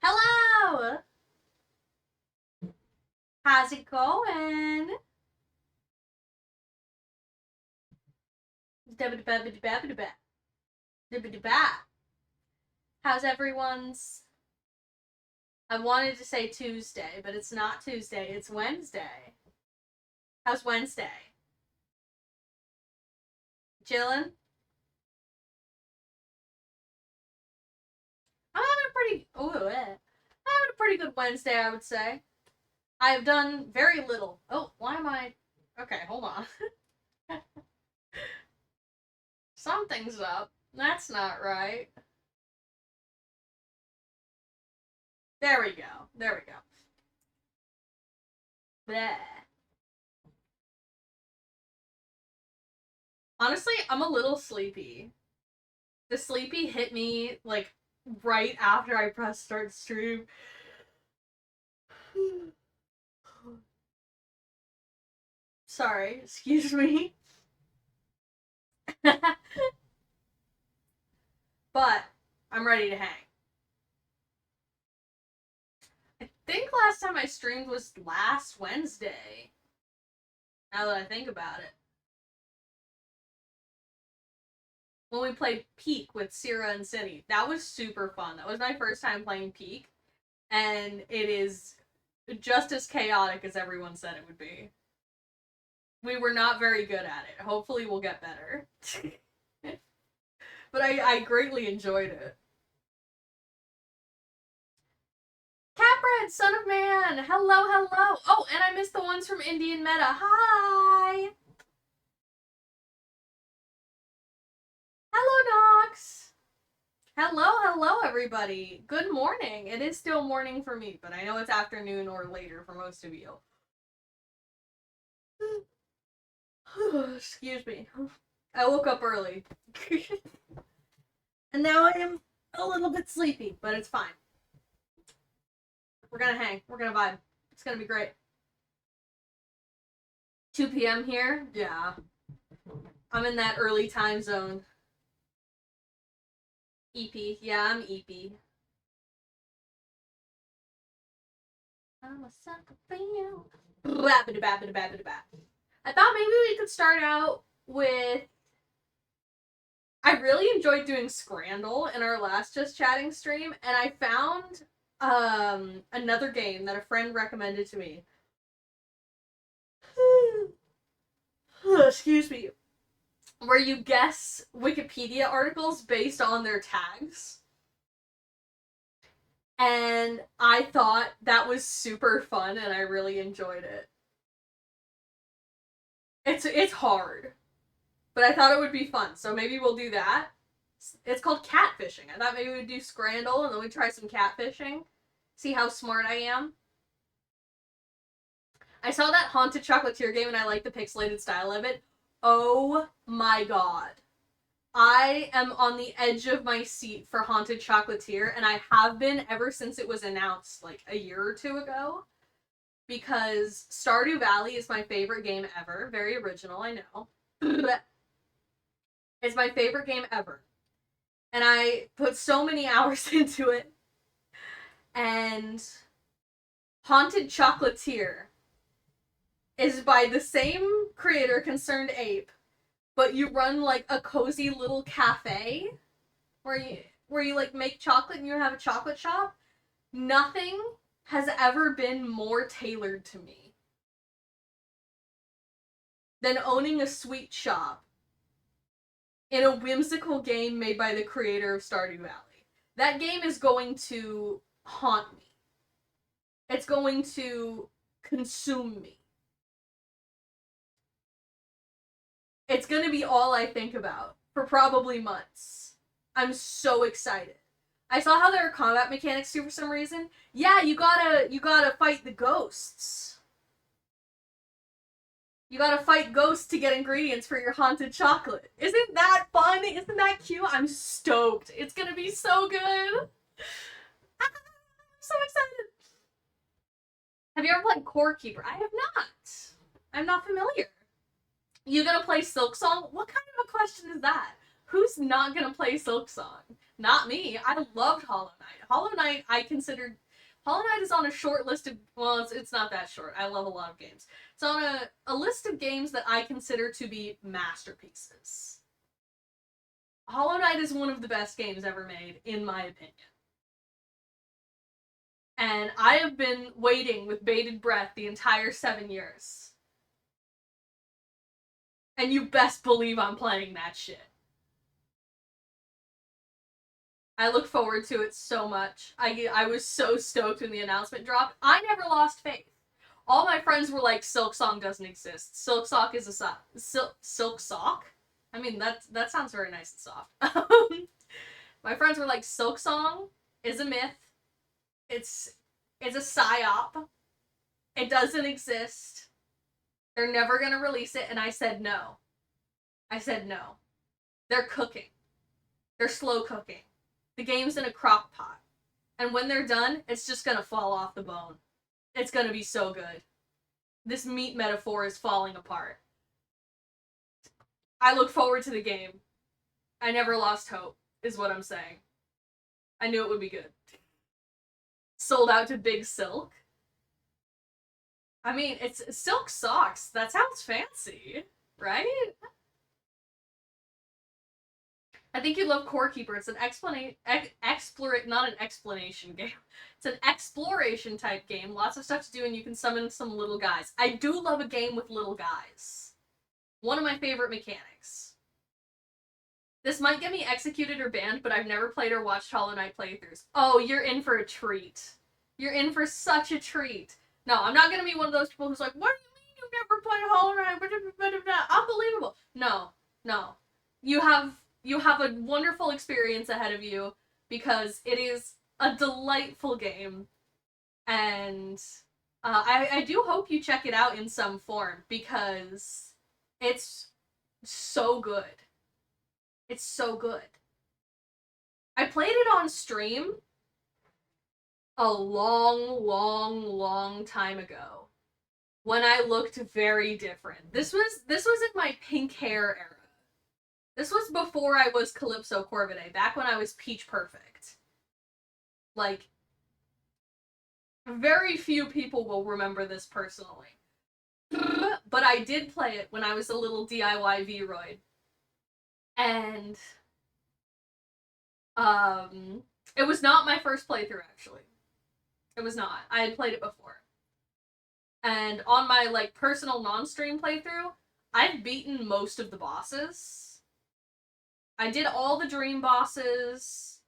Hello! How's it going? How's everyone's? I wanted to say Tuesday, but it's not Tuesday, it's Wednesday. How's Wednesday? Chillin'? I'm having a pretty good Wednesday, I would say. I have done very little. Oh, why am I? Okay, hold on. Something's up. That's not right. There we go. There we go. Bleh. Honestly, I'm a little sleepy. The sleepy hit me like right after I pressed start stream. Sorry, excuse me. But I'm ready to hang. I think last time I streamed was last Wednesday. Now that I think about it. When we played Peak with Sierra and City. That was super fun. That was my first time playing Peak. And it is just as chaotic as everyone said it would be. We were not very good at it. Hopefully we'll get better. But I greatly enjoyed it. Capred, son of man! Hello, hello! Oh, and I missed the ones from Indian Meta. Hi! Hello, Nox! Hello, everybody. Good morning. It is still morning for me, but I know it's afternoon or later for most of you. Excuse me. I woke up early. And now I am a little bit sleepy, but it's fine. We're gonna hang. We're gonna vibe. It's gonna be great. 2 p.m. here? Yeah. I'm in that early time zone. EP. Yeah, I'm EP. I'm a sucker for you. I thought maybe we could start out with... I really enjoyed doing Scrandle in our last Just Chatting stream, and I found another game that a friend recommended to me. Excuse me. Where you guess Wikipedia articles based on their tags. And I thought that was super fun, and I really enjoyed it. It's hard, but I thought it would be fun, so maybe we'll do that. It's called catfishing. I thought maybe we'd do Scrandle, and then we'd try some catfishing. See how smart I am. I saw that Haunted Chocolatier game, and I like the pixelated style of it. Oh my god. I am on the edge of my seat for Haunted Chocolatier, and I have been ever since it was announced, like, a year or two ago. Because Stardew Valley is my favorite game ever. Very original, I know. It's my favorite game ever. And I put so many hours into it. And Haunted Chocolatier is by the same creator, Concerned Ape, but you run like a cozy little cafe where you like make chocolate and you have a chocolate shop. Nothing has ever been more tailored to me than owning a sweet shop in a whimsical game made by the creator of Stardew Valley. That game is going to haunt me. It's going to consume me. It's gonna be all I think about for probably months. I'm so excited. I saw how there are combat mechanics too for some reason. Yeah, you gotta fight the ghosts. You gotta fight ghosts to get ingredients for your haunted chocolate. Isn't that fun? Isn't that cute? I'm stoked. It's gonna be so good. I'm so excited. Have you ever played Core Keeper? I have not. I'm not familiar. You gonna play Silksong? What kind of a question is that? Who's not gonna play Silksong? Not me. I loved Hollow Knight. Hollow Knight, Hollow Knight is on a short list of, well, it's not that short. I love a lot of games. It's on a list of games that I consider to be masterpieces. Hollow Knight is one of the best games ever made, in my opinion. And I have been waiting with bated breath the entire 7 years. And you best believe I'm playing that shit. I look forward to it so much. I was so stoked when the announcement dropped. I never lost faith. All my friends were like, Silksong doesn't exist. Silksong is a Silk Sock? I mean, that sounds very nice and soft. My friends were like, Silksong is a myth. It's a psyop. It doesn't exist. They're never gonna release it, and I said no. I said no. They're cooking. They're slow cooking. The game's in a crock pot. And when they're done, it's just gonna fall off the bone. It's gonna be so good. This meat metaphor is falling apart. I look forward to the game. I never lost hope, is what I'm saying. I knew it would be good. Sold out to Big Silk. I mean, it's Silk Socks. That sounds fancy, right? I think you love Core Keeper. It's an not an explanation game. It's an exploration type game. Lots of stuff to do, and you can summon some little guys. I do love a game with little guys. One of my favorite mechanics. This might get me executed or banned, but I've never played or watched Hollow Knight playthroughs. Oh, you're in for a treat. You're in for such a treat. No, I'm not gonna be one of those people who's like, what do you mean you've never played Hollow Knight? Unbelievable. No. You have a wonderful experience ahead of you because it is a delightful game. And I do hope you check it out in some form because it's so good. It's so good. I played it on stream a long time ago when I looked very different. This was in my pink hair era. This was before I was Calypso Corvidae, back when I was Peach Perfect. Like, very few people will remember this personally. But I did play it when I was a little DIY V-Roid. And, it was not my first playthrough, actually. It was not. I had played it before. And on my, like, personal non-stream playthrough, I've beaten most of the bosses. I did all the dream bosses,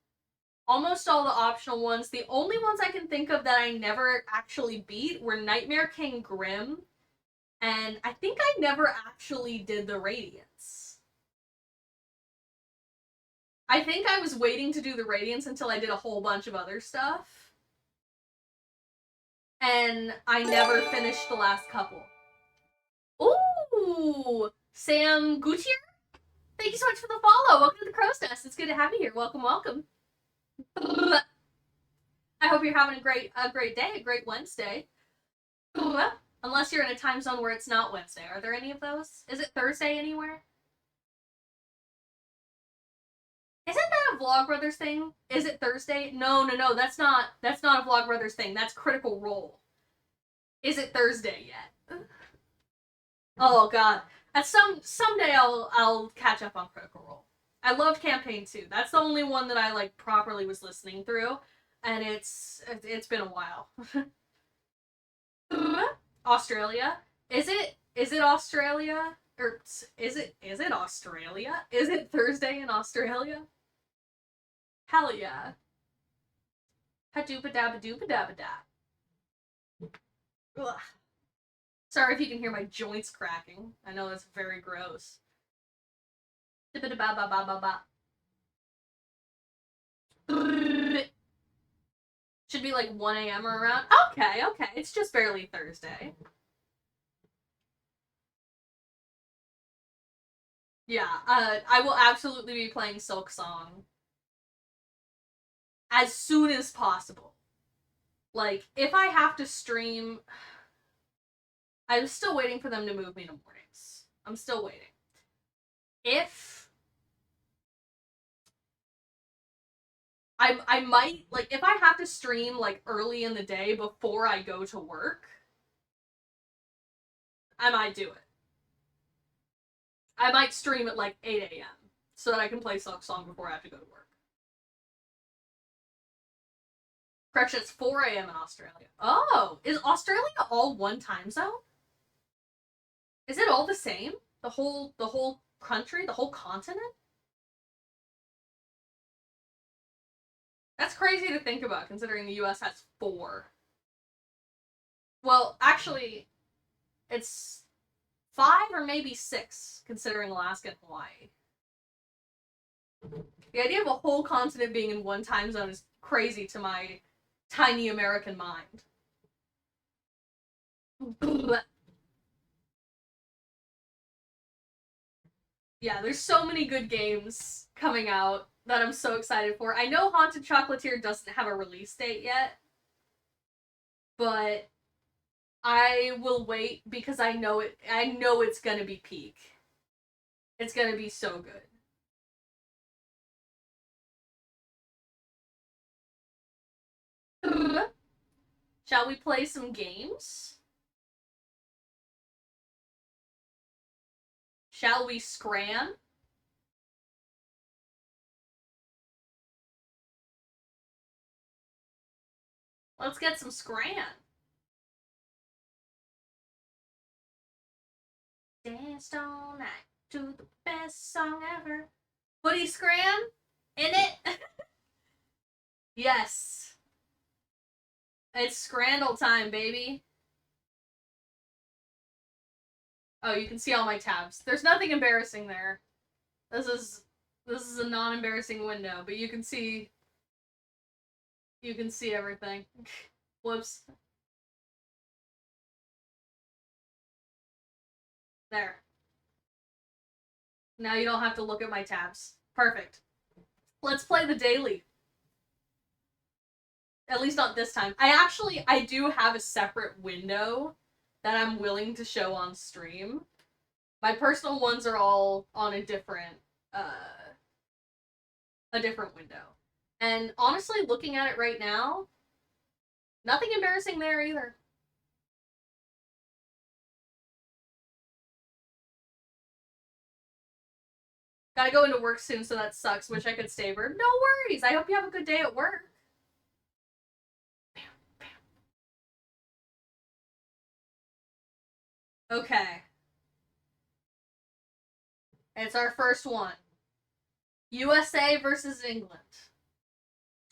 almost all the optional ones. The only ones I can think of that I never actually beat were Nightmare King Grim, and I think I never actually did the Radiance. I think I was waiting to do the Radiance until I did a whole bunch of other stuff. And I never finished the last couple. Ooh! Sam Gutierrez? Thank you so much for the follow. Welcome to the Crow's Nest. It's good to have you here. Welcome. I hope you're having a great day, a great Wednesday. Unless you're in a time zone where it's not Wednesday. Are there any of those? Is it Thursday anywhere? Isn't that a Vlogbrothers thing? Is it Thursday? No, that's not a Vlogbrothers thing. That's Critical Role. Is it Thursday yet? Oh god. Someday I'll catch up on Critical Role. I loved Campaign 2. That's the only one that I like properly was listening through, and it's been a while. Australia? Is it Australia? Or is it Australia? Is it Thursday in Australia? Hell yeah. Ha-dooba-dabba-dooba-dabba-da. Ugh. Sorry if you can hear my joints cracking. I know that's very gross. Ba-ba-ba-ba-ba-ba. Should be like 1 a.m. or around. Okay. It's just barely Thursday. Yeah, I will absolutely be playing Silksong as soon as possible. Like, if I have to stream... I'm still waiting for them to move me to mornings. I'm still waiting. If I might, like, if I have to stream, like, early in the day before I go to work, I might do it. I might stream at, like, 8 a.m. so that I can play Silk Song before I have to go to work. Correction, it's 4 a.m. in Australia. Oh, is Australia all one time zone? Is it all the same? The whole country? The whole continent? That's crazy to think about, considering the US has 4. Well, actually, it's 5 or maybe 6, considering Alaska and Hawaii. The idea of a whole continent being in one time zone is crazy to my tiny American mind. Yeah, there's so many good games coming out that I'm so excited for. I know Haunted Chocolatier doesn't have a release date yet, but I will wait because I know it's gonna be peak. It's gonna be so good. Shall we play some games? Shall we scran? Let's get some scran. Danced all night to the best song ever. Footy scran? In it? Yes. It's Scrandle time, baby. Oh, you can see all my tabs. There's nothing embarrassing there. This is a non-embarrassing window, but you can see everything. Whoops. There. Now you don't have to look at my tabs. Perfect. Let's play the daily. At least not this time. I do have a separate window that I'm willing to show on stream. My personal ones are all on a different window. And honestly, looking at it right now, nothing embarrassing there either. Gotta go into work soon, so that sucks. Wish I could stay over. No worries. I hope you have a good day at work. Okay. It's our first one. USA versus England.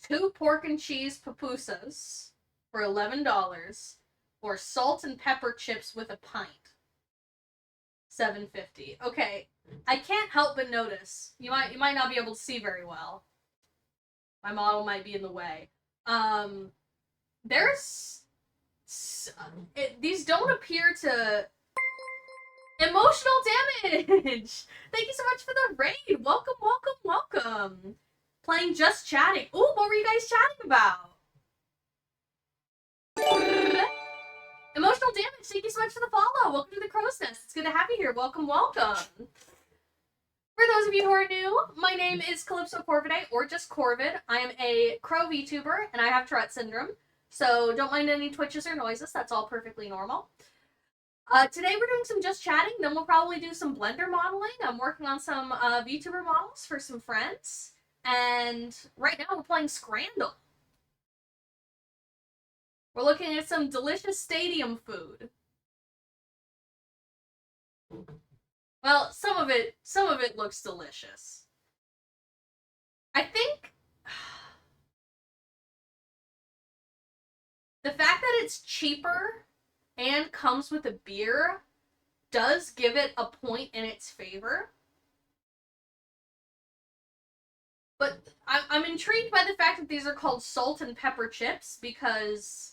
2 pork and cheese pupusas for $11, or salt and pepper chips with a pint. $7.50. Okay, I can't help but notice. You might not be able to see very well. My model might be in the way. There's these don't appear to emotional damage. Thank you so much for the raid. Welcome, welcome, welcome. Playing Just Chatting. Ooh, what were you guys chatting about? Emotional damage. Thank you so much for the follow. Welcome to the Crow's Nest. It's good to have you here. Welcome, welcome. For those of you who are new, my name is Calypso Corvidae, or just Corvid. I am a crow VTuber, and I have Tourette syndrome. So don't mind any twitches or noises. That's all perfectly normal. Today we're doing some Just Chatting. Then we'll probably do some Blender modeling. I'm working on some VTuber models for some friends. And right now we're playing Scrandle. We're looking at some delicious stadium food. Well, some of it looks delicious. I think the fact that it's cheaper and comes with a beer does give it a point in its favor. But I'm intrigued by the fact that these are called salt and pepper chips, because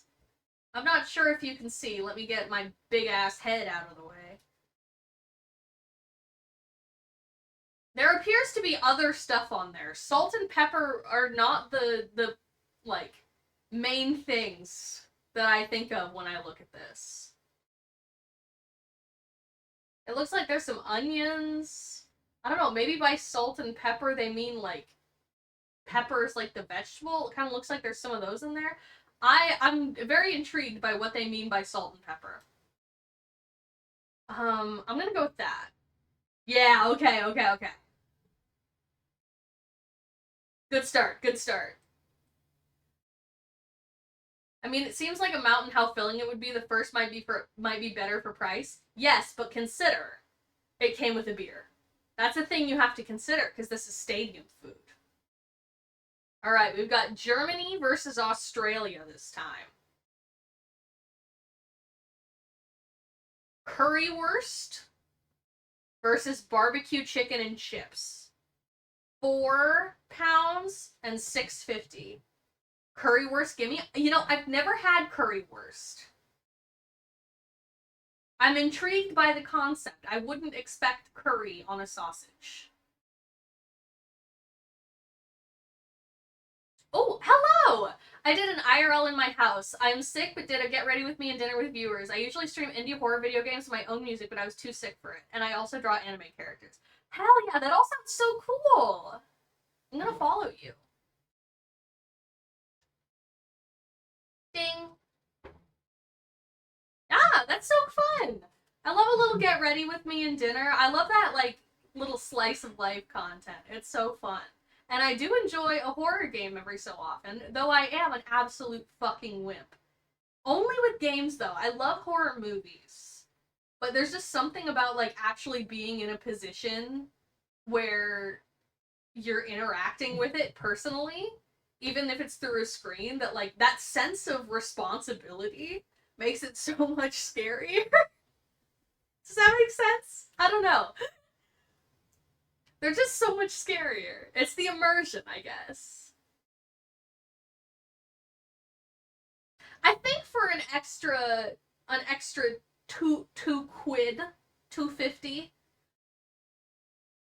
I'm not sure if you can see. Let me get my big ass head out of the way. There appears to be other stuff on there. Salt and pepper are not the like main things that I think of when I look at this. It looks like there's some onions. I don't know, maybe by salt and pepper they mean like pepper is like the vegetable. It kind of looks like there's some of those in there. I'm very intrigued by what they mean by salt and pepper. I'm gonna go with that. Yeah, okay. Good start, good start. I mean, it seems like a mountain how filling it would be. The first might be better for price. Yes, but consider it came with a beer. That's a thing you have to consider because this is stadium food. All right, we've got Germany versus Australia this time. Currywurst versus barbecue chicken and chips. £4 and $6.50. Currywurst, give me. I've never had currywurst. I'm intrigued by the concept. I wouldn't expect curry on a sausage. Oh, hello! I did an IRL in my house. I'm sick, but did a get ready with me and dinner with viewers. I usually stream indie horror video games and my own music, but I was too sick for it. And I also draw anime characters. Hell yeah, that all sounds so cool! I'm gonna follow you. Ding! Ah, that's so fun! I love a little get ready with me and dinner. I love that, like, little slice of life content. It's so fun. And I do enjoy a horror game every so often, though I am an absolute fucking wimp. Only with games, though. I love horror movies. But there's just something about, like, actually being in a position where you're interacting with it personally, even if it's through a screen, that, like, that sense of responsibility makes it so much scarier. Does that make sense? I don't know. They're just so much scarier. It's the immersion, I guess. I think for an extra two quid, $2.50.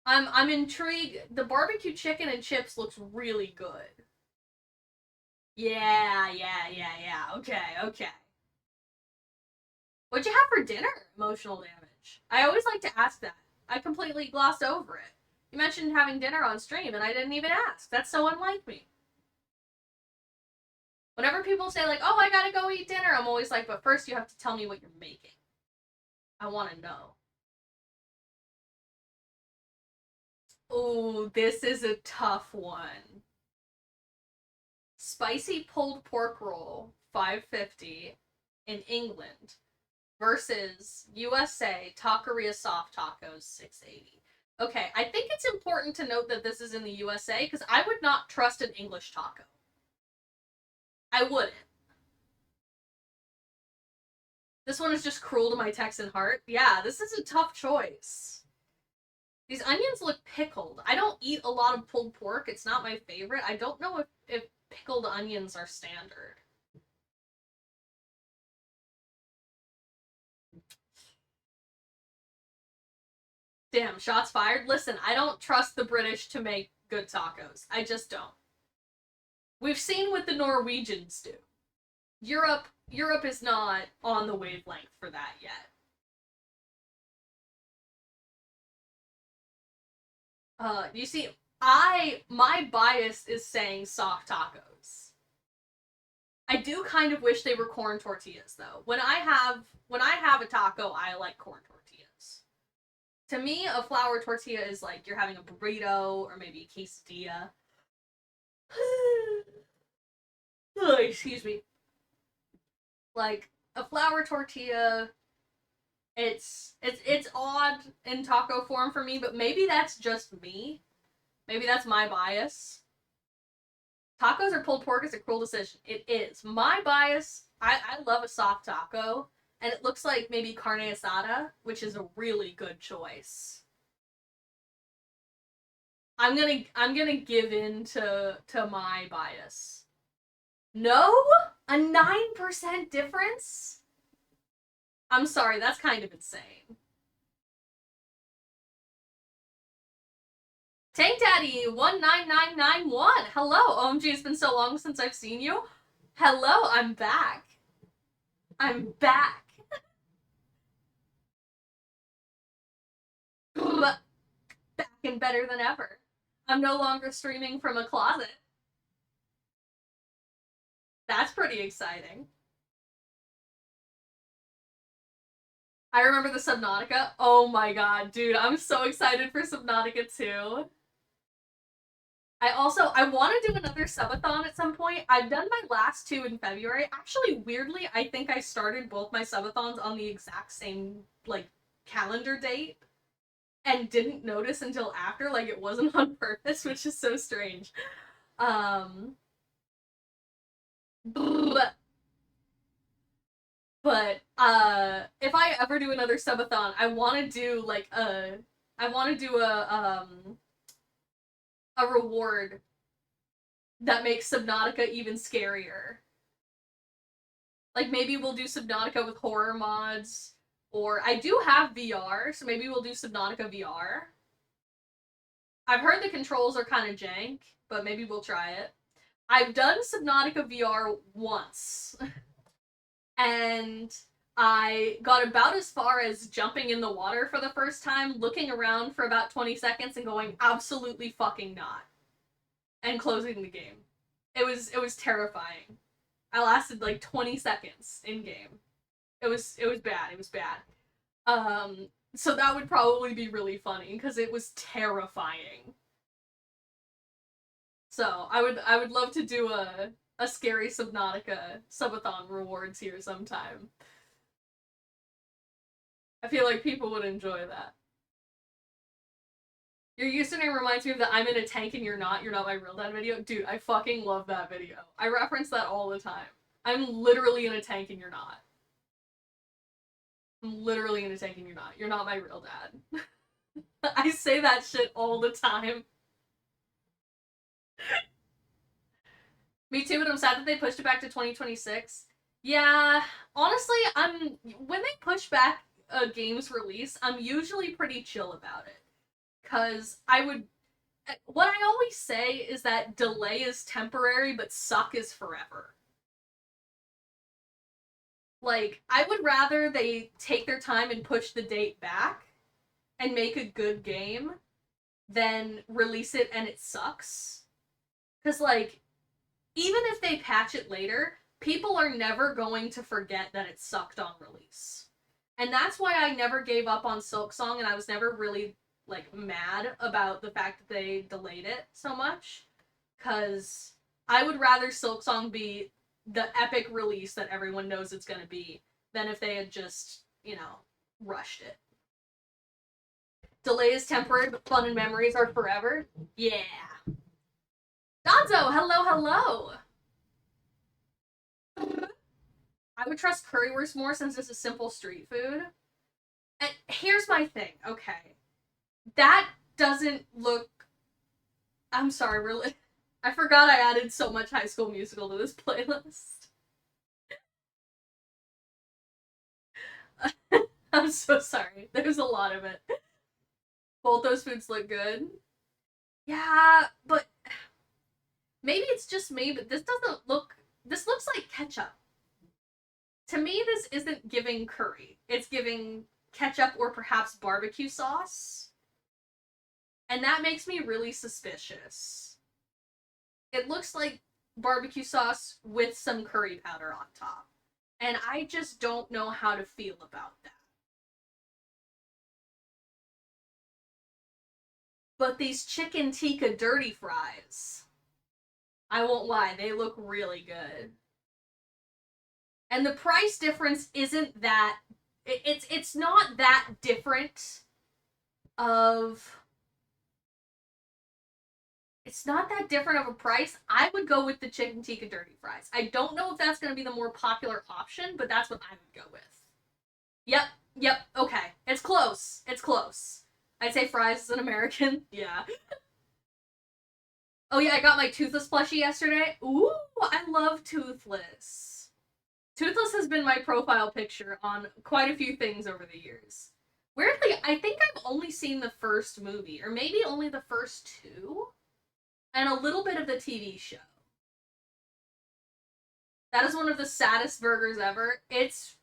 I'm intrigued. The barbecue chicken and chips looks really good. Yeah. Okay. What'd you have for dinner? Emotional damage. I always like to ask that. I completely glossed over it. You mentioned having dinner on stream, and I didn't even ask. That's so unlike me. Whenever people say, like, oh, I gotta go eat dinner, I'm always like, but first you have to tell me what you're making. I want to know. Oh, this is a tough one. Spicy pulled pork roll, $5.50 in England, versus USA Taqueria soft tacos, $6.80. Okay, I think it's important to note that this is in the USA because I would not trust an English taco. I wouldn't. This one is just cruel to my Texan heart. Yeah, this is a tough choice. These onions look pickled. I don't eat a lot of pulled pork. It's not my favorite. I don't know if pickled onions are standard. Damn, shots fired. Listen, I don't trust the British to make good tacos. I just don't. We've seen what the Norwegians do. Europe is not on the wavelength for that yet. You see, my bias is saying soft tacos. I do kind of wish they were corn tortillas though. When I have a taco, I like corn tortillas. To me, a flour tortilla is like you're having a burrito or maybe a quesadilla. Oh, excuse me. Like a flour tortilla, it's odd in taco form for me, but maybe that's just me. Maybe that's my bias. Tacos or pulled pork is a cruel decision. It is. My bias, I love a soft taco, and it looks like maybe carne asada, which is a really good choice. I'm gonna give in to my bias. No? A 9% difference? I'm sorry, that's kind of insane. Tank Daddy 19991. Hello, OMG, it's been so long since I've seen you. Hello, I'm back. I'm back. Back and better than ever. I'm no longer streaming from a closet. That's pretty exciting. I remember the Subnautica. Oh my god, dude, I'm so excited for Subnautica 2. I want to do another subathon at some point. I've done my last two in February. Actually, weirdly, I think I started both my subathons on the exact same like calendar date and didn't notice until after, like it wasn't on purpose, which is so strange. Um but if I ever do another subathon, I want to do like I want to do a reward that makes Subnautica even scarier. Like maybe we'll do Subnautica with horror mods, or I do have VR, so maybe we'll do Subnautica VR. I've heard the controls are kind of jank, but maybe we'll try it. I've done Subnautica VR once, and I got about as far as jumping in the water for the first time, looking around for about 20 seconds and going, absolutely fucking not, and closing the game. It was terrifying. I lasted like 20 seconds in game. It was bad. It was bad. So that would probably be really funny because it was terrifying. So I would love to do a scary Subnautica subathon rewards here sometime. I feel like people would enjoy that. Your username reminds me of the I'm in a tank and you're not my real dad video. Dude, I fucking love that video. I reference that all the time. I'm literally in a tank and you're not. I'm literally in a tank and you're not. You're not my real dad. I say that shit all the time. Me too, but I'm sad that they pushed it back to 2026. Yeah, honestly, when they push back a game's release, I'm usually pretty chill about it. Cause what I always say is that delay is temporary, but suck is forever. Like, I would rather they take their time and push the date back and make a good game than release it and it sucks. Because, like, even if they patch it later, people are never going to forget that it sucked on release. And that's why I never gave up on Silksong, and I was never really, like, mad about the fact that they delayed it so much. Because I would rather Silksong be the epic release that everyone knows it's gonna be than if they had just, rushed it. Delay is temporary, but fun and memories are forever. Yeah. Donzo, hello, hello. I would trust currywurst more since it's a simple street food. And here's my thing, okay. That doesn't look. I'm sorry, really. I forgot I added so much High School Musical to this playlist. I'm so sorry. There's a lot of it. Both those foods look good. Yeah, but maybe it's just me, but this doesn't look. This looks like ketchup. To me, this isn't giving curry. It's giving ketchup or perhaps barbecue sauce. And that makes me really suspicious. It looks like barbecue sauce with some curry powder on top. And I just don't know how to feel about that. But these chicken tikka dirty fries, I won't lie, they look really good. And the price difference isn't that it's not that different of it's not that different of a price. I would go with the chicken tikka dirty fries. I don't know if that's going to be the more popular option, but that's what I would go with. Yep, yep, okay. It's close. It's close. I'd say fries is an American. Yeah. Oh yeah, I got my Toothless plushie yesterday. Ooh, I love Toothless. Toothless has been my profile picture on quite a few things over the years. Weirdly, I think I've only seen the first movie, or maybe only the first two, and a little bit of the TV show. That is one of the saddest burgers ever. There's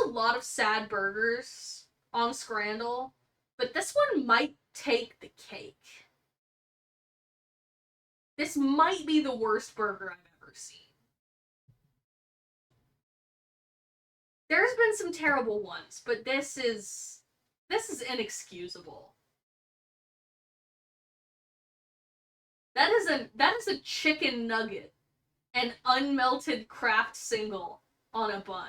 a lot of sad burgers on Scrandle, but this one might take the cake. This might be the worst burger I've ever seen. There's been some terrible ones, but this is inexcusable. That is a chicken nugget, an unmelted Kraft single on a bun.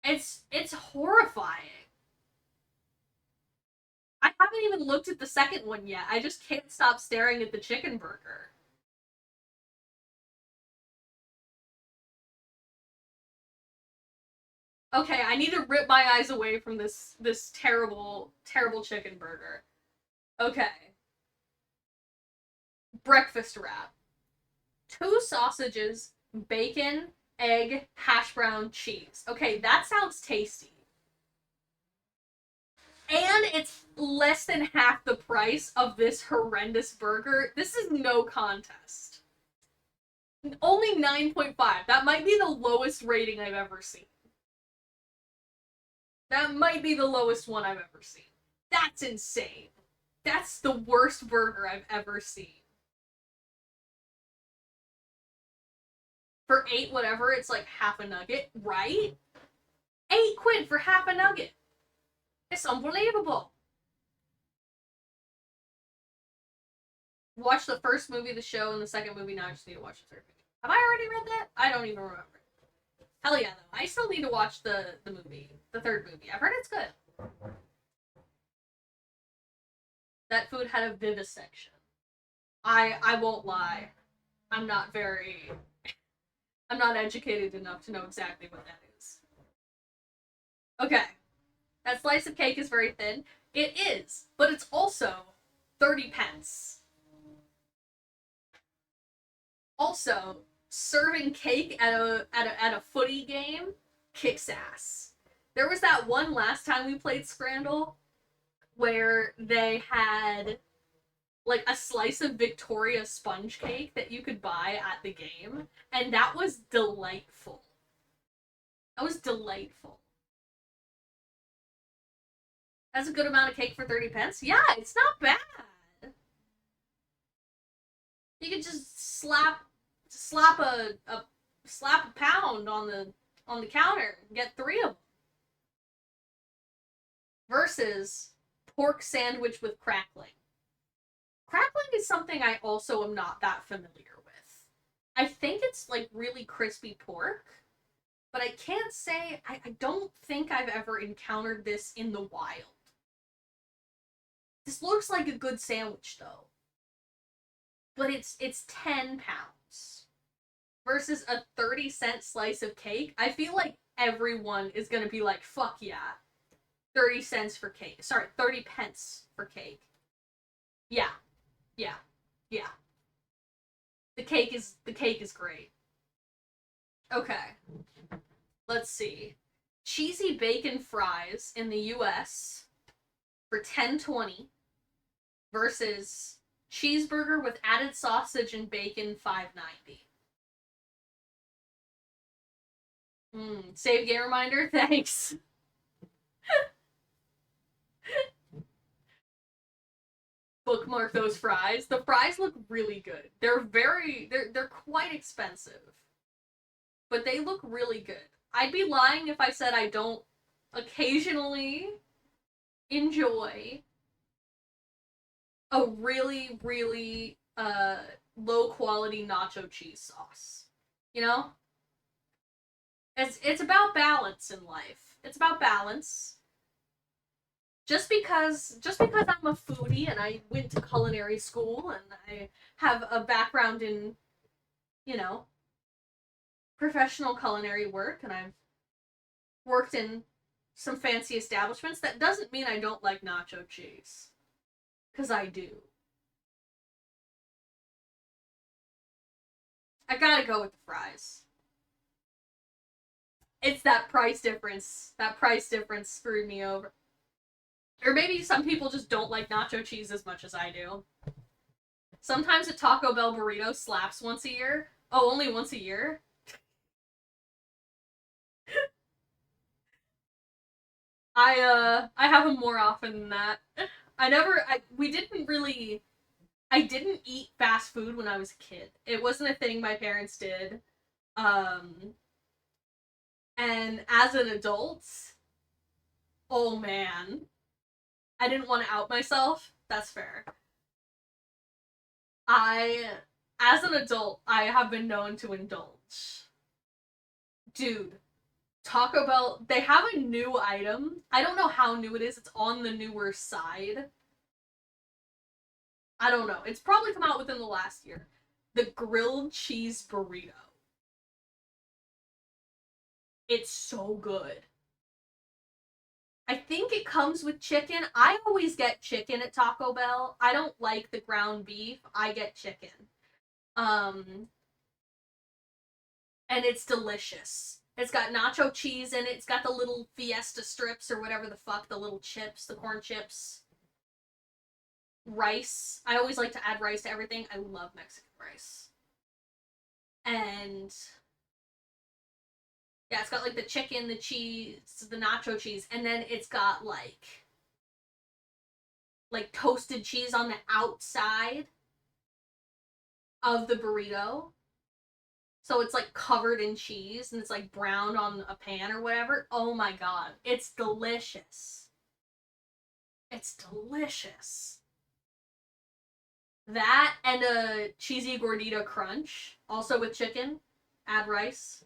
It's horrifying. I haven't even looked at the second one yet. I just can't stop staring at the chicken burger. Okay, I need to rip my eyes away from this terrible terrible chicken burger. Okay. Breakfast wrap. 2 sausages, bacon, egg, hash brown, cheese. Okay, that sounds tasty. And it's less than half the price of this horrendous burger. This is no contest. Only 9.5. That might be the lowest rating I've ever seen. That might be the lowest one I've ever seen. That's insane. That's the worst burger I've ever seen. For 8 whatever, it's like half a nugget, right? 8 quid for half a nugget. It's unbelievable. Watch the first movie, the show, and the second movie. Now I just need to watch the third movie. Have I already read that? I don't even remember. Hell yeah, though. I still need to watch the movie. The third movie. I've heard it's good. That food had a vivisection. I won't lie. I'm not educated enough to know exactly what that is. Okay. That slice of cake is very thin. It is, but it's also 30 pence. Also, serving cake at a footy game kicks ass. There was that one last time we played Scrandle where they had like a slice of Victoria sponge cake that you could buy at the game, and that was delightful. That was delightful. That's a good amount of cake for 30 pence. Yeah, it's not bad. You could just slap a pound on the counter and get 3 of them. Versus pork sandwich with crackling. Crackling is something I also am not that familiar with. I think it's like really crispy pork, but I can't say, I don't think I've ever encountered this in the wild. This looks like a good sandwich though. But it's 10 pounds versus a 30-cent slice of cake. I feel like everyone is gonna be like, fuck yeah. 30 cents for cake. Sorry, 30 pence for cake. Yeah. Yeah. Yeah. The cake is great. Okay. Let's see. Cheesy bacon fries in the US for $10.20 versus cheeseburger with added sausage and bacon $5.90. Save game reminder. Thanks. Bookmark those fries. The fries look really good. They're quite expensive. But they look really good. I'd be lying if I said I don't occasionally enjoy a really, really low quality nacho cheese sauce. You know? It's about balance in life. It's about balance. Just because I'm a foodie and I went to culinary school and I have a background in, you know, professional culinary work and I've worked in some fancy establishments, that doesn't mean I don't like nacho cheese. 'Cause I do. I gotta go with the fries. It's that price difference. That price difference screwed me over. Or maybe some people just don't like nacho cheese as much as I do. Sometimes a Taco Bell burrito slaps once a year. Oh, only once a year? I have them more often than that. I didn't eat fast food when I was a kid. It wasn't a thing my parents did. Um And as an adult, oh man, I didn't want to out myself. That's fair. As an adult, I have been known to indulge. Dude, Taco Bell, they have a new item. I don't know how new it is. It's on the newer side. I don't know. It's probably come out within the last year. The grilled cheese burrito. It's so good. I think it comes with chicken. I always get chicken at Taco Bell. I don't like the ground beef. I get chicken. Um, and it's delicious. It's got nacho cheese in it. It's got the little fiesta strips or whatever the fuck, the little chips, the corn chips. Rice. I always like to add rice to everything. I love Mexican rice. And yeah, it's got like the chicken, the cheese, the nacho cheese, and then it's got like toasted cheese on the outside of the burrito. So it's like covered in cheese and it's like browned on a pan or whatever. Oh my god, it's delicious. It's delicious. That and a cheesy gordita crunch, also with chicken. Add rice.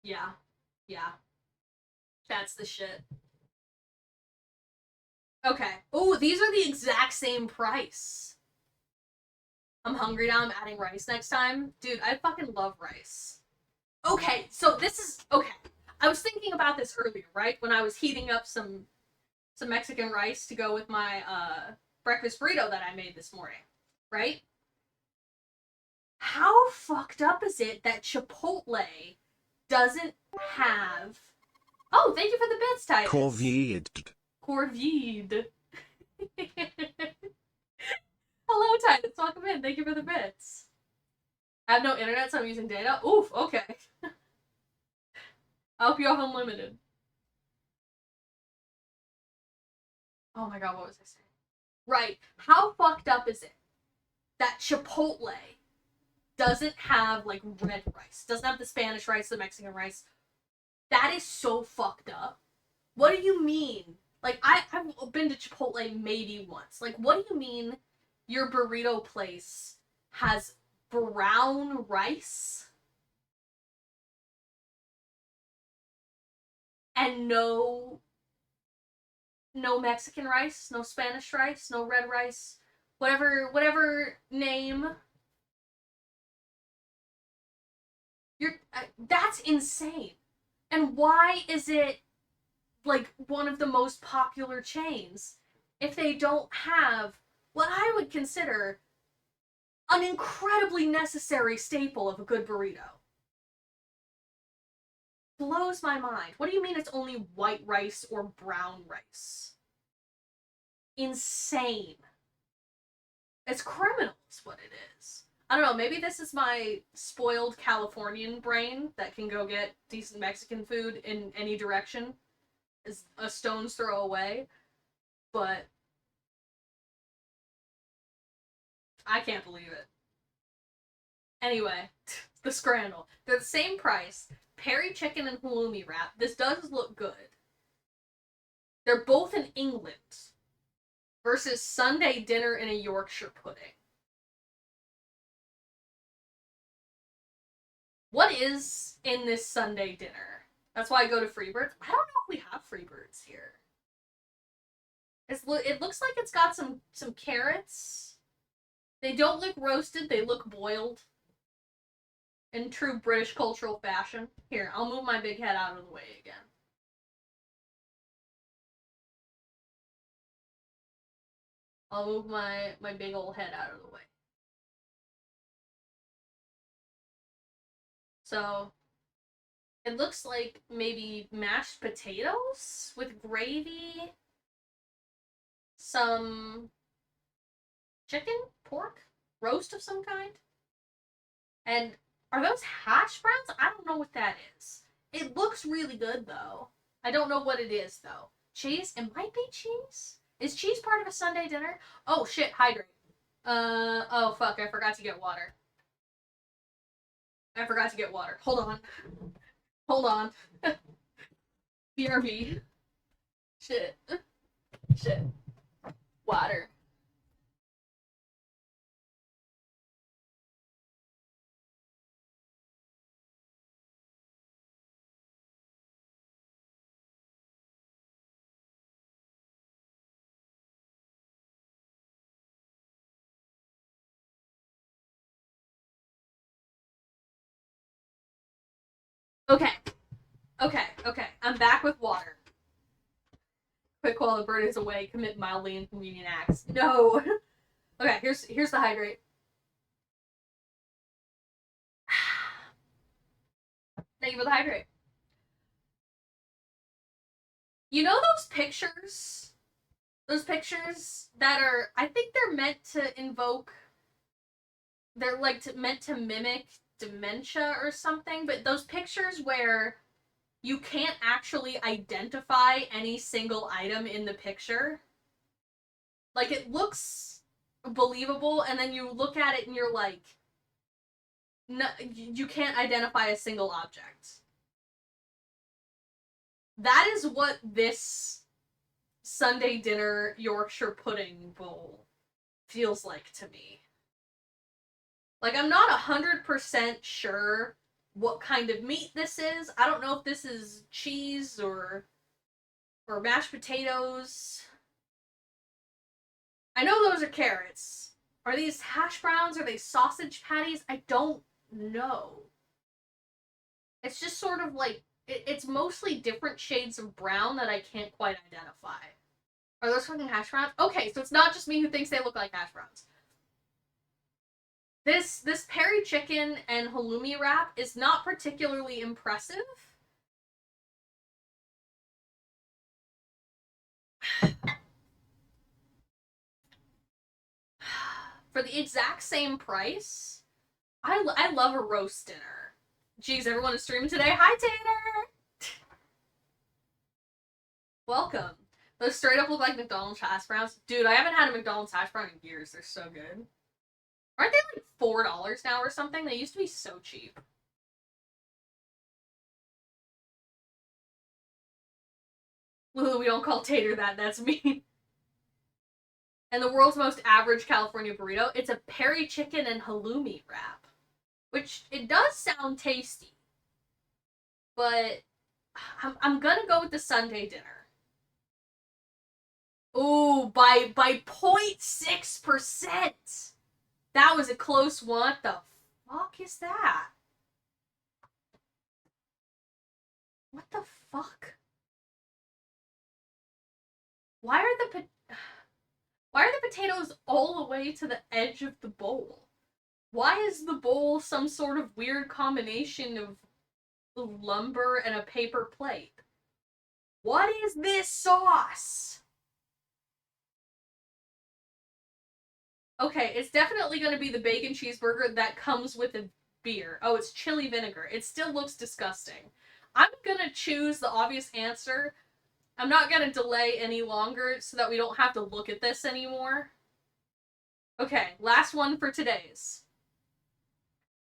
Yeah. Yeah. That's the shit. Okay. Oh, these are the exact same price. I'm hungry now. I'm adding rice next time. Dude, I fucking love rice. Okay, so this is okay. I was thinking about this earlier, right? When I was heating up some Mexican rice to go with my breakfast burrito that I made this morning, right? How fucked up is it that Chipotle doesn't have? Oh, thank you for the bits, Titus. Corvid. Hello, Titus. Welcome in. Thank you for the bits. I have no internet, so I'm using data. Oof, okay. I hope you have unlimited. Oh my god, what was I saying? Right. How fucked up is it that Chipotle doesn't have, like, red rice? Doesn't have the Spanish rice, the Mexican rice? That is so fucked up. What do you mean? Like, I've been to Chipotle maybe once. Like, what do you mean your burrito place has brown rice and no Mexican rice, no Spanish rice, no red rice, whatever name? That's insane. And why is it like one of the most popular chains if they don't have what I would consider an incredibly necessary staple of a good burrito? Blows my mind. What do you mean it's only white rice or brown rice? Insane. It's criminal is what it is. I don't know, maybe this is my spoiled Californian brain that can go get decent Mexican food in any direction. Is a stone's throw away. But I can't believe it. Anyway, the scrandle. They're the same price. Peri chicken and halloumi wrap. This does look good. They're both in England. Versus Sunday dinner and a Yorkshire pudding. What is in this Sunday dinner? That's why I go to Freebirds. I don't know if we have Freebirds here. It looks like it's got some carrots. They don't look roasted. They look boiled. In true British cultural fashion. Here, I'll move my big head out of the way again. I'll move my big old head out of the way. So, it looks like maybe mashed potatoes with gravy, some chicken, pork, roast of some kind. And are those hash browns? I don't know what that is. It looks really good, though. I don't know what it is, though. Cheese? It might be cheese? Is cheese part of a Sunday dinner? Oh, shit, hydrate. Oh, fuck, I forgot to get water. I forgot to get water. Hold on. Hold on. BRB. Shit. Shit. Water. Okay. Okay. Okay. I'm back with water. Quick while the bird is away, commit mildly inconvenient acts. No. Okay, here's the hydrate. Thank you for the hydrate. You know those pictures? Those pictures that are, I think they're meant to invoke, they're like meant to mimic dementia or something, but those pictures where you can't actually identify any single item in the picture. Like, it looks believable, and then you look at it and you're like, no, you can't identify a single object. That is what this Sunday dinner Yorkshire pudding bowl feels like to me. Like, I'm not 100% sure what kind of meat this is. I don't know if this is cheese or mashed potatoes. I know those are carrots. Are these hash browns? Are they sausage patties? I don't know. It's just sort of like, it's mostly different shades of brown that I can't quite identify. Are those fucking hash browns? Okay, so it's not just me who thinks they look like hash browns. This peri chicken and halloumi wrap is not particularly impressive. For the exact same price, I love a roast dinner. Jeez, everyone is streaming today. Hi, Tanner! Welcome. Those straight up look like McDonald's hash browns. Dude, I haven't had a McDonald's hash brown in years. They're so good. Aren't they like $4 now or something? They used to be so cheap. Ooh, we don't call tater that. That's mean. And the world's most average California burrito, it's a peri chicken and halloumi wrap. Which, it does sound tasty. But I'm gonna go with the Sunday dinner. Ooh, by 0.6%. That was a close one. What the fuck is that? What the fuck? Why are the potatoes all the way to the edge of the bowl? Why is the bowl some sort of weird combination of lumber and a paper plate? What is this sauce? Okay, it's definitely going to be the bacon cheeseburger that comes with a beer. Oh, it's chili vinegar. It still looks disgusting. I'm going to choose the obvious answer. I'm not going to delay any longer so that we don't have to look at this anymore. Okay, last one for today's.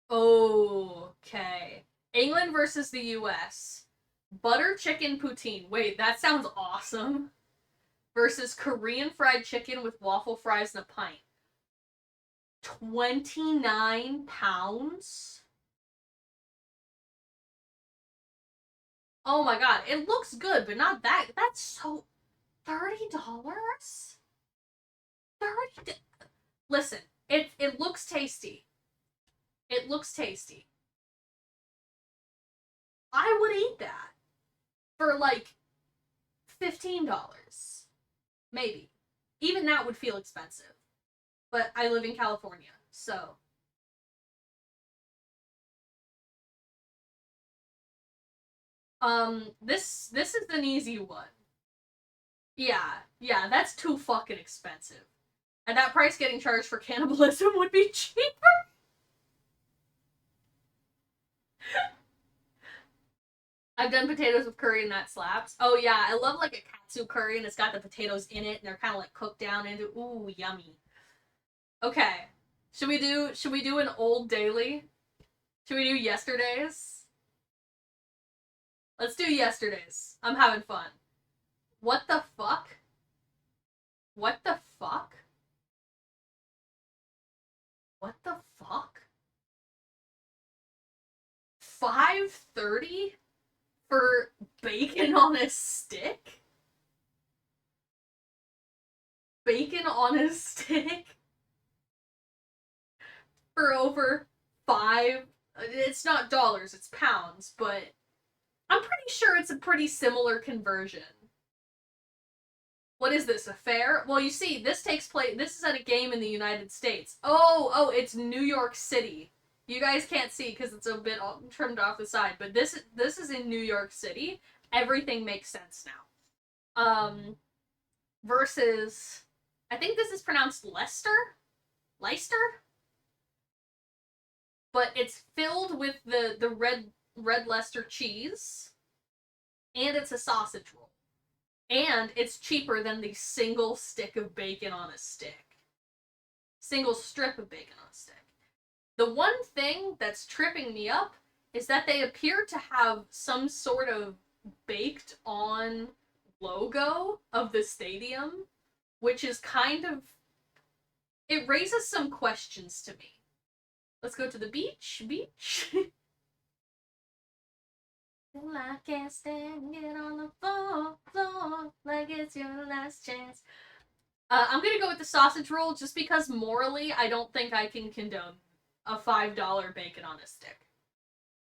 Okay. England versus the US. Butter chicken poutine. Wait, that sounds awesome. Versus Korean fried chicken with waffle fries and a pint. 29 pounds? Oh my god, it looks good, but not that. That's so... $30? 30? Listen, it looks tasty. It looks tasty. I would eat that for like $15. Maybe. Even that would feel expensive. But I live in California, so. This is an easy one. Yeah, that's too fucking expensive. At that price, getting charged for cannibalism would be cheaper. I've done potatoes with curry and that slaps. Oh yeah, I love like a katsu curry and it's got the potatoes in it and they're kind of like cooked down into. Ooh, yummy. Okay, should we do an old daily? Should we do yesterday's? Let's do yesterday's. I'm having fun. What the fuck? What the fuck? What the fuck? $5.30 for bacon on a stick? Bacon on a stick? For over it's not dollars, it's pounds, but I'm pretty sure it's a pretty similar conversion. What is this, a fair? Well, you see, this takes place, this is at a game in the United States. Oh, it's New York City. You guys can't see because it's a bit trimmed off the side, but this is in New York City. Everything makes sense now. Versus, I think this is pronounced Leicester? But it's filled with the red Leicester cheese, and it's a sausage roll. And it's cheaper than the single stick of bacon on a stick. Single strip of bacon on a stick. The one thing that's tripping me up is that they appear to have some sort of baked on logo of the stadium, which is kind of... it raises some questions to me. Let's go to the beach. I can't stand, get on the floor, like it's your last chance. I'm gonna go with the sausage roll just because morally I don't think I can condone a $5 bacon on a stick.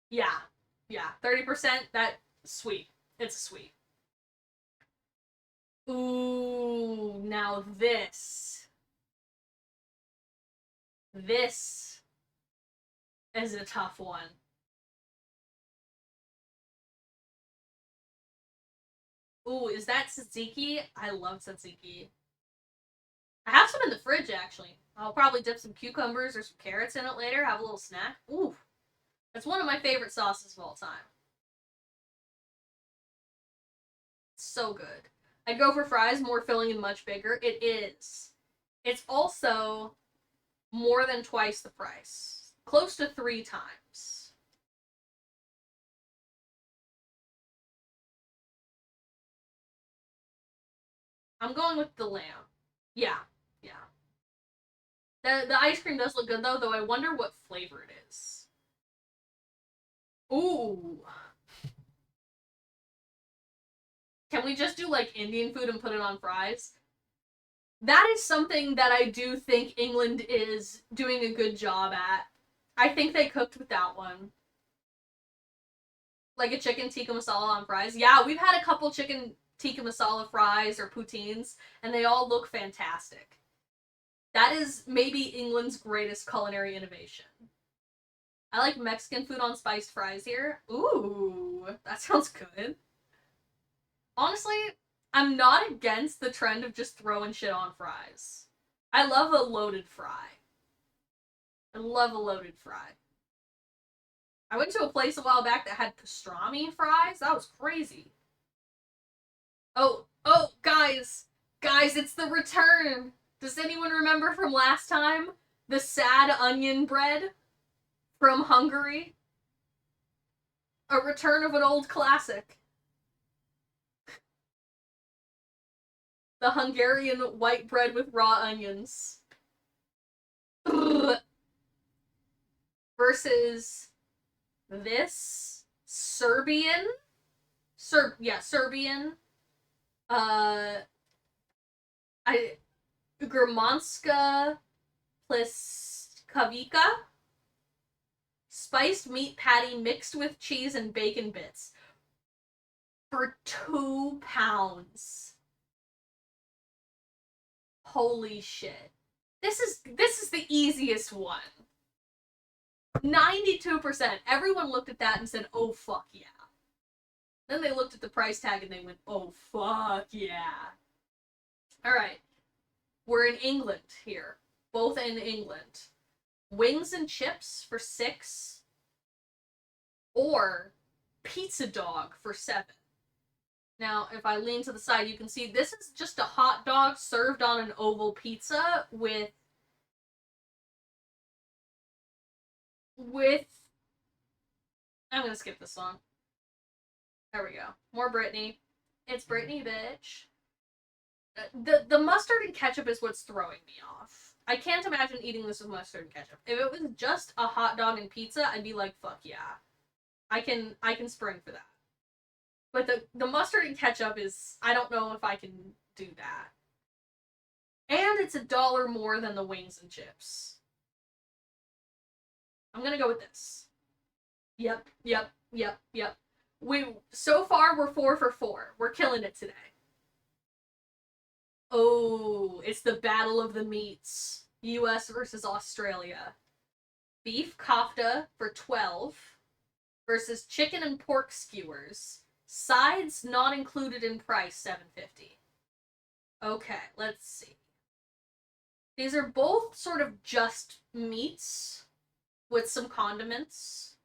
Yeah, 30%, that, sweet. It's sweet. Ooh, now this is a tough one. Ooh, is that tzatziki? I love tzatziki. I have some in the fridge, actually. I'll probably dip some cucumbers or some carrots in it later, have a little snack. Ooh, that's one of my favorite sauces of all time. So good. I'd go for fries, more filling and much bigger. It is. It's also more than twice the price. Close to 3 times. I'm going with the lamb. Yeah. The ice cream does look good, though I wonder what flavor it is. Ooh. Can we just do, like, Indian food and put it on fries? That is something that I do think England is doing a good job at. I think they cooked with that one. Like a chicken tikka masala on fries. Yeah, we've had a couple chicken tikka masala fries or poutines, and they all look fantastic. That is maybe England's greatest culinary innovation. I like Mexican food on spiced fries here. Ooh, that sounds good. Honestly, I'm not against the trend of just throwing shit on fries. I love a loaded fry. I love a loaded fry. I went to a place a while back that had pastrami fries. That was crazy. Oh, guys, it's the return. Does anyone remember from last time? The sad onion bread from Hungary? A return of an old classic. The Hungarian white bread with raw onions. Versus this Serbian. Gramanska Pliskavica. Spiced meat patty mixed with cheese and bacon bits. For £2. Holy shit. This is the easiest one. 92%. Everyone looked at that and said, oh fuck yeah. Then they looked at the price tag and they went, oh fuck yeah. Alright. We're in England here. Both in England. Wings and chips for $6. Or pizza dog for $7. Now, if I lean to the side, you can see this is just a hot dog served on an oval pizza with I'm gonna skip this song. There we go. More Britney. It's Britney, bitch. The mustard and ketchup is what's throwing me off. I can't imagine eating this with mustard and ketchup. If it was just a hot dog and pizza, I'd be like, fuck yeah. I can spring for that. But the mustard and ketchup is, I don't know if I can do that. And it's $1 more than the wings and chips. I'm gonna go with this. Yep. So far we're 4 for 4. We're killing it today. Oh, it's the battle of the meats. US versus Australia. Beef kofta for 12 versus chicken and pork skewers. Sides not included in price, $7.50. Okay, let's see. These are both sort of just meats with some condiments.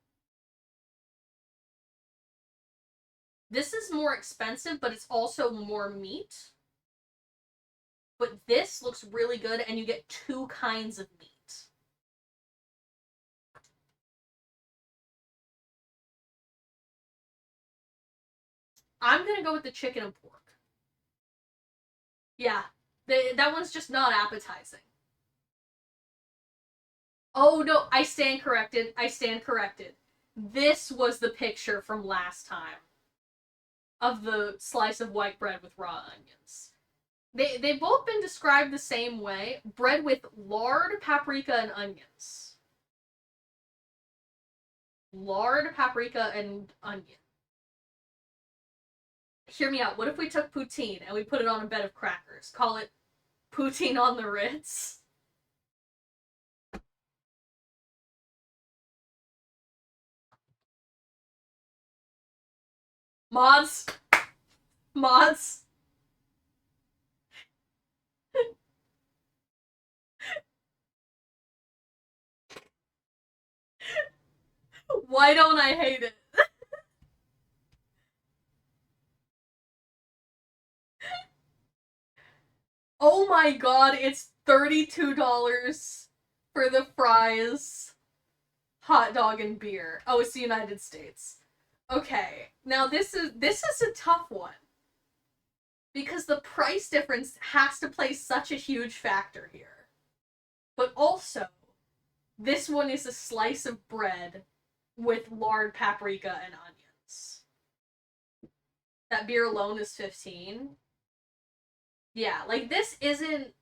This is more expensive, but it's also more meat. But this looks really good, and you get 2 kinds of meat. I'm gonna go with the chicken and pork. Yeah, that one's just not appetizing. Oh no, I stand corrected. This was the picture from last time of the slice of white bread with raw onions. They've both been described the same way. Bread with lard, paprika, and onions. Lard, paprika, and onion. Hear me out. What if we took poutine and we put it on a bed of crackers? Call it poutine on the Ritz? Mods. Why don't I hate it? Oh my god, it's $32 for the fries, hot dog, and beer. Oh, it's the United States. Okay, now this is a tough one. Because the price difference has to play such a huge factor here. But also, this one is a slice of bread with lard, paprika, and onions. That beer alone is 15. Yeah, like this isn't.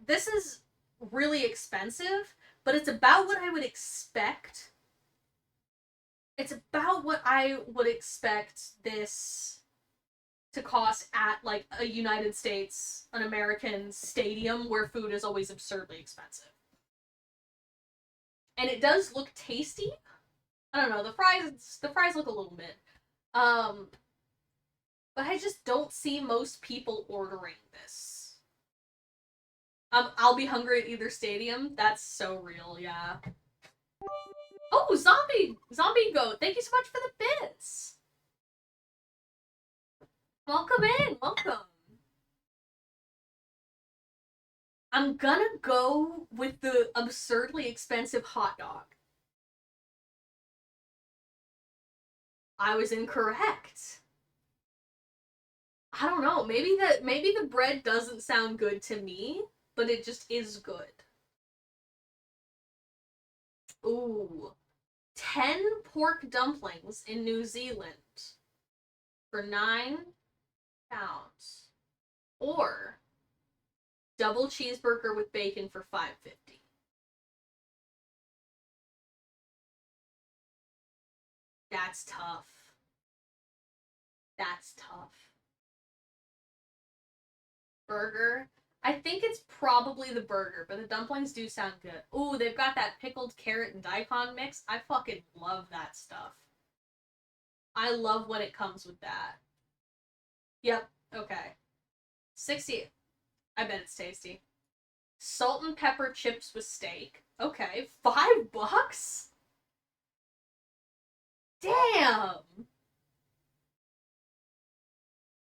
This is really expensive, but it's about what I would expect. It's about what I would expect this to cost at like a United States, an American stadium where food is always absurdly expensive. And it does look tasty. I don't know, the fries look a little mid. Um but I just don't see most people ordering this. I'll be hungry at either stadium. That's so real, yeah. Oh, zombie goat. Thank you so much for the bits. Welcome in. Welcome. I'm gonna go with the absurdly expensive hot dog. I was incorrect. I don't know. Maybe the bread doesn't sound good to me, but it just is good. Ooh. 10 pork dumplings in New Zealand for £9. Or double cheeseburger with bacon for $5.50. That's tough. That's tough. Burger. I think it's probably the burger, but the dumplings do sound good. Ooh, they've got that pickled carrot and daikon mix. I fucking love that stuff. I love when it comes with that. Yep, okay. 60. I bet it's tasty. Salt and pepper chips with steak. Okay, $5? Damn!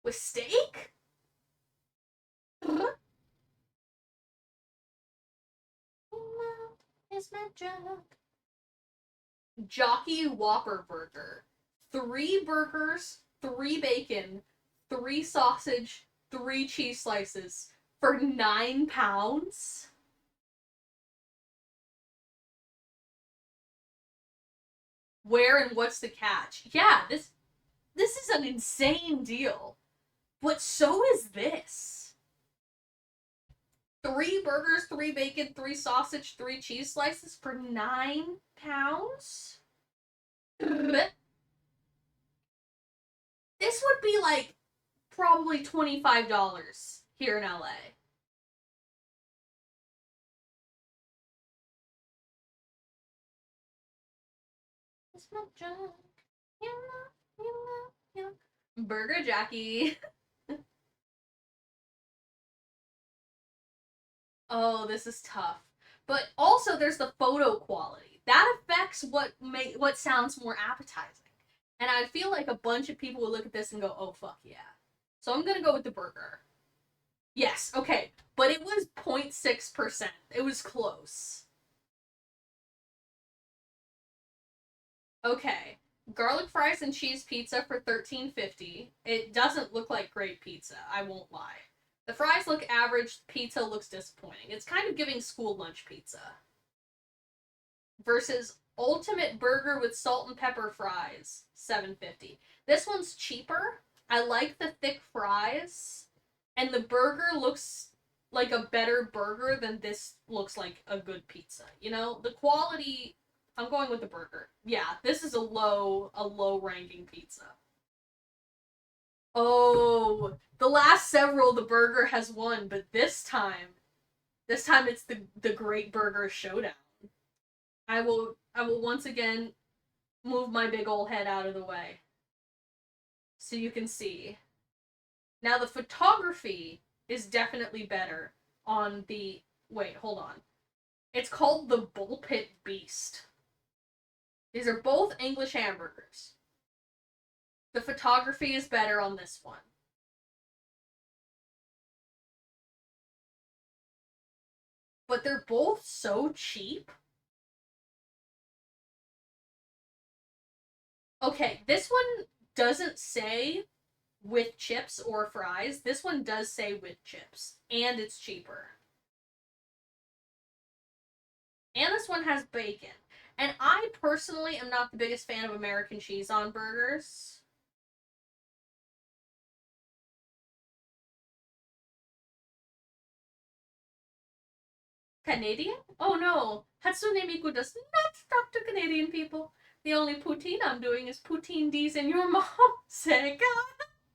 With steak? Is my drug. Jockey Whopper Burger. 3 burgers, 3 bacon, 3 sausage, 3 cheese slices for £9? Where and what's the catch? Yeah, this is an insane deal. But so is this. 3 burgers, 3 bacon, 3 sausage, 3 cheese slices for £9? This would be like probably $25 here in LA. It's not junk. You know. Burger Jackie. Oh, this is tough. But also there's the photo quality. That affects what sounds more appetizing. And I feel like a bunch of people will look at this and go, "Oh fuck yeah." So I'm going to go with the burger. Yes, okay. But it was 0.6%. It was close. Okay. Garlic fries and cheese pizza for $13.50. It doesn't look like great pizza, I won't lie. The fries look average, pizza looks disappointing. It's kind of giving school lunch pizza. Versus Ultimate Burger with salt and pepper fries, $7.50. This one's cheaper. I like the thick fries, and the burger looks like a better burger than this looks like a good pizza. You know, the quality. I'm going with the burger. Yeah, this is a low ranking pizza. Oh, the last several the burger has won, but this time it's the Great Burger Showdown. I will once again move my big old head out of the way so you can see. Now the photography is definitely better on the wait, hold on. It's called the Bull Pit Beast. These are both English hamburgers. The photography is better on this one. But they're both so cheap. Okay, this one doesn't say with chips or fries. This one does say with chips, and it's cheaper. And this one has bacon. And I personally am not the biggest fan of American cheese on burgers. Canadian? Oh no, Hatsune Miku does not talk to Canadian people. The only poutine I'm doing is poutine D's and your mom. Sega.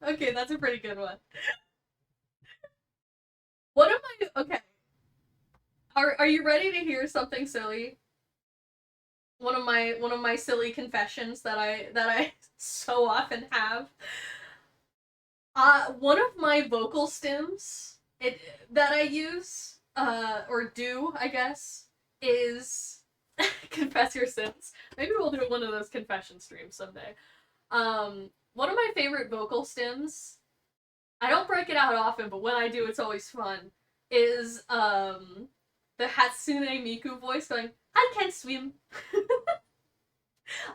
Okay, that's a pretty good one. What am I? Okay, are you ready to hear something silly? One of my silly confessions that I so often have. One of my vocal stems that I use or do, I guess, is confess your sins. Maybe we'll do one of those confession streams someday. One of my favorite vocal stems, I don't break it out often, but when I do, it's always fun, is the Hatsune Miku voice going, "I can't swim."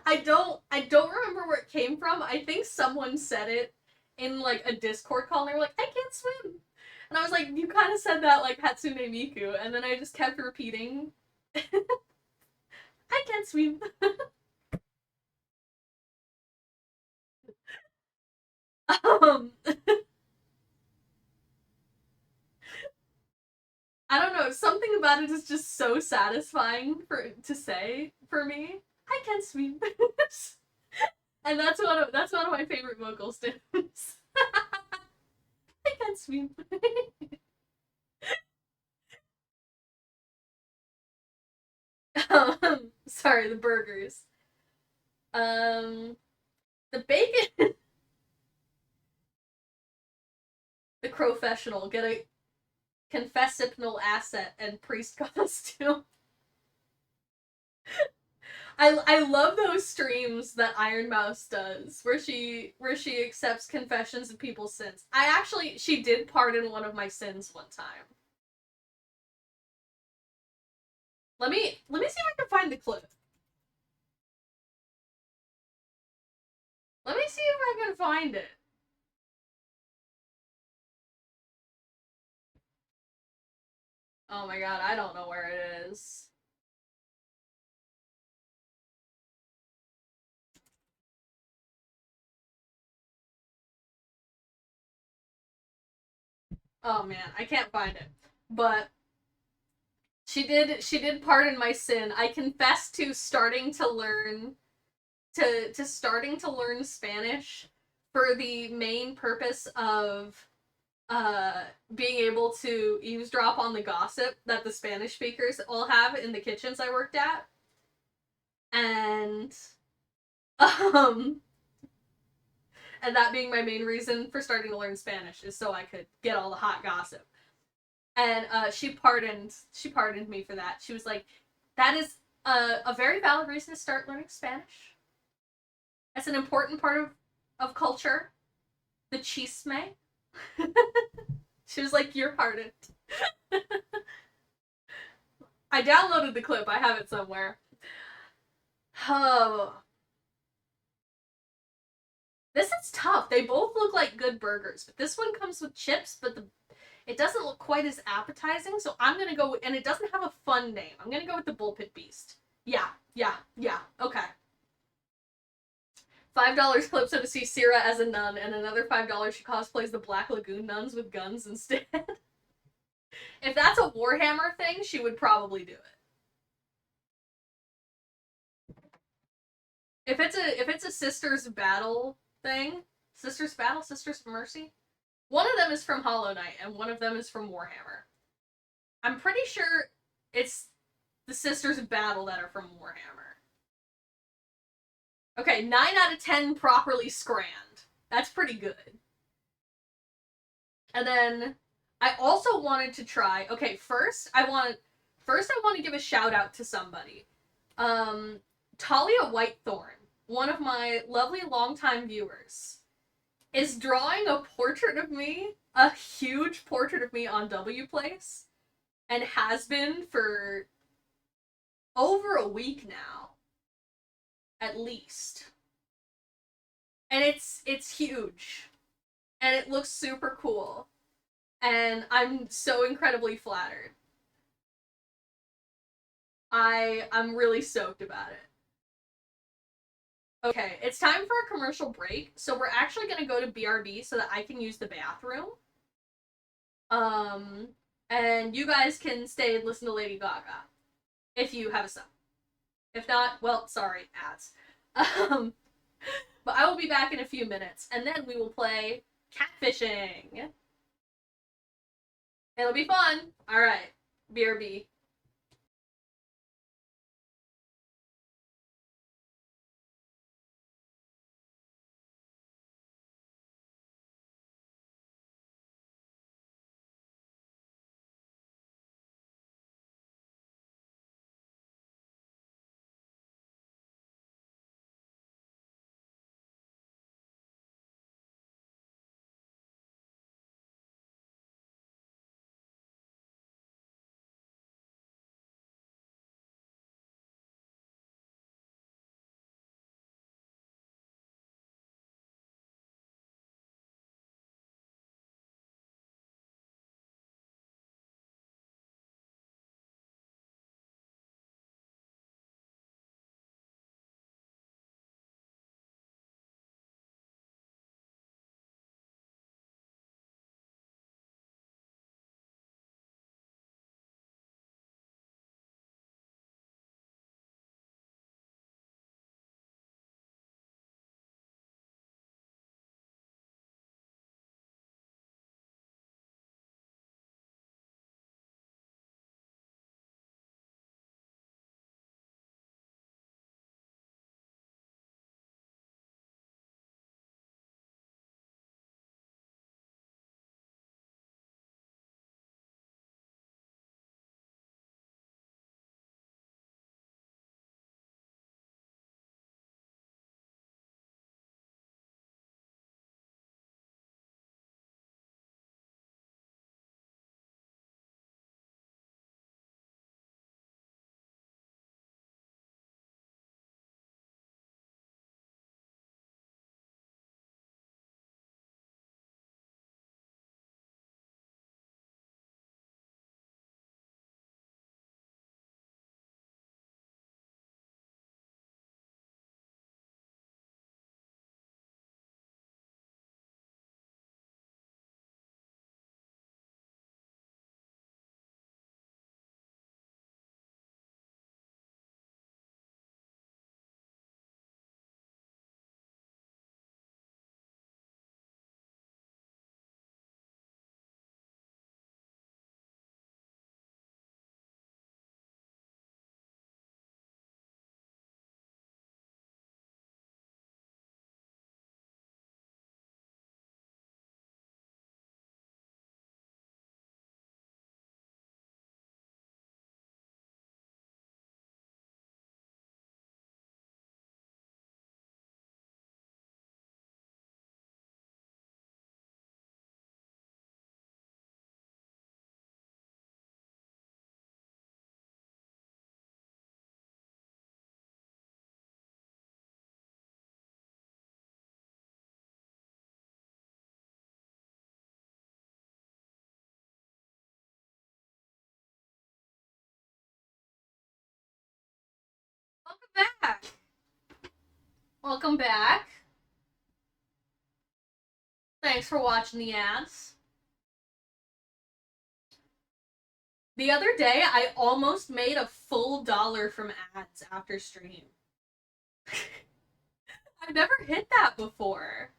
I don't remember where it came from. I think someone said it in like a Discord call and they were like, "I can't swim." And I was like, "You kind of said that like Hatsune Miku." And then I just kept repeating, "I can't swim." um I don't know, something about it is just so satisfying for to say for me. "I can't swim." And that's one of my favorite vocal stems. "I can't swim." Sorry, the burgers. Um, the bacon, the professional get a confessional asset and priest costume. I love those streams that Iron Mouse does, where she accepts confessions of people's sins. She did pardon one of my sins one time. Let me see if I can find the clip. Let me see if I can find it. Oh my god, I don't know where it is. Oh man, I can't find it. But she did pardon my sin. I confess to starting to learn Spanish for the main purpose of being able to eavesdrop on the gossip that the Spanish speakers all have in the kitchens I worked at. And um and that being my main reason for starting to learn Spanish is so I could get all the hot gossip. And she pardoned me for that. She was like, that is a very valid reason to start learning Spanish. That's an important part of culture. The chisme. She was like, you're pardoned. I downloaded the clip. I have it somewhere. Oh. This is tough. They both look like good burgers, but this one comes with chips, but it doesn't look quite as appetizing, so I'm gonna go, and it doesn't have a fun name. I'm gonna go with the Bullpit Beast. Yeah, okay. $5 clips her to see Syrah as a nun, and another $5 she cosplays the Black Lagoon nuns with guns instead. If that's a Warhammer thing, she would probably do it. If it's a Sisters Battle thing, Sisters Battle, Sisters of Mercy, one of them is from Hollow Knight, and one of them is from Warhammer. I'm pretty sure it's the Sisters of Battle that are from Warhammer. Okay, 9 out of 10 properly scranned. That's pretty good. And then I also wanted to try. Okay, first I want to give a shout out to somebody. Talia Whitethorn, one of my lovely longtime viewers, is drawing a portrait of me, a huge portrait of me on Wplace, and has been for over a week now, at least. And it's huge, and it looks super cool, and I'm so incredibly flattered. I'm really stoked about it. Okay, it's time for a commercial break, so we're actually gonna go to BRB so that I can use the bathroom. Um, and you guys can stay and listen to Lady Gaga if you have a sub. If not, well, sorry, ads. Um, but I will be back in a few minutes, and then we will play catfishing. It'll be fun. All right, BRB. Welcome back. Welcome back. Thanks for watching the ads. The other day, I almost made a full $1 from ads after stream. I've never hit that before.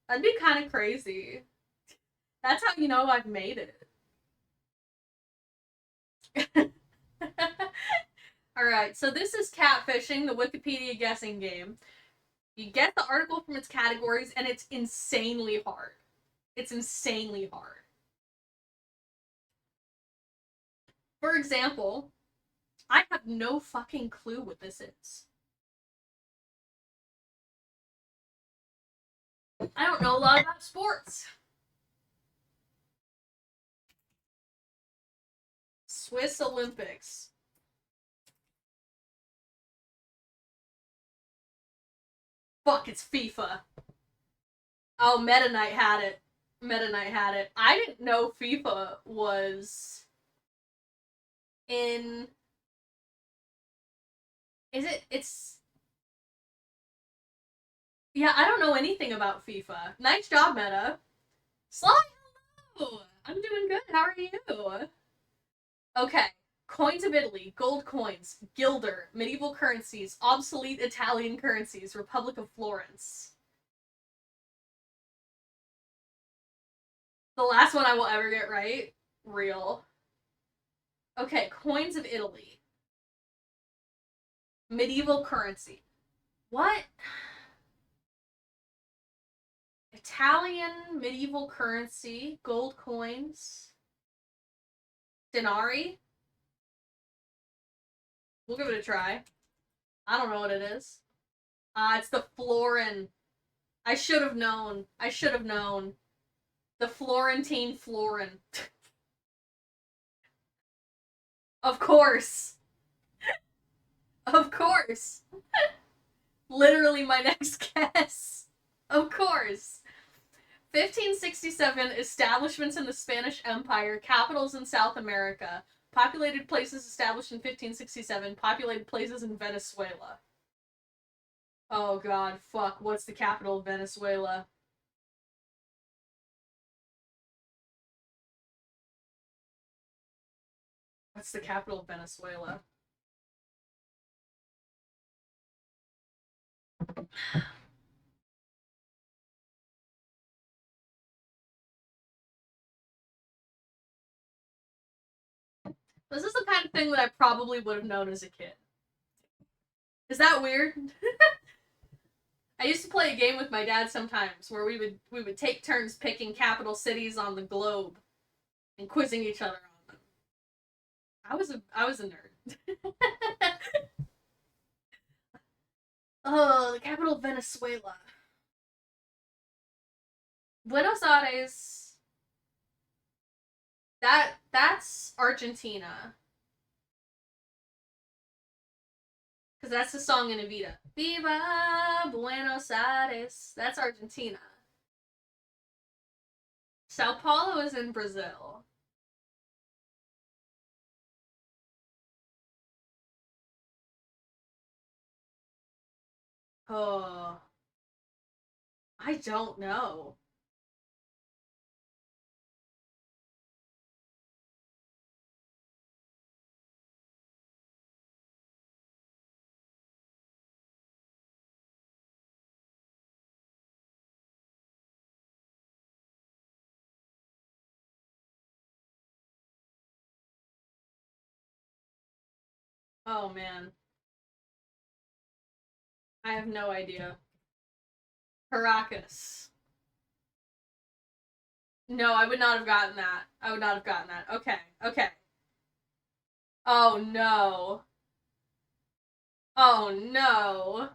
That'd be kind of crazy. That's how you know I've made it. Alright, so this is Catfishing, the Wikipedia guessing game. You get the article from its categories, and it's insanely hard. It's insanely hard. For example, I have no fucking clue what this is. I don't know a lot about sports. Swiss Olympics. Fuck, it's FIFA. Oh, Meta Knight had it. Meta Knight had it. I didn't know FIFA was in... It's... Yeah, I don't know anything about FIFA. Nice job, Meta. Sly, hello! I'm doing good. How are you? Okay. Coins of Italy, gold coins, guilder, medieval currencies, obsolete Italian currencies, Republic of Florence. The last one I will ever get right. Real. Okay, coins of Italy. Medieval currency. What? Italian medieval currency, gold coins. Denari? We'll give it a try. I don't know what it is. It's the florin. I should have known. I should have known. The Florentine florin. Of course. Of course. Literally my next guess. Of course. 1567, establishments in the Spanish Empire, capitals in South America, populated places established in 1567, populated places in Venezuela. Oh god, fuck, what's the capital of Venezuela? What's the capital of Venezuela? This is the kind of thing that I probably would have known as a kid. Is that weird? I used to play a game with my dad sometimes where we would take turns picking capital cities on the globe and quizzing each other on them. I was a nerd. Oh, the capital of Venezuela. Buenos Aires. That's Argentina. Because that's the song in Evita. Viva Buenos Aires. That's Argentina. Sao Paulo is in Brazil. Oh. I don't know. Oh man. I have no idea. Caracas. No, I would not have gotten that. I would not have gotten that. Okay, okay. Oh no. Oh no.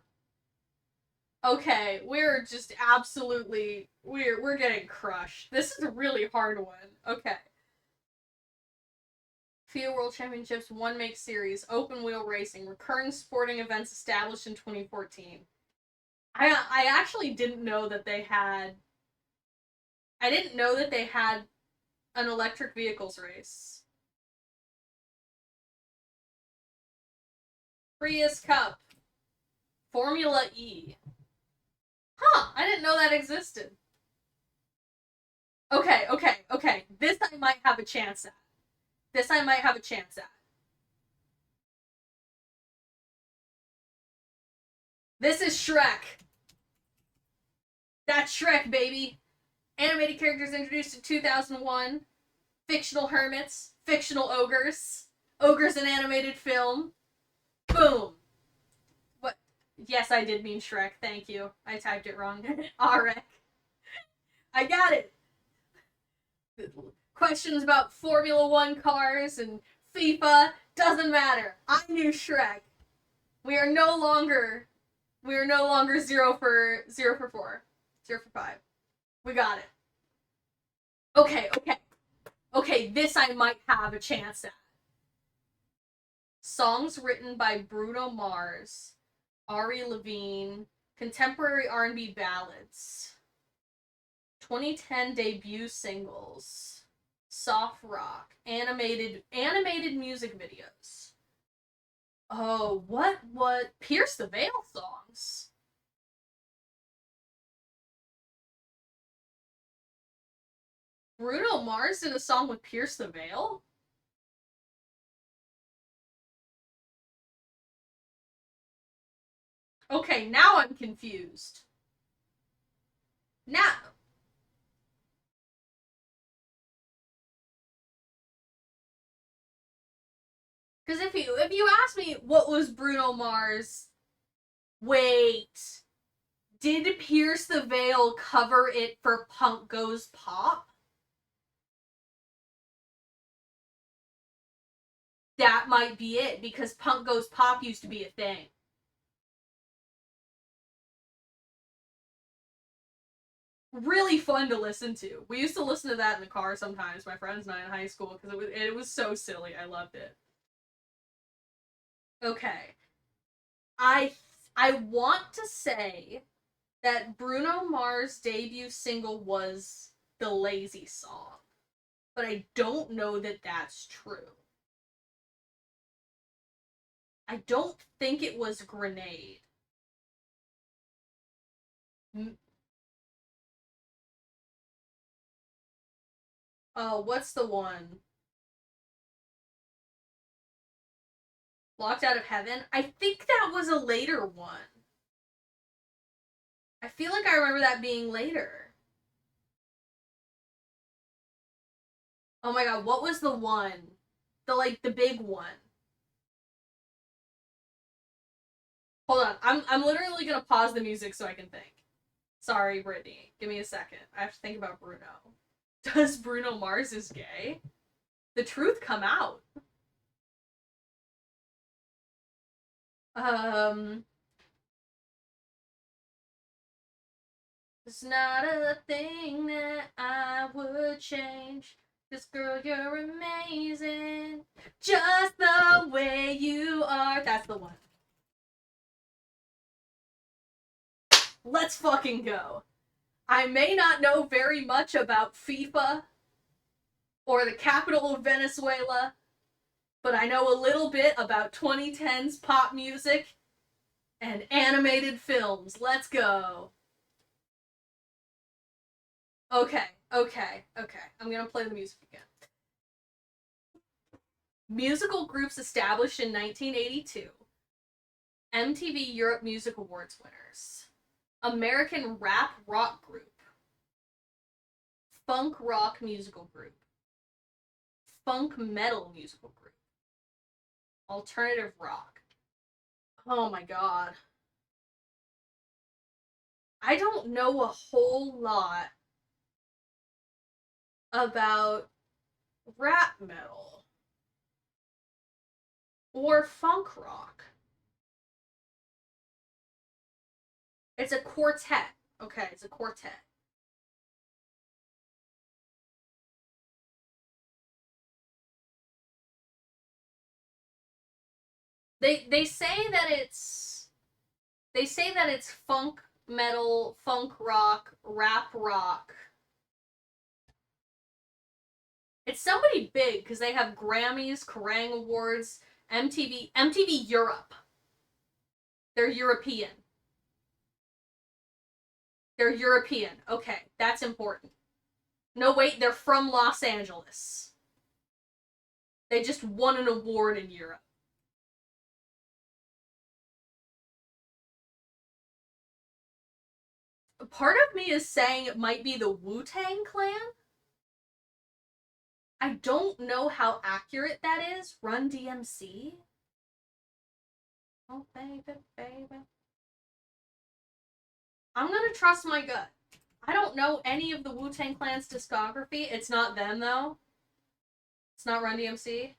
Okay, we're just absolutely we're getting crushed. This is a really hard one. Okay. FIA World Championships, One Make Series, Open Wheel Racing, recurring sporting events established in 2014. I actually didn't know that they had I didn't know that they had an electric vehicles race. Prius Cup. Formula E. Huh, I didn't know that existed. Okay. This I might have a chance at. This is Shrek. That's Shrek, baby. Animated characters introduced in 2001. Fictional hermits. Fictional ogres. Ogres in animated film. Boom. What? Yes, I did mean Shrek. Thank you. I typed it wrong. Arek. I got it. Questions about Formula One cars and FIFA doesn't matter. I knew Shrek. We are no longer 0 for 4. 0 for 5. We got it. Okay, this I might have a chance at. Songs written by Bruno Mars, Ari Levine, contemporary R&B ballads, 2010 debut singles, soft rock, animated music videos. Oh, what Pierce the Veil songs? Bruno Mars did a song with Pierce the Veil? Okay, now I'm confused. Now, because if you ask me what was Bruno Mars, wait, did Pierce the Veil cover it for Punk Goes Pop? That might be it, because Punk Goes Pop used to be a thing. Really fun to listen to. We used to listen to that in the car sometimes, my friends and I in high school, because it was so silly. I loved it. Okay. I I want to say that Bruno Mars' debut single was the Lazy Song, but I don't know that that's true. I don't think it was Grenade. Oh, what's the one? Locked Out of Heaven? I think that was a later one. I feel like I remember that being later. Oh my god, what was the one? The big one. Hold on. I'm literally gonna pause the music so I can think. Sorry, Brittany. Give me a second. I have to think about Bruno. Does Bruno Mars is gay? The truth come out. Um It's not a thing that I would change. 'Cause girl, you're amazing. Just the way you are. That's the one. Let's fucking go. I may not know very much about FIFA or the capital of Venezuela, but I know a little bit about 2010s pop music and animated films. Let's go. Okay. I'm gonna play the music again. Musical groups established in 1982. MTV Europe Music Awards winners. American rap rock group. Funk rock musical group. Funk metal musical group. Alternative rock. Oh my god. I don't know a whole lot about rap metal or funk rock. It's a quartet. Okay, it's a quartet. They say that it's funk metal, funk rock, rap rock. It's somebody big because they have Grammys, Kerrang Awards, MTV Europe. They're European. They're European. Okay, that's important. No, wait, they're from Los Angeles. They just won an award in Europe. Part of me is saying it might be the Wu-Tang Clan. I don't know how accurate that is. Run DMC? Oh, baby, baby. I'm gonna trust my gut. I don't know any of the Wu-Tang Clan's discography. It's not them, though. It's not Run DMC.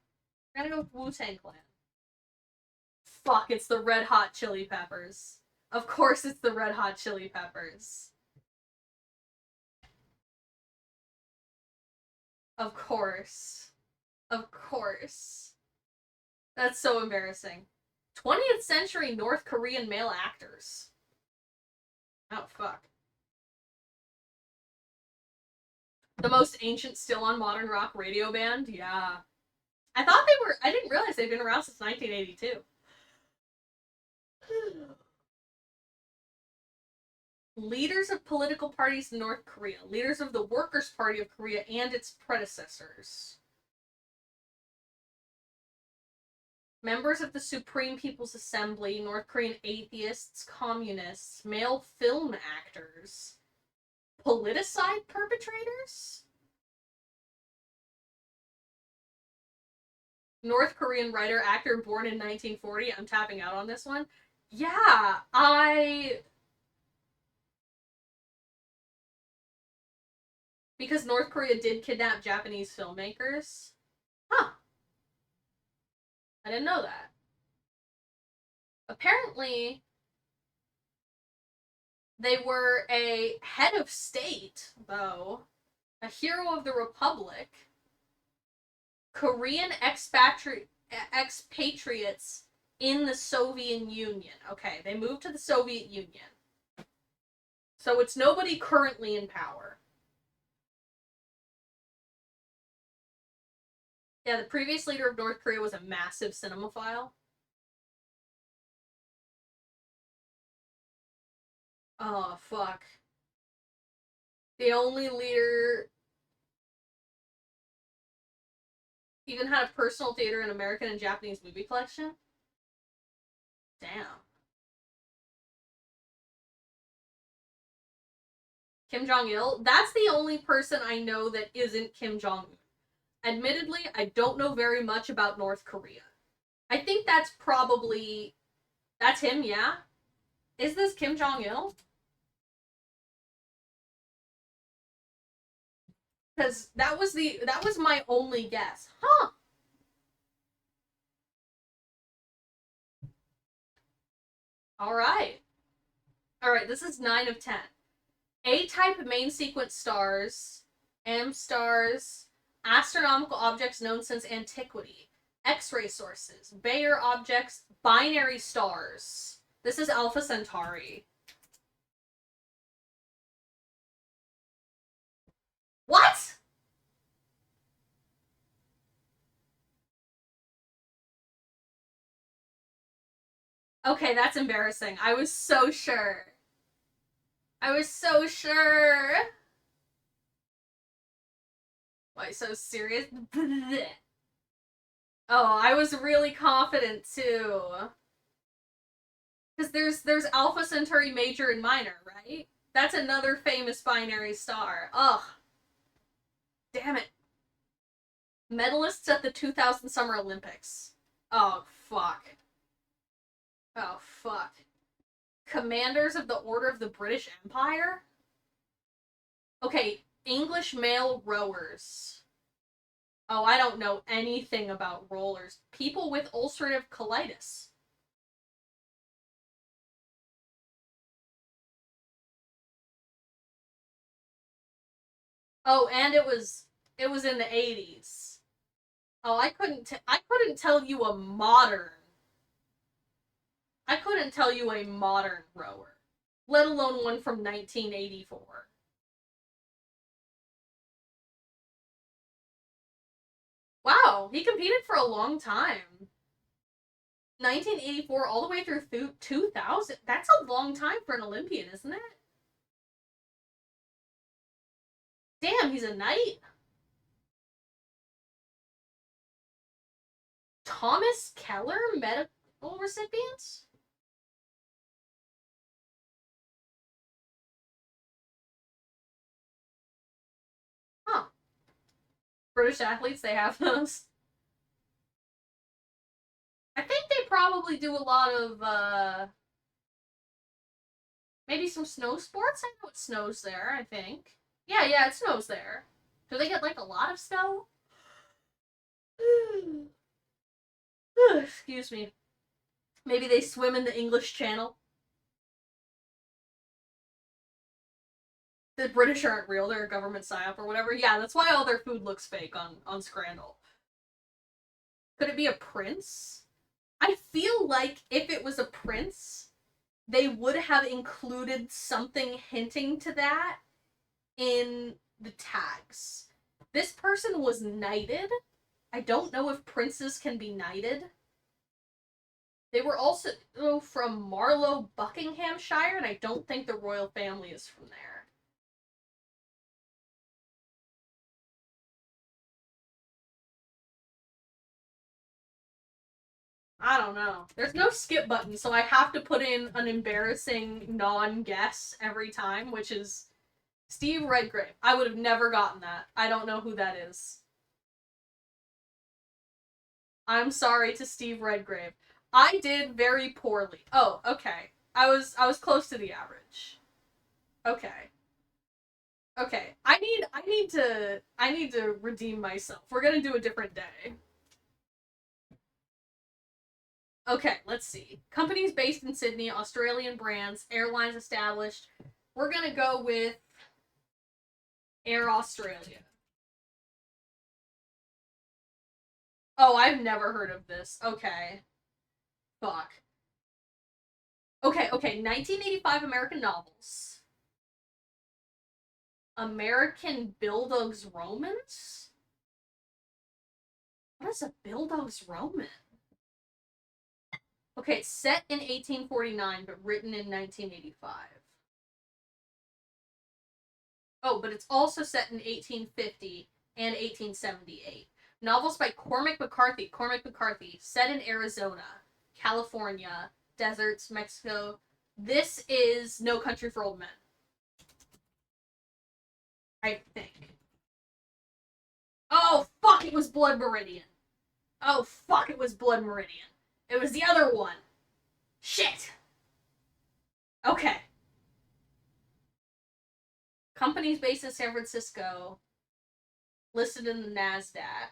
I'm gonna go with Wu-Tang Clan. Fuck, it's the Red Hot Chili Peppers. Of course it's the Red Hot Chili Peppers. Of course. Of course. That's so embarrassing. 20th century North Korean male actors. Oh, fuck. The most ancient still on modern rock radio band? Yeah. I didn't realize they've been around since 1982. Leaders of political parties in North Korea. Leaders of the Workers' Party of Korea and its predecessors. Members of the Supreme People's Assembly, North Korean atheists, communists, male film actors. Politicide perpetrators? North Korean writer, actor born in 1940. I'm tapping out on this one. Yeah, because North Korea did kidnap Japanese filmmakers. Huh. I didn't know that. Apparently, they were a head of state, though, a hero of the Republic, Korean expatriates in the Soviet Union. Okay, they moved to the Soviet Union. So it's nobody currently in power. Yeah, the previous leader of North Korea was a massive cinemaphile. Oh, fuck. The only leader even had a personal theater in American and Japanese movie collection? Damn. Kim Jong-il? That's the only person I know that isn't Kim Jong-un. Admittedly, I don't know very much about North Korea. I think that's probably... That's him, yeah? Is this Kim Jong-il? Because that was my only guess. Huh. Alright. Alright, this is 9 of 10. A-type main sequence stars, M stars, astronomical objects known since antiquity, X-ray sources, Bayer objects, binary stars. This is Alpha Centauri. What? Okay, that's embarrassing. I was so sure. I was so sure. Why so serious? Oh, I was really confident too. Because there's Alpha Centauri Major and Minor, right? That's another famous binary star. Ugh. Damn it. Medalists at the 2000 Summer Olympics. Oh, fuck. Oh, fuck. Commanders of the Order of the British Empire? Okay, English male rowers. Oh, I don't know anything about rollers. People with ulcerative colitis. Oh, and it was in the 80s. Oh, I couldn't tell you a modern. I couldn't tell you a modern rower, let alone one from 1984. Wow, he competed for a long time. 1984 all the way through 2000. That's a long time for an Olympian, isn't it? Damn, he's a knight. Thomas Keller medical recipients? Huh. British athletes, they have those. I think they probably do a lot of maybe some snow sports. I know it snows there, I think. Yeah, yeah, it snows there. Do they get like a lot of snow? Excuse me. Maybe they swim in the English Channel. The British aren't real, they're a government psyop or whatever. Yeah, that's why all their food looks fake on Scrandle. Could it be a prince? I feel like if it was a prince, they would have included something hinting to that in the tags. This person was knighted. I don't know if princes can be knighted. They were also from Marlow, Buckinghamshire, and I don't think the royal family is from there. I don't know. There's no skip button, so I have to put in an embarrassing non-guess every time, which is Steve Redgrave. I would have never gotten that. I don't know who that is. I'm sorry to Steve Redgrave. I did very poorly. Oh, okay. I was close to the average. Okay. Okay. I need to redeem myself. We're gonna do a different day. Okay, let's see. Companies based in Sydney, Australian brands, airlines established. We're gonna go with Air Australia. Oh, I've never heard of this. Okay. Fuck. Okay. 1985 American novels. American Bildogs Romans? What is a Bildogs Roman? Okay, it's set in 1849, but written in 1985. Oh, but it's also set in 1850 and 1878. Novels by Cormac McCarthy. Cormac McCarthy, set in Arizona, California, deserts, Mexico. This is No Country for Old Men, I think. Oh, fuck, it was Blood Meridian. Oh, fuck, it was Blood Meridian. It was the other one. Shit. Okay. Companies based in San Francisco, listed in the NASDAQ.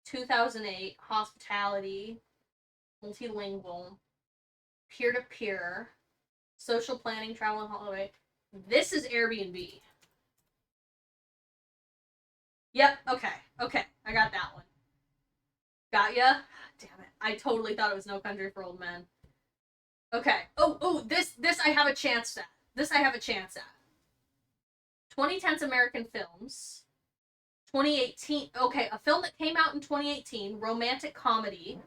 2008, hospitality, multilingual, peer to peer, social planning, travel and holiday. This is Airbnb. Yep, okay. I got that one. Got ya? Damn it. I totally thought it was No Country for Old Men. Okay. Oh, this I have a chance at. This I have a chance at. 2010's American films. 2018. Okay, a film that came out in 2018, romantic comedy,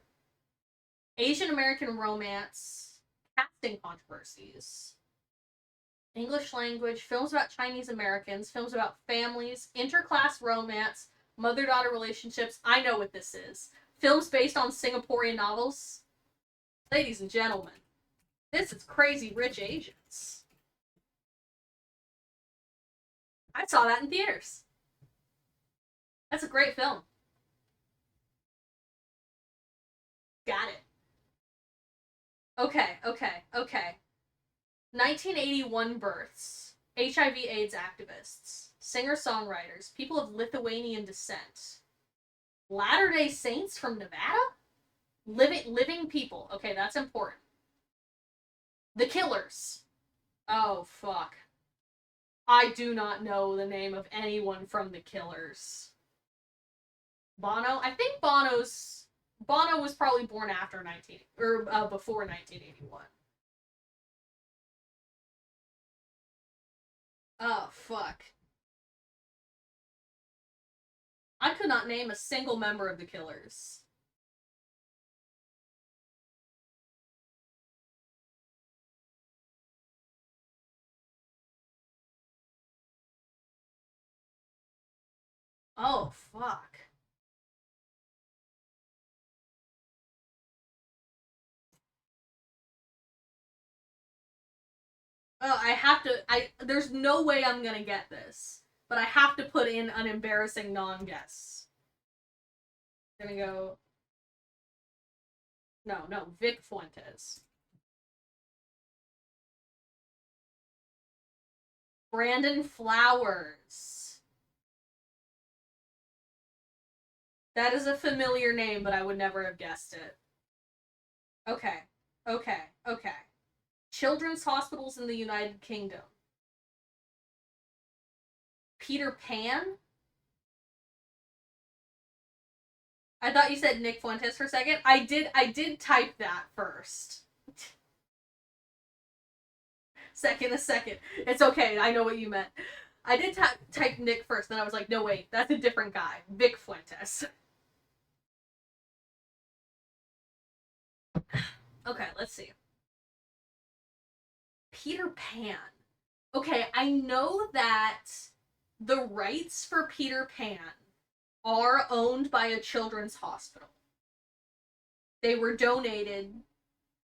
Asian American romance, casting controversies, English language, films about Chinese Americans, films about families, interclass romance, mother daughter relationships. I know what this is. Films based on Singaporean novels. Ladies and gentlemen, this is Crazy Rich Asians. I saw that in theaters. That's a great film. Got it. Okay. 1981 births. HIV/AIDS activists. Singer-songwriters. People of Lithuanian descent. Latter-day Saints from Nevada? Living people. Okay, that's important. The Killers. Oh, fuck. I do not know the name of anyone from The Killers. Bono? I think Bono was probably born after 19 or before 1981. Oh, fuck. I could not name a single member of The Killers. Oh, fuck. Oh, there's no way I'm gonna get this. But I have to put in an embarrassing non-guess. Gonna go... No, Vic Fuentes. Brandon Flowers. That is a familiar name, but I would never have guessed it. Okay. Children's hospitals in the United Kingdom. Peter Pan? I thought you said Nick Fuentes for a second. I did type that first. A second. It's okay. I know what you meant. I did type Nick first, then I was like, no wait, that's a different guy. Vic Fuentes. Okay, let's see. Peter Pan. Okay, I know that the rights for Peter Pan are owned by a children's hospital. They were donated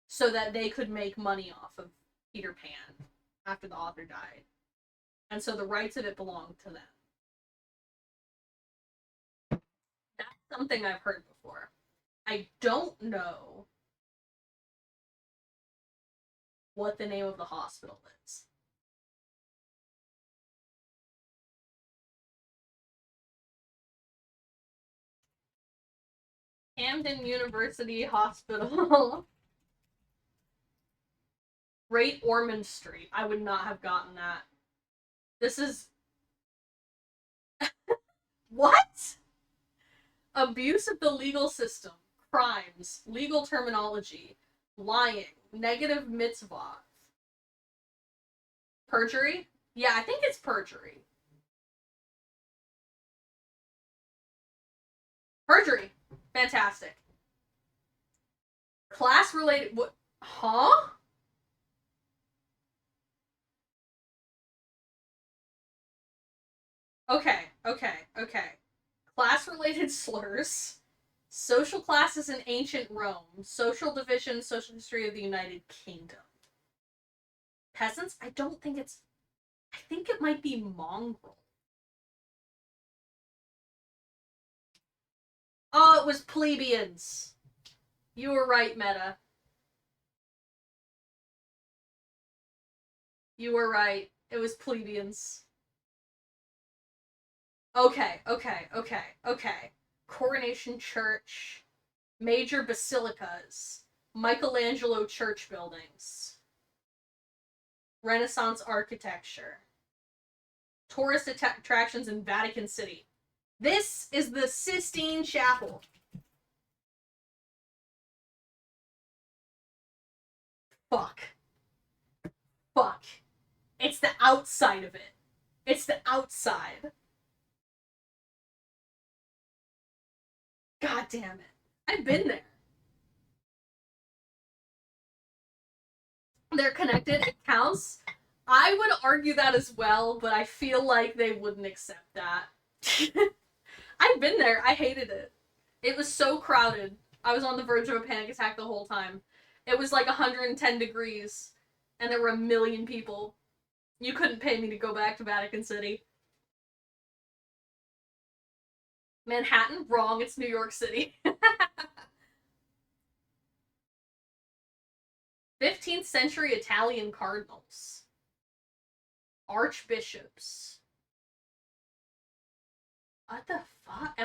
so that they could make money off of Peter Pan after the author died. And so the rights of it belong to them. That's something I've heard before. I don't know what the name of the hospital is. Camden University Hospital. Great Ormond Street. I would not have gotten that. This is... What? Abuse of the legal system. Crimes. Legal terminology. Lying. Negative mitzvah. Perjury? Yeah, I think it's perjury. Perjury. Fantastic. Class-related... What? Huh? Okay. Class-related slurs. Social classes in ancient Rome. Social division, social history of the United Kingdom. Peasants? I think it might be mongrel. Oh, it was plebeians. You were right, Meta. You were right. It was plebeians. Okay. Coronation Church. Major basilicas. Michelangelo church buildings. Renaissance architecture. Tourist attractions in Vatican City. This is the Sistine Chapel. Fuck. It's the outside of it. It's the outside. God damn it. I've been there. They're connected. It counts. I would argue that as well, but I feel like they wouldn't accept that. I've been there. I hated it. It was so crowded. I was on the verge of a panic attack the whole time. It was like 110 degrees, and there were 1 million people. You couldn't pay me to go back to Vatican City. Manhattan? Wrong, it's New York City. 15th century Italian cardinals. Archbishops. What the fuck?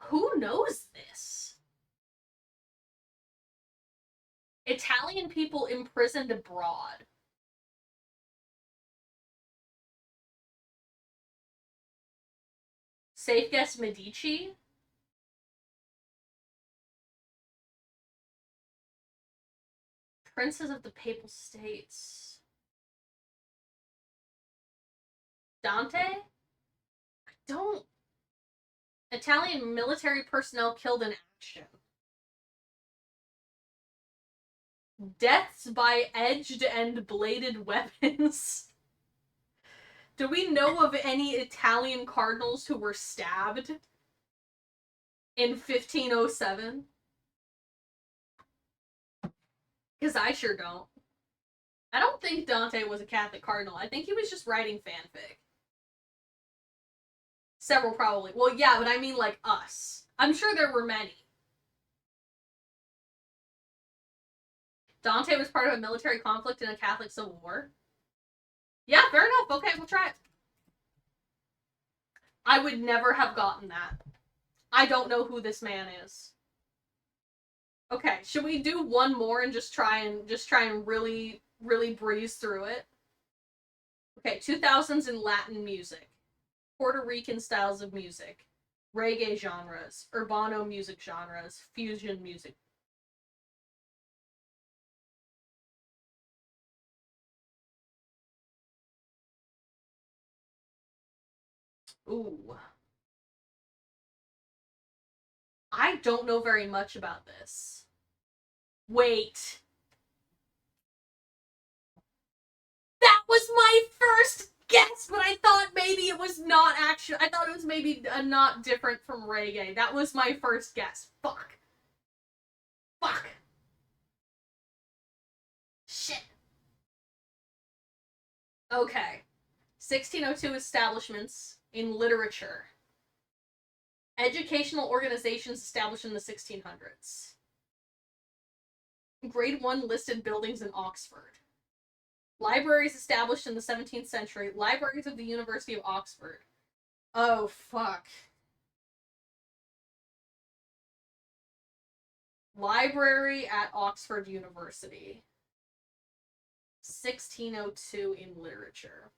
Who knows this? Italian people imprisoned abroad. Safe guess Medici? Princes of the Papal States. Dante? I don't... Italian military personnel killed in action. Deaths by edged and bladed weapons. Do we know of any Italian cardinals who were stabbed in 1507? Because I sure don't. I don't think Dante was a Catholic cardinal. I think he was just writing fanfic. Several probably. Well, yeah, but I mean like us. I'm sure there were many. Dante was part of a military conflict in a Catholic civil war. Yeah, fair enough. Okay, we'll try it. I would never have gotten that. I don't know who this man is. Okay, should we do one more and just try and really breeze through it? Okay, 2000s in Latin music. Puerto Rican styles of music. Reggae genres, urbano music genres, fusion music. Ooh. I don't know very much about this. Wait. That was my first guess, but I thought maybe it was not actually. I thought it was maybe not different from reggae. That was my first guess. Fuck. Fuck. Shit. Okay. 1602 establishments in literature. Educational organizations established in the 1600s. Grade 1 listed buildings in Oxford. Libraries established in the 17th century. Libraries of the University of Oxford. Oh, fuck. Library at Oxford University. 1602 in literature.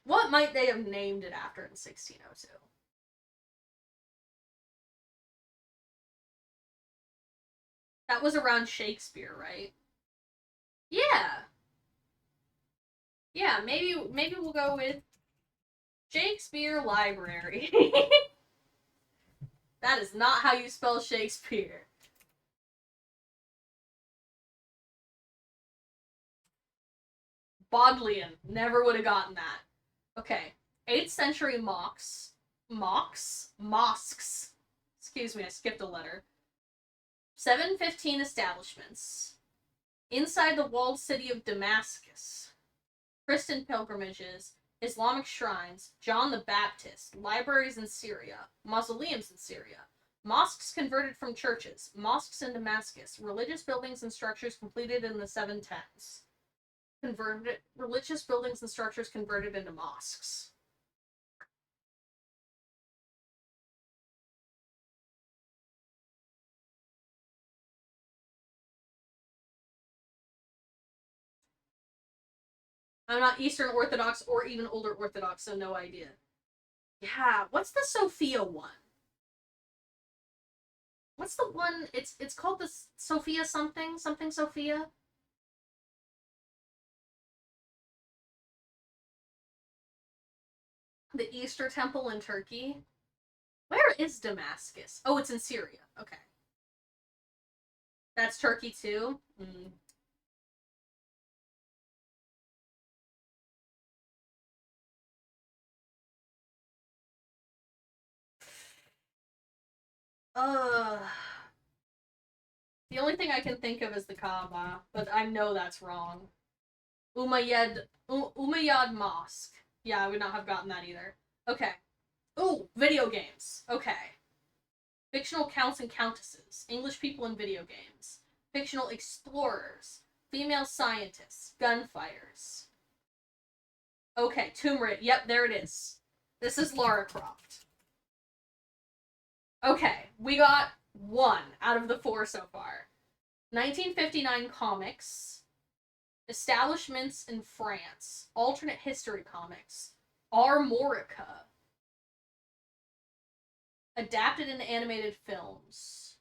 What might they have named it after in 1602? That was around Shakespeare, right? Yeah. Yeah, maybe we'll go with Shakespeare Library. That is not how you spell Shakespeare. Bodleian. Never would have gotten that. Okay. 8th century mosques. Mosques. Excuse me, I skipped a letter. 715 establishments. Inside the walled city of Damascus. Christian pilgrimages. Islamic shrines, John the Baptist, libraries in Syria, mausoleums in Syria, mosques converted from churches, mosques in Damascus, religious buildings and structures completed in the 710s. Religious buildings and structures converted into mosques. I'm not Eastern Orthodox or even older Orthodox, so no idea. Yeah, what's the Sophia one? What's the one? It's called the Sophia something Sophia. The Easter Temple in Turkey. Where is Damascus? Oh, it's in Syria. Okay. That's Turkey too? Mm. Uh, the only thing I can think of is the Kaaba, but I know that's wrong. Umayyad Mosque. Yeah, I would not have gotten that either. Okay. Ooh, video games. Okay. Fictional counts and countesses. English people in video games. Fictional explorers. Female scientists. Gunfighters. Okay, Tomb Raider. Yep, there it is. This is Lara Croft. Okay, we got 1 out of the 4 so far. 1959 comics. Establishments in France. Alternate history comics. Armorica. Adapted into animated films.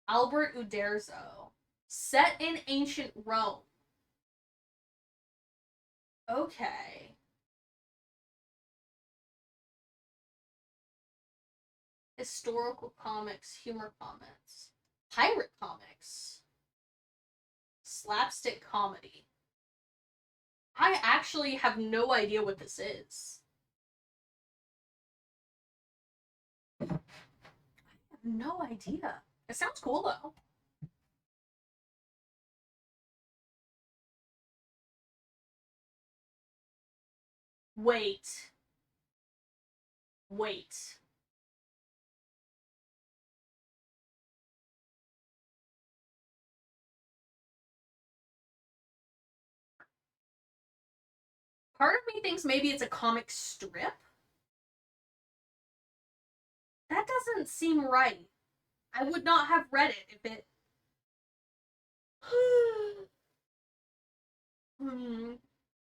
Albert Uderzo. Set in ancient Rome. Okay. Historical comics, humor comics. Pirate comics. Slapstick comedy. I actually have no idea what this is. I have no idea. It sounds cool though. Wait. Wait. Part of me thinks maybe it's a comic strip. That doesn't seem right. I would not have read it if it.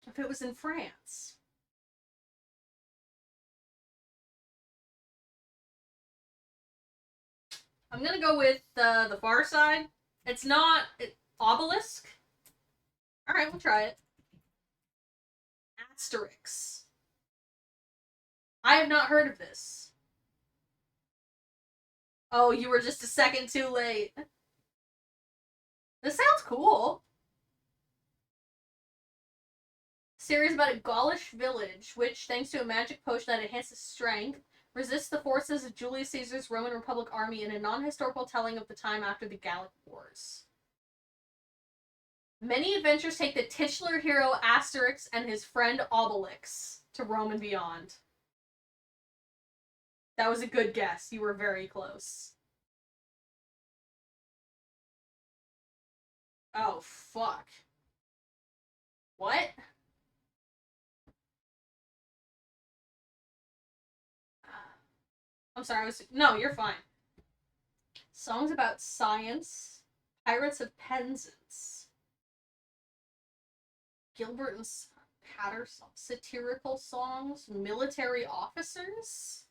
If it was in France. I'm gonna go with the Far Side. It's not Obelisk. All right, we'll try it. Asterix. I have not heard of this. Oh, you were just a second too late. This sounds cool. Series about a Gaulish village, which, thanks to a magic potion that enhances strength, resists the forces of Julius Caesar's Roman Republic army in a non-historical telling of the time after the Gallic Wars. Many adventures take the titular hero Asterix and his friend Obelix to Rome and beyond. That was a good guess. You were very close. Oh, fuck. What? I'm sorry, No, you're fine. Songs about science. Pirates of Penzance. Gilbert and Patterson. Satirical songs. Military officers.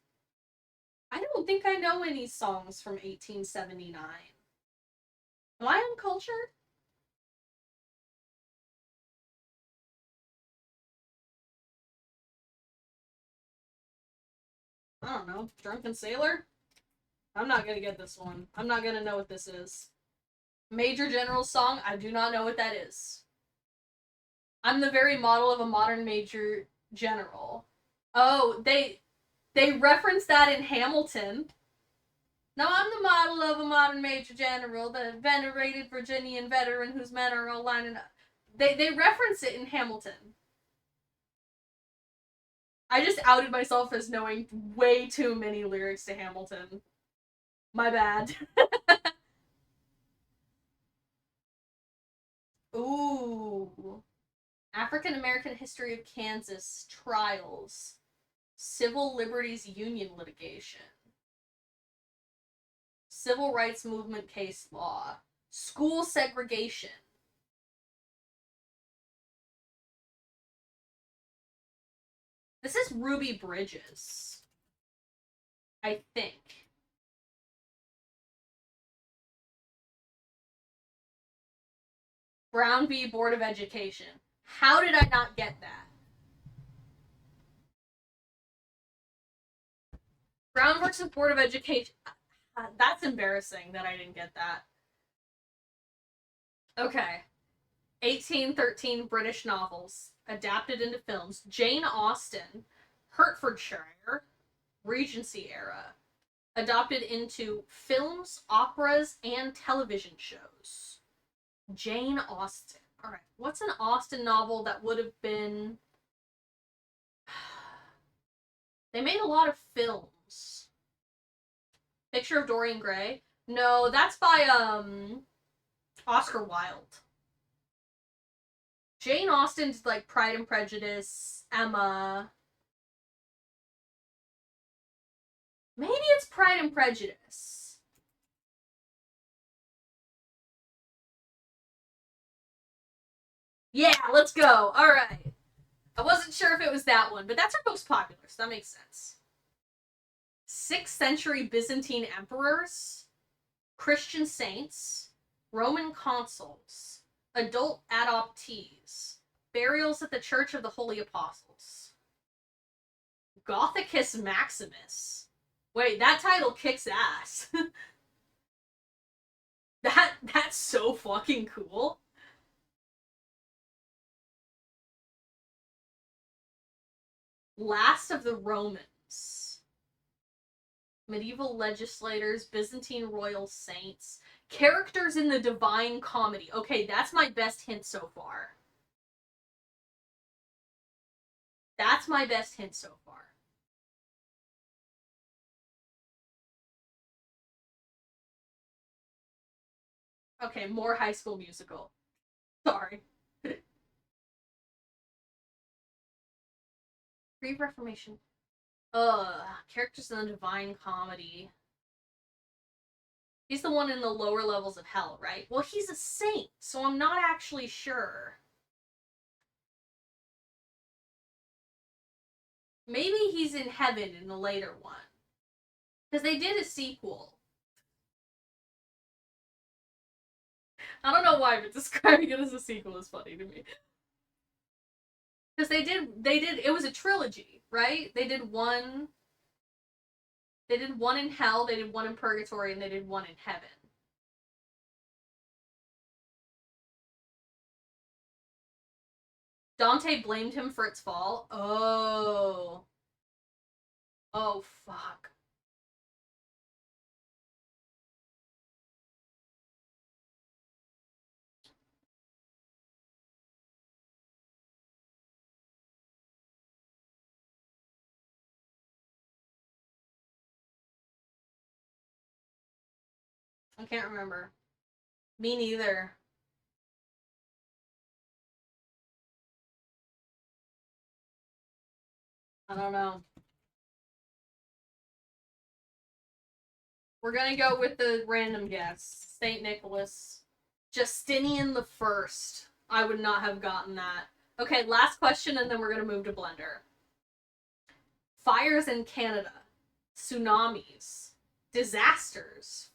I don't think I know any songs from 1879. Am I uncultured? I don't know. Drunken Sailor? I'm not gonna get this one. I'm not gonna know what this is. Major General's song? I do not know what that is. I'm the very model of a modern Major General. Oh, they reference that in Hamilton. No, I'm the model of a modern Major General, the venerated Virginian veteran whose men are all lining up. They reference it in Hamilton. I just outed myself as knowing way too many lyrics to Hamilton. My bad. Ooh. African American History of Kansas Trials. Civil Liberties Union Litigation. Civil Rights Movement Case Law. School Segregation. This is Ruby Bridges. I think. Brown v. Board of Education. How did I not get that? Brown versus Board of Education. That's embarrassing that I didn't get that. Okay. 1813 British novels adapted into films. Jane Austen, Hertfordshire, Regency era, adopted into films, operas, and television shows. Jane Austen. Alright, what's an Austen novel that would have been... They made a lot of films. Picture of Dorian Gray? No, that's by, Oscar Wilde. Jane Austen's like Pride and Prejudice, Emma. Maybe it's Pride and Prejudice. Yeah, let's go. Alright. I wasn't sure if it was that one, but that's our most popular, so that makes sense. 6th century Byzantine emperors, Christian saints, Roman consuls, adult adoptees, burials at the Church of the Holy Apostles. Gothicus Maximus. Wait, that title kicks ass. That's so fucking cool. Last of the Romans. Medieval legislators, Byzantine royal saints, characters in the Divine Comedy. Okay, that's my best hint so far. That's my best hint so far. Okay, more High School Musical. Sorry. Pre-Reformation. Characters in the Divine Comedy. He's the one in the lower levels of hell, right? Well, he's a saint, so I'm not actually sure. Maybe he's in heaven in the later one. Because they did a sequel. I don't know why, but describing it as a sequel is funny to me. Because they did it was a trilogy, right? They did one in hell, they did one in purgatory, and they did one in heaven. Dante blamed him for its fall. Oh. Oh, fuck. I can't remember. Me neither. I don't know. We're gonna go with the random guess. St. Nicholas. Justinian the First. I would not have gotten that. Okay, last question, and then we're gonna move to Blender. Fires in Canada. Tsunamis. Disasters.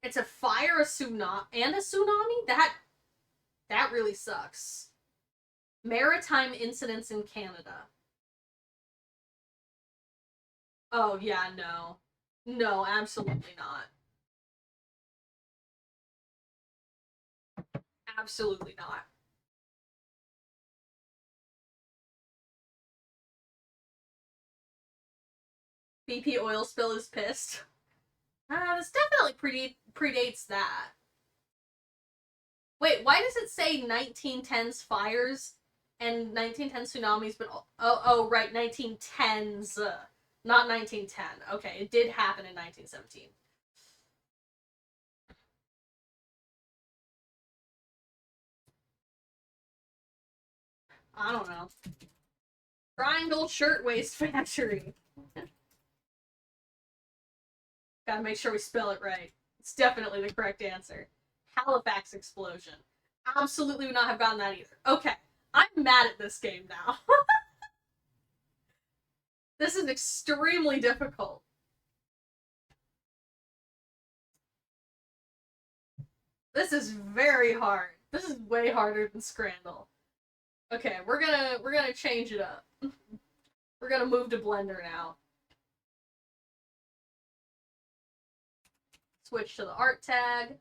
It's a fire, a tsunami, and a tsunami? That really sucks. Maritime incidents in Canada. Oh, yeah, no. No, absolutely not. Absolutely not. BP oil spill is pissed. This definitely predates that. Wait, why does it say 1910s fires and 1910 tsunamis, but right, 1910s, not 1910. Okay, it did happen in 1917. I don't know. Triangle Shirtwaist Factory. Gotta make sure we spell it right. It's definitely the correct answer. Halifax explosion. Absolutely would not have gotten that either. Okay, I'm mad at this game now. This is extremely difficult. This is very hard. This is way harder than Scrandle. Okay, we're gonna change it up. We're gonna move to Blender now. Switch to the art tag.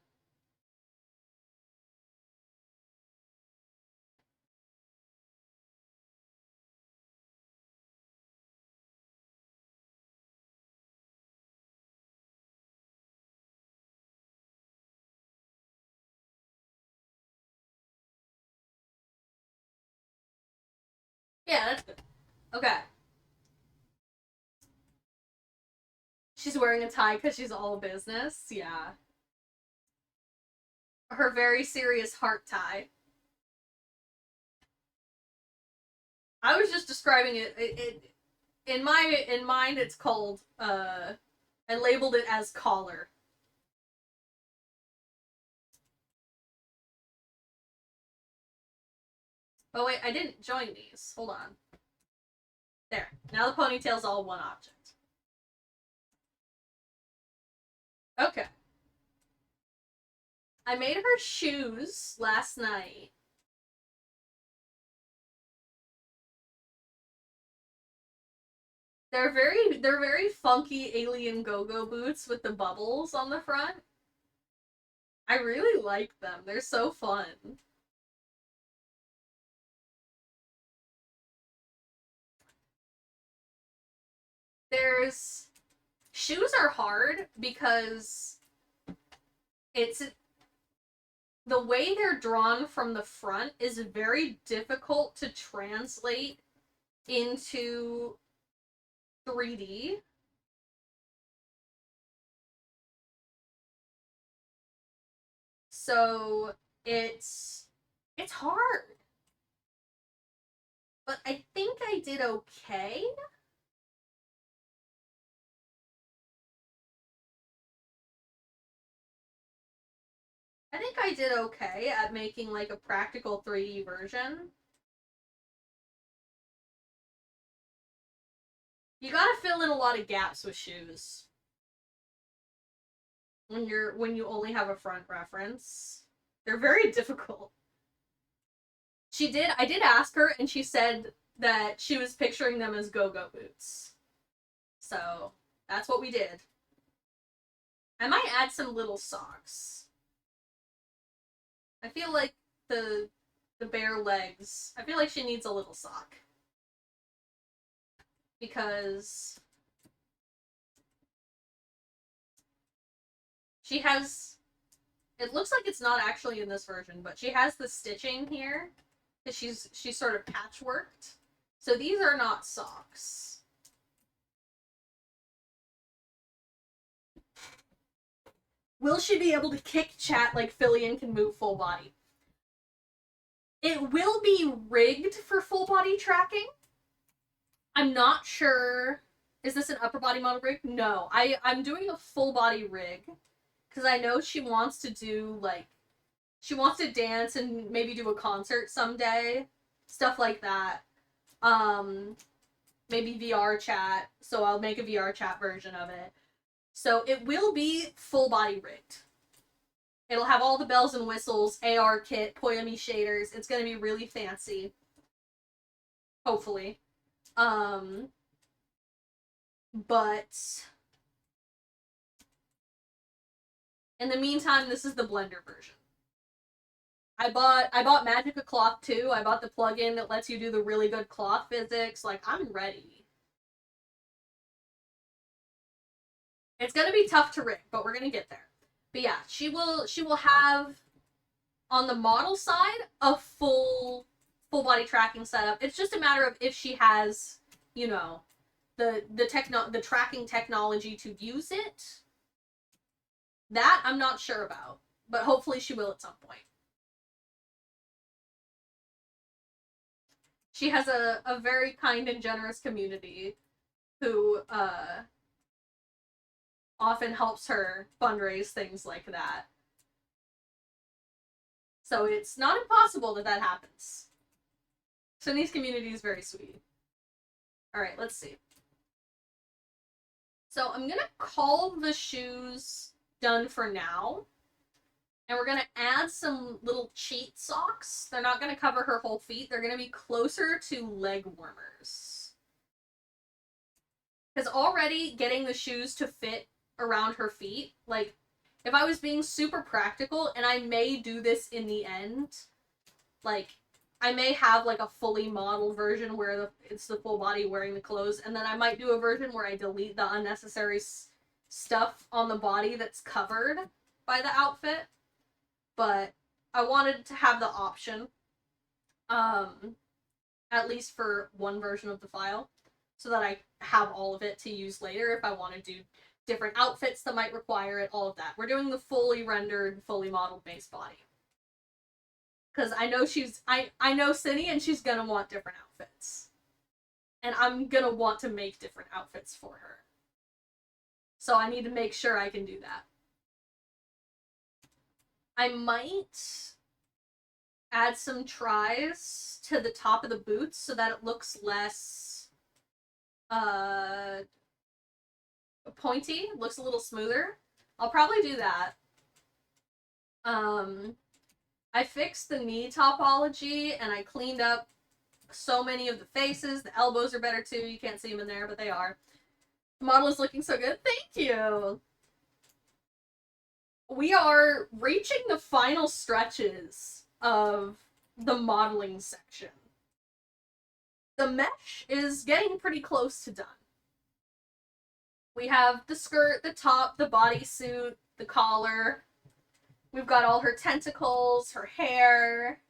Yeah, that's good. Okay. She's wearing a tie because she's all business. Yeah. Her very serious heart tie. I was just describing it in mind it's called I labeled it as collar. Oh wait, I didn't join these. Hold on. There. Now the ponytail's all one object. Okay. I made her shoes last night. They're very funky alien go-go boots with the bubbles on the front. I really like them. They're so fun. There's shoes are hard because it's the way they're drawn from the front is very difficult to translate into 3D. So it's hard. But I think I did okay. I think I did okay at making like a practical 3D version. You gotta fill in a lot of gaps with shoes when you only have a front reference. They're very difficult. I did ask her and she said that she was picturing them as go-go boots. So that's what we did. I might add some little socks. I feel like the bare legs. I feel like she needs a little sock. Because she has it looks like it's not actually in this version, but she has the stitching here. Because she's sort of patchworked. So these are not socks. Will she be able to kick chat like Fillion can move full body? It will be rigged for full body tracking. I'm not sure. Is this an upper body model rig? No. I'm doing a full body rig. Because I know she wants to do, like, she wants to dance and maybe do a concert someday. Stuff like that. Maybe VR chat. So I'll make a VR chat version of it. So it will be full body rigged. It'll have all the bells and whistles, AR kit, Poyomi shaders. It's gonna be really fancy. Hopefully. But in the meantime, this is the Blender version. I bought Magica Cloth too. I bought the plugin that lets you do the really good cloth physics. Like, I'm ready. It's gonna be tough to rig, but we're gonna get there. But yeah, she will have on the model side a full body tracking setup. It's just a matter of if she has, you know, the tracking technology to use it. That I'm not sure about, but hopefully she will at some point. She has a very kind and generous community who often helps her fundraise things like that. So it's not impossible that that happens. Sunny's community is very sweet. Alright, let's see. So I'm gonna call the shoes done for now. And we're gonna add some little cheat socks. They're not gonna cover her whole feet. They're gonna be closer to leg warmers. Because already getting the shoes to fit around her feet, like, if I was being super practical, and I may do this in the end, like, I may have, like, a fully model version where it's the full body wearing the clothes, and then I might do a version where I delete the unnecessary stuff on the body that's covered by the outfit. But I wanted to have the option, at least for one version of the file, so that I have all of it to use later if I want to do different outfits that might require it, all of that. We're doing the fully rendered, fully modeled base body. Because I know I know Cindy and she's gonna want different outfits. And I'm gonna want to make different outfits for her. So I need to make sure I can do that. I might add some tries to the top of the boots so that it looks less pointy, looks a little smoother. I'll probably do that. I fixed the knee topology and I cleaned up so many of the faces. The elbows are better too. You can't see them in there, but they are. The model is looking so good. Thank you. we are reaching the final stretches of the modeling section. The mesh is getting pretty close to done. We have the skirt, the top, the bodysuit, the collar. We've got all her tentacles, her hair.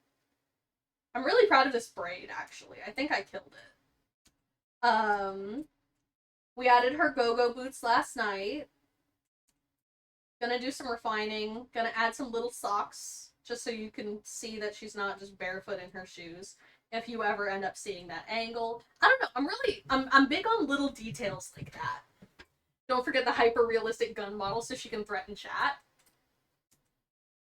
I'm really proud of this braid, actually. I think I killed it. We added her go-go boots last night. Gonna do some refining. Gonna add some little socks, just so you can see that she's not just barefoot in her shoes. If you ever end up seeing that angle. I don't know, I'm big on little details like that. Don't forget the hyper-realistic gun model so she can threaten chat.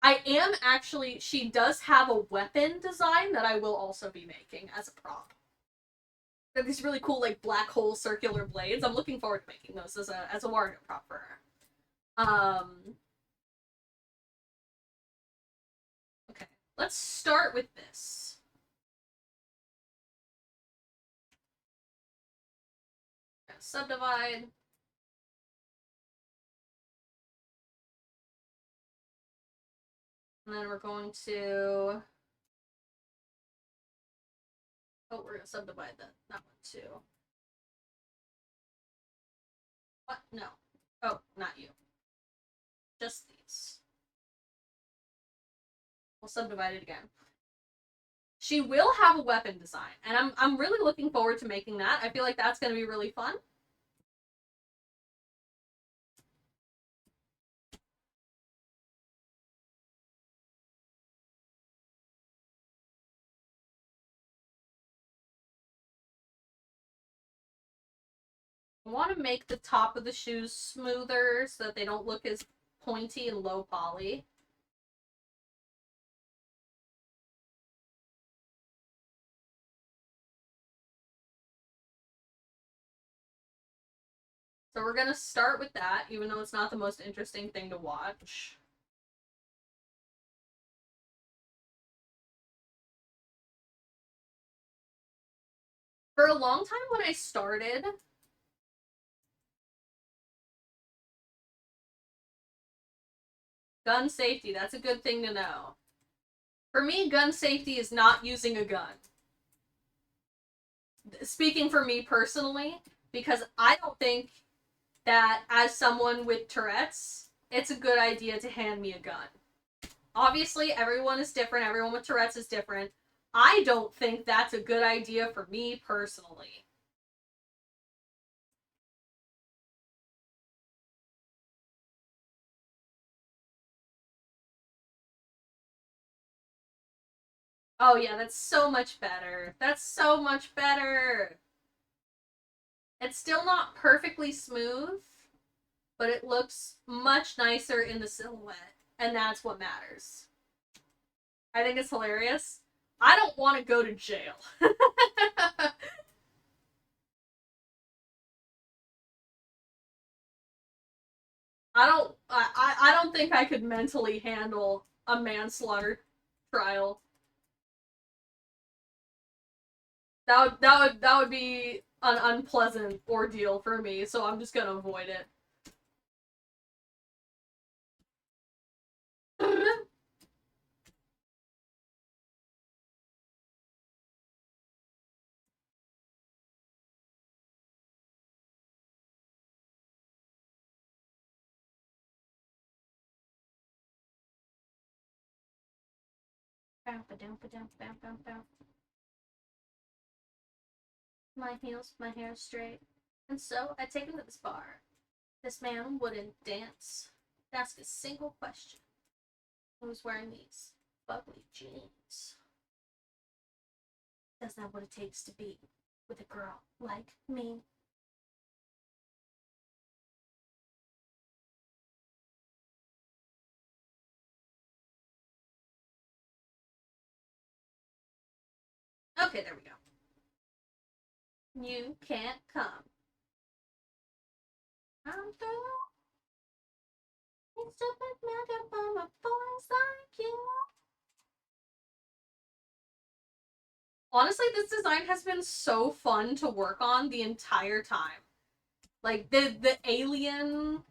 I am actually, she does have a weapon design that I will also be making as a prop. They're these really cool, like, black hole circular blades. I'm looking forward to making those as a Wario prop for her. Okay, let's start with this. Subdivide. And then we're going to... Oh, we're gonna subdivide that one too. What? No. Oh, not you. Just these. We'll subdivide it again. She will have a weapon design, and I'm really looking forward to making that. I feel like that's gonna be really fun. I want to make the top of the shoes smoother so that they don't look as pointy and low poly. So we're gonna start with that, even though it's not the most interesting thing to watch. For a long time when I started, gun safety, that's a good thing to know. For me, gun safety is not using a gun. Speaking for me personally, because I don't think that as someone with Tourette's, it's a good idea to hand me a gun. Obviously, everyone is different. Everyone with Tourette's is different. I don't think that's a good idea for me personally. Oh yeah, that's so much better. That's so much better. It's still not perfectly smooth, but it looks much nicer in the silhouette, and that's what matters. I think it's hilarious. I don't want to go to jail. I don't think I could mentally handle a manslaughter trial. That would be an unpleasant ordeal for me, so I'm just gonna avoid it. My heels, my hair straight. And so I take him to this bar. This man wouldn't dance, ask a single question. He was wearing these bubbly jeans. That's not what it takes to be with a girl like me. Okay, there we go. You can't come. I'm through. It's stupid magic from a boys like you. Honestly, this design has been so fun to work on the entire time. Like the alien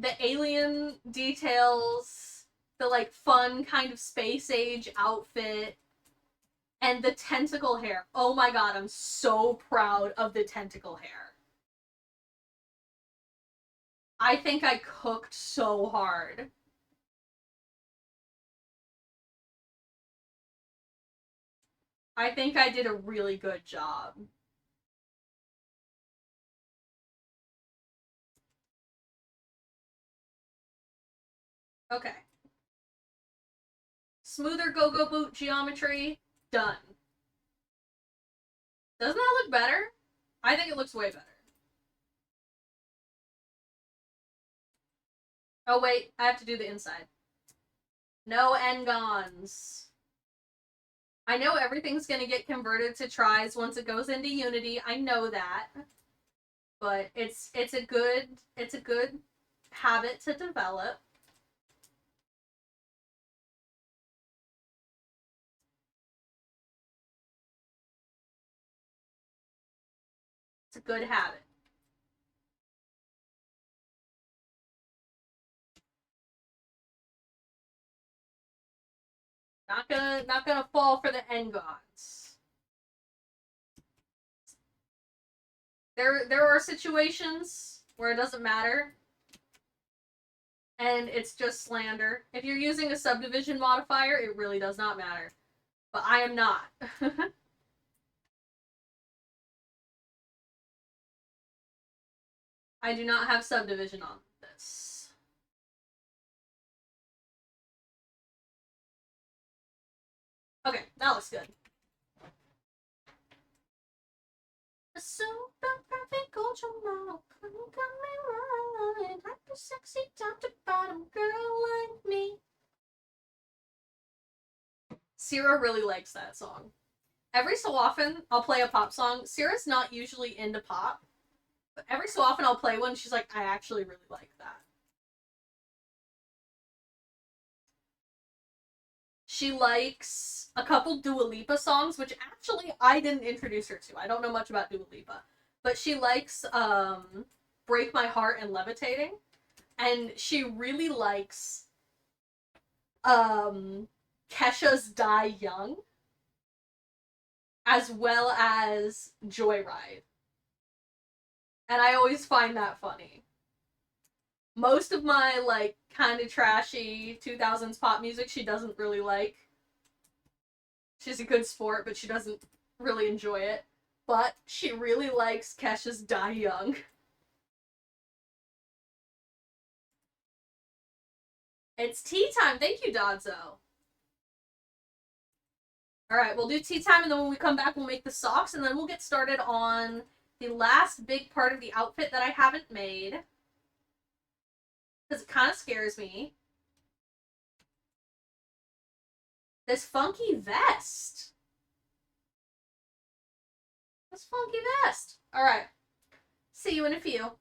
the alien details, the like fun kind of space age outfit, and the tentacle hair. Oh my god, I'm so proud of the tentacle hair. I think I cooked so hard. I think I did a really good job. Okay. Smoother go-go boot geometry, done. Doesn't that look better? I think it looks way better. Oh wait, I have to do the inside. No N-gons. I know everything's gonna get converted to tries once it goes into Unity. I know that. But it's a good habit to develop. It's a good habit. Not gonna fall for the N-gons. There are situations where it doesn't matter. And it's just slander. If you're using a subdivision modifier, it really does not matter. But I am not. I do not have subdivision on this. Okay, that looks good. Super perfect ultra model, come me running, hyper sexy top to bottom girl like me. Sierra really likes that song. Every so often, I'll play a pop song. Sierra's not usually into pop, but every so often I'll play one. She's like, I actually really like that. She likes a couple Dua Lipa songs, which actually I didn't introduce her to. I don't know much about Dua Lipa, but she likes Break My Heart and Levitating, and she really likes Kesha's Die Young, as well as Joyride. And I always find that funny. Most of my like kind of trashy 2000s pop music she doesn't really like. She's a good sport, but she doesn't really enjoy it. But she really likes Kesha's Die Young. It's tea time. Thank you, Dodzo. Alright, we'll do tea time, and then when we come back, we'll make the socks, and then we'll get started on the last big part of the outfit that I haven't made. Because it kind of scares me. This funky vest. This funky vest. Alright. See you in a few.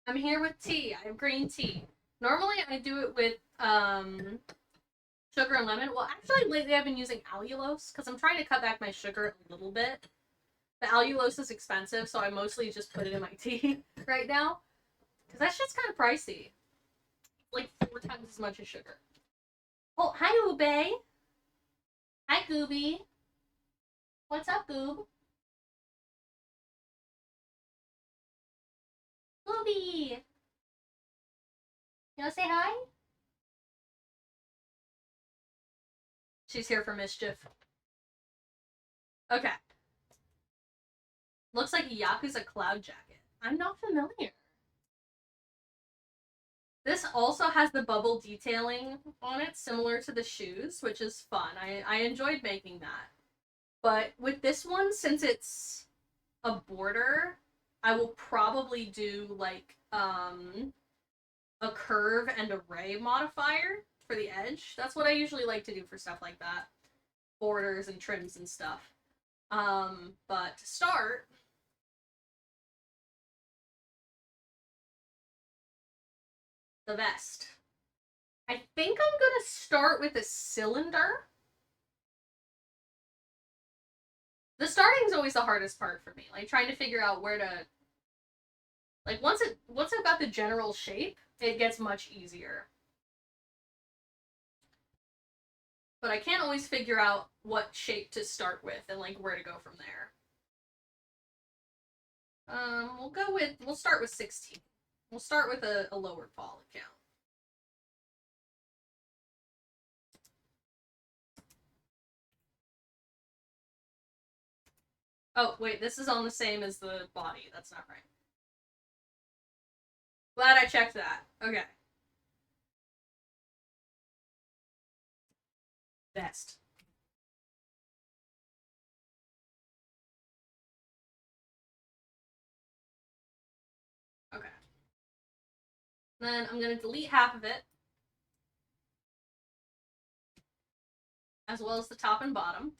I'm here with tea. I have green tea. Normally I do it with sugar and lemon. Well, actually lately I've been using allulose because I'm trying to cut back my sugar a little bit. The allulose is expensive, so I mostly just put it in my tea right now. Because that shit's kind of pricey. Like 4 times as much as sugar. Oh, hi, Ube. Hi, Gooby. What's up, Goob? Gooby! You wanna say hi? She's here for mischief. Okay. Looks like a Yakuza cloud jacket. I'm not familiar. This also has the bubble detailing on it, similar to the shoes, which is fun. I enjoyed making that. But with this one, since it's a border, I will probably do like a curve and a ray modifier for the edge. That's what I usually like to do for stuff like that. Borders and trims and stuff. But to start, the vest. I think I'm gonna start with a cylinder. The starting's always the hardest part for me. Like trying to figure out where to like once I've got the general shape, it gets much easier. But I can't always figure out what shape to start with and like where to go from there. We'll start with 16. We'll start with a lower fall account. Oh, wait, this is on the same as the body. That's not right. Glad I checked that. Okay. Vest. Okay. Then I'm gonna delete half of it, as well as the top and bottom.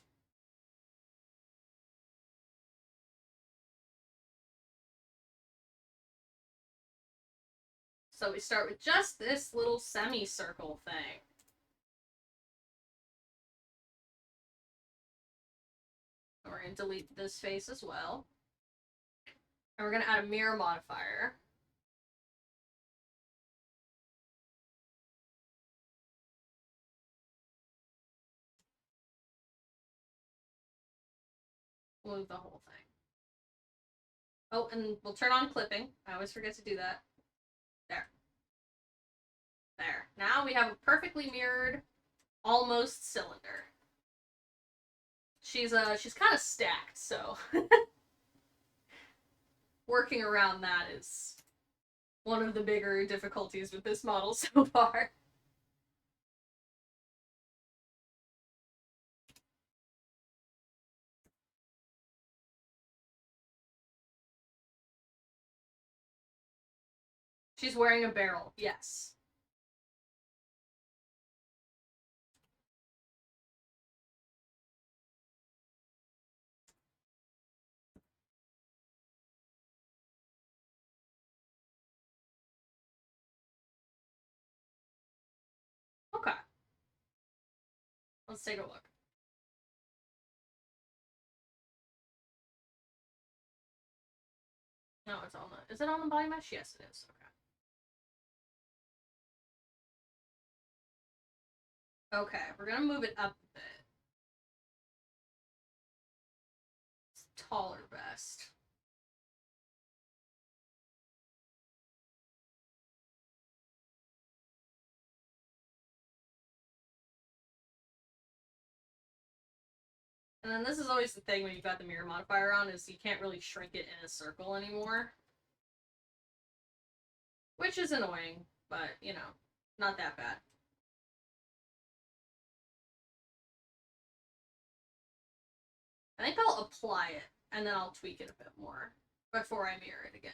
So we start with just this little semicircle thing. And we're gonna delete this face as well. And we're gonna add a mirror modifier. We'll move the whole thing. Oh, and we'll turn on clipping. I always forget to do that. There. There. Now we have a perfectly mirrored, almost cylinder. She's kind of stacked, so working around that is one of the bigger difficulties with this model so far. She's wearing a barrel, yes. Okay. Let's take a look. No, it's on the... Is it on the body mesh? Yes, it is. Okay. Okay, we're gonna move it up a bit. It's taller vest. And then this is always the thing when you've got the mirror modifier on, is you can't really shrink it in a circle anymore. Which is annoying, but, you know, not that bad. I think I'll apply it, and then I'll tweak it a bit more before I mirror it again.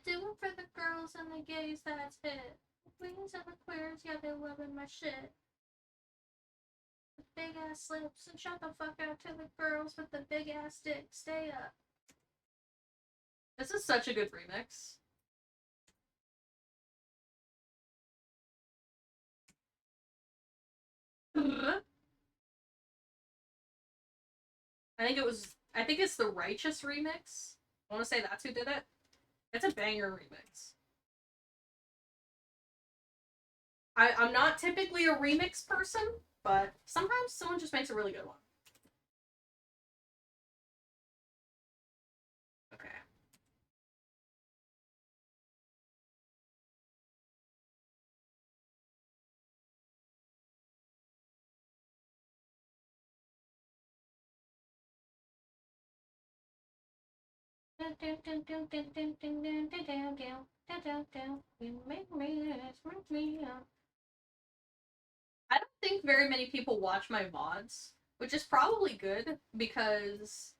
do it for the girls and the gays, that's it. The queens and the queers, yeah, they're loving my shit. The big ass lips, and shut the fuck out to the girls with the big ass dick. Stay up. This is such a good remix. I think it's the Righteous remix. I want to say that's who did it. It's a banger remix. I'm not typically a remix person, but sometimes someone just makes a really good one. Okay. I don't think very many people watch my VODs, which is probably good because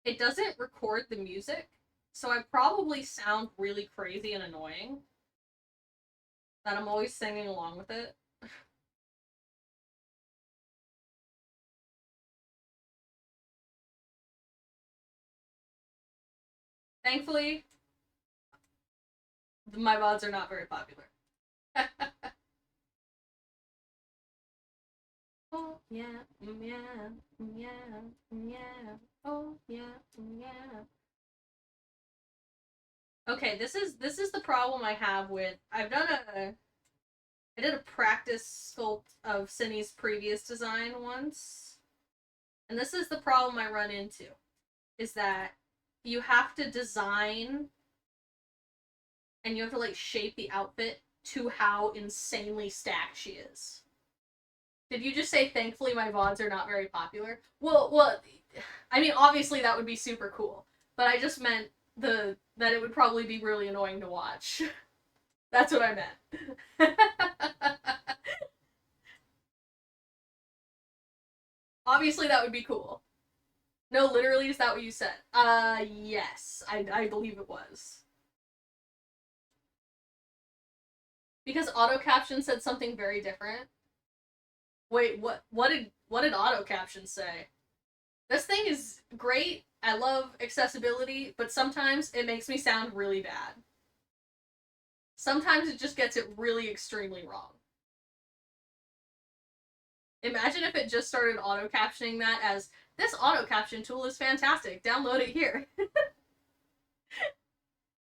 it doesn't record the music, so I probably sound really crazy and annoying. That I'm always singing along with it. Thankfully, my VODs are not very popular. Oh yeah, yeah, yeah, yeah. Oh yeah, yeah. Okay, this is the problem I have with I did a practice sculpt of Cindy's previous design once. And this is the problem I run into. Is that you have to design and you have to like shape the outfit to how insanely stacked she is. Did you just say thankfully my VODs are not very popular? Well, I mean obviously that would be super cool, but I just meant that it would probably be really annoying to watch. That's what I meant. Obviously that would be cool. No, literally, is that what you said? Yes, I believe it was. Because auto caption said something very different. Wait, what did auto caption say? This thing is great. I love accessibility, but sometimes it makes me sound really bad. Sometimes it just gets it really extremely wrong. Imagine if it just started auto captioning that as this auto caption tool is fantastic. Download it here.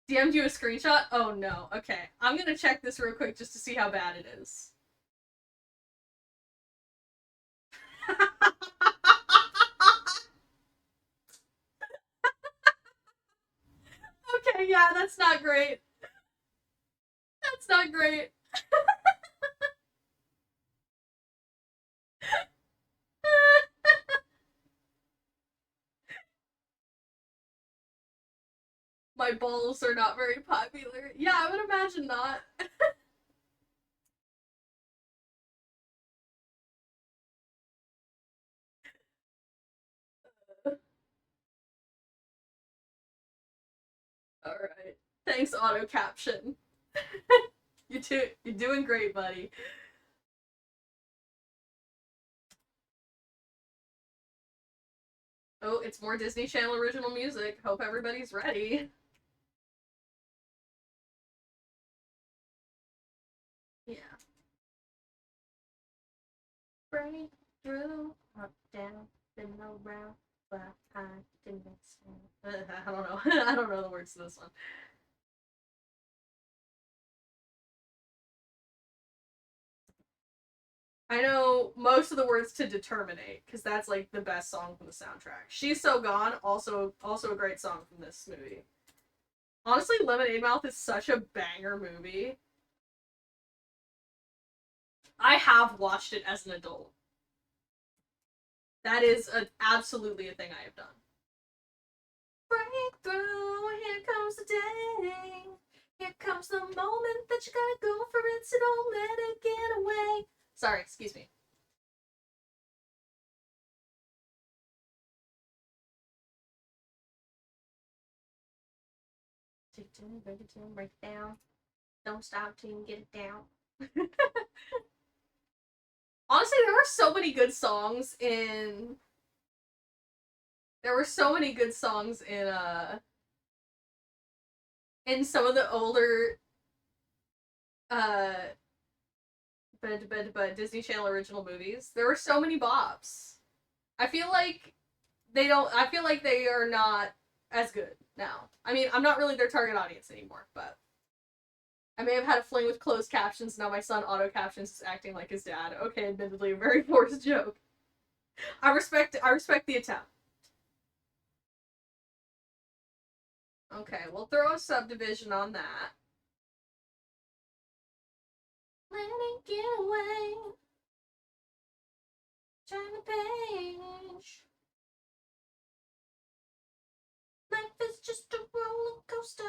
DM'd you a screenshot? Oh no. Okay. I'm gonna check this real quick just to see how bad it is. Okay, yeah, that's not great. That's not great. My balls are not very popular. Yeah, I would imagine not. Alright. Thanks, auto caption. You're doing great, buddy. Oh, it's more Disney Channel original music. Hope everybody's ready. Yeah. Break through, up, down, then around, fly high, didn't I don't know. I don't know the words to this one. I know most of the words to Determinate because that's like the best song from the soundtrack. She's So Gone, also a great song from this movie. Honestly, Lemonade Mouth is such a banger movie. I have watched it as an adult. That is absolutely a thing I have done. Breakthrough, here comes the day. Here comes the moment that you gotta go for it, so don't let it get away. Sorry, excuse me. break it down, break it down. Don't stop till you get it down. Honestly, there were so many good songs in. There were so many good songs in some of the older uh Disney Channel original movies. There were so many bops. I feel like I feel like they are not as good now. I mean, I'm not really their target audience anymore, but I may have had a fling with closed captions. Now my son auto captions is acting like his dad. Okay, admittedly a very forced joke. I respect the attempt. Okay, we'll throw a subdivision on that. Let it get away. Turn the page. Life is just a roller coaster.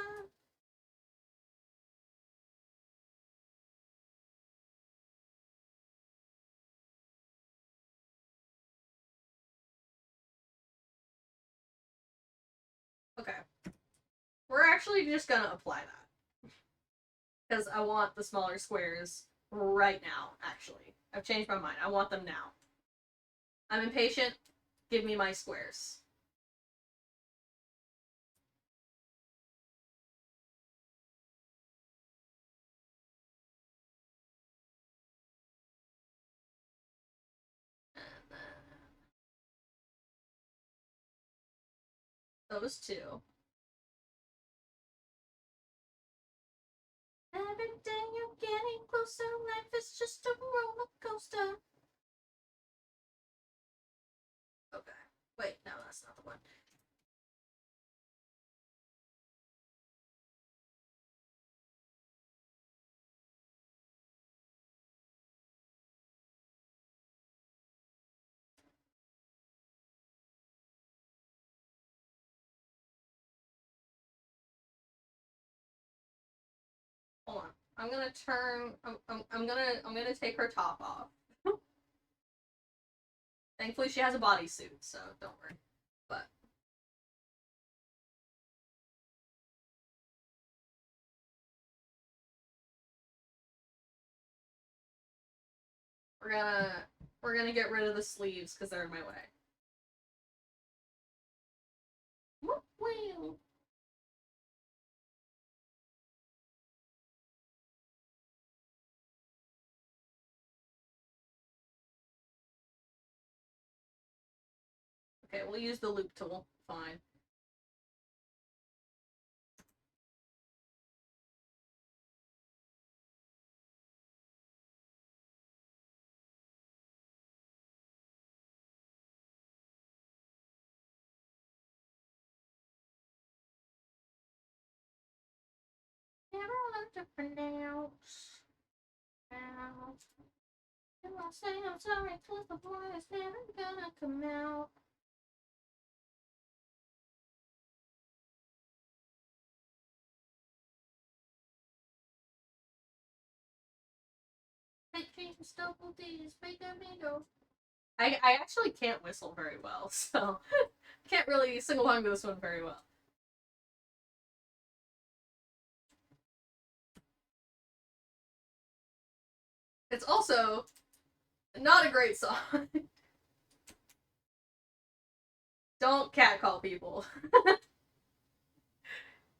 Okay. We're actually just gonna apply that. Because I want the smaller squares right now, actually. I've changed my mind. I want them now. I'm impatient. Give me my squares. And then those two. Every day you're getting closer. Life is just a roller coaster. Okay. Wait, no, that's not the one. Hold on. I'm gonna turn. I'm gonna take her top off. Thankfully, she has a bodysuit, so don't worry. But we're gonna get rid of the sleeves because they're in my way. Wheel. Okay, we'll use the loop tool. Fine. Never learned to pronounce. Now, if I say I'm sorry, cause the boy is never gonna come out. Fake dreams, double D's, fake amigo. I actually can't whistle very well, so I can't really sing along to this one very well. It's also not a great song. Don't catcall people.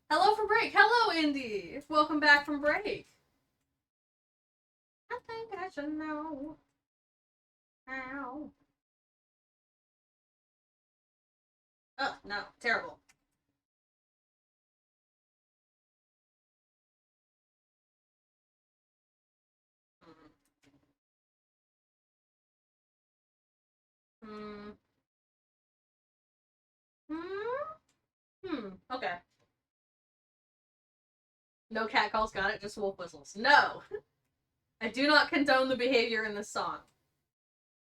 Hello from break. Hello, Indy. Welcome back from break. I think I should know. Ow. Oh, no. Terrible. Hmm. Okay. No catcalls, got it. Just wolf whistles. No! I do not condone the behavior in this song.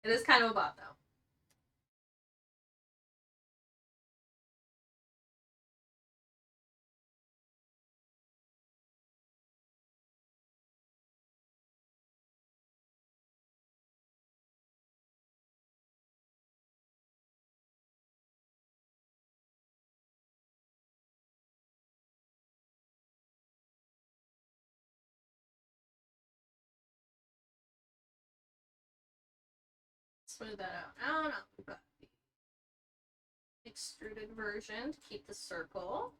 It is kind of a bot, though. smooth that out. Oh no, we've got the extruded version to keep the circle.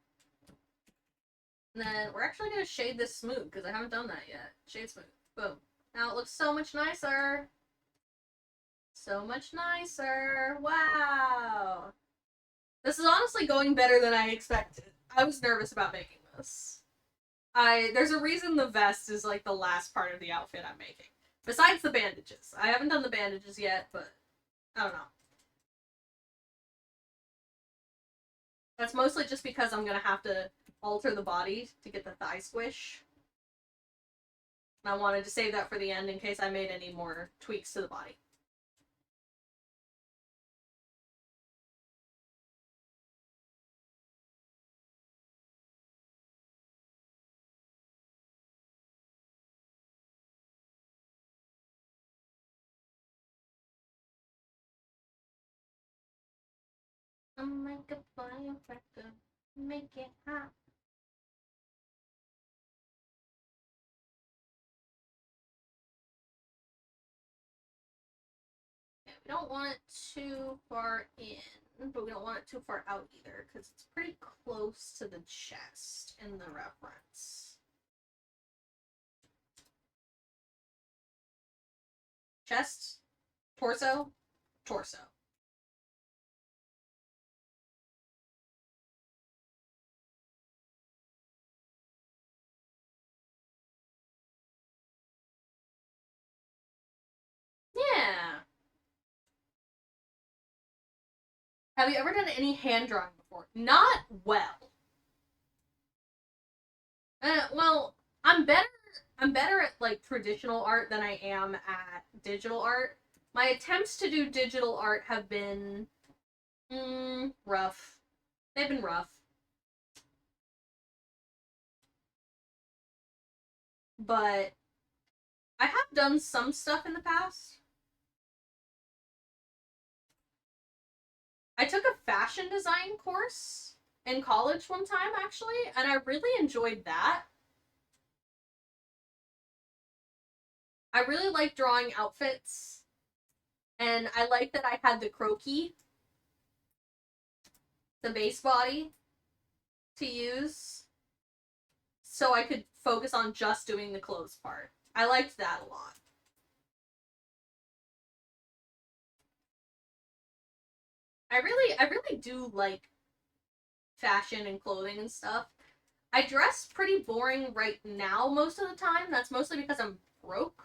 And then we're actually going to shade this smooth because I haven't done that yet. Shade smooth. Boom. Now it looks so much nicer. So much nicer. Wow. This is honestly going better than I expected. I was nervous about making this. There's a reason the vest is like the last part of the outfit I'm making. Besides the bandages. I haven't done the bandages yet, but I don't know. That's mostly just because I'm gonna have to alter the body to get the thigh squish. And I wanted to save that for the end in case I made any more tweaks to the body. I'm like a firecracker, make it hot. Yeah, we don't want it too far in, but we don't want it too far out either, because it's pretty close to the chest in the reference. Chest, torso, torso. Yeah. Have you ever done any hand drawing before? Not well. Well, I'm better. I'm better at like traditional art than I am at digital art. My attempts to do digital art have been rough. They've been rough. But I have done some stuff in the past. I took a fashion design course in college one time, actually, and I really enjoyed that. I really like drawing outfits, and I like that I had the croquis, the base body, to use, so I could focus on just doing the clothes part. I liked that a lot. I really do like fashion and clothing and stuff. I dress pretty boring right now most of the time. That's mostly because I'm broke.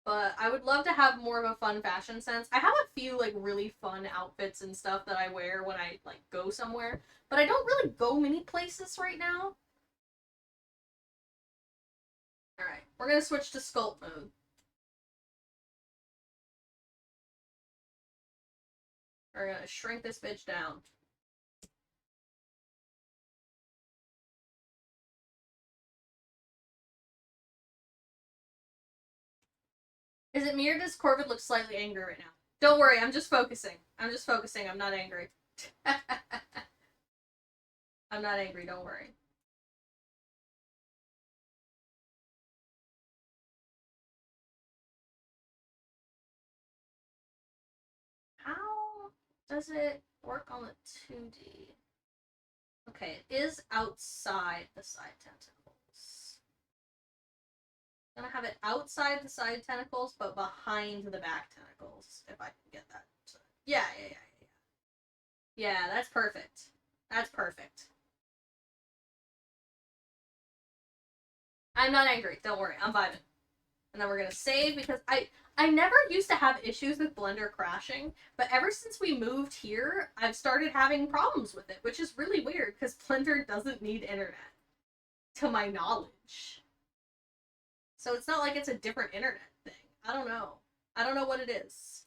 But I would love to have more of a fun fashion sense. I have a few like really fun outfits and stuff that I wear when I like go somewhere, but I don't really go many places right now. All right, we're gonna switch to sculpt mode. We're gonna shrink this bitch down. Is it me or does Corvid look slightly angry right now? Don't worry, I'm just focusing. I'm just focusing. I'm not angry. I'm not angry, don't worry. How does it work on the 2D? Okay, it is outside the side tentacles. I'm gonna have it outside the side tentacles, but behind the back tentacles, if I can get that. Yeah. Yeah, that's perfect. That's perfect. I'm not angry. Don't worry. I'm vibing. And then we're gonna save because I never used to have issues with Blender crashing, but ever since we moved here, I've started having problems with it, which is really weird because Blender doesn't need internet, to my knowledge. So it's not like it's a different internet thing. I don't know. I don't know what it is.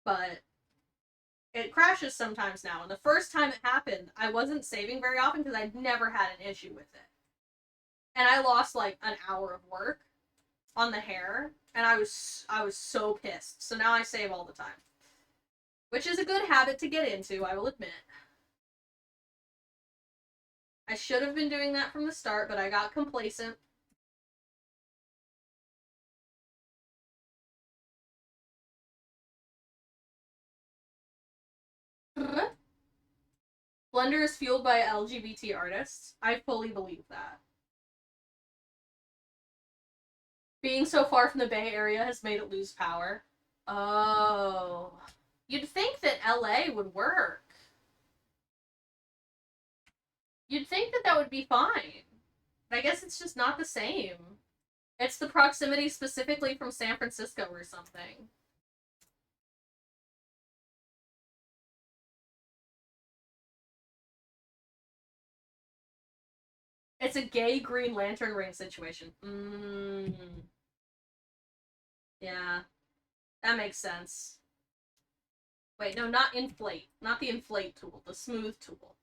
But it crashes sometimes now. And the first time it happened, I wasn't saving very often because I'd never had an issue with it. And I lost like an hour of work on the hair, and I was so pissed. So now I save all the time. Which is a good habit to get into, I will admit. I should have been doing that from the start, but I got complacent. Blender is fueled by LGBT artists. I fully believe that. Being so far from the Bay Area has made it lose power. Oh. You'd think that LA would work. You'd think that that would be fine. But I guess it's just not the same. It's the proximity specifically from San Francisco or something. It's a gay Green Lantern ring situation. Yeah. That makes sense. Wait, no, not inflate. Not the inflate tool. The smooth tool.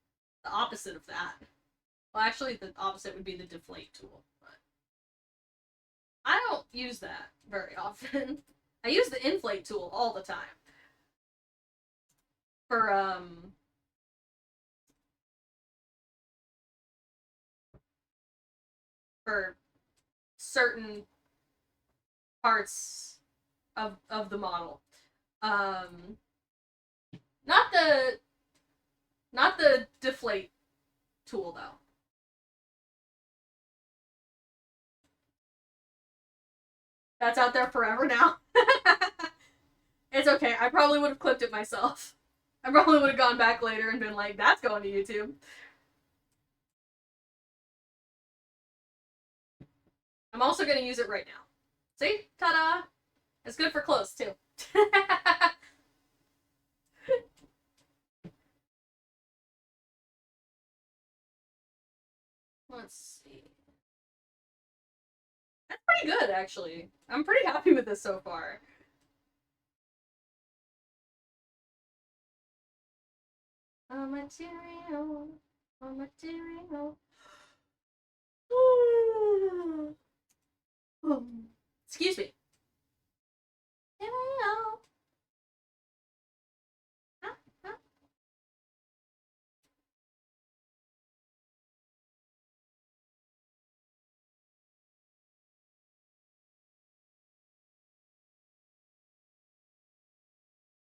The opposite of that. Well, actually, the opposite would be the deflate tool. But I don't use that very often. I use the inflate tool all the time. For, for certain parts of the model. Um, not the deflate tool though. That's out there forever now. It's okay. I probably would have clipped it myself. I probably would have gone back later and been like, that's going to YouTube. I'm also going to use it right now. See? Ta-da! It's good for close, too. Let's see. That's pretty good, actually. I'm pretty happy with this so far. A material. A material. Excuse me.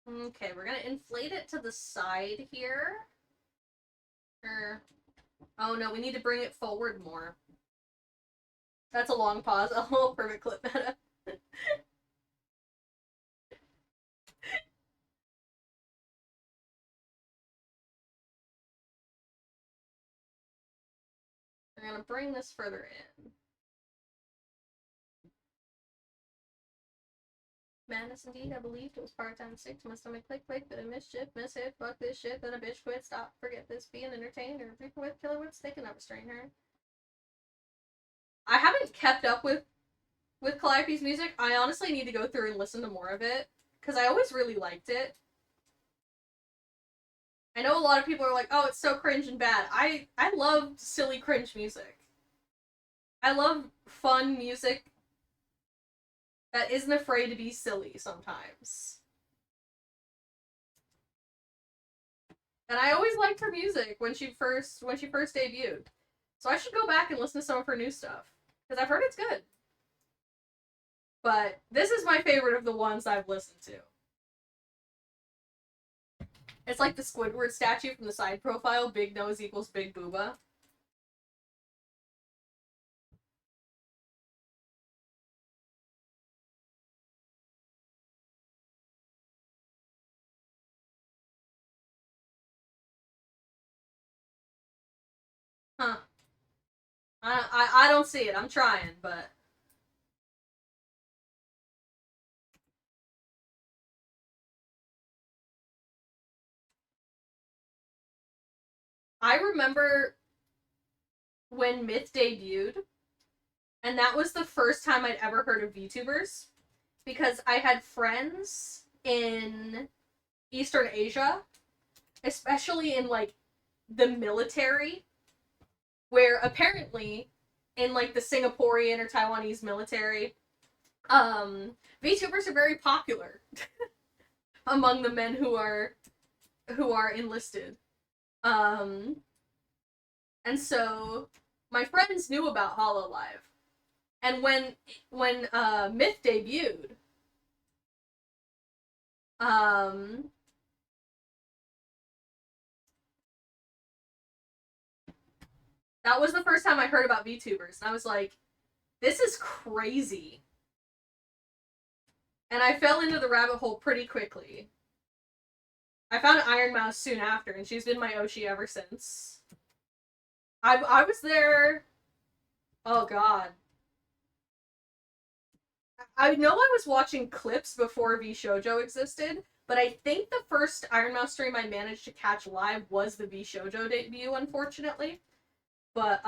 Okay, we're gonna inflate it to the side here. Oh no, we need to bring it forward more. That's a long pause. A whole perfect clip meta. We're gonna bring this further in. Madness indeed, I believed it was part-time sick to my stomach click, bit of mischief, mishit, fuck this shit, then a bitch quit, stop, forget this, being entertained, or people with killer with they can never restrain her. I haven't kept up with Calliope's music. I honestly need to go through and listen to more of it, because I always really liked it. I know a lot of people are like, oh, it's so cringe and bad. I love silly cringe music. I love fun music that isn't afraid to be silly sometimes. And I always liked her music when she first debuted. So I should go back and listen to some of her new stuff. Because I've heard it's good. But this is my favorite of the ones I've listened to. It's like the Squidward statue from the side profile, big nose equals big booba. Huh. I don't see it. I'm trying, but... I remember when Myth debuted, and that was the first time I'd ever heard of VTubers, because I had friends in Eastern Asia, especially in, like, the military, where apparently, in, like, the Singaporean or Taiwanese military, VTubers are very popular among the men who are enlisted. And so my friends knew about Hololive. And when Myth debuted, um that was the first time I heard about VTubers, and I was like, this is crazy. And I fell into the rabbit hole pretty quickly. I found Ironmouse soon after, and she's been my Oshi ever since. I was there. Oh god. I know I was watching clips before V Shoujo existed, but I think the first Ironmouse stream I managed to catch live was the V Shoujo debut, unfortunately. But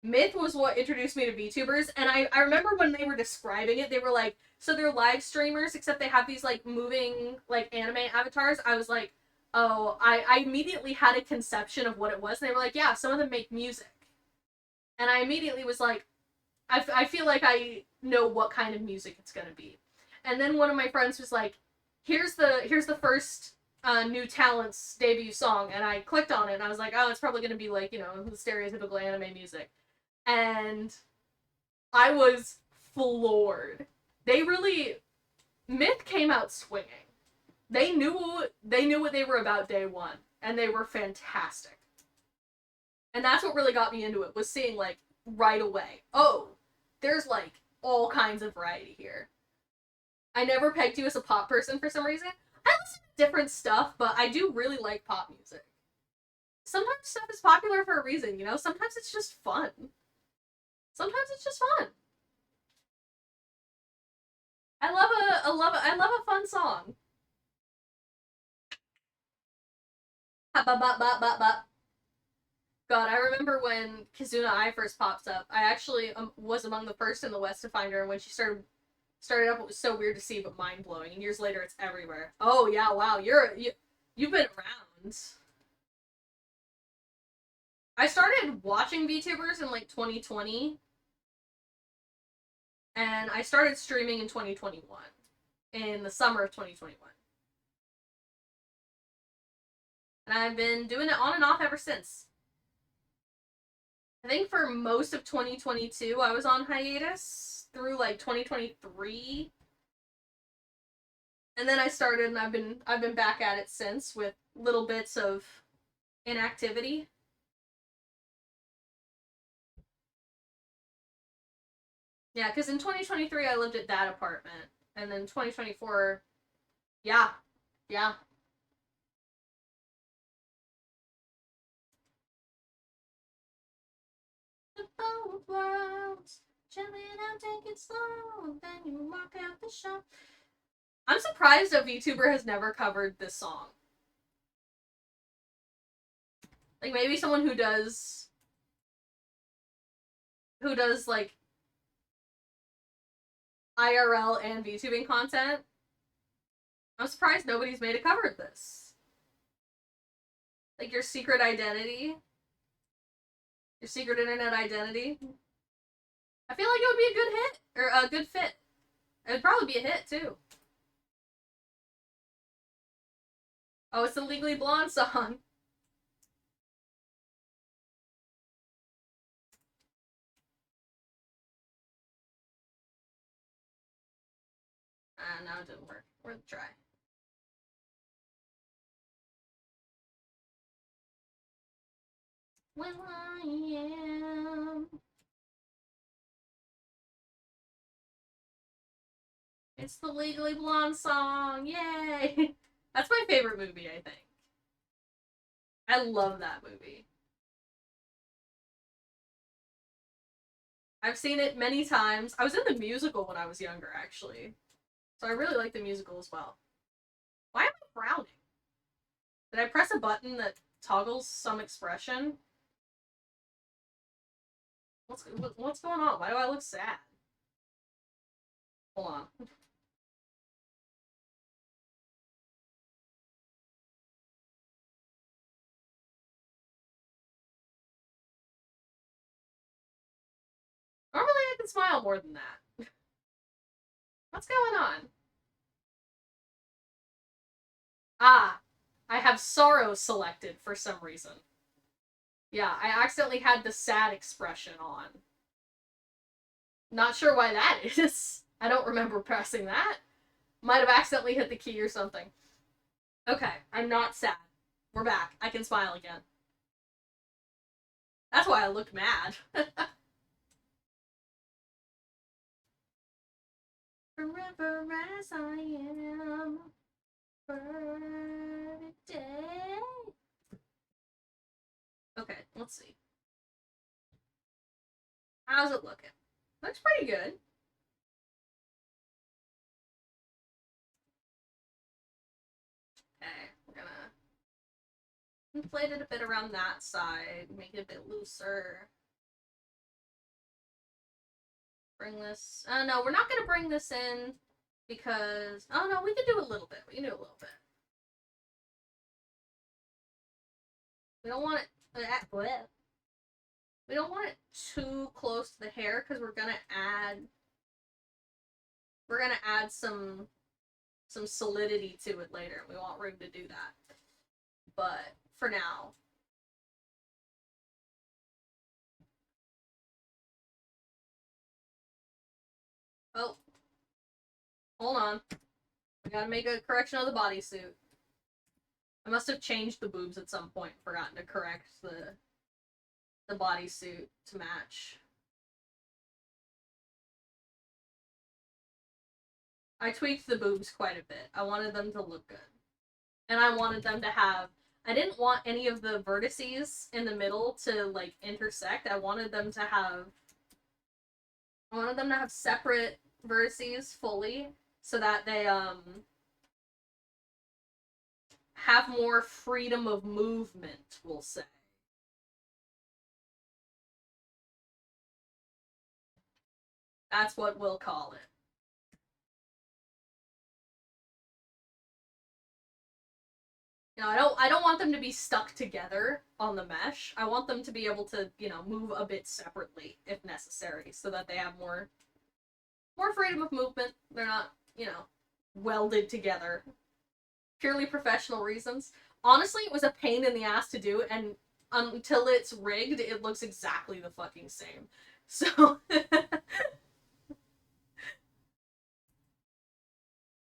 Myth was what introduced me to VTubers, and I remember when they were describing it, they were like, so they're live streamers, except they have these like moving like anime avatars. I was like, oh, I immediately had a conception of what it was, and they were like, yeah, some of them make music. And I immediately was like, I feel like I know what kind of music it's gonna be. And then one of my friends was like, here's the first new talent's debut song, and I clicked on it, and I was like, oh, it's probably gonna be like, you know, the stereotypical anime music. And I was floored. They really Myth came out swinging. They knew what they were about day one, and they were fantastic. And that's what really got me into it, was seeing like right away, oh, there's like all kinds of variety here. I never pegged you as a pop person for some reason. I listen to different stuff, but I do really like pop music. Sometimes stuff is popular for a reason, you know? Sometimes it's just fun. Sometimes it's just fun. I love a fun song. God, I remember when Kizuna Ai first pops up. I actually was among the first in the West to find her, and when she started up, it was so weird to see, but mind blowing. And years later, it's everywhere. Oh yeah, wow, you've been around. I started watching VTubers in like 2020, and I started streaming in 2021, in the summer of 2021, and I've been doing it on and off ever since. I think for most of 2022, I was on hiatus through like 2023. And then I started, and I've been back at it since, with little bits of inactivity. Yeah, because in 2023 I lived at that apartment, and then 2024, yeah, yeah. The whole world's chilling out, take it slow, then you walk out the shop. I'm surprised a VTuber has never covered this song. Like maybe someone who does like IRL and VTubing content. I'm surprised nobody's made a cover of this. Like your secret identity, your secret internet identity. I feel like it would be a good hit or a good fit. It would probably be a hit too. Oh, it's the Legally Blonde song. Ah, no, it didn't work. Worth a try. Well, I am. It's the Legally Blonde song. Yay! That's my favorite movie, I think. I love that movie. I've seen it many times. I was in the musical when I was younger, actually. So I really like the musical as well. Why am I frowning? Did I press a button that toggles some expression? What's going on? Why do I look sad? Hold on. Normally I can smile more than that. What's going on? Ah, I have sorrow selected for some reason. Yeah, I accidentally had the sad expression on. Not sure why that is. I don't remember pressing that. Might have accidentally hit the key or something. Okay, I'm not sad. We're back. I can smile again. That's why I look mad. Forever as I am for today. Okay, let's see. How's it looking? Looks pretty good. Okay, we're gonna inflate it a bit around that side, make it a bit looser. Bring this. No, we're not gonna bring this in because. Oh no, we can do a little bit. We can do a little bit. We don't want it. We don't want it too close to the hair because we're gonna add. We're gonna add some solidity to it later. We want room to do that. But for now. Oh. Hold on. We gotta make a correction of the bodysuit. I must have changed the boobs at some point, forgotten to correct the bodysuit to match. I tweaked the boobs quite a bit. I wanted them to look good. And I wanted them to have I didn't want any of the vertices in the middle to like intersect. I wanted them to have separate vertices fully so that they have more freedom of movement, we'll say. That's what we'll call it. You know, I don't want them to be stuck together on the mesh. I want them to be able to, you know, move a bit separately if necessary, so that they have more freedom of movement. They're not, you know, welded together. Purely professional reasons. Honestly, it was a pain in the ass to do, and until it's rigged, it looks exactly the fucking same. So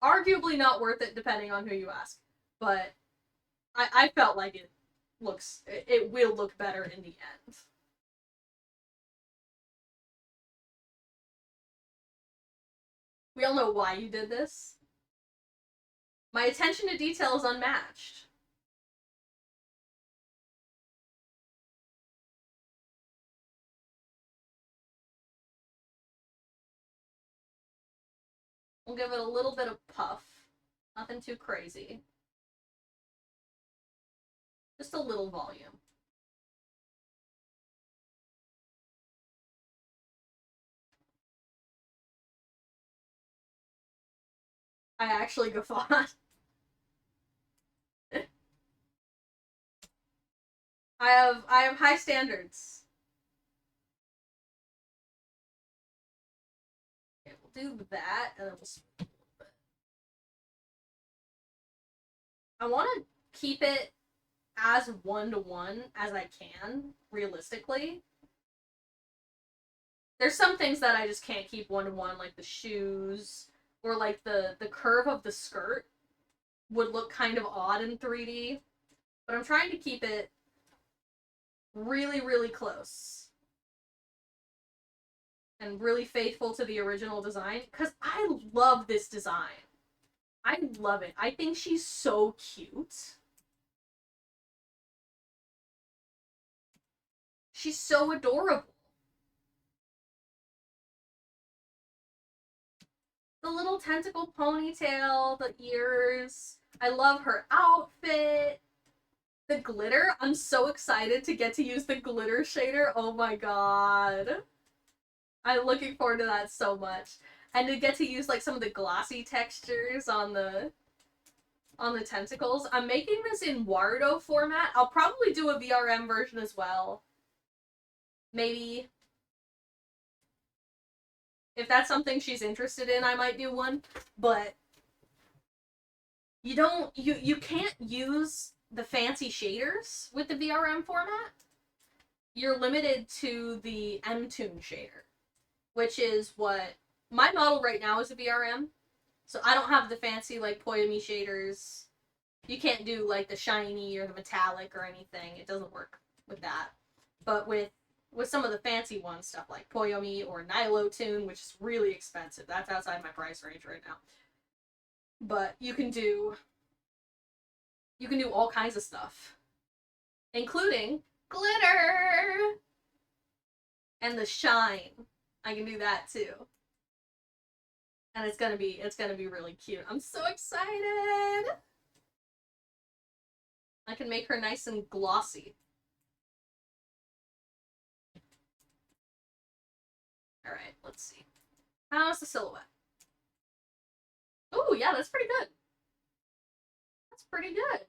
arguably not worth it depending on who you ask. But I felt like it will look better in the end. We all know why you did this. My attention to detail is unmatched. We'll give it a little bit of puff. Nothing too crazy. Just a little volume. I actually guffawed. I have high standards. Okay, we'll do that, and then we'll split a little bit. I want to keep it as one-to-one as I can, realistically. There's some things that I just can't keep one-to-one, like the shoes, or like the curve of the skirt would look kind of odd in 3D. But I'm trying to keep it really, really close. And really faithful to the original design, because I love this design. I love it. I think she's so cute. She's so adorable. The little tentacle ponytail, the ears. I love her outfit. The glitter. I'm so excited to get to use the glitter shader. Oh my god. I'm looking forward to that so much. And to get to use like some of the glossy textures on the tentacles. I'm making this in Warudo format. I'll probably do a VRM version as well. Maybe. If that's something she's interested in, I might do one. But you can't use the fancy shaders with the VRM format. You're limited to the MToon shader, which is what my model right now is a VRM. So I don't have the fancy like Poyomi shaders. You can't do like the shiny or the metallic or anything. It doesn't work with that. But with some of the fancy ones, stuff like Poyomi or Nilotoon, which is really expensive. That's outside my price range right now. But you can do all kinds of stuff, including glitter and the shine. I can do that too. And it's gonna be really cute. I'm so excited. I can make her nice and glossy. Alright, let's see. How's the silhouette? Oh, yeah, that's pretty good. That's pretty good.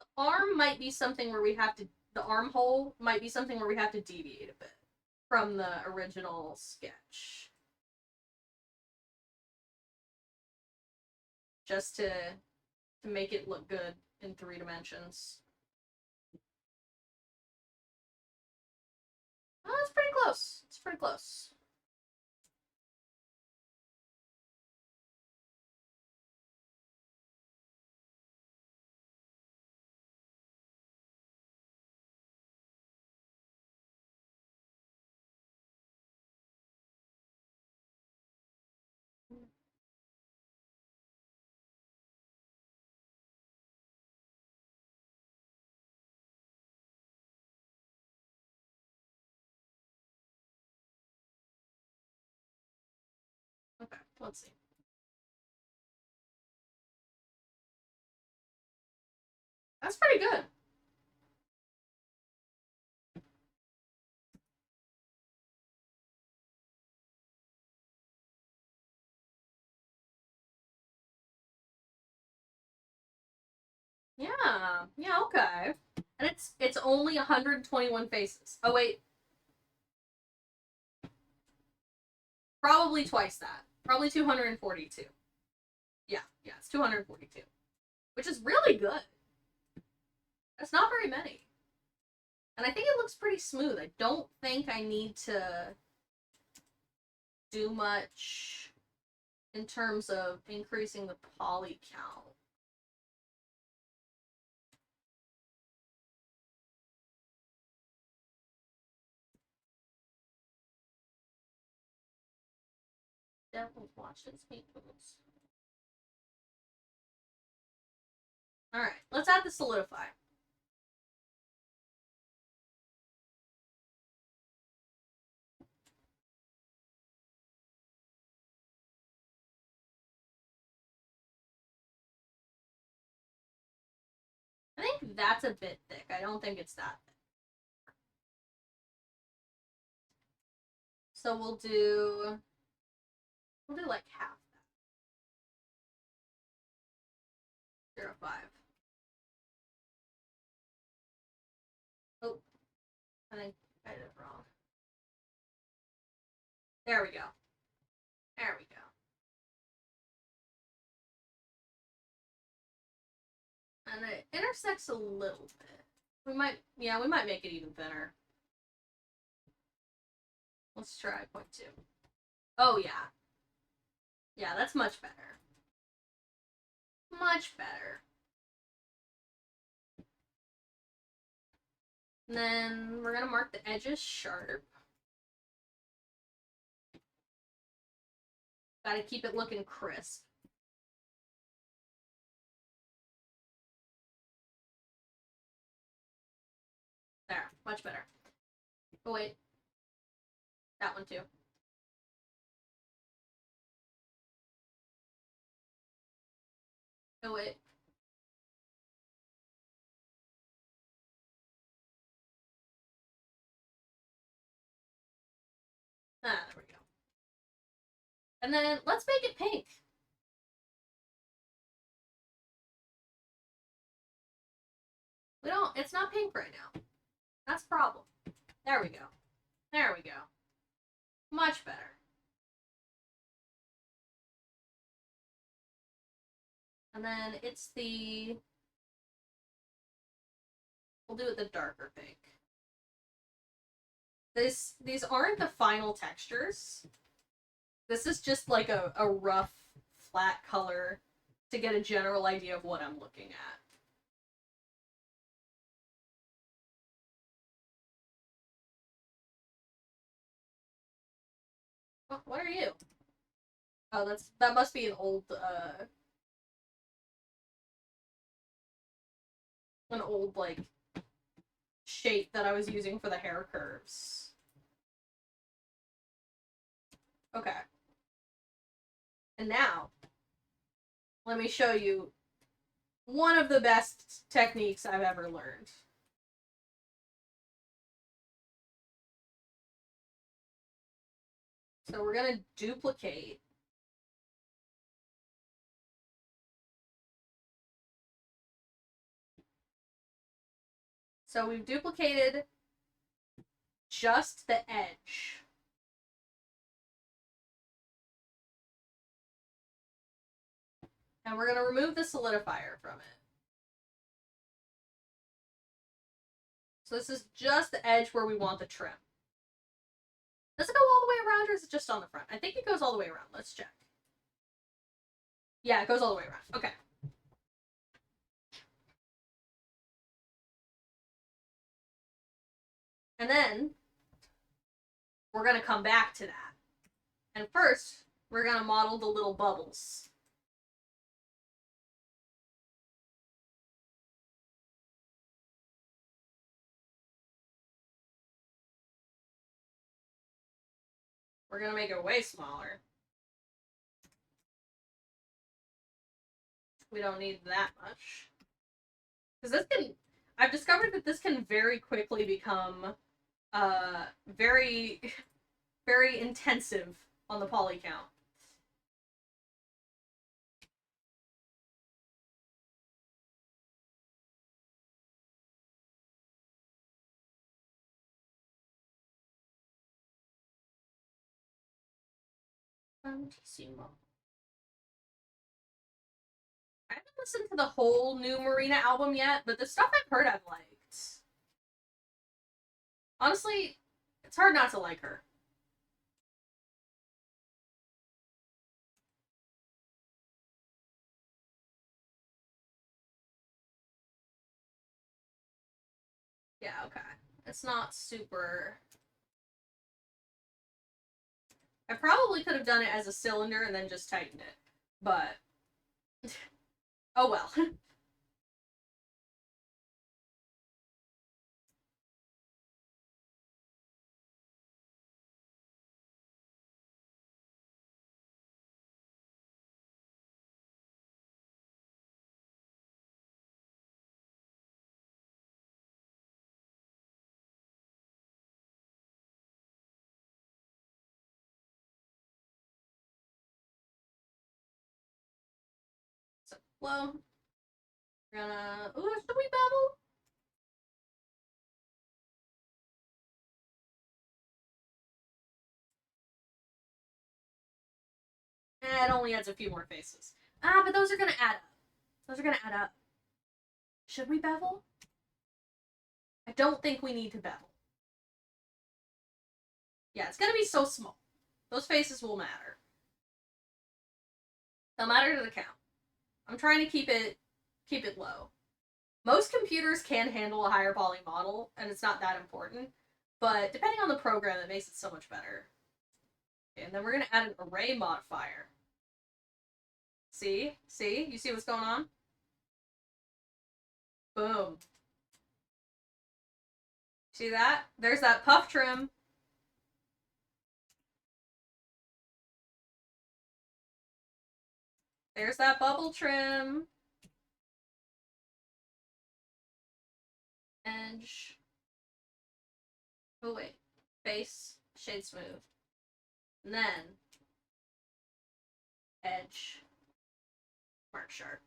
The arm might be something where we have to... The armhole might be something where we have to deviate a bit from the original sketch. Just to make it look good in 3 dimensions. Oh, it's pretty close. It's pretty close. Okay, let's see. That's pretty good. Yeah, okay. And it's only 121 faces. Oh wait. Probably twice that. Probably 242. Yeah, it's 242. Which is really good. That's not very many. And I think it looks pretty smooth. I don't think I need to do much in terms of increasing the poly count. Definitely watch those peoples. Alright, let's add the solidify. I think that's a bit thick. I don't think it's that thick. So we'll do like half that. 0.5. Oh, I think I did it wrong. There we go. There we go. And it intersects a little bit. We might make it even thinner. Let's try 0.2. Oh, yeah. Yeah, that's much better. Much better. And then we're gonna mark the edges sharp. Gotta keep it looking crisp. There, much better. Oh, wait. That one too. Oh, wait. Ah, there we go. And then let's make it pink. It's not pink right now. That's a problem. There we go. There we go. Much better. And then it's the... We'll do it the darker pink. These aren't the final textures. This is just like a rough, flat color to get a general idea of what I'm looking at. Oh, what are you? Oh, that must be an old like shape that I was using for the hair curves. Okay. And now, let me show you one of the best techniques I've ever learned. So we're gonna duplicate. So we've duplicated just the edge. And we're gonna remove the solidifier from it. So this is just the edge where we want the trim. Does it go all the way around or is it just on the front? I think it goes all the way around. Let's check. Yeah, it goes all the way around. Okay. And then we're going to come back to that. And first, we're going to model the little bubbles. We're going to make it way smaller. We don't need that much. Because this can... I've discovered that this can very quickly become very, very intensive on the poly count. Tantissimo. I haven't listened to the whole new Marina album yet, but the stuff I've heard I've liked. Honestly, it's hard not to like her. Yeah, okay. It's not super... I probably could have done it as a cylinder and then just tightened it. But... oh well. So, well... We're gonna... Ooh, should we bevel? It only adds a few more faces. Ah, but those are gonna add up. Those are gonna add up. Should we bevel? I don't think we need to bevel. Yeah, it's gonna be so small. Those faces will matter. They'll matter to the count. I'm trying to keep it low. Most computers can handle a higher poly model, and it's not that important. But depending on the program, it makes it so much better. Okay, and then we're gonna add an array modifier. See? See? You see what's going on? Boom. See that? There's that puff trim. There's that bubble trim. Edge. Oh wait. Face. Shade smooth. And then edge. Mark sharp.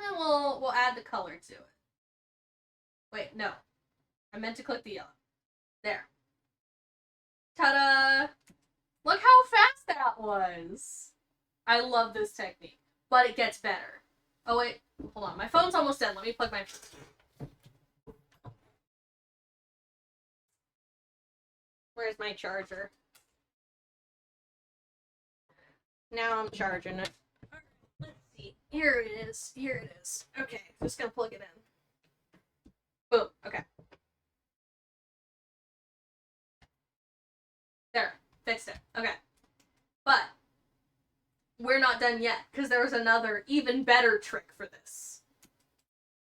then we'll add the color to it. Wait, no. I meant to click the yellow. There. Ta-da! Look how fast that was! I love this technique, but it gets better. Oh wait, hold on. My phone's almost dead. Let me plug my... Where's my charger? Now I'm charging it. Alright, let's see. Here it is. Here it is. Okay, just gonna plug it in. Boom. Okay. There. Fixed it. Okay. But we're not done yet, because there was another, even better trick for this.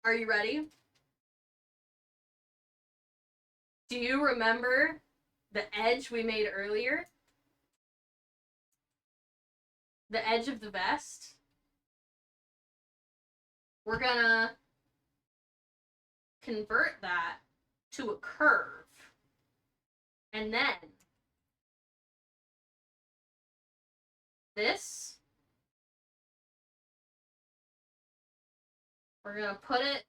Are you ready? Do you remember the edge we made earlier? The edge of the vest? We're gonna convert that to a curve. And then this, we're gonna put it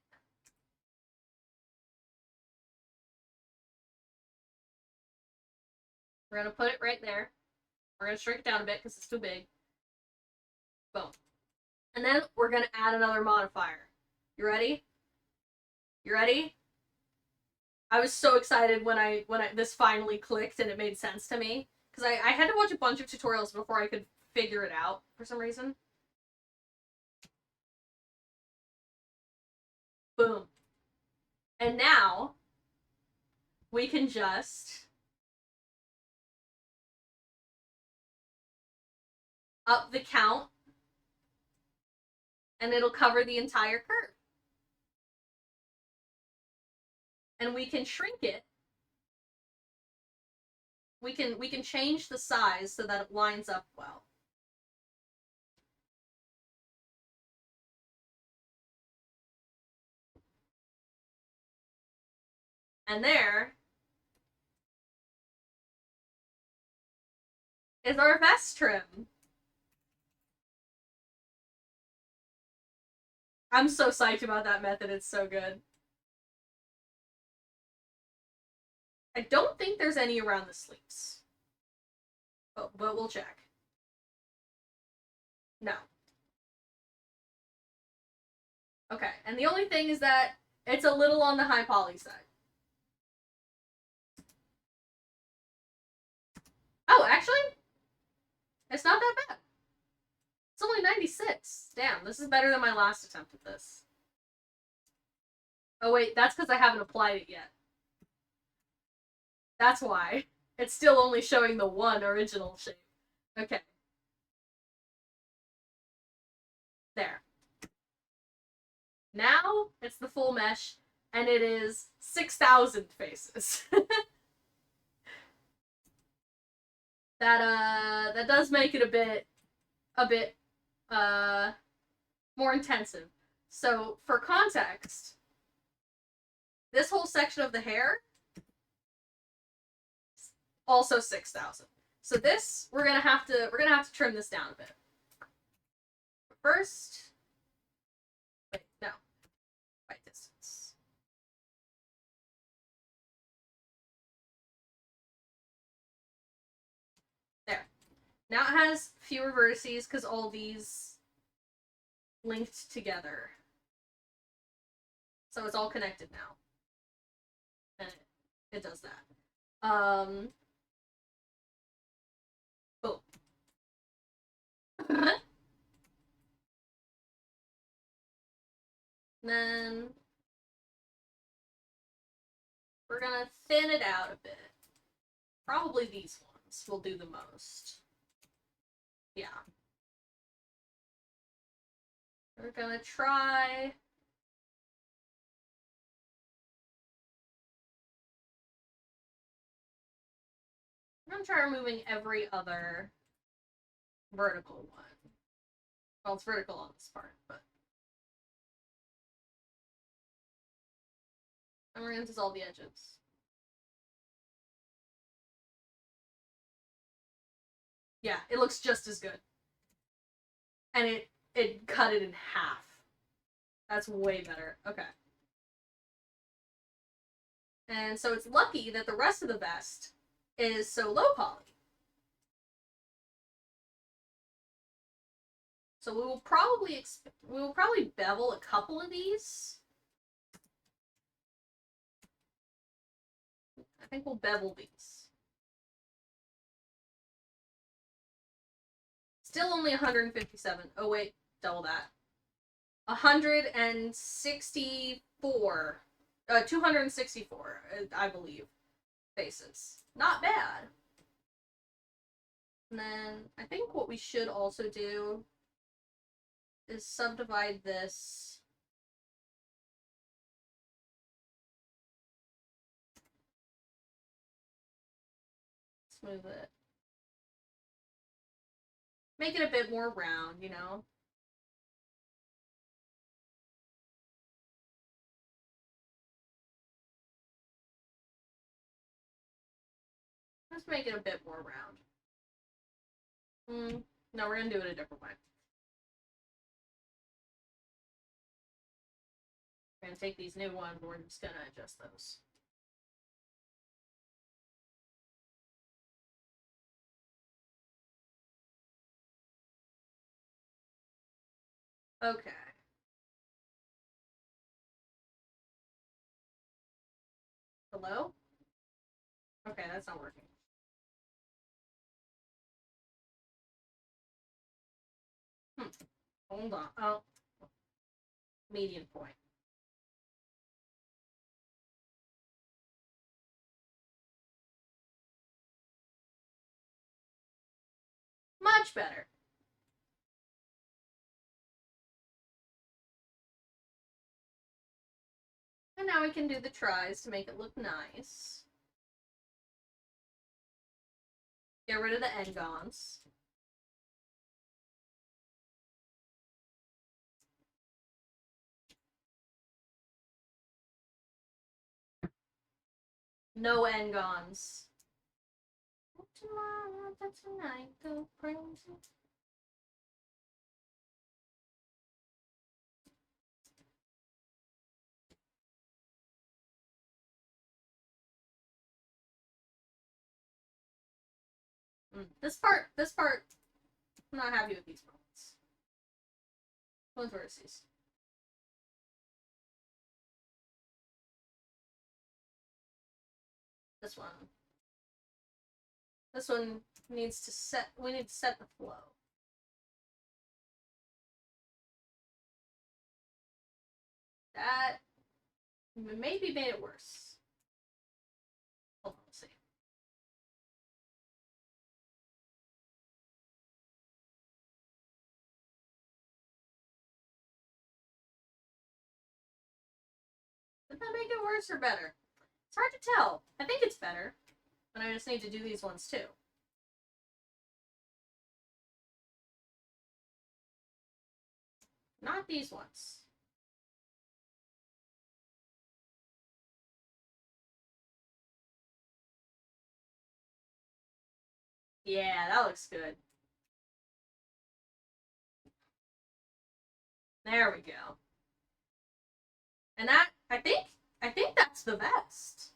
right there. We're gonna shrink it down a bit because it's too big. Boom. And then we're gonna add another modifier. You ready? You ready? I was so excited when this finally clicked and it made sense to me. Because I had to watch a bunch of tutorials before I could figure it out for some reason. Boom. And now we can just up the count and it'll cover the entire curve. And we can shrink it. We can change the size so that it lines up well. And there is our vest trim. I'm so psyched about that method. It's so good. I don't think there's any around the sleeves. Oh, but we'll check. No. Okay, and the only thing is that it's a little on the high poly side. Oh, actually, it's not that bad. It's only 96. Damn, this is better than my last attempt at this. Oh wait, that's because I haven't applied it yet. That's why. It's still only showing the one original shape. Okay. There. Now, it's the full mesh, and it is 6,000 faces. That does make it a bit more intensive. So, for context, this whole section of the hair, also 6,000. So this, we're gonna have to trim this down a bit. First, wait, no, right distance. There. Now it has fewer vertices because all these linked together. So it's all connected now. And it does that. Boom. Then we're gonna thin it out a bit. Probably these ones will do the most. Yeah. We're gonna try... I'm gonna try removing every other vertical one. Well, it's vertical on this part, but... And we're gonna dissolve the edges. Yeah, it looks just as good. And it cut it in half. That's way better. Okay. And so it's lucky that the rest of the vest is so low poly. So we will probably bevel a couple of these. I think we'll bevel these. Still only 157. Oh wait, double that. 164. 264, I believe, faces. Not bad. And then I think what we should also do is subdivide this. Smooth it. Make it a bit more round, you know? Let's make it a bit more round. No, we're gonna do it a different way. We're gonna take these new ones, we're just gonna adjust those. Okay. Hello? Okay, that's not working. Hold on. Oh. Median point. Much better. And now we can do the tries to make it look nice. Get rid of the n-gons. No n-gons. Tomorrow, that's tonight, go crazy. This part, I'm not happy with these parts. Those vertices. This one. This one needs to set, we need to set the flow. That maybe made it worse. Hold on, let's see. Did that make it worse or better? It's hard to tell. I think it's better, but I just need to do these ones too. Not these ones. Yeah, that looks good. There we go. And that, I think that's the best.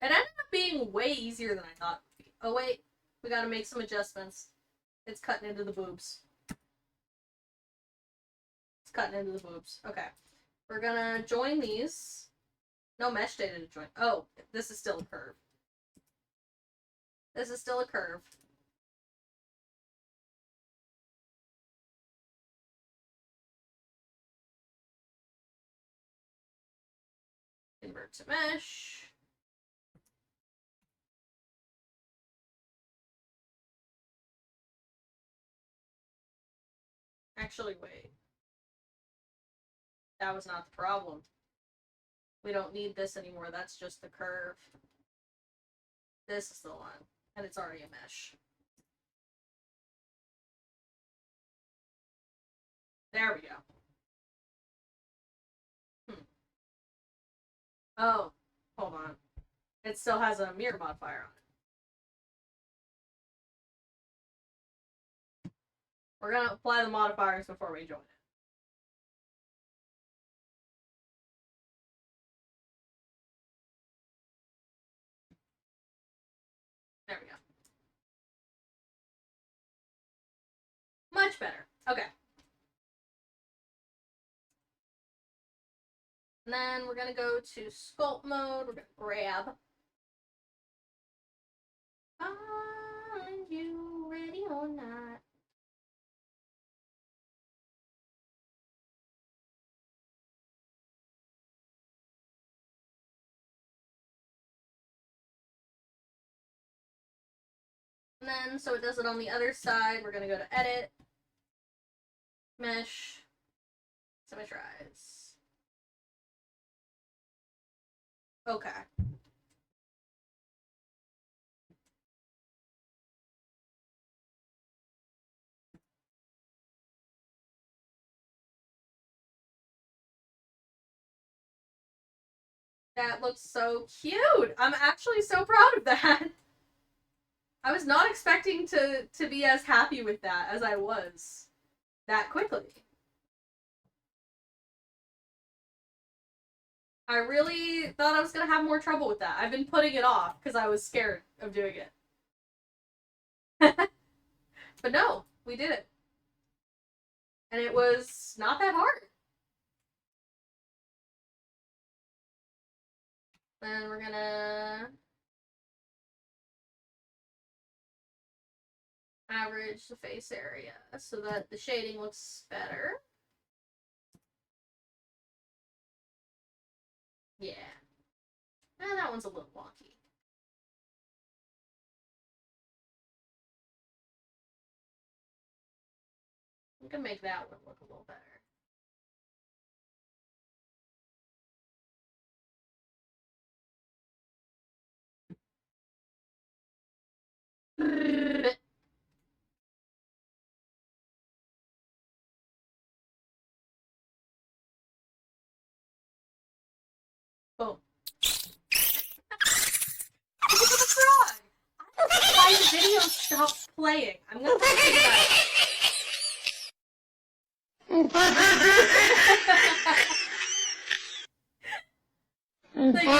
It ended up being way easier than I thought it would be. Oh wait, we gotta make some adjustments. It's cutting into the boobs. It's cutting into the boobs. Okay. We're gonna join these. No mesh data to join. Oh, this is still a curve. This is still a curve. Convert to mesh. Actually, wait. That was not the problem. We don't need this anymore. That's just the curve. This is the one. And it's already a mesh. There we go. Oh, hold on. It still has a mirror modifier on it. We're gonna apply the modifiers before we join it. Okay. And then we're gonna go to sculpt mode. We're gonna grab. Are you ready or not? And then, so it does it on the other side, we're gonna go to edit, mesh, symmetrize. Okay. That looks so cute. I'm actually so proud of that. I was not expecting to be as happy with that as I was that quickly. I really thought I was gonna have more trouble with that. I've been putting it off because I was scared of doing it. But no, we did it. And it was not that hard. Then we're gonna average the face area so that the shading looks better. Yeah. And that one's a little wonky. We can make that one look a little better. Boom. Look at the frog! I don't know why the video stopped playing. I'm gonna think about it. Thank you.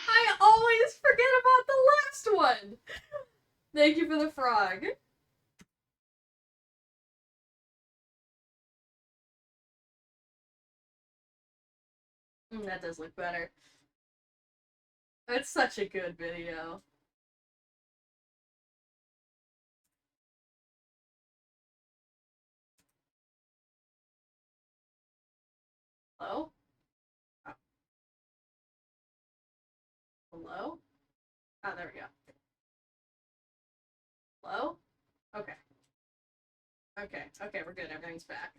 I always forget about the last one. Thank you for the frog. That does look better. It's such a good video. Hello? Oh. Hello? Oh, there we go. Hello? Okay. Okay, we're good. Everything's back.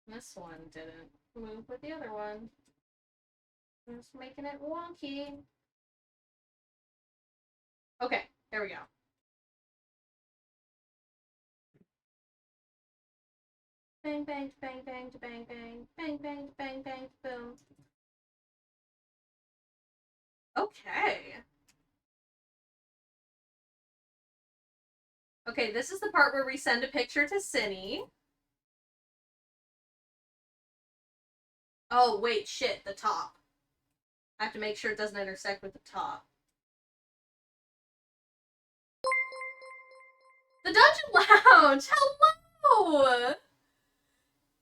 This one didn't move with the other one. I'm just making it wonky. Okay, there we go. Bang, bang, bang, bang, bang, bang, bang, bang, bang, bang, boom. Okay. Okay, this is the part where we send a picture to Cinny. Oh, wait, shit, the top. I have to make sure it doesn't intersect with the top. The Dungeon Lounge! Hello!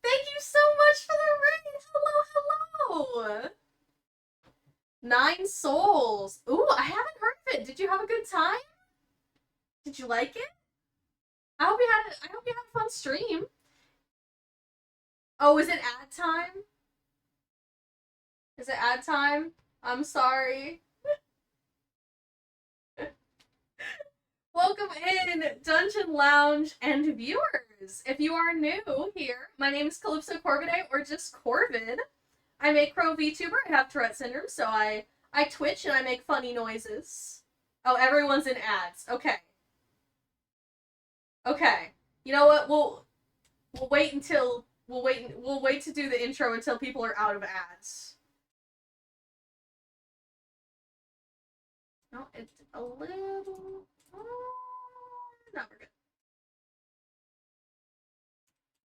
Thank you so much for the raid! Hello, hello! 9 souls. Ooh, I haven't heard of it. Did you have a good time? Did you like it? I hope you had a fun stream. Oh, is it ad time? Is it ad time? I'm sorry. Welcome in, Dungeon Lounge and viewers. If you are new here, my name is Calypso Corvidae, or just Corvid. I'm a Crow VTuber. I have Tourette syndrome, so I twitch and I make funny noises. Oh, everyone's in ads. Okay. Okay. You know what? We'll wait until we'll wait to do the intro until people are out of ads. No, it's a little. Oh, no, we're good.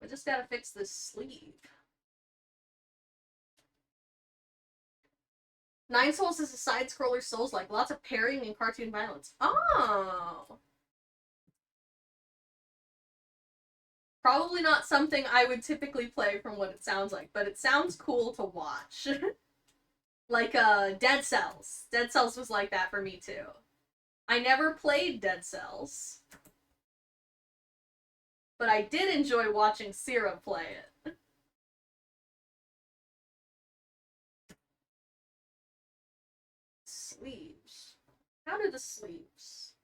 We just gotta fix this sleeve. Nine Souls is a side-scroller Souls-like. Lots of parrying and cartoon violence. Oh! Probably not something I would typically play from what it sounds like, but it sounds cool to watch. Like, Dead Cells. Dead Cells was like that for me, too. I never played Dead Cells. But I did enjoy watching Sierra play it. Sleeves. How do the sleeves?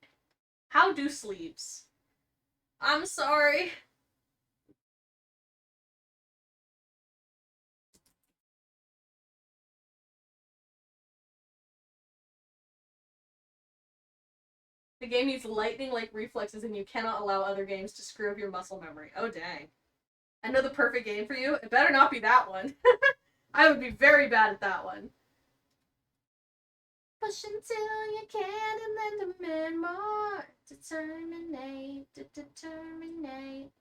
How do sleeves? I'm sorry. The game needs lightning-like reflexes and you cannot allow other games to screw up your muscle memory. Oh, dang. I know the perfect game for you. It better not be that one. I would be very bad at that one. Push until you can and then demand more. Determinate, determinate.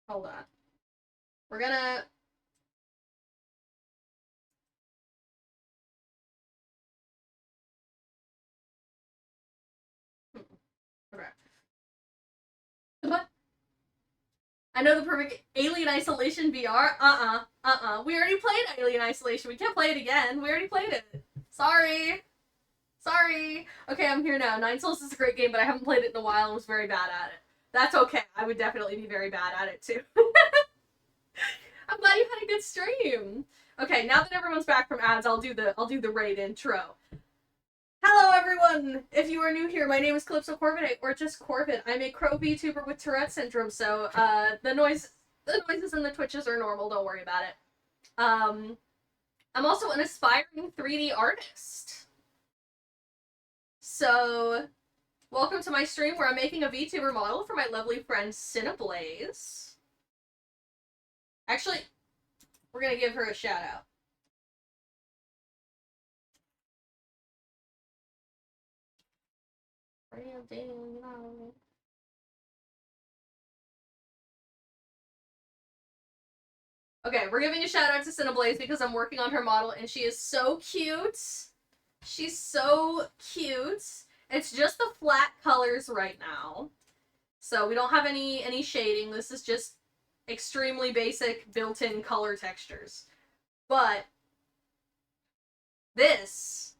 Hold on. We're gonna... Okay. What? I know the perfect Alien Isolation VR. We already played Alien Isolation. We can't play it again. We already played it. Sorry. Sorry. Okay, I'm here now. Nine Souls is a great game, but I haven't played it in a while and was very bad at it. That's okay. I would definitely be very bad at it too. I'm glad you had a good stream. Okay, now that everyone's back from ads, I'll do the raid intro. Hello everyone! If you are new here, my name is Calypso Corvid, or just Corvid. I'm a crow VTuber with Tourette syndrome, so the noises and the twitches are normal, don't worry about it. I'm also an aspiring 3D artist. So, welcome to my stream where I'm making a VTuber model for my lovely friend Cineblaze. Actually, we're gonna give her a shout out. Okay, we're giving a shout out to Cineblaze because I'm working on her model and she is so cute. She's so cute. It's just the flat colors right now. So we don't have any shading. This is just extremely basic built-in color textures. But this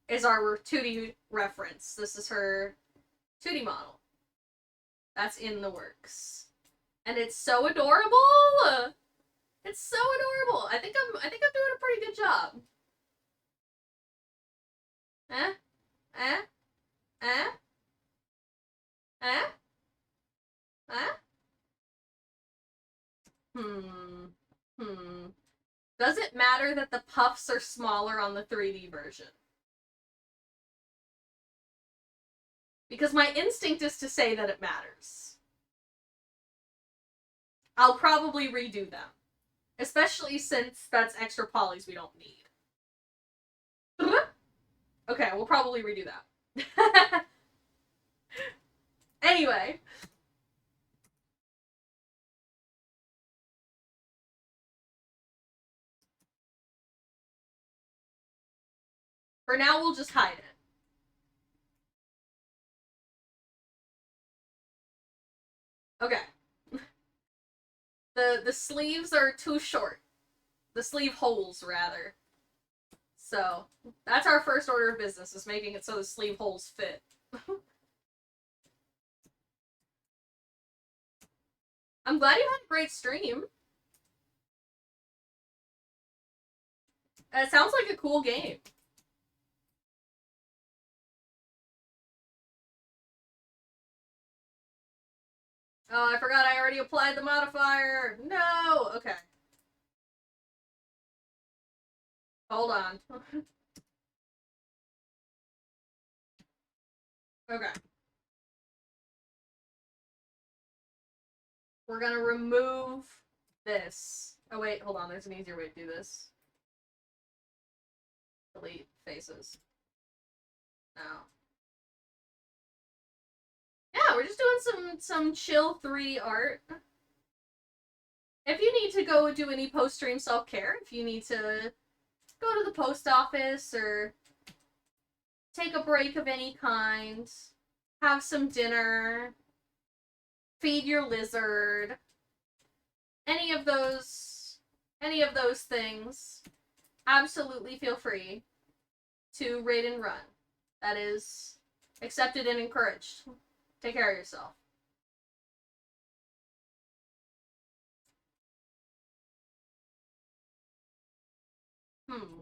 is our 2D reference. This is her 2D model. That's in the works. And it's so adorable! It's so adorable. I think I'm doing a pretty good job. Eh? Eh? Eh? Eh? Eh? Does it matter that the puffs are smaller on the 3D version? Because my instinct is to say that it matters. I'll probably redo them. Especially since that's extra polys we don't need. Okay, we'll probably redo that. Anyway. For now, we'll just hide it. Okay. The sleeves are too short. The sleeve holes, rather. So, that's our first order of business, is making it so the sleeve holes fit. I'm glad you had a great stream. It sounds like a cool game. Oh, I forgot I already applied the modifier. No! Okay. Hold on. Okay. We're gonna remove this. Oh wait, hold on, there's an easier way to do this. Delete faces. No. Yeah, we're just doing some chill 3 art. If you need to go do any post-stream self-care, if you need to go to the post office or take a break of any kind, have some dinner, feed your lizard, any of those things, absolutely feel free to raid and run. That is accepted and encouraged. Take care of yourself.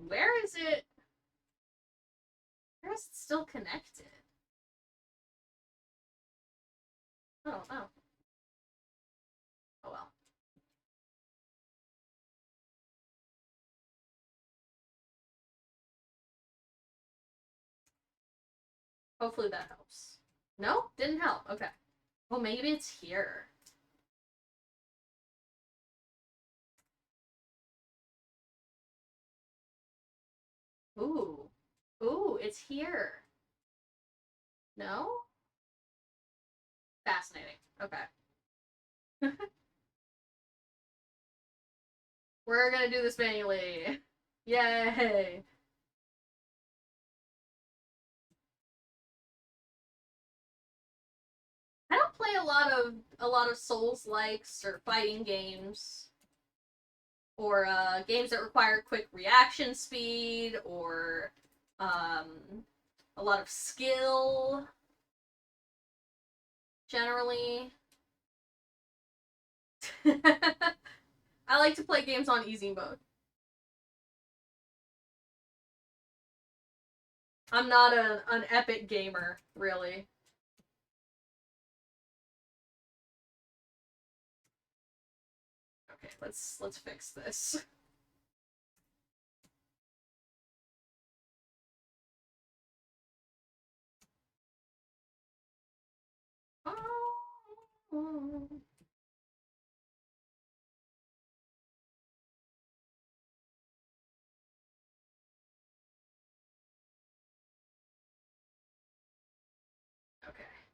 Where is it? Where is it still connected? Oh. Oh well. Hopefully that helps. No? Didn't help. Okay. Well, maybe it's here. Ooh. Ooh, it's here. No? Fascinating. Okay. We're gonna do this manually. Yay! I don't play a lot of Souls likes or fighting games. Or games that require quick reaction speed or a lot of skill generally. I like to play games on easy mode. I'm not an epic gamer, really. Okay, let's fix this.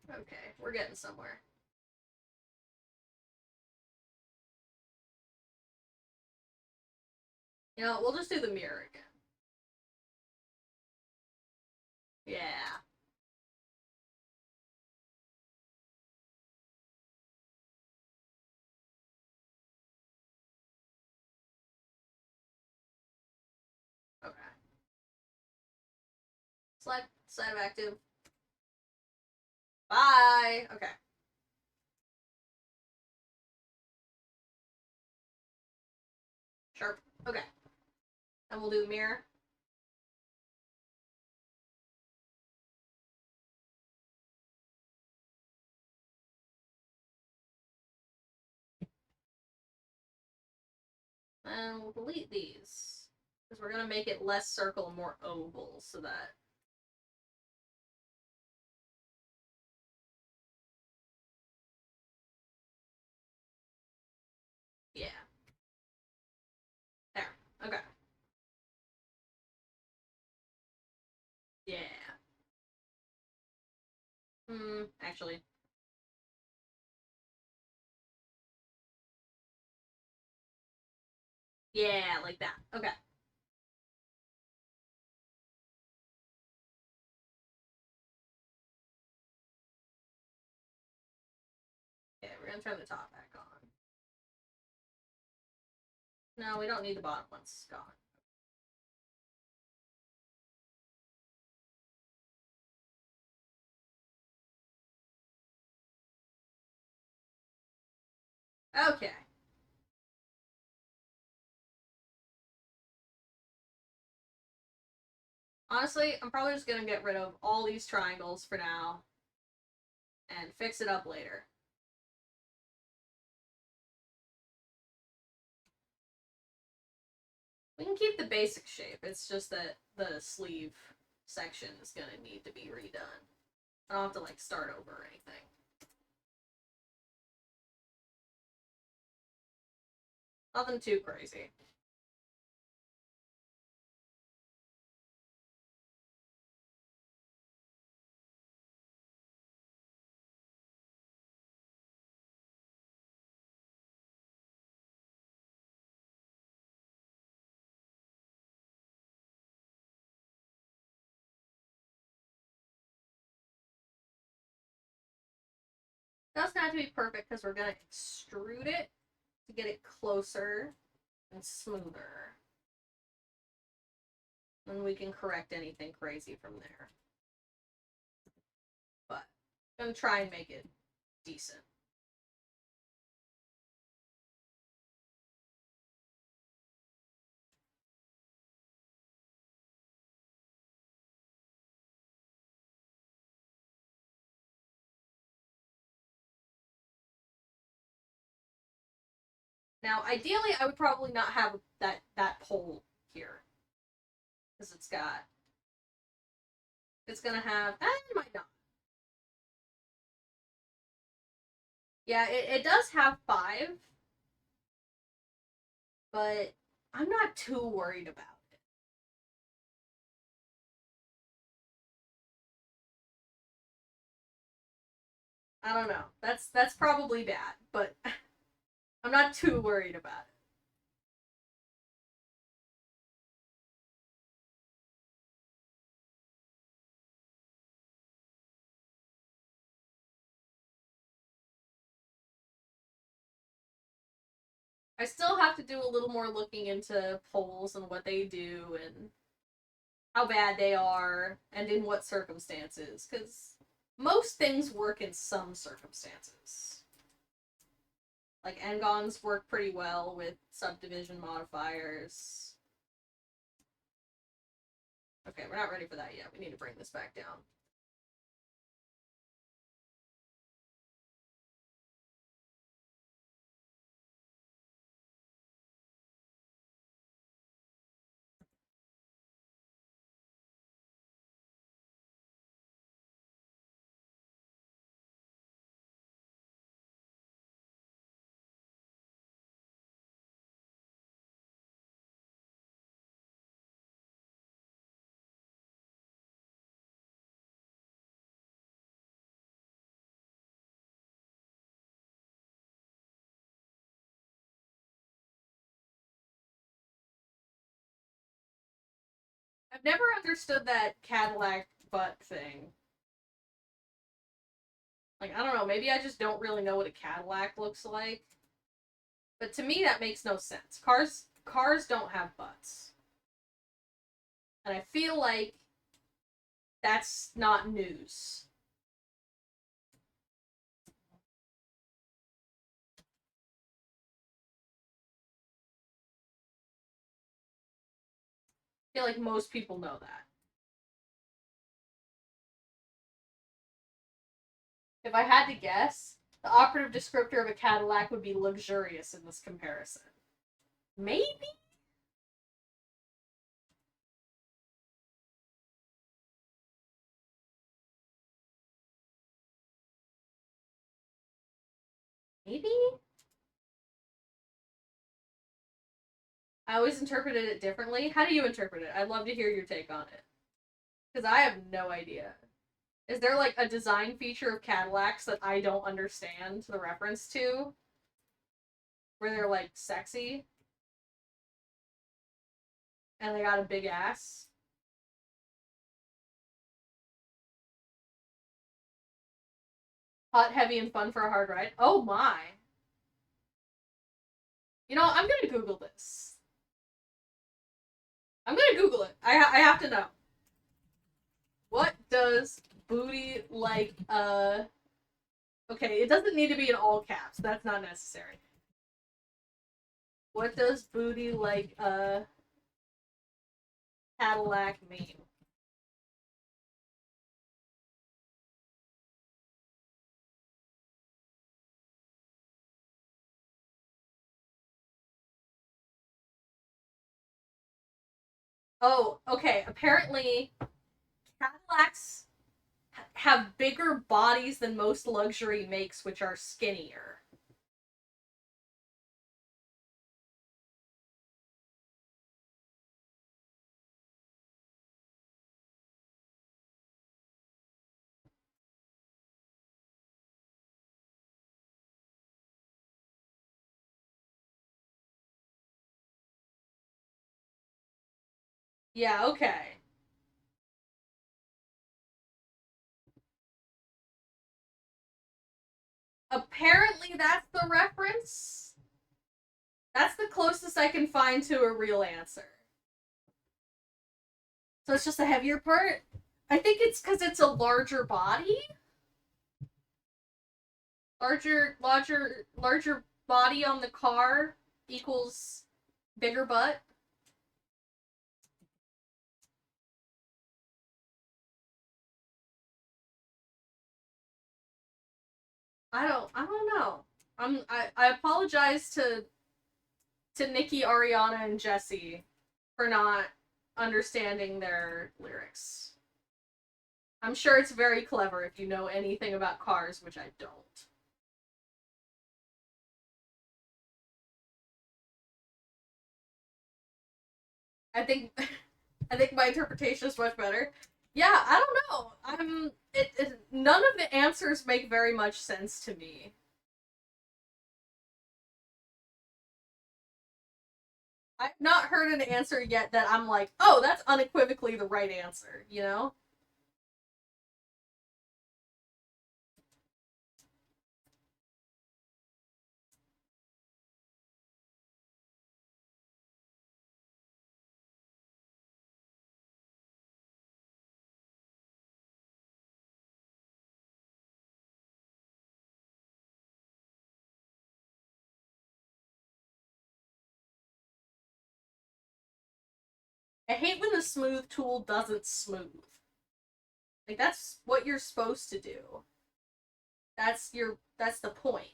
Okay, we're getting somewhere. You know, we'll just do the mirror again. Yeah. Okay. Select side of active. Bye. Okay. Sharp. Okay. And we'll do the mirror. And we'll delete these. Because we're going to make it less circle and more oval so that... Yeah. There. Okay. Yeah. Actually. Yeah, like that. Okay. Okay, we're going to turn the top back on. No, we don't need the bottom ones gone. Okay. Honestly, I'm probably just going to get rid of all these triangles for now and fix it up later. We can keep the basic shape. It's just that the sleeve section is going to need to be redone. I don't have to, like, start over or anything. Nothing too crazy. Doesn't have to be perfect because we're gonna extrude it to get it closer and smoother. And we can correct anything crazy from there. But I'm gonna try and make it decent. Now, ideally, I would probably not have that pole here. Because it's gonna have, it might not. Yeah, it does have 5, but I'm not too worried about it. I don't know. That's probably bad, but I'm not too worried about it. I still have to do a little more looking into polls and what they do and how bad they are and in what circumstances, because most things work in some circumstances. Like Ngons work pretty well with subdivision modifiers. Okay, we're not ready for that yet. We need to bring this back down. I've never understood that Cadillac butt thing. Like, I don't know, maybe I just don't really know what a Cadillac looks like. But to me, that makes no sense. Cars don't have butts. And I feel like that's not news. I feel like most people know that. If I had to guess, the operative descriptor of a Cadillac would be luxurious in this comparison. Maybe? Maybe? I always interpreted it differently. How do you interpret it? I'd love to hear your take on it. Because I have no idea. Is there like a design feature of Cadillacs that I don't understand the reference to? Where they're like sexy? And they got a big ass? Hot, heavy, and fun for a hard ride? Oh my. You know, I'm gonna Google this. I'm gonna Google it. I have to know. What does booty like okay, it doesn't need to be in all caps. That's not necessary. What does booty like Cadillac mean? Oh, okay. Apparently Cadillacs have bigger bodies than most luxury makes, which are skinnier. Yeah, okay. apparently that's the reference. That's the closest I can find to a real answer. So it's just a heavier part? I think it's because it's a larger body. Larger body on the car equals bigger butt. I don't know. I apologize to Nikki, Ariana, and Jesse for not understanding their lyrics. I'm sure it's very clever if you know anything about cars, which I don't. I think I think my interpretation is much better. Yeah, I don't know. None of the answers make very much sense to me. I've not heard an answer yet that I'm like, oh, that's unequivocally the right answer, you know? I hate when the smooth tool doesn't smooth. Like that's what you're supposed to do. That's the point.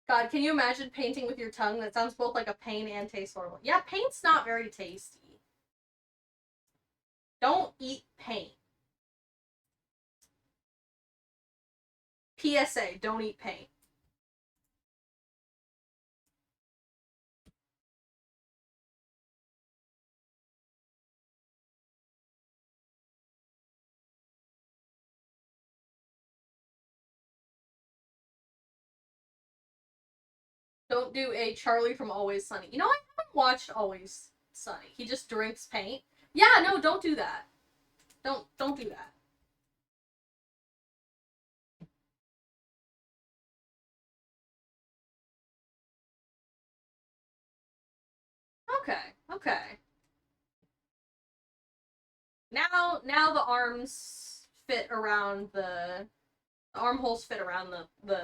God, can you imagine painting with your tongue? That sounds both like a pain and taste horrible. Yeah, paint's not very tasty. Don't eat paint. PSA, don't eat paint. Don't do a Charlie from Always Sunny. You know, I haven't watched Always Sunny. He just drinks paint. Yeah, no, don't do that. Don't do that. Okay, okay. Now the arms fit around the armholes fit around the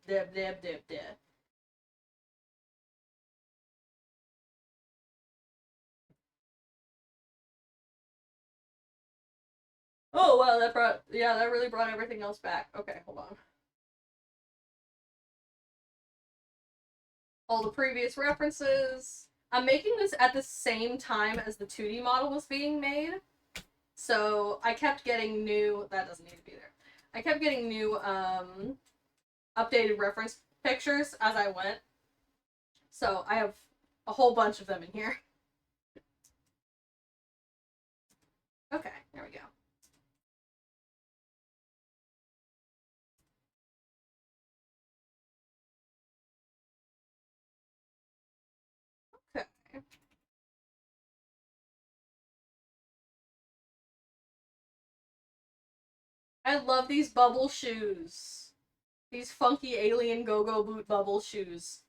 dib dib dib dib. Oh wow, that really brought everything else back. Okay, hold on. All the previous references. I'm making this at the same time as the 2D model was being made. So I kept getting new that doesn't need to be there. I kept getting new updated reference pictures as I went. So I have a whole bunch of them in here. Okay, there we go. Okay. I love these bubble shoes. These funky alien go-go boot bubble shoes.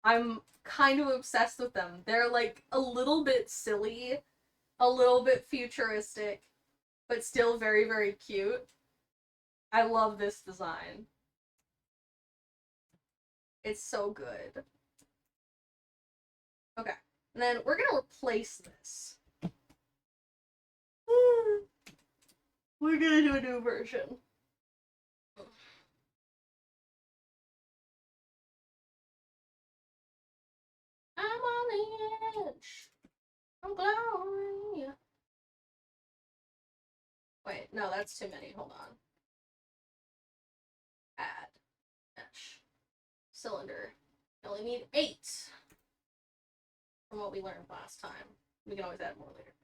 I'm kind of obsessed with them. They're like a little bit silly, a little bit futuristic, but still very, very cute. I love this design. It's so good. Okay. And then we're gonna replace this. We're gonna do a new version. I'm on the edge. I'm glowing. Wait, no, that's too many. Hold on. Add. Mesh. Cylinder. We only need 8. From what we learned last time. We can always add more later.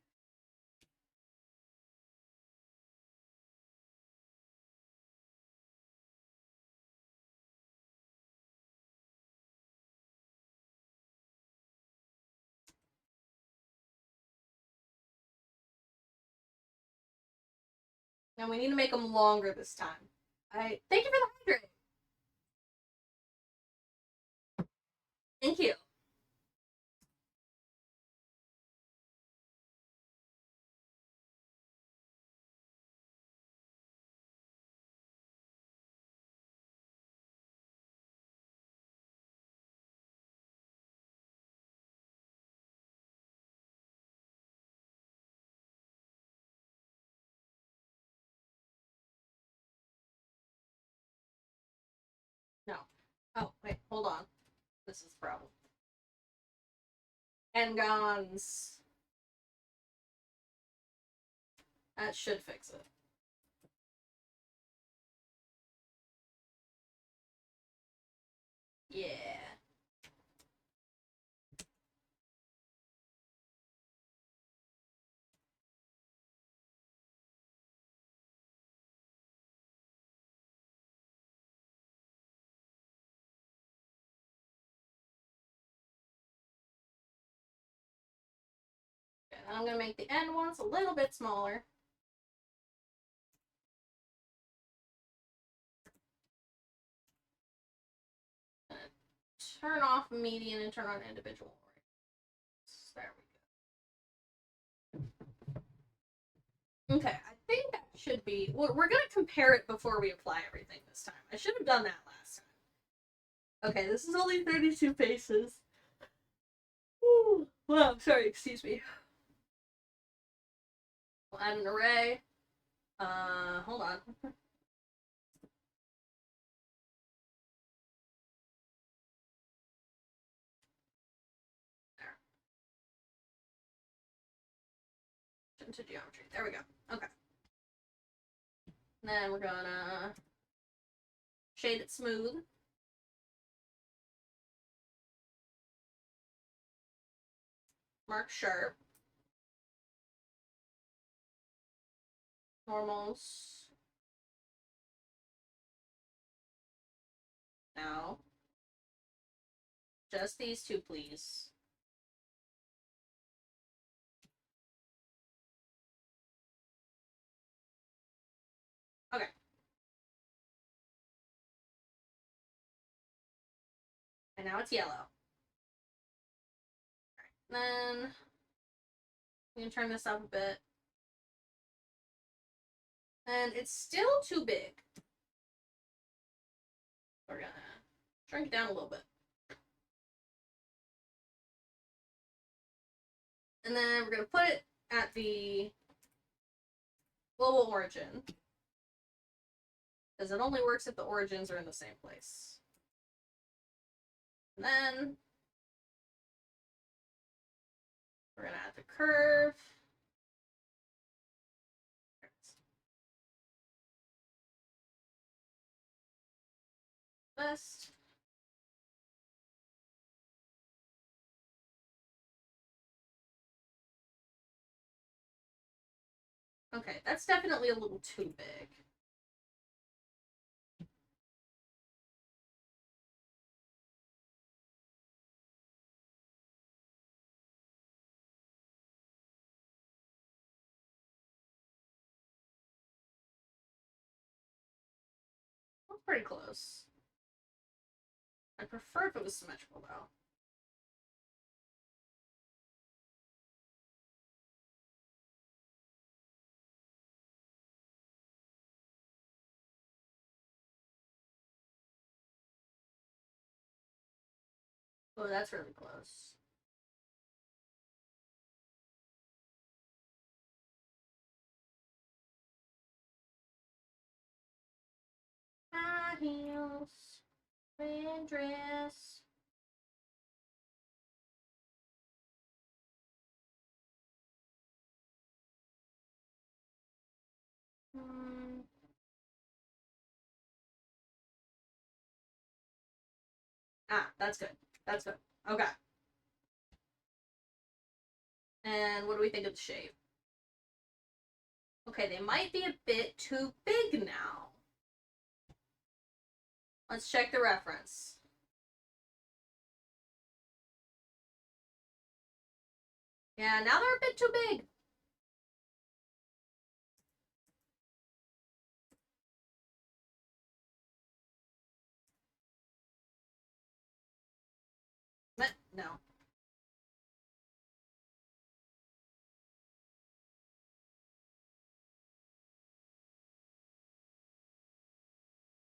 And we need to make them longer this time. Thank you for the hydrate. Thank you. No. Oh, wait, hold on. This is the problem. Engons. That should fix it. Yeah. Okay, then I'm gonna make the end ones a little bit smaller. Turn off median and turn on individual. There we go. Okay, I think that should be. We're gonna compare it before we apply everything this time. I should have done that last time. Okay, this is only 32 paces. Ooh. Wow, sorry, excuse me. We'll add an array. Hold on. Into geometry. There we go. Okay. And then we're gonna shade it smooth. Mark sharp. Normals. Now. Just these two, please. Okay. And now it's yellow. Then we can turn this up a bit. And it's still too big. We're gonna shrink it down a little bit. And then we're gonna put it at the global origin. Because it only works if the origins are in the same place. And then we're gonna add the curve. Best. Okay, that's definitely a little too big. That's pretty close. I prefer if it was symmetrical though. Oh, that's really close. High heels, red dress. Ah, that's good. That's good. Okay. And what do we think of the shape? Okay, they might be a bit too big now. Let's check the reference. Yeah, now they're a bit too big. No.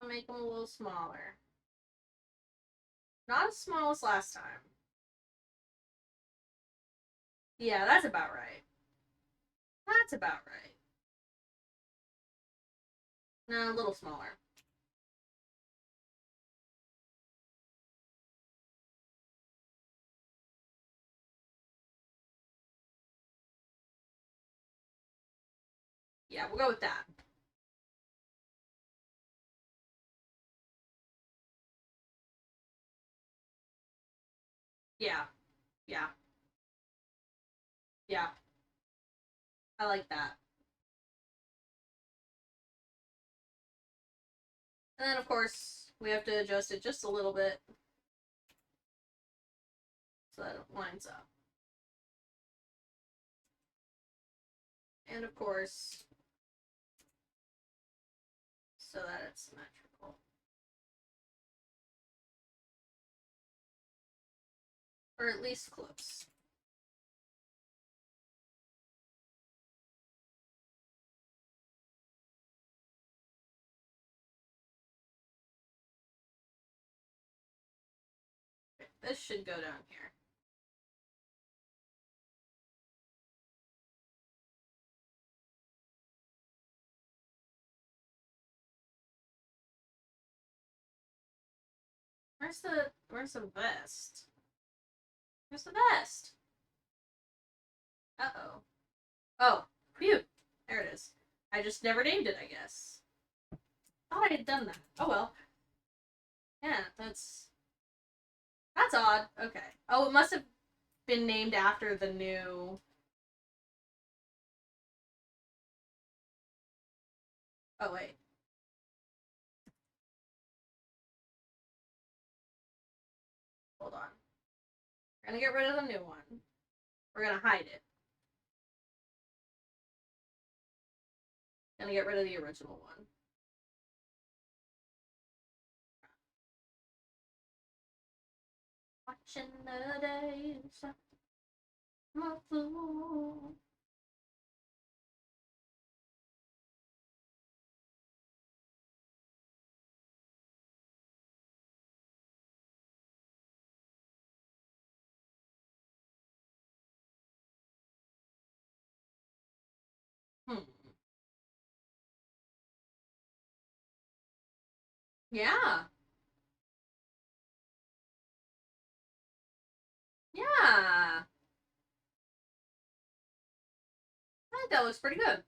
I'll make them a little smaller. Not as small as last time. Yeah, that's about right. That's about right. No, a little smaller. Yeah, we'll go with that. Yeah. Yeah. Yeah. I like that. And then, of course, we have to adjust it just a little bit so that it lines up. And, of course, so that it's symmetrical. Or at least close. Okay, this should go down here. Where's the vest? Where's the vest? Uh-oh. Oh, phew. There it is. I just never named it, I guess. Thought I had done that. Oh well. Yeah, that's odd. Okay. Oh, it must have been named after the new. Oh wait. Hold on. We're gonna get rid of the new one. We're gonna hide it. Gonna get rid of the original one. Watching the days. My fool. Hmm. Yeah. Yeah. I think that looks pretty good.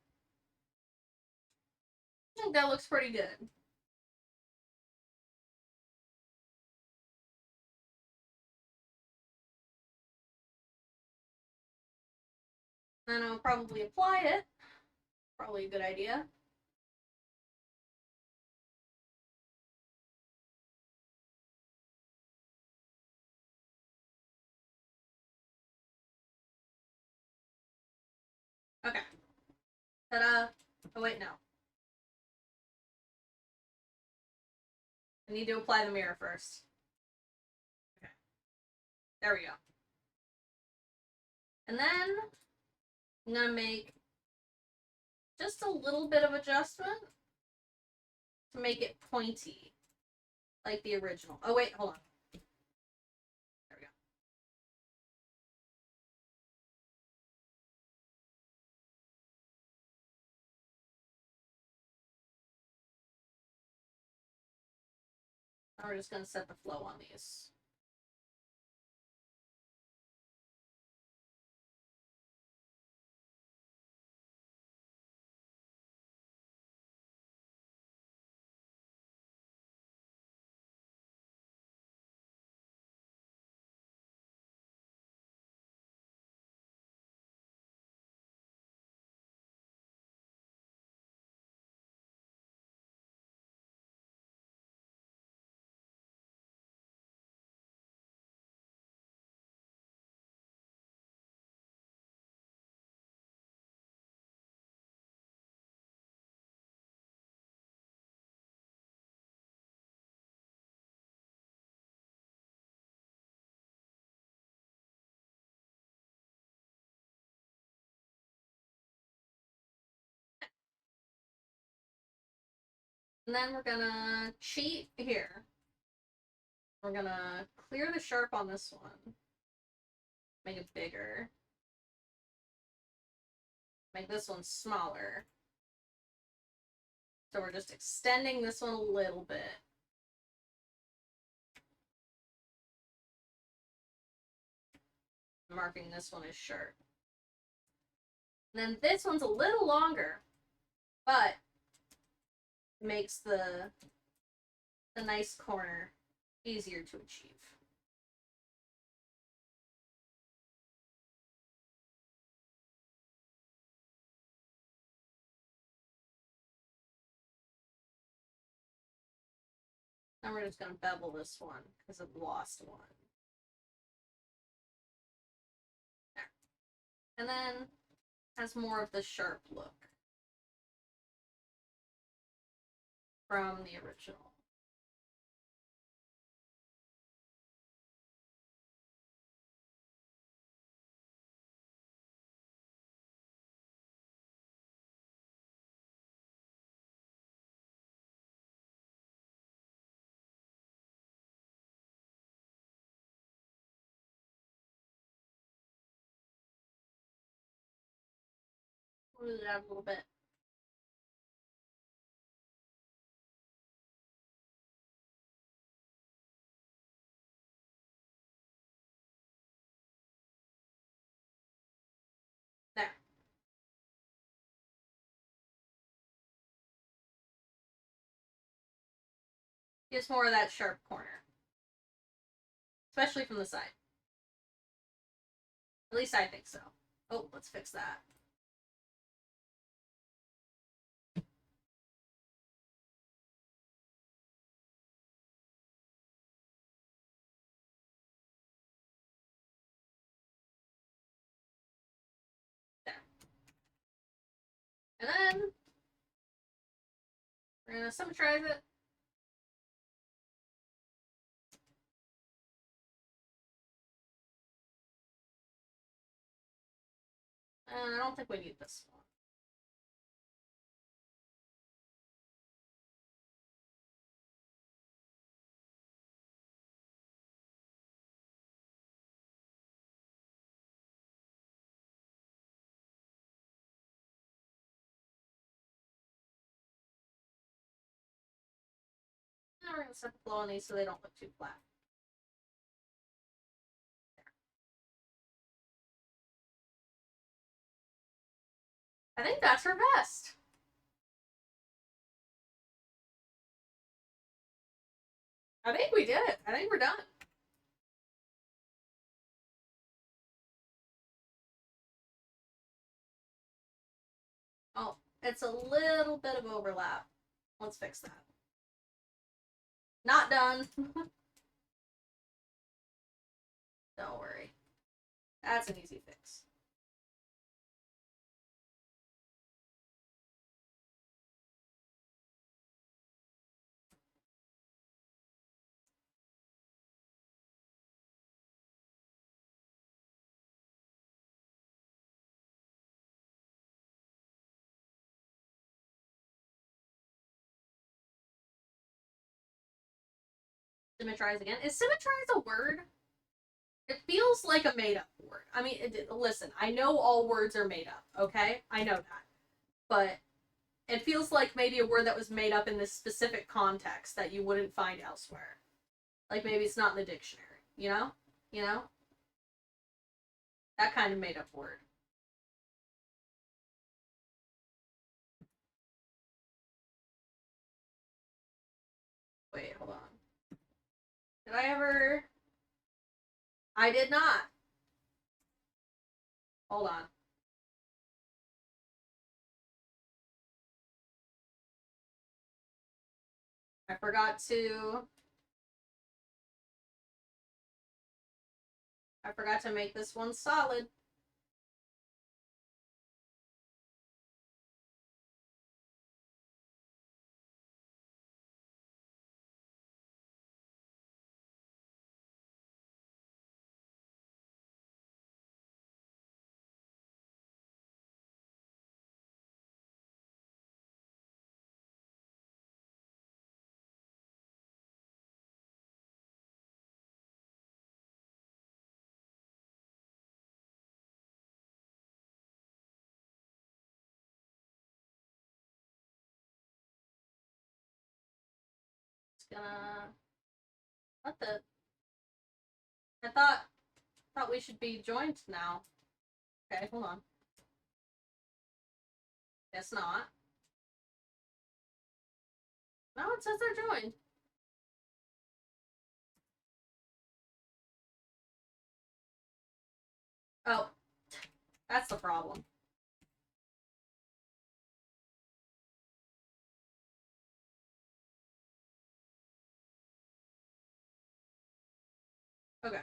I think that looks pretty good. Then I'll probably apply it. Probably a good idea. Okay. Ta-da. Oh wait, no. I need to apply the mirror first. Okay. There we go. And then I'm gonna make just a little bit of adjustment to make it pointy, like the original. Oh wait, hold on. There we go. Now we're just gonna set the flow on these. And then we're gonna cheat here. We're gonna clear the sharp on this one. Make it bigger. Make this one smaller. So we're just extending this one a little bit. Marking this one as sharp. And then this one's a little longer, but makes the nice corner easier to achieve. Now we're just going to bevel this one because I've lost one. There. And then has more of the sharp look from the original. Move it out a little bit. There. Gives more of that sharp corner. Especially from the side. At least I think so. Oh, let's fix that. There. And then we're going to symmetrize it. And I don't think we need this one. Now we're going to set the flow on these so they don't look too flat. I think that's her vest. I think we did it. I think we're done. Oh, it's a little bit of overlap. Let's fix that. Not done. Don't worry. That's an easy fix. Symmetrize again. Is symmetrize a word? It feels like a made-up word. I mean, listen, I know all words are made up, okay? I know that. But it feels like maybe a word that was made up in this specific context that you wouldn't find elsewhere. Like maybe it's not in the dictionary, you know? You know? That kind of made-up word. Wait, hold on. Did I ever... I did not. Hold on. I forgot to make this one solid. gonna... What the... I thought we should be joined now. Okay, hold on. Guess not. No, it says they're joined. Oh. That's the problem. Okay.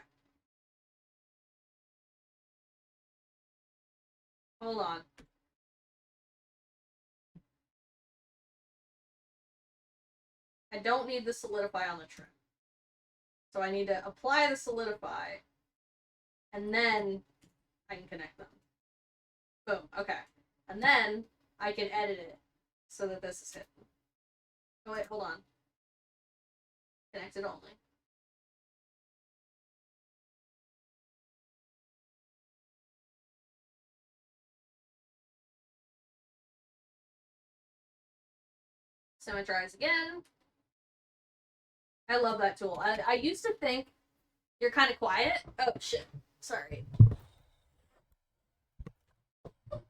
Hold on. I don't need the solidify on the trim. So I need to apply the solidify, and then I can connect them. Boom. Okay. And then I can edit it so that this is hidden. Oh wait, hold on. Connected only. Symmetrize again. I love that tool. I used to think you're kind of quiet. Oh shit. Sorry.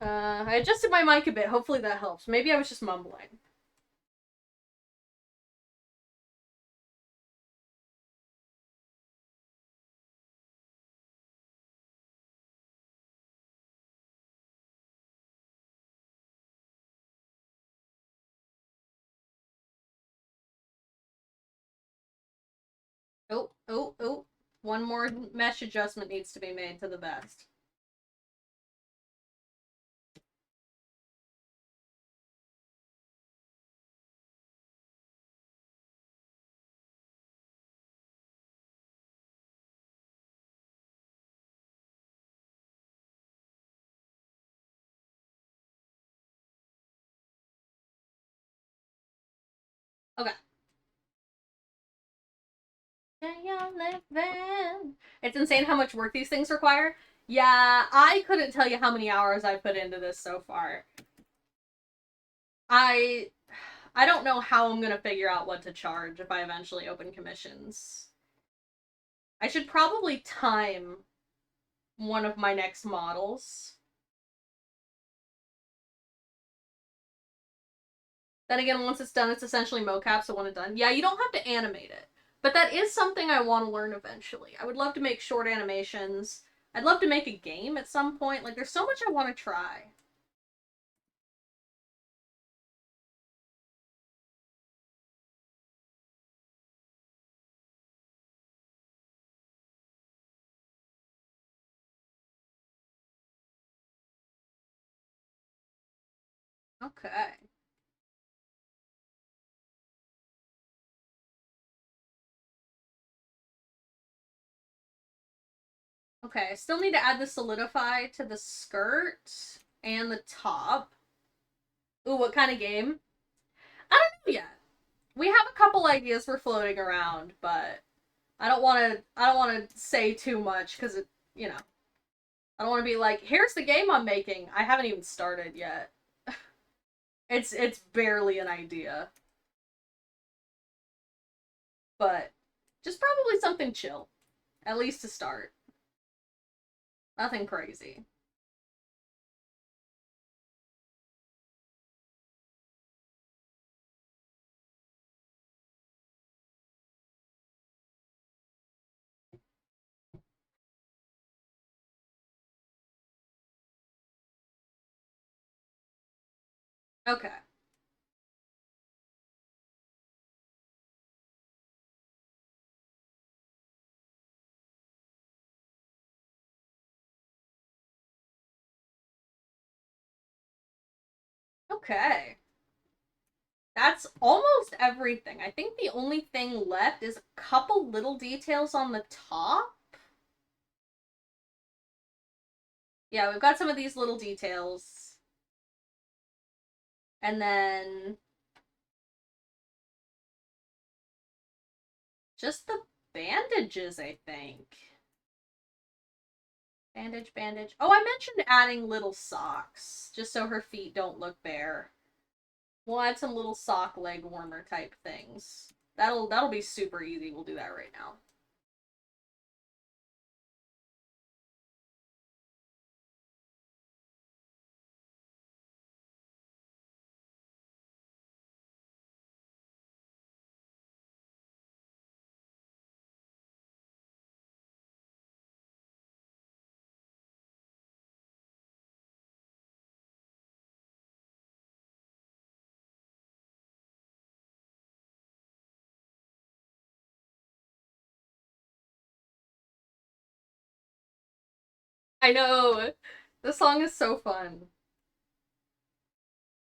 I adjusted my mic a bit. Hopefully that helps. Maybe I was just mumbling. Oh. One more mesh adjustment needs to be made to the best. Okay. It's insane how much work these things require. Yeah, I couldn't tell you how many hours I put into this so far. I don't know how I'm gonna figure out what to charge if I eventually open commissions. I should probably time one of my next models. Then again, once it's done, it's essentially mocap, so when it's done, yeah, you don't have to animate it. But that is something I want to learn eventually. I would love to make short animations. I'd love to make a game at some point. Like, there's so much I want to try. Okay. Okay, I still need to add the solidify to the skirt and the top. Ooh, what kind of game? I don't know yet. We have a couple ideas we're floating around, but I don't want to say too much because it, you know, I don't want to be like, here's the game I'm making. I haven't even started yet. It's barely an idea. But just probably something chill. At least to start. Nothing crazy. Okay. Okay. That's almost everything. I think the only thing left is a couple little details on the top. Yeah, we've got some of these little details. And then just the bandages, I think. Bandage. Oh, I mentioned adding little socks, just so her feet don't look bare. We'll add some little sock leg warmer type things. That'll be super easy. We'll do that right now. I know. The song is so fun.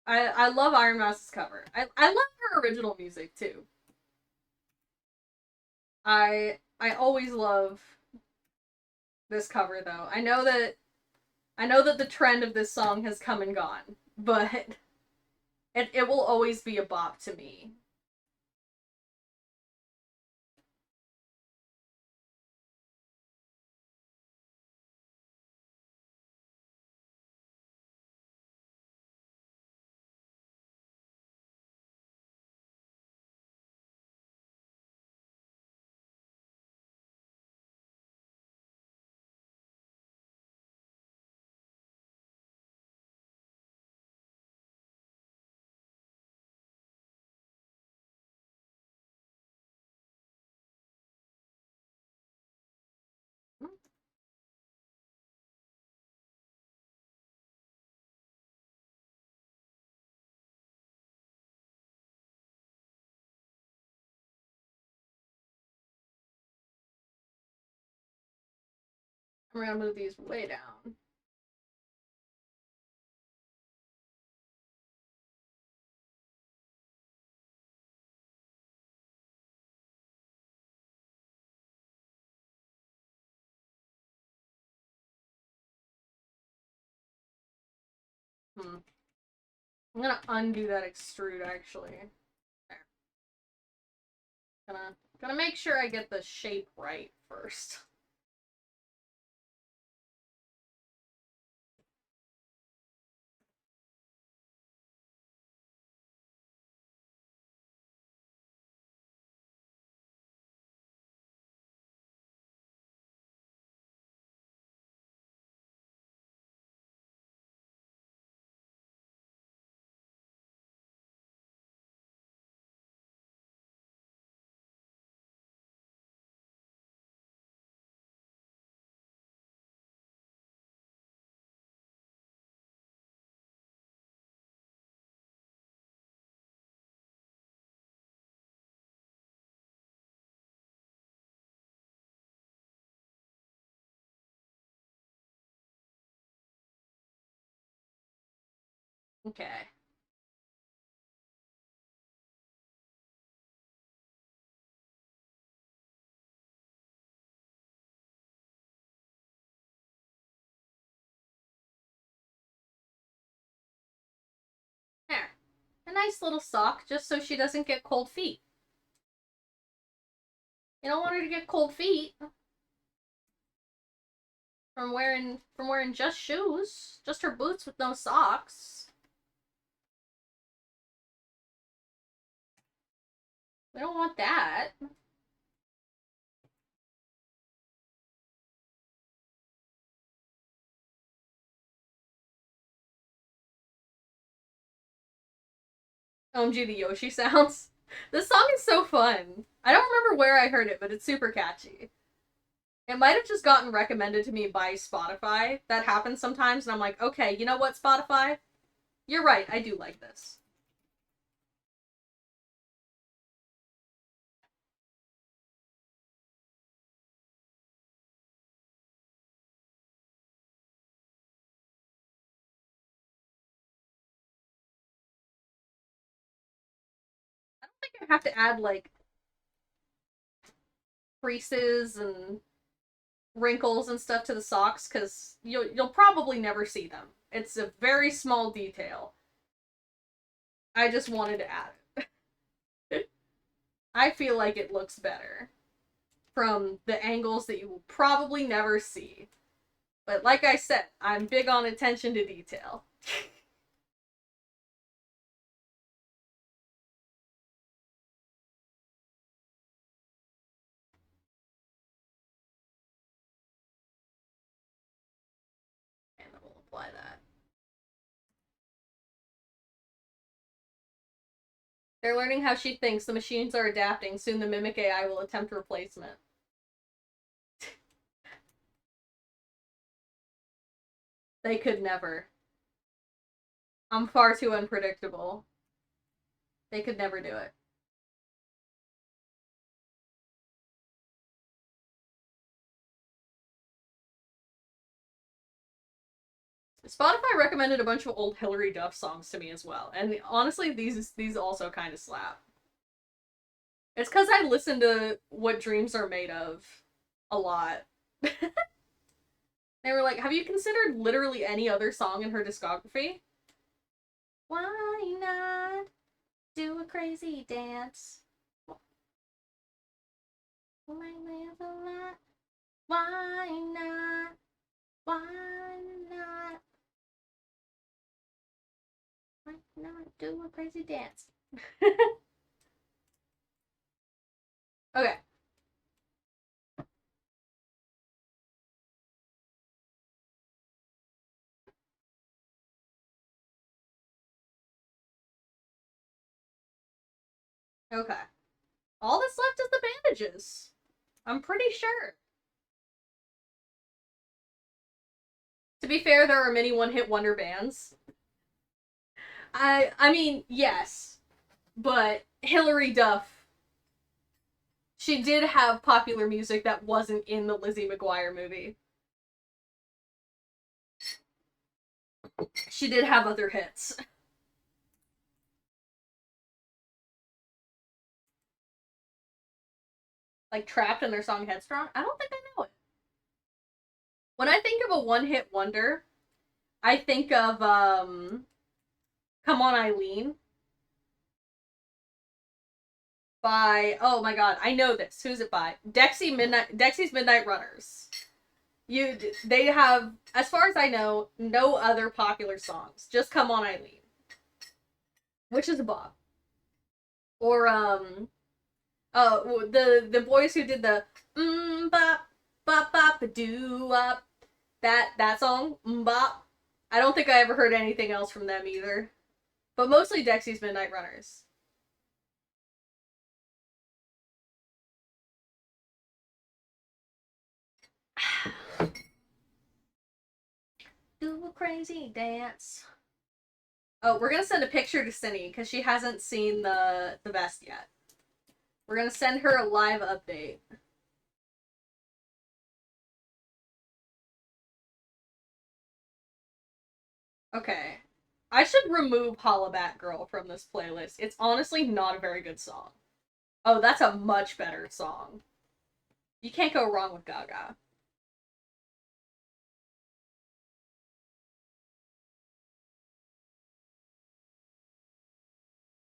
I love Iron Mouse's cover. I love her original music too. I always love this cover though. I know that the trend of this song has come and gone, but it will always be a bop to me. I'm gonna move these way down. Hmm. I'm gonna undo that extrude actually. There. Gonna make sure I get the shape right first. Okay. There. A nice little sock just so she doesn't get cold feet. You don't want her to get cold feet from wearing just shoes, just her boots with no socks. We don't want that. OMG, the Yoshi sounds. This song is so fun. I don't remember where I heard it, but it's super catchy. It might have just gotten recommended to me by Spotify. That happens sometimes, and I'm like, okay, you know what, Spotify? You're right, I do like this. I don't think I have to add, like, creases and wrinkles and stuff to the socks, because you'll probably never see them. It's a very small detail. I just wanted to add it. I feel like it looks better from the angles that you will probably never see. But like I said, I'm big on attention to detail. They're learning how she thinks. The machines are adapting. Soon the mimic AI will attempt replacement. They could never. I'm far too unpredictable. They could never do it. Spotify recommended a bunch of old Hilary Duff songs to me as well, and honestly, these also kind of slap. It's because I listen to What Dreams Are Made Of a lot. They were like, "Have you considered literally any other song in her discography?" Why not do a crazy dance? Why not? Why not? Why not? Why not do a crazy dance? Okay. Okay. All that's left is the bandages. I'm pretty sure. To be fair, there are many one-hit wonder bands. I mean, yes, but Hilary Duff, she did have popular music that wasn't in the Lizzie McGuire movie. She did have other hits. Like Trapped and their song Headstrong. I don't think I know it. When I think of a one-hit wonder, I think of Come On Eileen by, oh my god, I know this. Who's it by? Dexy's Midnight Runners. They have, as far as I know, no other popular songs. Just Come On Eileen, which is a bop. Or the boys who did the bop bop bop doo up, that song bop. I don't think I ever heard anything else from them either, but mostly Dexy's Midnight Runners. Do a crazy dance. Oh, we're gonna send a picture to Cindy because she hasn't seen the vest yet. We're gonna send her a live update. Okay. I should remove Hollaback Girl from this playlist. It's honestly not a very good song. Oh, that's a much better song. You can't go wrong with Gaga.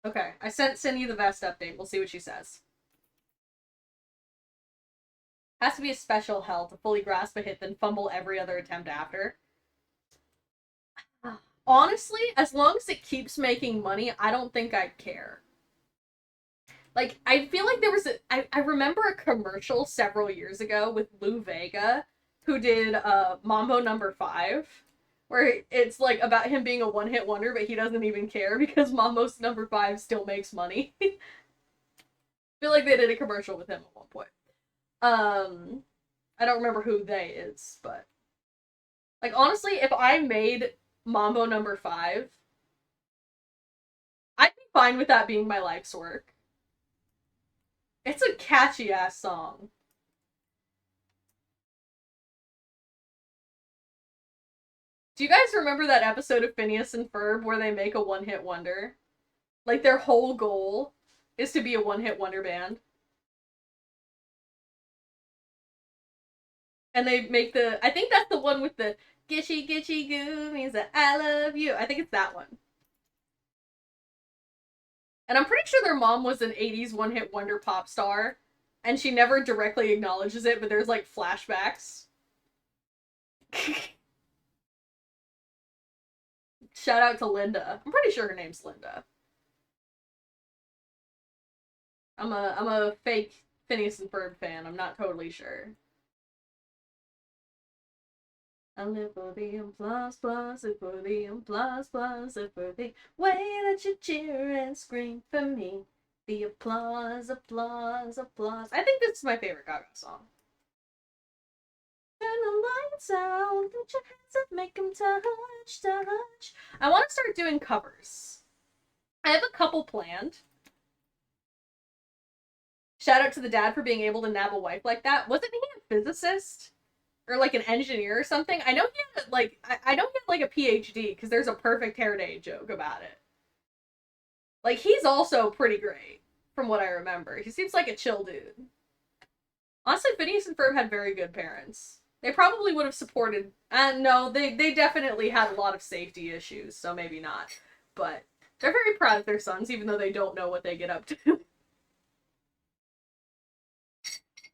Okay, I sent Cindy the vest update. We'll see what she says. Has to be a special hell to fully grasp a hit, then fumble every other attempt after. Honestly, as long as it keeps making money, I don't think I'd care. Like, I feel like there was I remember a commercial several years ago with Lou Vega, who did Mambo Number 5, where it's like about him being a one-hit wonder, but he doesn't even care because Mambo's Number 5 still makes money. I feel like they did a commercial with him at one point. I don't remember who they is, but like honestly, if I made Mambo Number 5, I'd be fine with that being my life's work. It's a catchy ass song. Do you guys remember that episode of Phineas and Ferb where they make a one-hit wonder? Like their whole goal is to be a one-hit wonder band. And they make I think that's the one with the Gitchy Gitchy Goo means that I love you. I think it's that one. And I'm pretty sure their mom was an 80s one-hit wonder pop star. And she never directly acknowledges it, but there's like flashbacks. Shout out to Linda. I'm pretty sure her name's Linda. I'm a fake Phineas and Ferb fan. I'm not totally sure. I live for the applause, live for the applause, live for the way that you cheer and scream for me. The applause, applause, applause. I think this is my favorite Gaga song. Turn the lights out, put your hands up, make them touch, touch. I want to start doing covers. I have a couple planned. Shout out to the dad for being able to nab a wife like that. Wasn't he a physicist? Or like an engineer or something? I know he had like I know he had like a PhD because there's a Perfect Hair Day joke about it. Like he's also pretty great from what I remember. He seems like a chill dude. Honestly, Phineas and Ferb had very good parents. They probably would have supported. And no, they definitely had a lot of safety issues, so maybe not. But they're very proud of their sons, even though they don't know what they get up to.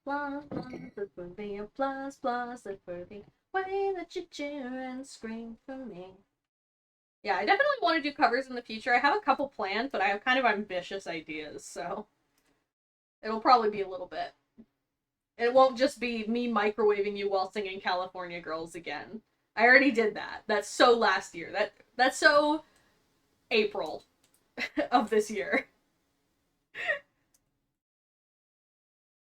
Applause, for the applause, for the way that you cheer and scream for me. Yeah, I definitely want to do covers in the future. I have a couple planned, but I have kind of ambitious ideas, so it'll probably be a little bit. It won't just be me microwaving you while singing California Girls again. I already did that. That's so last year. That's so April of this year.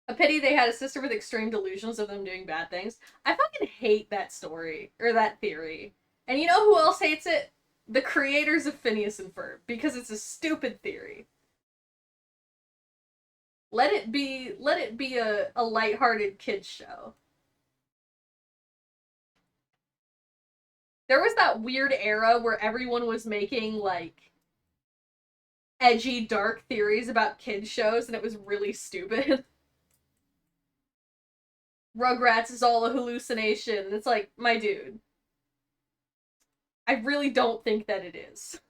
A pity they had a sister with extreme delusions of them doing bad things. I fucking hate that story, or that theory. And you know who else hates it? The creators of Phineas and Ferb, because it's a stupid theory. Let it be a lighthearted kids show. There was that weird era where everyone was making like edgy, dark theories about kids shows, and it was really stupid. Rugrats is all a hallucination. It's like, my dude. I really don't think that it is.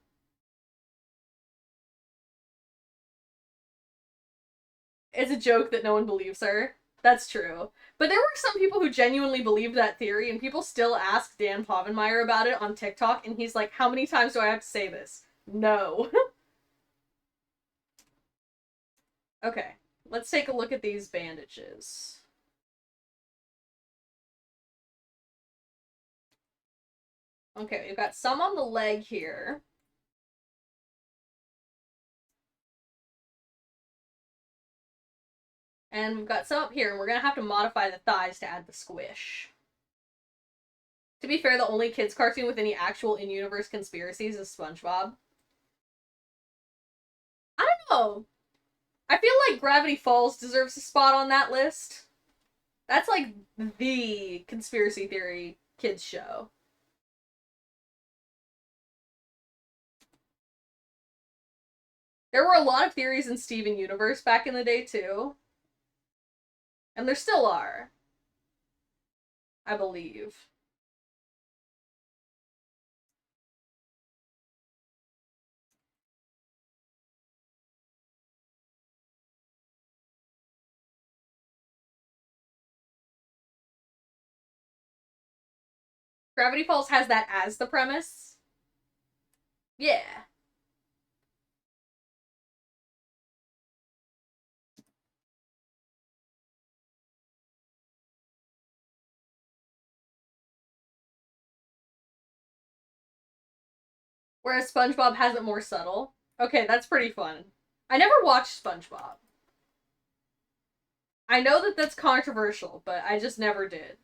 It's a joke that no one believes her. That's true. But there were some people who genuinely believed that theory, and people still ask Dan Povenmire about it on TikTok, and he's like, how many times do I have to say this? No. Okay, let's take a look at these bandages. Okay, we've got some on the leg here. And we've got some up here, and we're gonna have to modify the thighs to add the squish. To be fair, the only kids cartoon with any actual in-universe conspiracies is SpongeBob. I don't know. I feel like Gravity Falls deserves a spot on that list. That's like the conspiracy theory kids show. There were a lot of theories in Steven Universe back in the day, too. And there still are. I believe. Gravity Falls has that as the premise. Yeah. Whereas SpongeBob has it more subtle. Okay, that's pretty fun. I never watched SpongeBob. I know that that's controversial, but I just never did.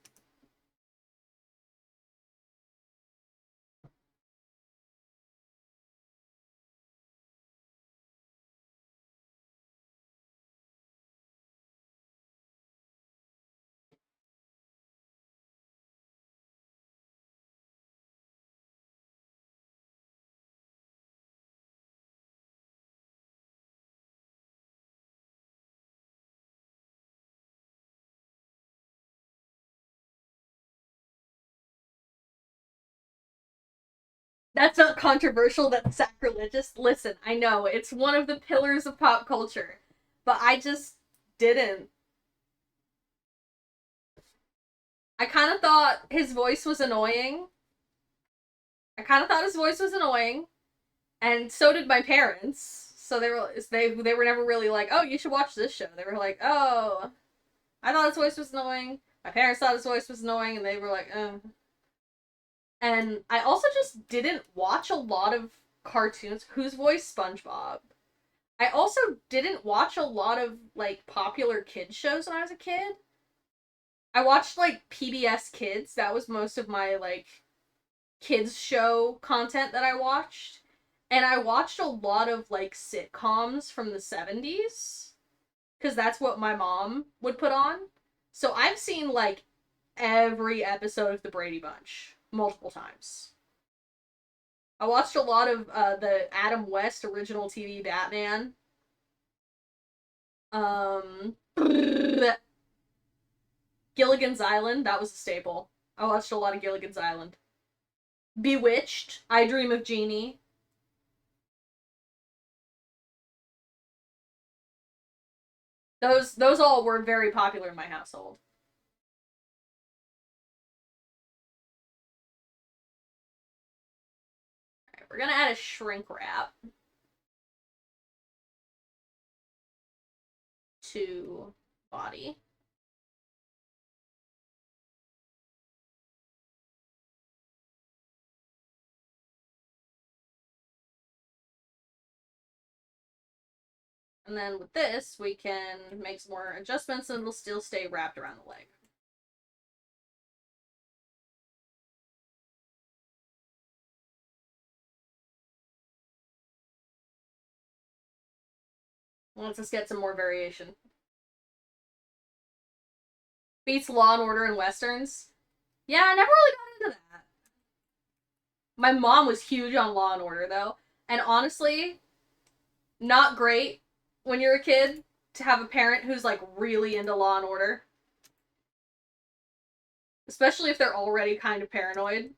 That's not controversial, that's sacrilegious. Listen, I know, it's one of the pillars of pop culture, but I just didn't. I kind of thought his voice was annoying. And so did my parents. So they were never really like, "Oh, you should watch this show." They were like, "Oh, I thought his voice was annoying." My parents thought his voice was annoying, and they were like, And I also just didn't watch a lot of cartoons. Who's voiced SpongeBob? I also didn't watch a lot of like popular kids shows when I was a kid. I watched like PBS Kids. That was most of my like kids show content that I watched. And I watched a lot of like sitcoms from the 70s because that's what my mom would put on. So I've seen like every episode of The Brady Bunch multiple times. I watched a lot of the Adam West original TV Batman. Gilligan's Island, that was a staple. I watched a lot of Gilligan's Island. Bewitched, I Dream of Jeannie. Those all were very popular in my household. All right, we're gonna add a shrink wrap to body. And then with this, we can make some more adjustments and it'll still stay wrapped around the leg. Let's just get some more variation. Beats Law and Order and Westerns. Yeah, I never really got into that. My mom was huge on Law and Order, though. And honestly, not great when you're a kid to have a parent who's like really into Law and Order. Especially if they're already kind of paranoid.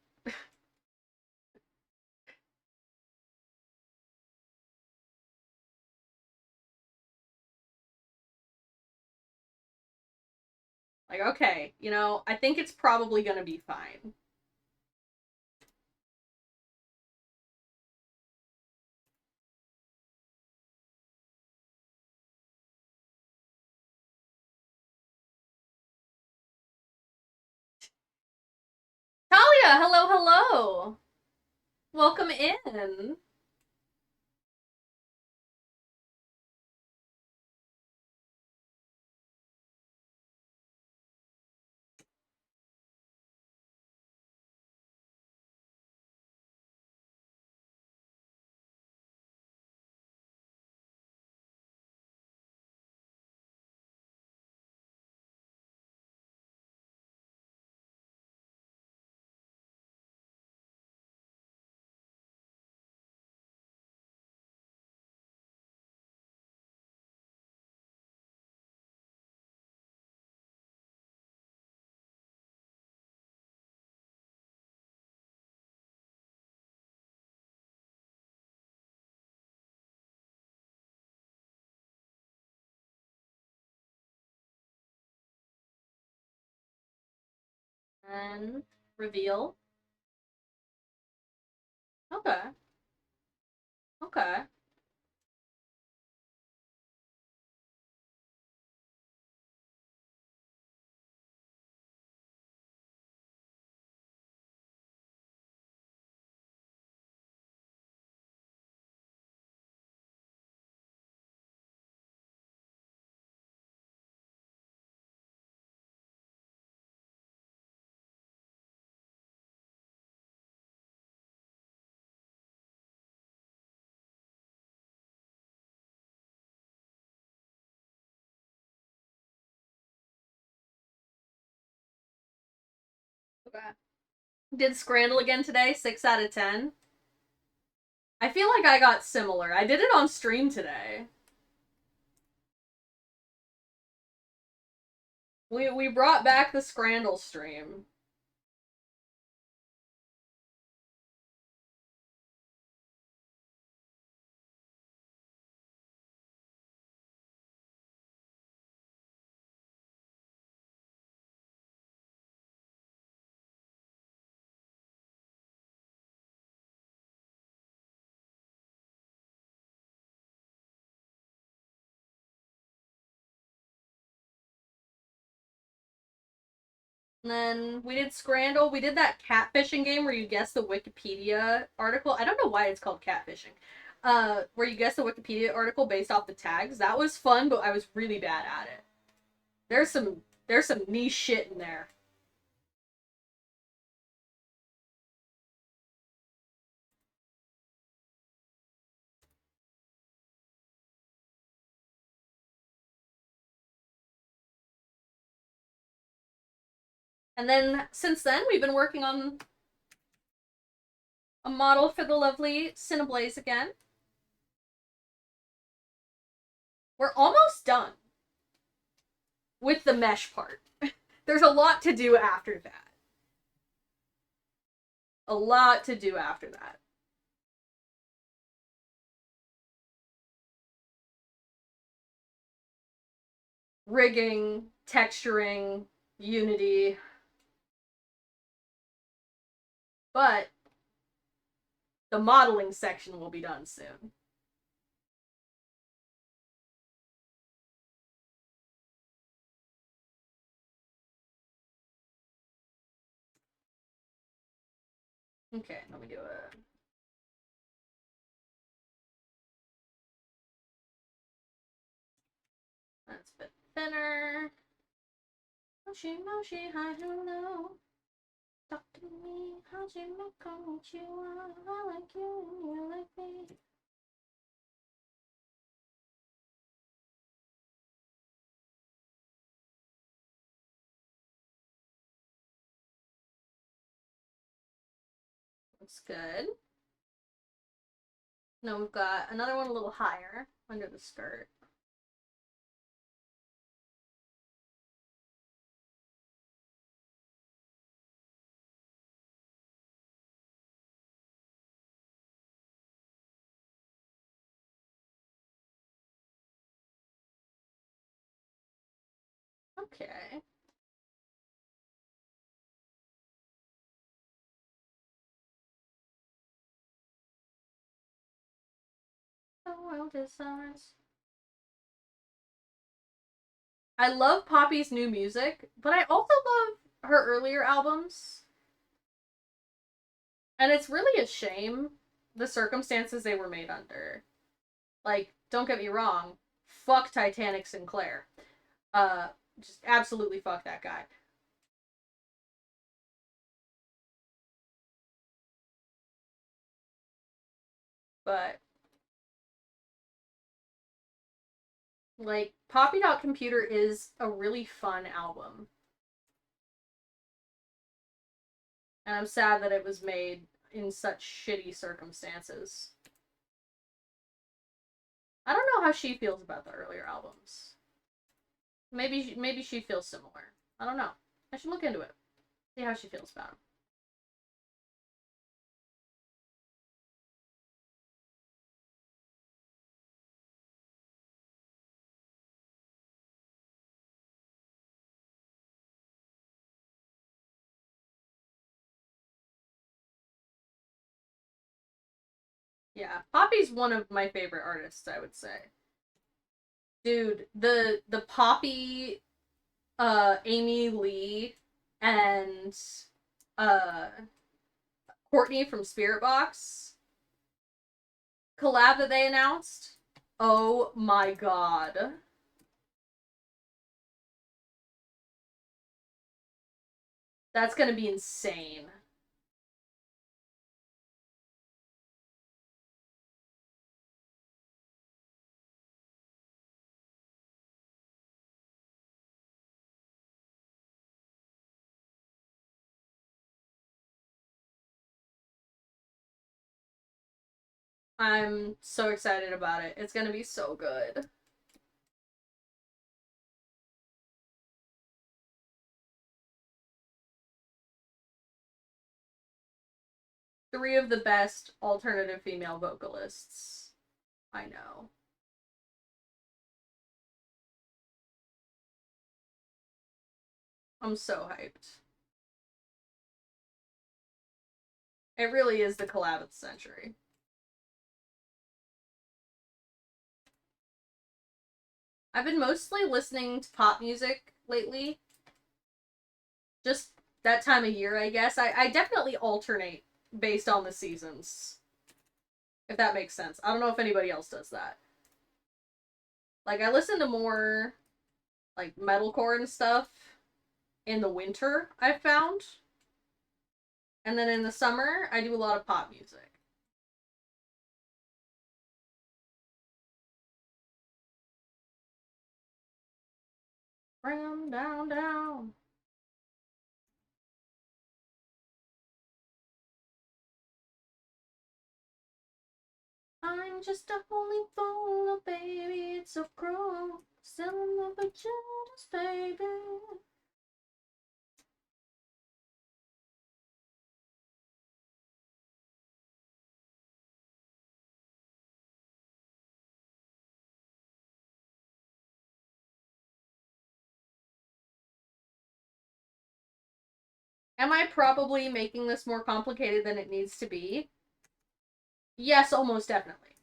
Like, okay, I think it's probably gonna be fine. Talia, hello, hello. Welcome in. And reveal. Okay. Okay. Okay. Did Scrandle again today, 6 out of 10. I feel like I got similar. I did it on stream today. We brought back the Scrandle stream. And then we did Scrandle. We did that catfishing game where you guess the Wikipedia article. I don't know why it's called catfishing. Where you guess the Wikipedia article based off the tags. That was fun, but I was really bad at it. There's some niche shit in there. And then since then, we've been working on a model for the lovely Cineblaze again. We're almost done with the mesh part. There's a lot to do after that. A lot to do after that. Rigging, texturing, Unity. But the modeling section will be done soon. Okay, let me do it. That's a bit thinner. Moshi, moshi, hi, hello. Talk to me, hajime konnichiwa. I like you and you like me. Looks good. Now we've got another one a little higher under the skirt. Okay. The world is ours. I love Poppy's new music, but I also love her earlier albums. And it's really a shame the circumstances they were made under. Like, don't get me wrong, fuck Titanic Sinclair. Just absolutely fuck that guy. But like, Poppy.Computer is a really fun album. And I'm sad that it was made in such shitty circumstances. I don't know how she feels about the earlier albums. Maybe she feels similar. I don't know. I should look into it. See how she feels about them. Yeah, Poppy's one of my favorite artists, I would say. Dude, the Poppy, Amy Lee, and uh Courtney from Spiritbox collab that they announced. Oh my god. That's gonna be insane. I'm so excited about it. It's gonna be so good. Three of the best alternative female vocalists I know. I'm so hyped. It really is the collab of the century. I've been mostly listening to pop music lately. Just that time of year, I guess. I definitely alternate based on the seasons. If that makes sense. I don't know if anybody else does that. Like, I listen to more, like, metalcore and stuff in the winter, I've found. And then in the summer, I do a lot of pop music. Bring 'em down, down. I'm just a holy fool, oh baby, it's so cruel. Selling the vaginas, baby. Am I probably making this more complicated than it needs to be? Yes, almost definitely.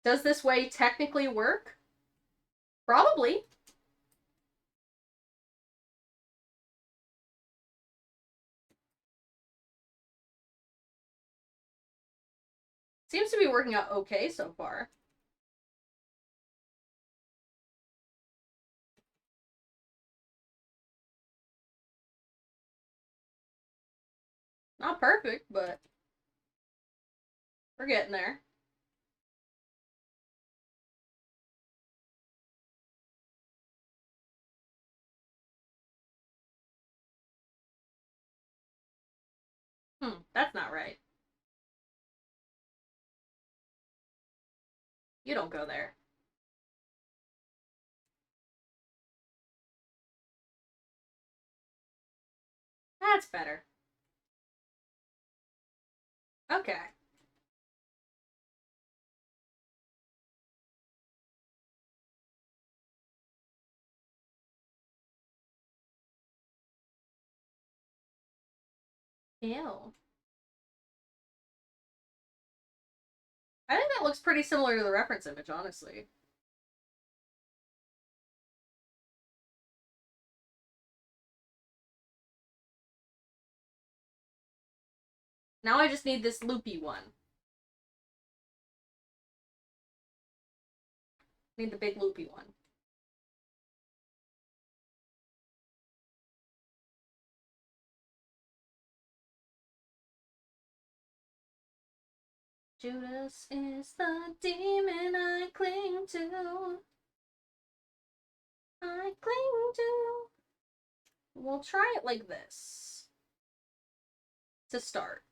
Does this way technically work? Probably. Seems to be working out okay so far. Not perfect, but we're getting there. That's not right. You don't go there. That's better. Okay. Ew. I think that looks pretty similar to the reference image, honestly. Now I just need this loopy one. Need the big loopy one. Judas is the demon I cling to. I cling to. We'll try it like this. To start.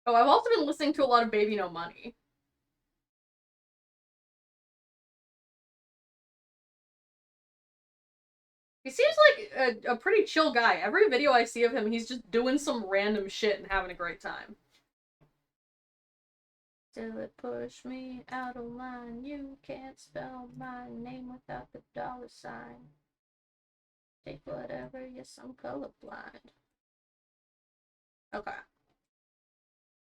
Oh, I've also been listening to a lot of Baby No Money. He seems like a pretty chill guy. Every video I see of him, he's just doing some random shit and having a great time. Till it push me out of line. You can't spell my name without the $sign. Take whatever, yes, I'm colorblind. Okay.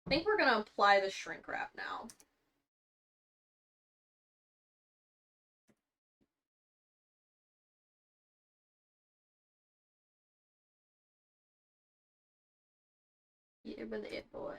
I think we're gonna apply the shrink wrap now. Yeah, but it boy.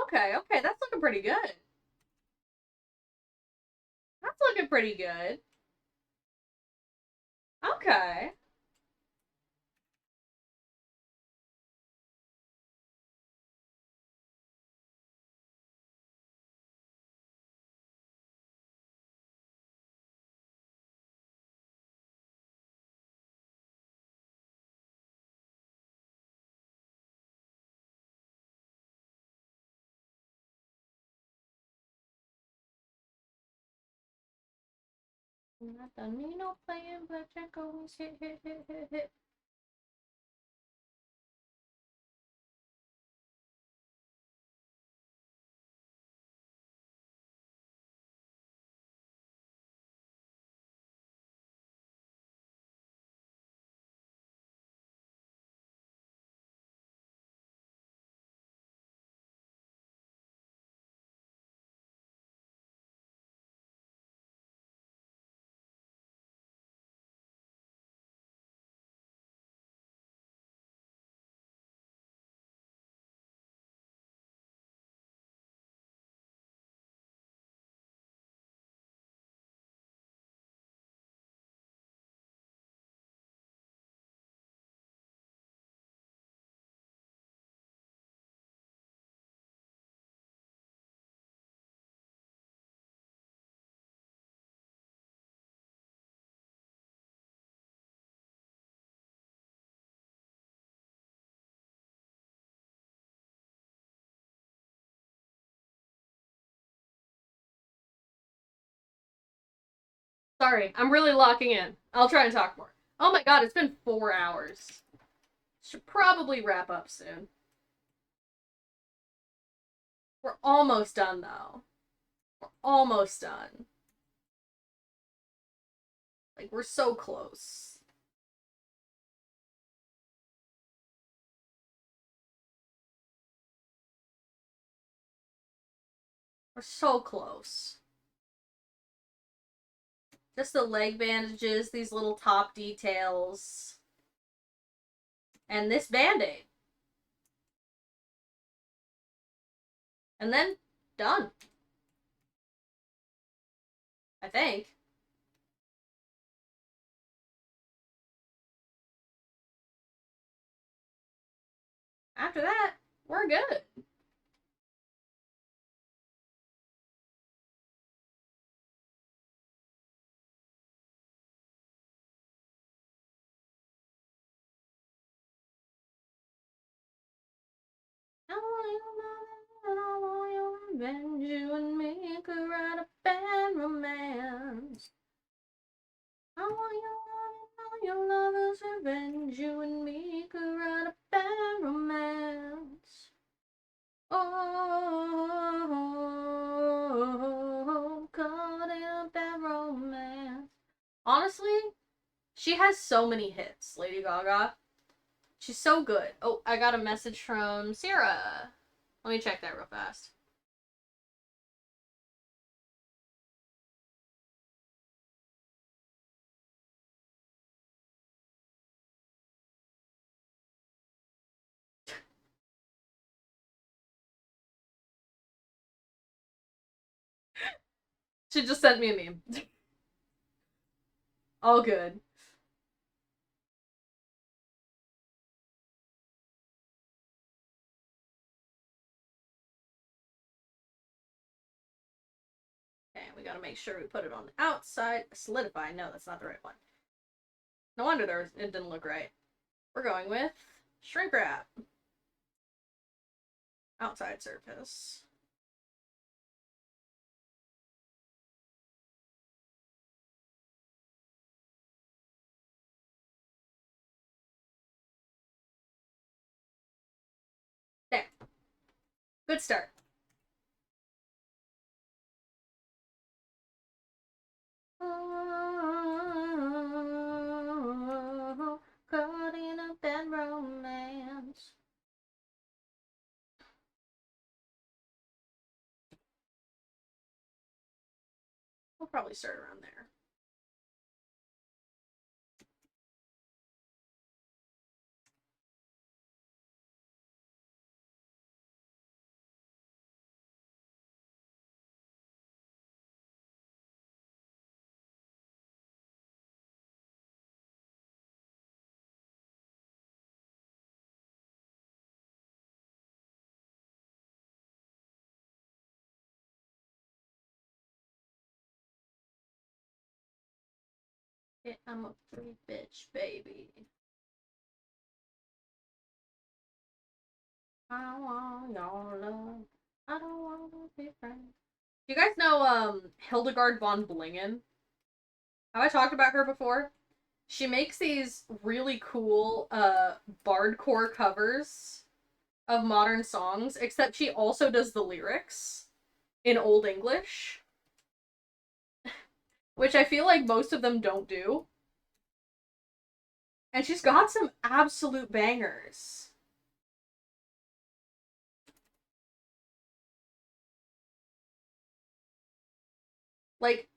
Okay, okay, that's looking pretty good. That's looking pretty good. Okay. Not the Nino playing blackjack, always hit, hit, hit, hit, hit. Sorry, I'm really locking in. I'll try and talk more. Oh my god, it's been 4 hours. Should probably wrap up soon. We're almost done, though. We're almost done. Like, we're so close. We're so close. Just the leg bandages, these little top details. And this band-aid. And then, done. I think. After that, we're good. I want your revenge, you and me could write a bad romance. I want your lover's revenge, you and me could write a bad romance. Oh, caught in a bad romance. Honestly, she has so many hits, Lady Gaga. She's so good. Oh, I got a message from Sarah. Let me check that real fast. She just sent me a meme. All good. Okay, we gotta make sure we put it on the outside. Solidify. No, that's not the right one. No wonder it didn't look right. We're going with shrink wrap. Outside surface. There. Good start. Oh, caught in a bad romance. We'll probably start around there. I'm a free bitch, baby. I want your love. I don't want to be friends. Do you guys know Hildegard von Blingen? Have I talked about her before? She makes these really cool bardcore covers of modern songs, except she also does the lyrics in Old English, which I feel like most of them don't do. And she's got some absolute bangers. Like,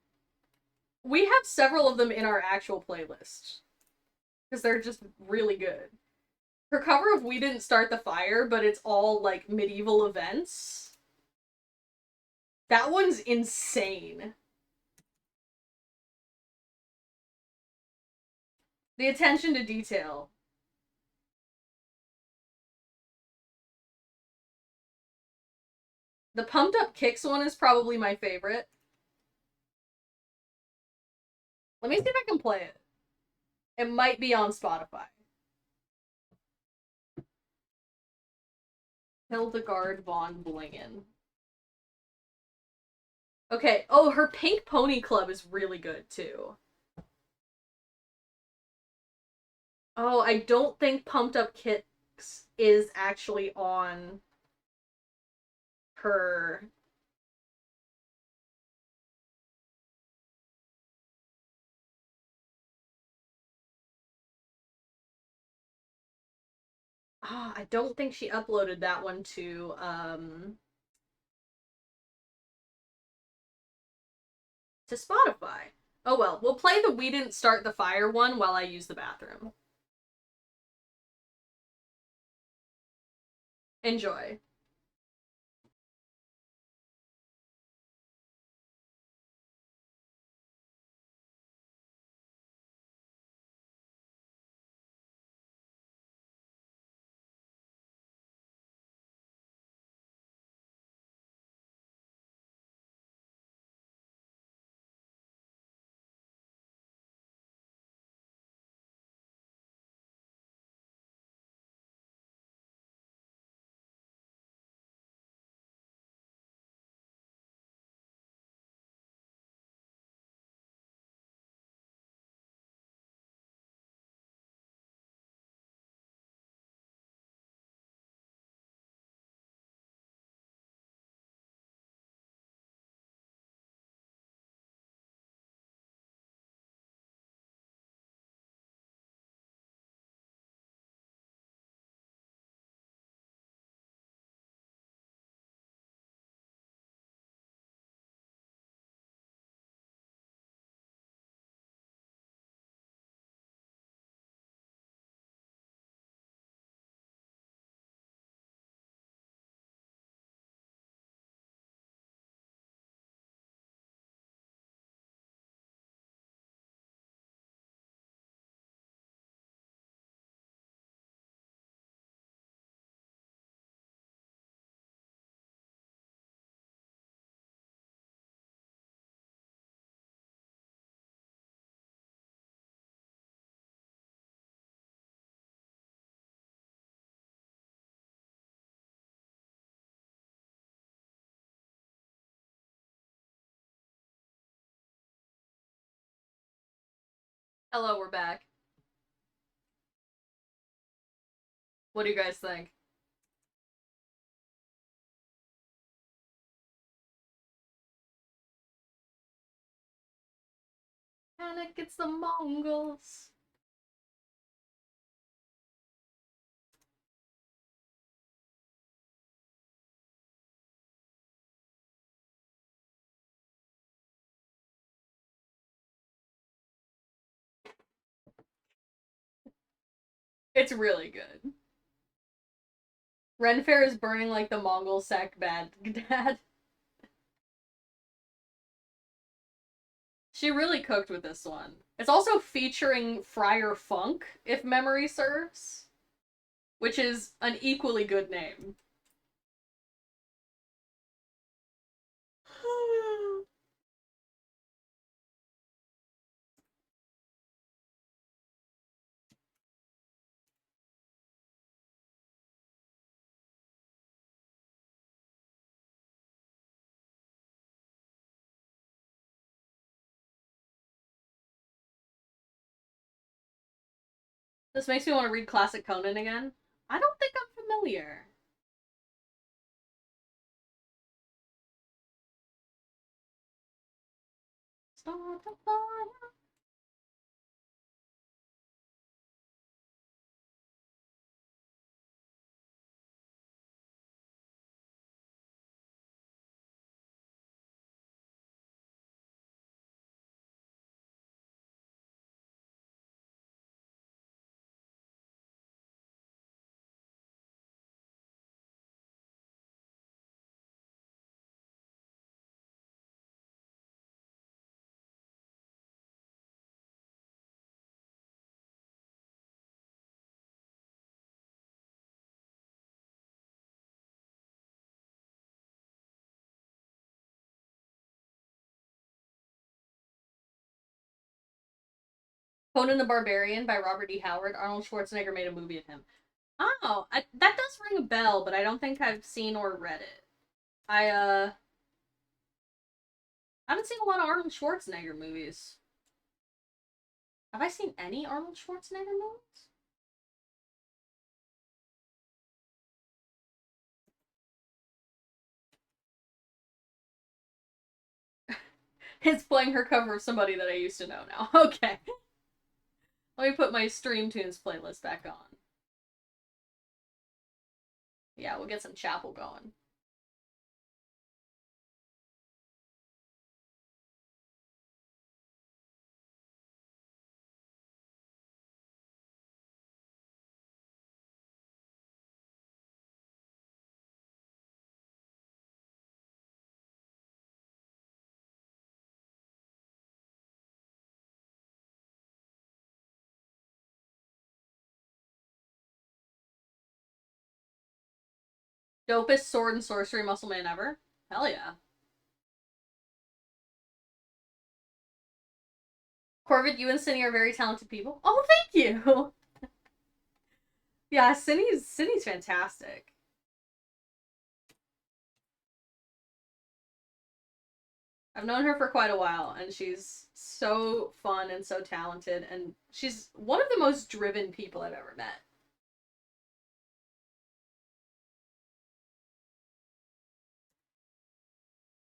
we have several of them in our actual playlist because they're just really good. Her cover of We Didn't Start the Fire, but it's all like medieval events. That one's insane. The attention to detail. The Pumped Up Kicks one is probably my favorite. Let me see if I can play it. It might be on Spotify. Hildegard von Blingen. Okay. Oh, her Pink Pony Club is really good too. Oh, I don't think Pumped Up Kicks is actually on her. Ah, I don't think she uploaded that one to Spotify. Oh well, we'll play the We Didn't Start the Fire one while I use the bathroom. Enjoy. Hello, we're back. What do you guys think? Panic, it's the Mongols. It's really good. Ren Fair is burning like the Mongol sack bad dad. She really cooked with this one. It's also featuring Friar Funk, if memory serves, which is an equally good name. This makes me want to read classic Conan again. I don't think I'm familiar. Start the fire. Conan the Barbarian by Robert E. Howard. Arnold Schwarzenegger made a movie of him. Oh, that does ring a bell, but I don't think I've seen or read it. I haven't seen a lot of Arnold Schwarzenegger movies. Have I seen any Arnold Schwarzenegger movies? It's playing her cover of somebody that I used to know now. Okay. Let me put my Stream Tunes playlist back on. Yeah, we'll get some Chapel going. Dopest sword and sorcery muscle man ever? Hell yeah. Corvid, you and Cindy are very talented people. Oh, thank you! Yeah, Cindy's fantastic. I've known her for quite a while, and she's so fun and so talented, and she's one of the most driven people I've ever met.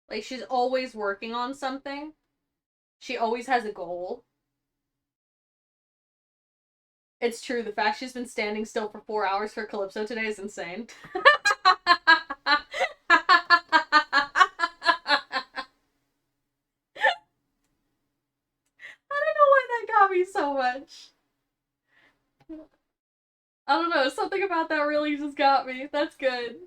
Like, she's always working on something. She always has a goal. It's true, the fact she's been standing still for 4 hours for Calypso today is insane. I don't know why that got me so much. I don't know, something about that really just got me. That's good.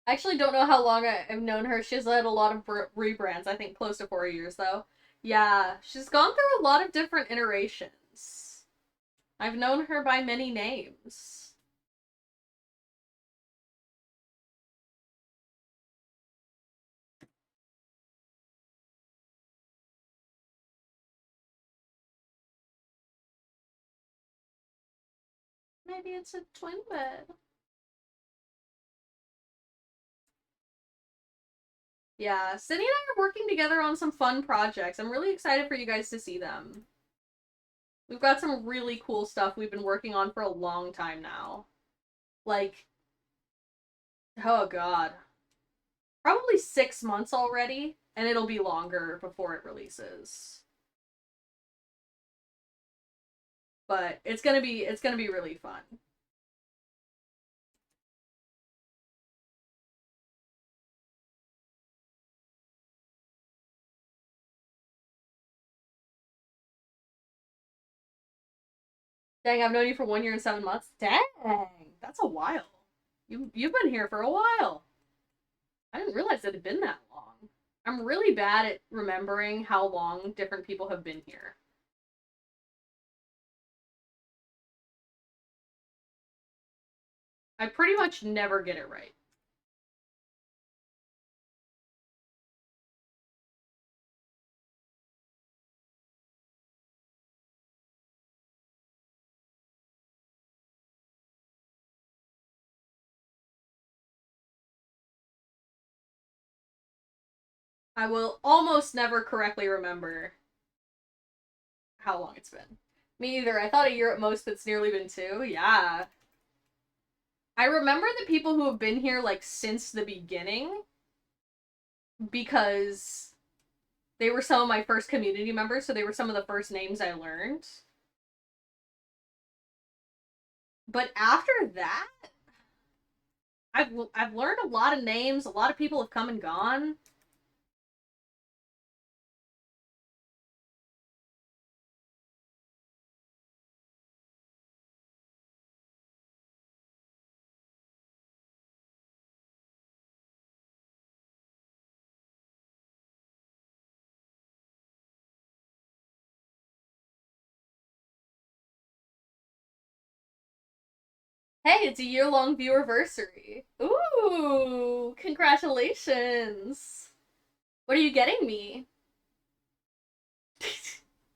I actually don't know how long I've known her. She's had a lot of rebrands, I think close to 4 years, though. Yeah, she's gone through a lot of different iterations. I've known her by many names. Maybe it's a twin bed. Yeah, Cindy and I are working together on some fun projects. I'm really excited for you guys to see them. We've got some really cool stuff we've been working on for a long time now. Like, oh god. Probably 6 months already, and it'll be longer before it releases. But it's gonna be really fun. Dang, I've known you for 1 year and 7 months. Dang, that's a while. You've been here for a while. I didn't realize it had been that long. I'm really bad at remembering how long different people have been here. I pretty much never get it right. I will almost never correctly remember how long it's been. Me either. I thought a year at most, but it's nearly been 2. Yeah. I remember the people who have been here, like, since the beginning because they were some of my first community members, so they were some of the first names I learned. But after that, I've learned a lot of names. A lot of people have come and gone. Hey, it's a year-long viewerversary. Ooh, congratulations. What are you getting me?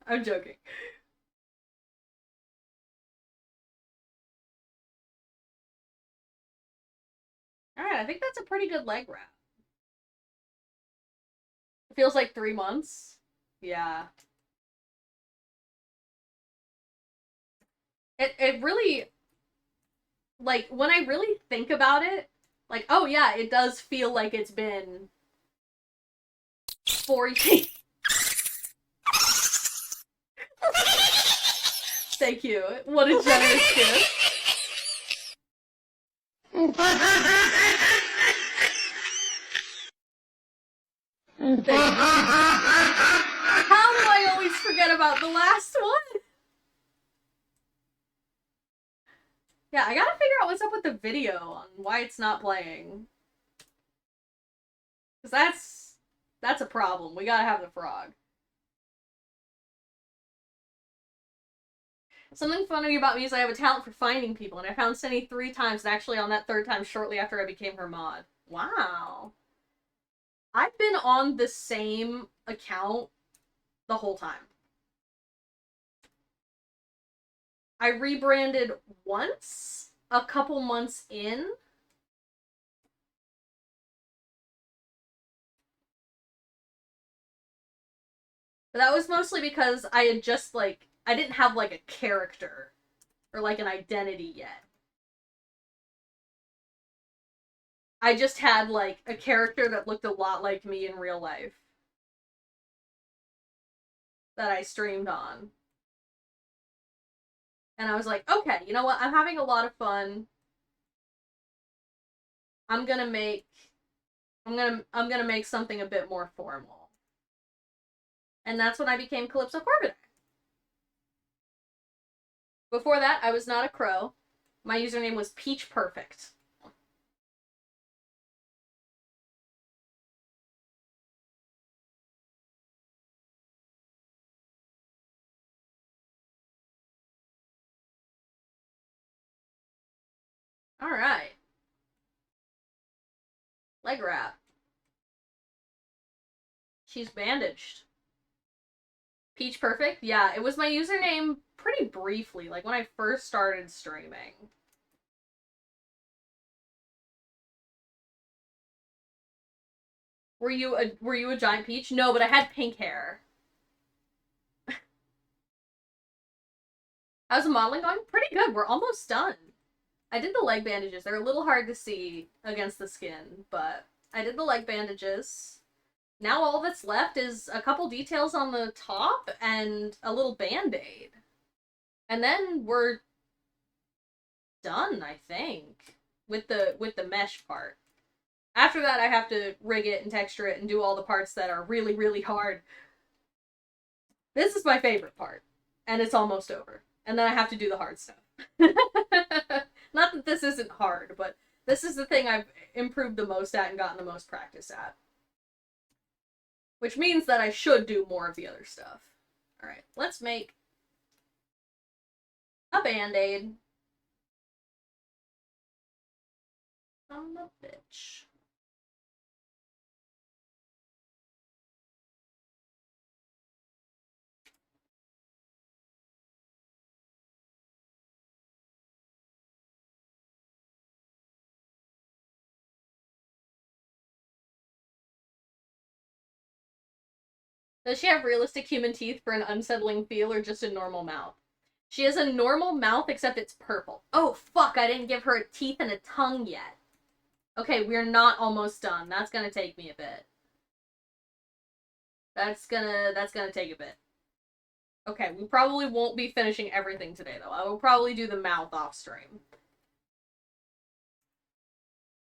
I'm joking. Alright, I think that's a pretty good leg wrap. It feels like 3 months. Yeah. It really, like, when I really think about it, like, oh yeah, it does feel like it's been 4 years. Thank you. What a generous gift. Thank you. How do I always forget about the last one? Yeah, I gotta figure out what's up with the video on why it's not playing. Because that's a problem. We gotta have the frog. Something funny about me is I have a talent for finding people, and I found Cindy 3 times, and actually on that 3rd time shortly after I became her mod. Wow. I've been on the same account the whole time. I rebranded once, a couple months in. But that was mostly because I had just, like, I didn't have, like, a character or, like, an identity yet. I just had, like, a character that looked a lot like me in real life that I streamed on. And I was like, okay, you know what? I'm having a lot of fun. I'm gonna make something a bit more formal. And that's when I became Calypso Corvidae. Before that, I was not a crow. My username was Peach Perfect. Alright. Leg wrap. She's bandaged. Peach Perfect? Yeah, it was my username pretty briefly, like when I first started streaming. Were you a giant peach? No, but I had pink hair. How's the modeling going? Pretty good. We're almost done. I did the leg bandages. They're a little hard to see against the skin, but I did the leg bandages. Now all that's left is a couple details on the top and a little band-aid. And then we're done, I think, with the mesh part. After that, I have to rig it and texture it and do all the parts that are really, really hard. This is my favorite part, and it's almost over. And then I have to do the hard stuff. Not that this isn't hard, but this is the thing I've improved the most at and gotten the most practice at. Which means that I should do more of the other stuff. Alright, let's make a band-aid. I'm a bitch. Does she have realistic human teeth for an unsettling feel or just a normal mouth? She has a normal mouth except it's purple. Oh fuck, I didn't give her a teeth and a tongue yet. Okay, we're not almost done. That's gonna take me a bit. That's gonna take a bit. Okay, we probably won't be finishing everything today though. I will probably do the mouth off stream.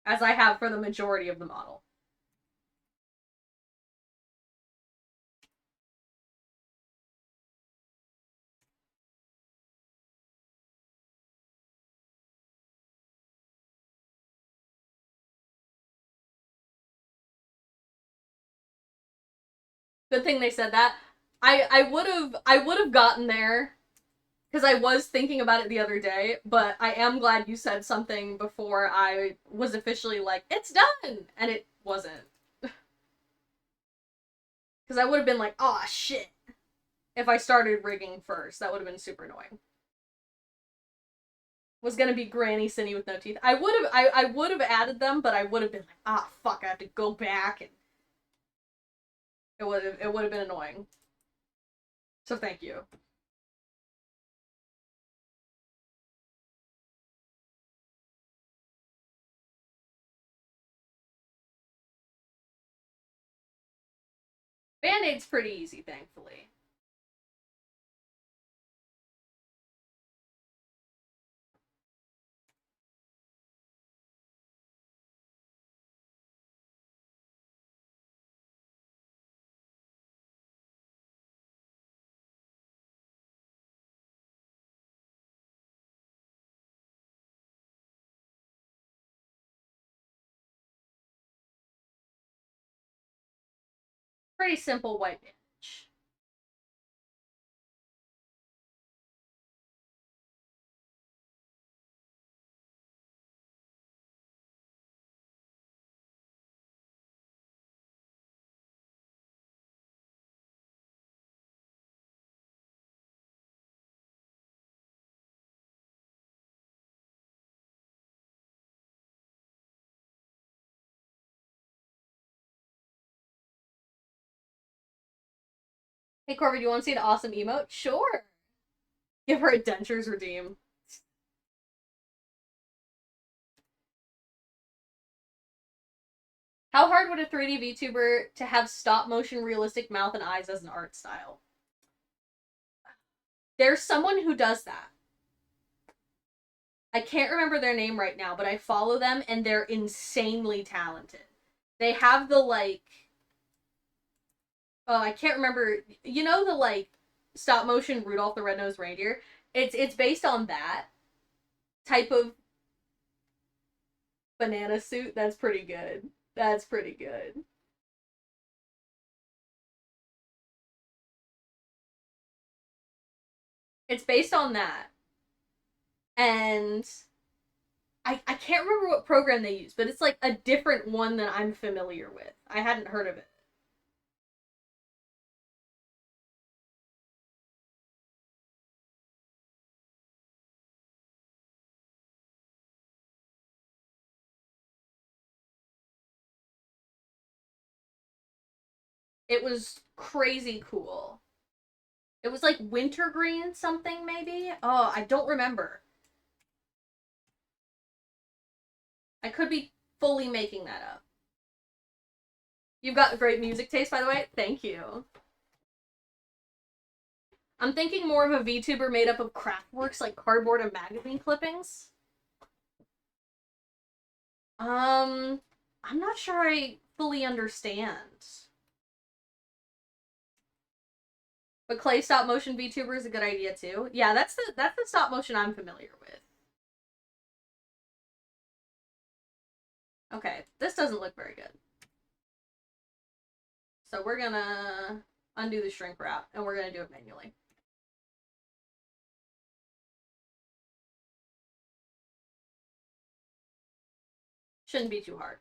As I have for the majority of the model. Good thing they said that. I would have gotten there because I was thinking about it the other day, but I am glad you said something before I was officially like, it's done! And it wasn't. Because I would have been like, oh shit. If I started rigging first, that would have been super annoying. Was gonna be Granny Cindy with no teeth. I would have added them, but I would have been like, ah fuck, I have to go back and it would have been annoying. So thank you. Band-Aid's pretty easy, thankfully. Pretty simple white bandage. Hey Corby, do you want to see an awesome emote? Sure. Give her a dentures redeem. How hard would a 3D VTuber to have stop motion realistic mouth and eyes as an art style? There's someone who does that. I can't remember their name right now, but I follow them and they're insanely talented. They have the like oh, I can't remember, you know, the like stop motion Rudolph the Red-Nosed Reindeer? It's based on that type of banana suit. That's pretty good. That's pretty good. It's based on that. And I can't remember what program they use, but it's like a different one than I'm familiar with. I hadn't heard of it. It was crazy cool. It was like wintergreen something, maybe? Oh, I don't remember. I could be fully making that up. You've got great music taste, by the way. Thank you. I'm thinking more of a VTuber made up of craftworks like cardboard and magazine clippings. I'm not sure I fully understand. But clay stop motion VTuber is a good idea too. Yeah, that's the stop motion I'm familiar with. Okay, this doesn't look very good. So we're gonna undo the shrink wrap and we're gonna do it manually. Shouldn't be too hard.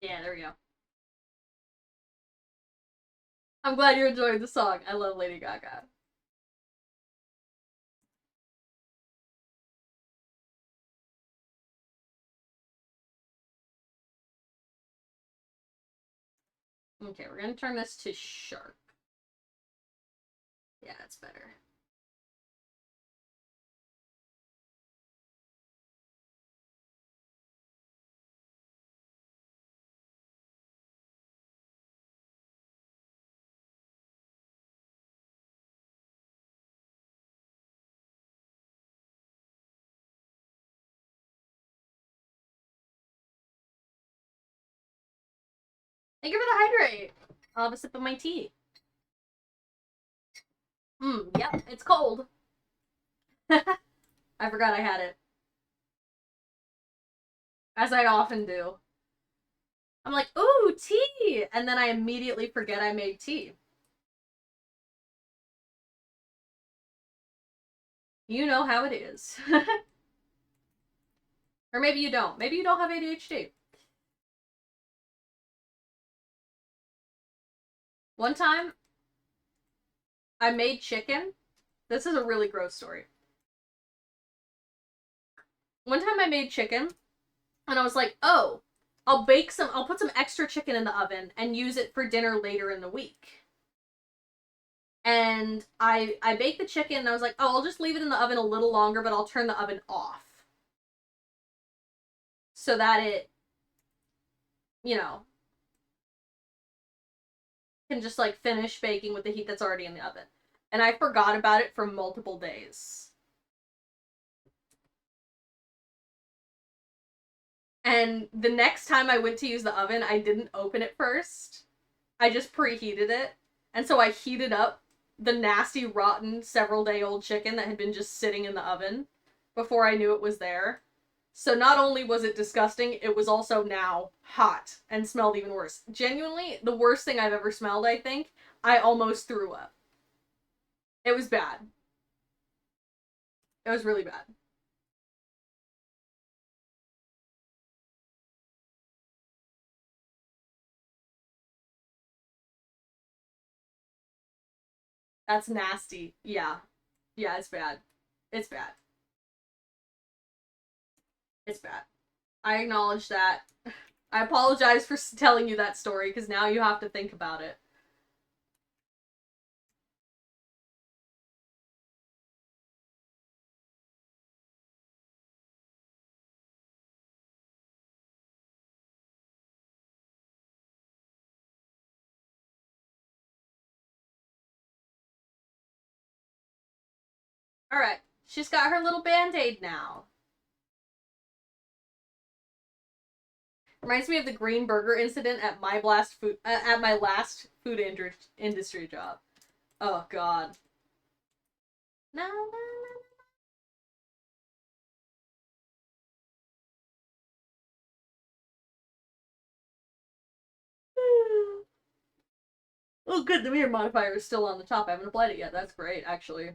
Yeah, there we go. I'm glad you're enjoying the song. I love Lady Gaga. Okay, we're gonna turn this to sharp. Yeah, that's better. Thank you for the hydrate. I'll have a sip of my tea. Yep, it's cold. I forgot I had it. As I often do. I'm like, ooh, tea! And then I immediately forget I made tea. You know how it is. Or maybe you don't. Maybe you don't have ADHD. One time, I made chicken. This is a really gross story. One time I made chicken, and I was like, oh, I'll put some extra chicken in the oven and use it for dinner later in the week. And I baked the chicken, and I was like, oh, I'll just leave it in the oven a little longer, but I'll turn the oven off. So that it, you know, can just like finish baking with the heat that's already in the oven. And I forgot about it for multiple days. And the next time I went to use the oven, I didn't open it first. I just preheated it. And so I heated up the nasty, rotten, several-day-old chicken that had been just sitting in the oven before I knew it was there. So not only was it disgusting, it was also now hot and smelled even worse. Genuinely, the worst thing I've ever smelled, I think. I almost threw up. It was bad. It was really bad. That's nasty. Yeah. Yeah, it's bad. It's bad. It's bad. I acknowledge that. I apologize for telling you that story, because now you have to think about it. Alright. She's got her little band-aid now. Reminds me of the green burger incident at my last food industry job. Oh god. No, no, no. Oh, good. The mirror modifier is still on the top. I haven't applied it yet. That's great, actually.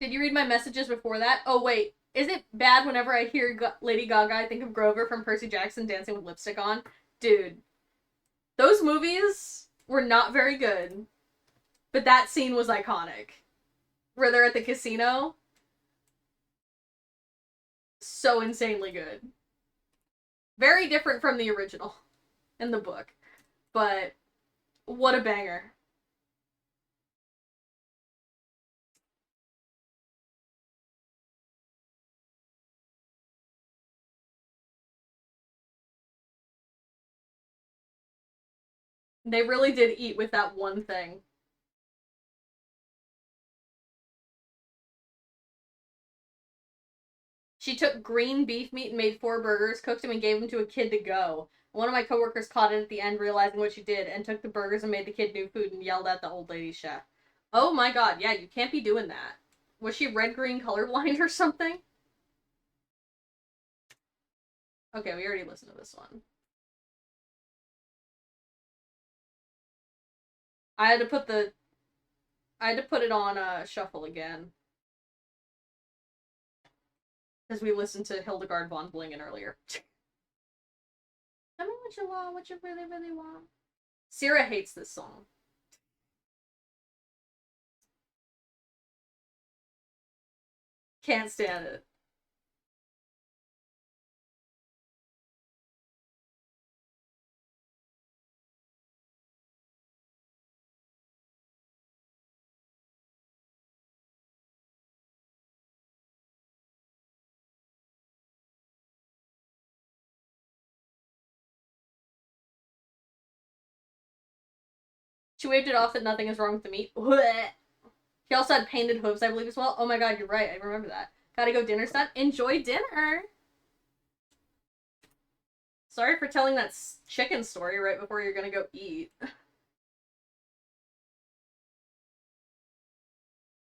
Did you read my messages before that? Oh, wait. Is it bad whenever I hear Lady Gaga, I think of Grover from Percy Jackson dancing with lipstick on? Dude, those movies were not very good, but that scene was iconic. Where they're at the casino. So insanely good. Very different from the original in the book, but what a banger. They really did eat with that one thing. She took green beef meat and made 4 burgers, cooked them, and gave them to a kid to go. One of my coworkers caught it at the end, realizing what she did, and took the burgers and made the kid new food and yelled at the old lady's chef. Oh my god, yeah, you can't be doing that. Was she red-green colorblind or something? Okay, we already listened to this one. I had to put it on shuffle again. Because we listened to Hildegard von Blingen earlier. Tell me what you want, what you really, really want. Sierra hates this song. Can't stand it. She waved it off that nothing is wrong with the meat. She also had painted hooves, I believe, as well. Oh my god, you're right. I remember that. Gotta go dinner set. Enjoy dinner! Sorry for telling that chicken story right before you're gonna go eat.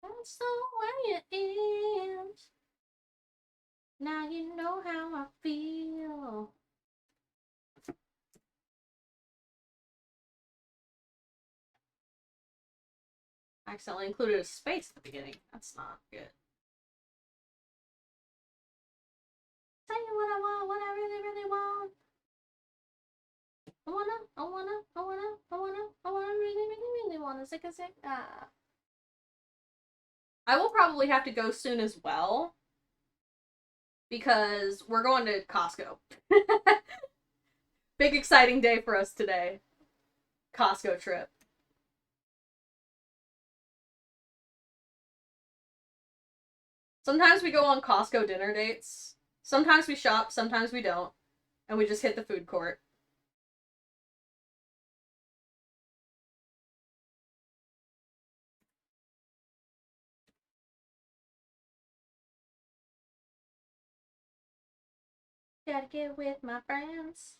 That's the way it is. Now you know how I feel. I accidentally included a space at the beginning. That's not good. Tell you what I want, what I really, really want. I wanna, really, really, really wanna sick a sick. Ah. I will probably have to go soon as well. Because we're going to Costco. Big exciting day for us today. Costco trip. Sometimes we go on Costco dinner dates. Sometimes we shop, sometimes we don't. And we just hit the food court. Gotta get with my friends.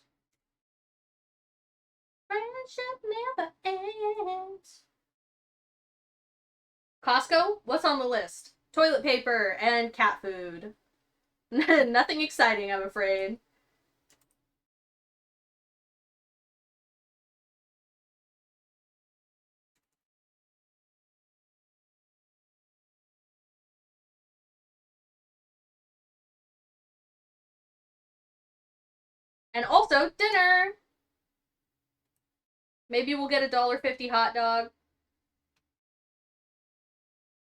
Friendship never ends. Costco? What's on the list? Toilet paper and cat food. Nothing exciting, I'm afraid. And also, dinner! Maybe we'll get a $1.50 hot dog.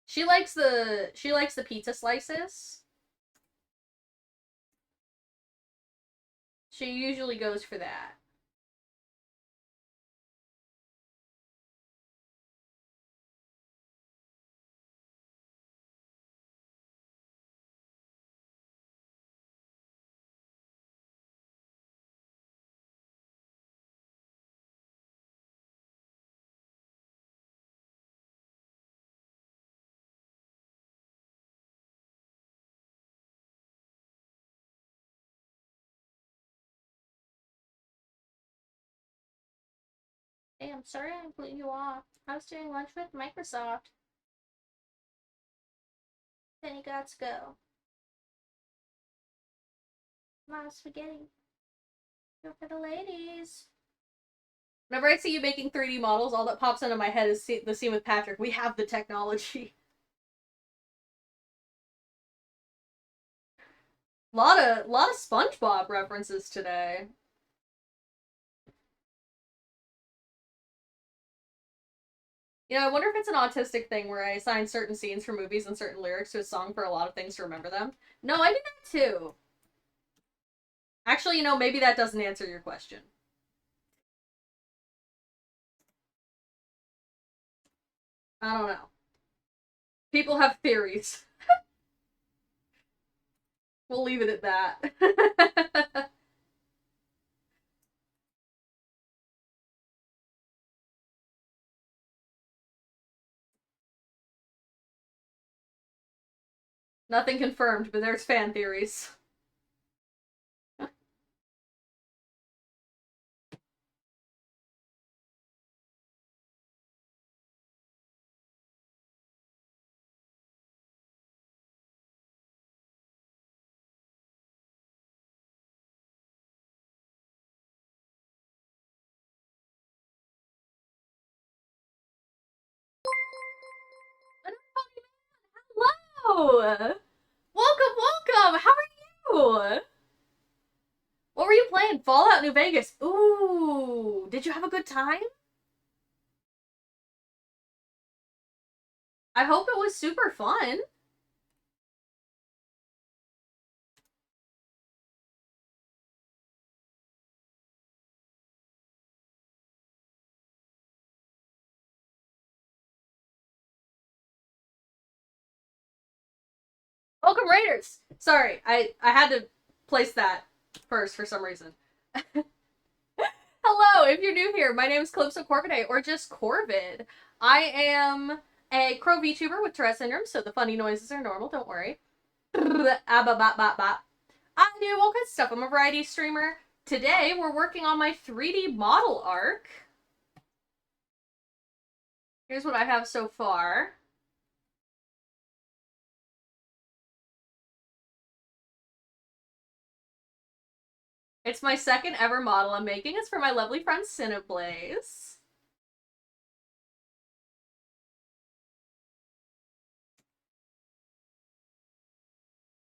She likes the pizza slices. She usually goes for that. Hey, I'm sorry I blew you off. I was doing lunch with Microsoft. Then you got to go. My spaghetti. Go for the ladies. Whenever I see you making 3D models, all that pops into my head is the scene with Patrick. We have the technology. Lot of SpongeBob references today. You know, I wonder if it's an autistic thing where I assign certain scenes for movies and certain lyrics to a song for a lot of things to remember them. No, I do that too. Actually, you know, maybe that doesn't answer your question. I don't know. People have theories. We'll leave it at that. Nothing confirmed, but there's fan theories. Hello! Welcome, welcome! How are you? What were you playing? Fallout New Vegas. Ooh, did you have a good time? I hope it was super fun. Welcome, Raiders! Sorry, I had to place that first for some reason. Hello, if you're new here, my name is Calypso Corvidae, or just Corvid. I am a crow VTuber with Tourette syndrome, so the funny noises are normal, don't worry. I do all kinds of stuff. I'm a variety streamer. Today, we're working on my 3D model arc. Here's what I have so far. It's my second ever model I'm making. It's for my lovely friend Cineblaze.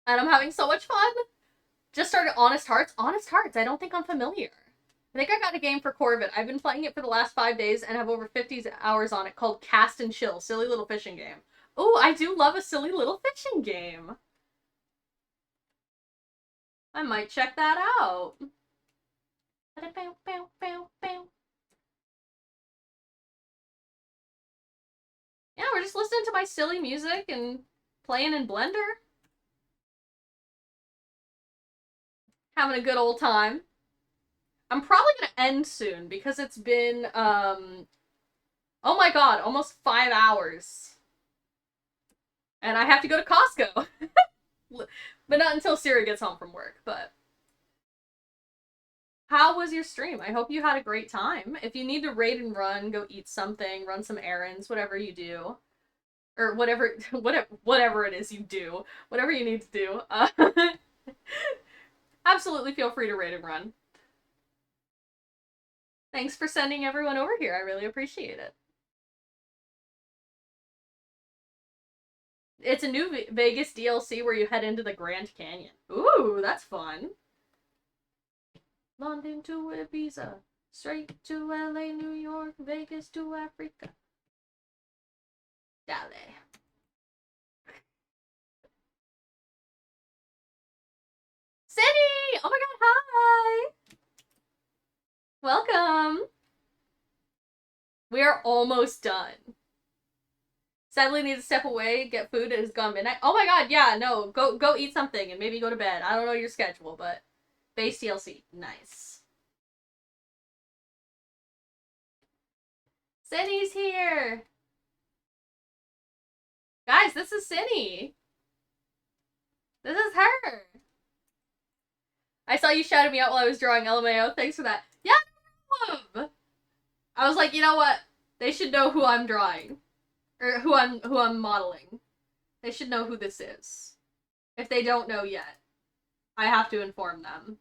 And I'm having so much fun. Just started Honest Hearts. Honest Hearts, I don't think I'm familiar. I think I got a game for Corvid. I've been playing it for the last 5 days and have over 50 hours on it called Cast and Chill. Silly little fishing game. Oh, I do love a silly little fishing game. I might check that out. Yeah, we're just listening to my silly music and playing in Blender. Having a good old time. I'm probably gonna end soon because it's been, oh my god, almost 5 hours. And I have to go to Costco. But not until Siri gets home from work, but... How was your stream? I hope you had a great time. If you need to raid and run, go eat something, run some errands, whatever you do. Or whatever it is you do. Whatever you need to do. Absolutely feel free to raid and run. Thanks for sending everyone over here. I really appreciate it. It's a new Vegas DLC where you head into the Grand Canyon. Ooh, that's fun. London to Ibiza, straight to LA, New York, Vegas to Africa. Dale. Cindy! Oh my god, hi! Welcome! We are almost done. Sadly, need to step away, get food. It has gone midnight. Oh my god, yeah, no. Go eat something and maybe go to bed. I don't know your schedule, but base DLC. Nice. Cindy's here! Guys, this is Cindy. This is her. I saw you shouted me out while I was drawing LMAO. Thanks for that. Yeah, I was like, you know what? They should know who I'm drawing. Or who I'm modeling. They should know who this is. If they don't know yet, I have to inform them.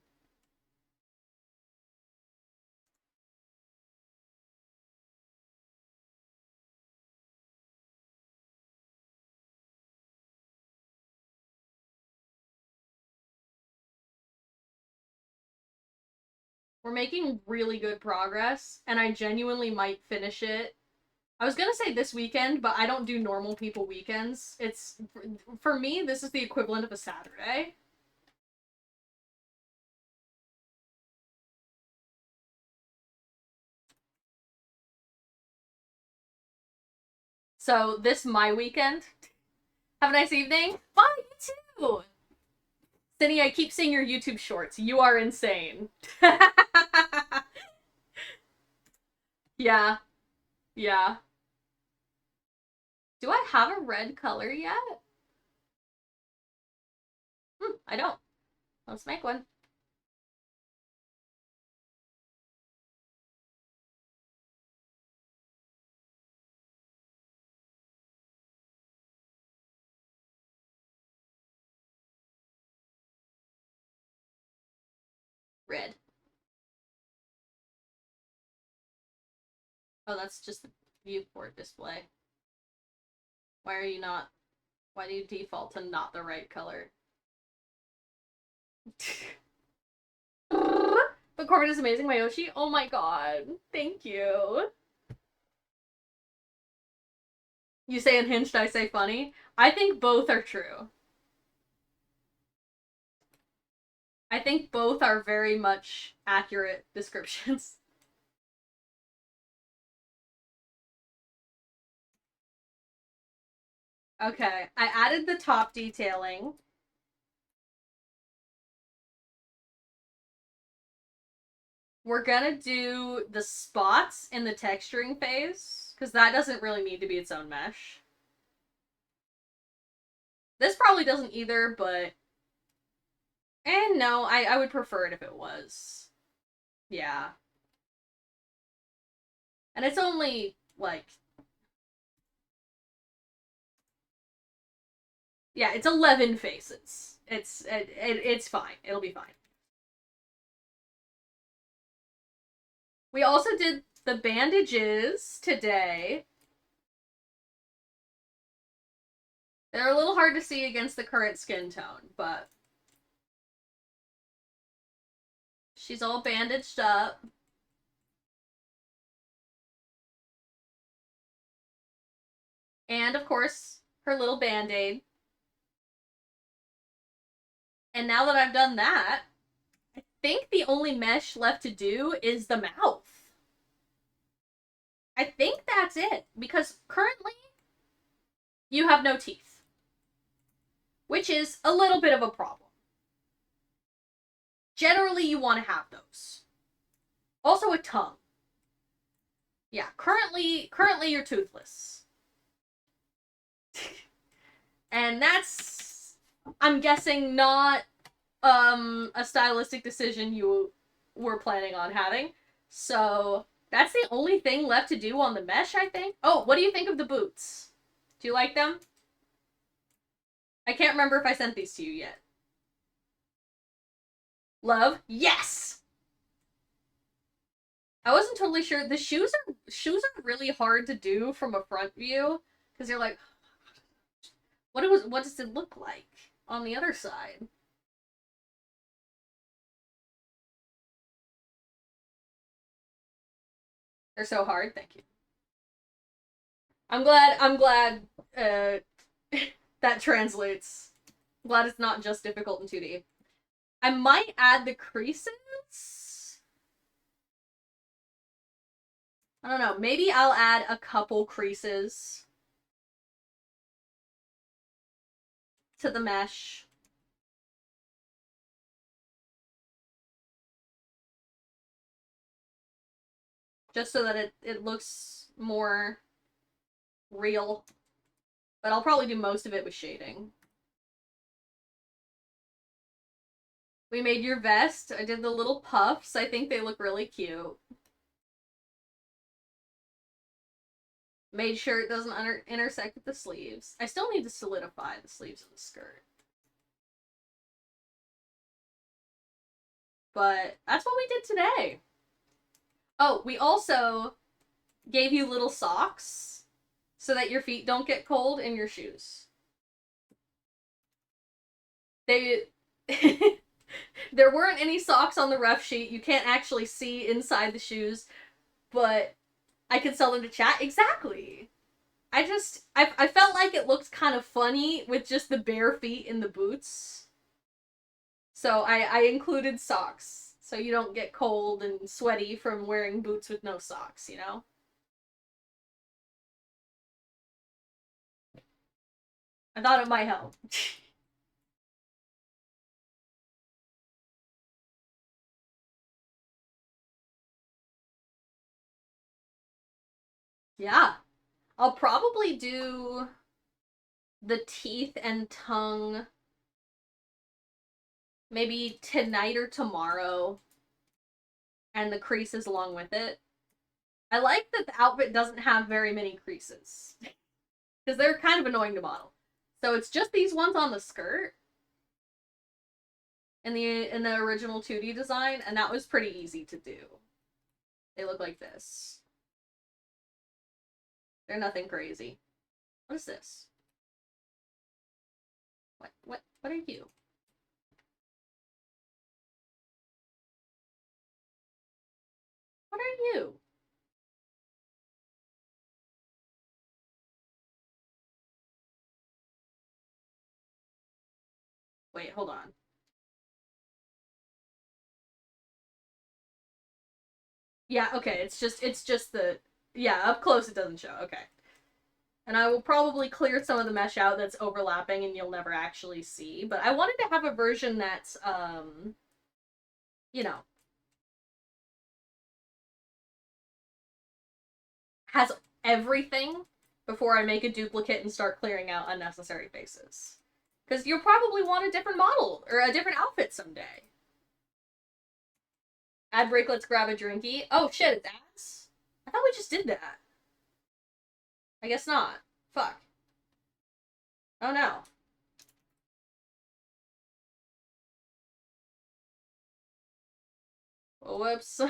We're making really good progress, and I genuinely might finish it. I was gonna say this weekend, but I don't do normal people weekends. It's, for me, this is the equivalent of a Saturday. So, this my weekend. Have a nice evening. Bye, you too! Cindy, I keep seeing your YouTube shorts. You are insane. Yeah. Yeah. Do I have a red color yet? I don't. Let's make one. Red. Oh, that's just the viewport display. Why are you not... Why do you default to not the right color? But Corbin is amazing, Mayoshi. Oh my god. Thank you. You say unhinged, I say funny. I think both are true. I think both are very much accurate descriptions. Okay, I added the top detailing. We're gonna do the spots in the texturing phase, because that doesn't really need to be its own mesh. This probably doesn't either, but... And no, I would prefer it if it was. Yeah. And it's only, like... Yeah, it's 11 faces. It's fine. It'll be fine. We also did the bandages today. They're a little hard to see against the current skin tone, but... She's all bandaged up. And, of course, her little band-aid. And now that I've done that, I think the only mesh left to do is the mouth. I think that's it, because currently you have no teeth, which is a little bit of a problem. Generally, you want to have those. Also a tongue. Yeah, currently you're toothless. And that's, I'm guessing, not a stylistic decision you were planning on having. So that's the only thing left to do on the mesh, I think. Oh, what do you think of the boots? Do you like them? I can't remember if I sent these to you yet. Love? Yes! I wasn't totally sure. The shoes are really hard to do from a front view, because you're like, what does it look like on the other side? They're so hard. Thank you. I'm glad that translates. I'm glad it's not just difficult in 2D. I might add the creases. I don't know. Maybe I'll add a couple creases to the mesh. Just so that it looks more real. But I'll probably do most of it with shading. We made your vest. I did the little puffs. I think they look really cute. Made sure it doesn't intersect with the sleeves. I still need to solidify the sleeves of the skirt. But that's what we did today. Oh, we also gave you little socks so that your feet don't get cold in your shoes. They There weren't any socks on the ref sheet. You can't actually see inside the shoes, but I could sell them to chat. Exactly. I felt like it looked kind of funny with just the bare feet in the boots. So I included socks. So you don't get cold and sweaty from wearing boots with no socks, you know? I thought it might help. Yeah. I'll probably do the teeth and tongue maybe tonight or tomorrow, and the creases along with it. I like that the outfit doesn't have very many creases because they're kind of annoying to model. So it's just these ones on the skirt in the original 2D design, and that was pretty easy to do. They look like this. They're nothing crazy. What is this? What are you? What are you? Wait, hold on. Yeah, okay, it's just the yeah, up close it doesn't show. Okay. And I will probably clear some of the mesh out that's overlapping and you'll never actually see, but I wanted to have a version that's you know, has everything before I make a duplicate and start clearing out unnecessary faces. Because you'll probably want a different model or a different outfit someday. Ad break, let's grab a drinky. Oh shit, it's ads? I thought we just did that. I guess not. Fuck. Oh no. Whoops.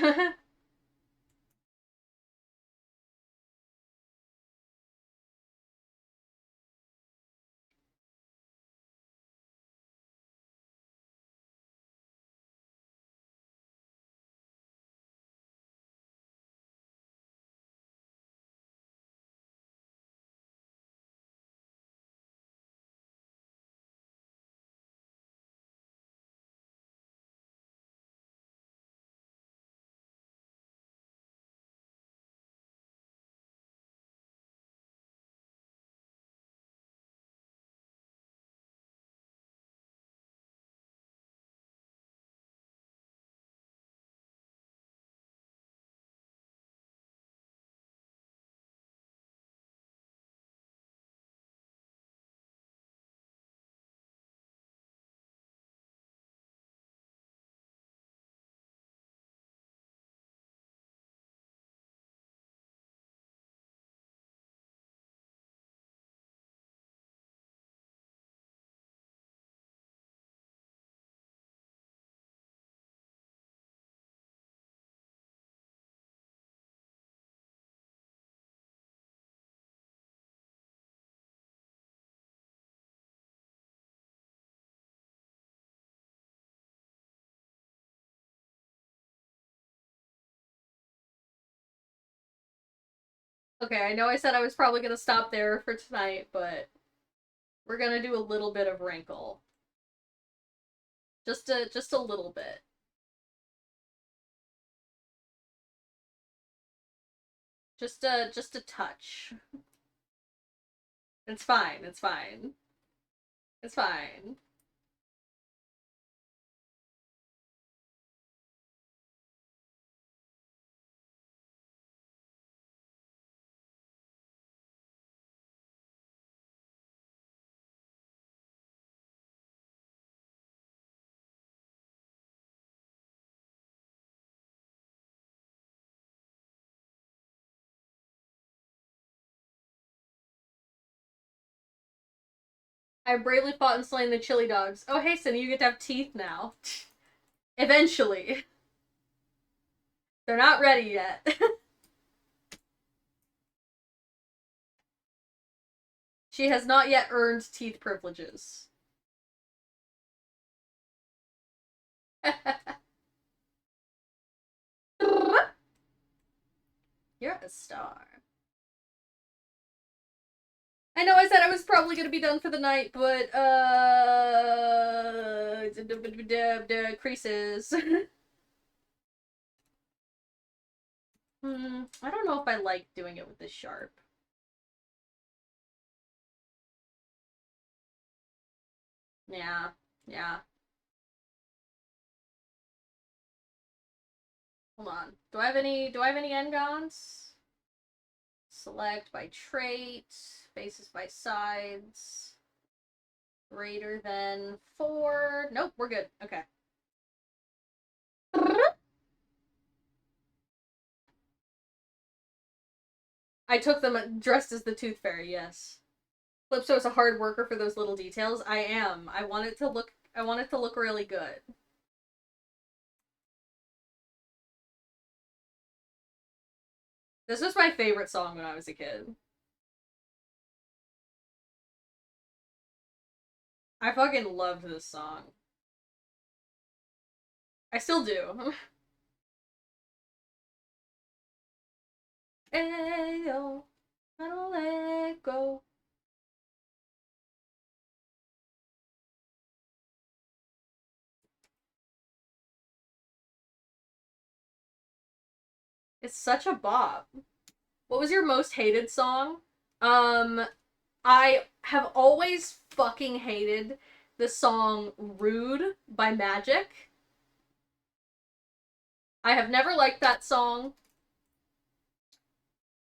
Okay, I know I said I was probably gonna stop there for tonight, but we're gonna do a little bit of wrinkle. Just a little bit. Just a touch. It's fine, it's fine. It's fine. I bravely fought and slain the chili dogs. Oh hey Cindy, you get to have teeth now. Eventually. They're not ready yet. She has not yet earned teeth privileges. You're a star. I know I said I was probably gonna be done for the night, but creases. I don't know if I like doing it with this sharp. Yeah, yeah. Hold on. Do I have any Ngons? Select by trait, basis by sides. Greater than 4. Nope, we're good. Okay. I took them dressed as the Tooth Fairy, yes. Flipso is a hard worker for those little details. I am. I want it to look really good. This was my favorite song when I was a kid. I fucking loved this song. I still do. Ayo, I don't let go. It's such a bop. What was your most hated song? Um, I have always fucking hated the song Rude by Magic. I have never liked that song.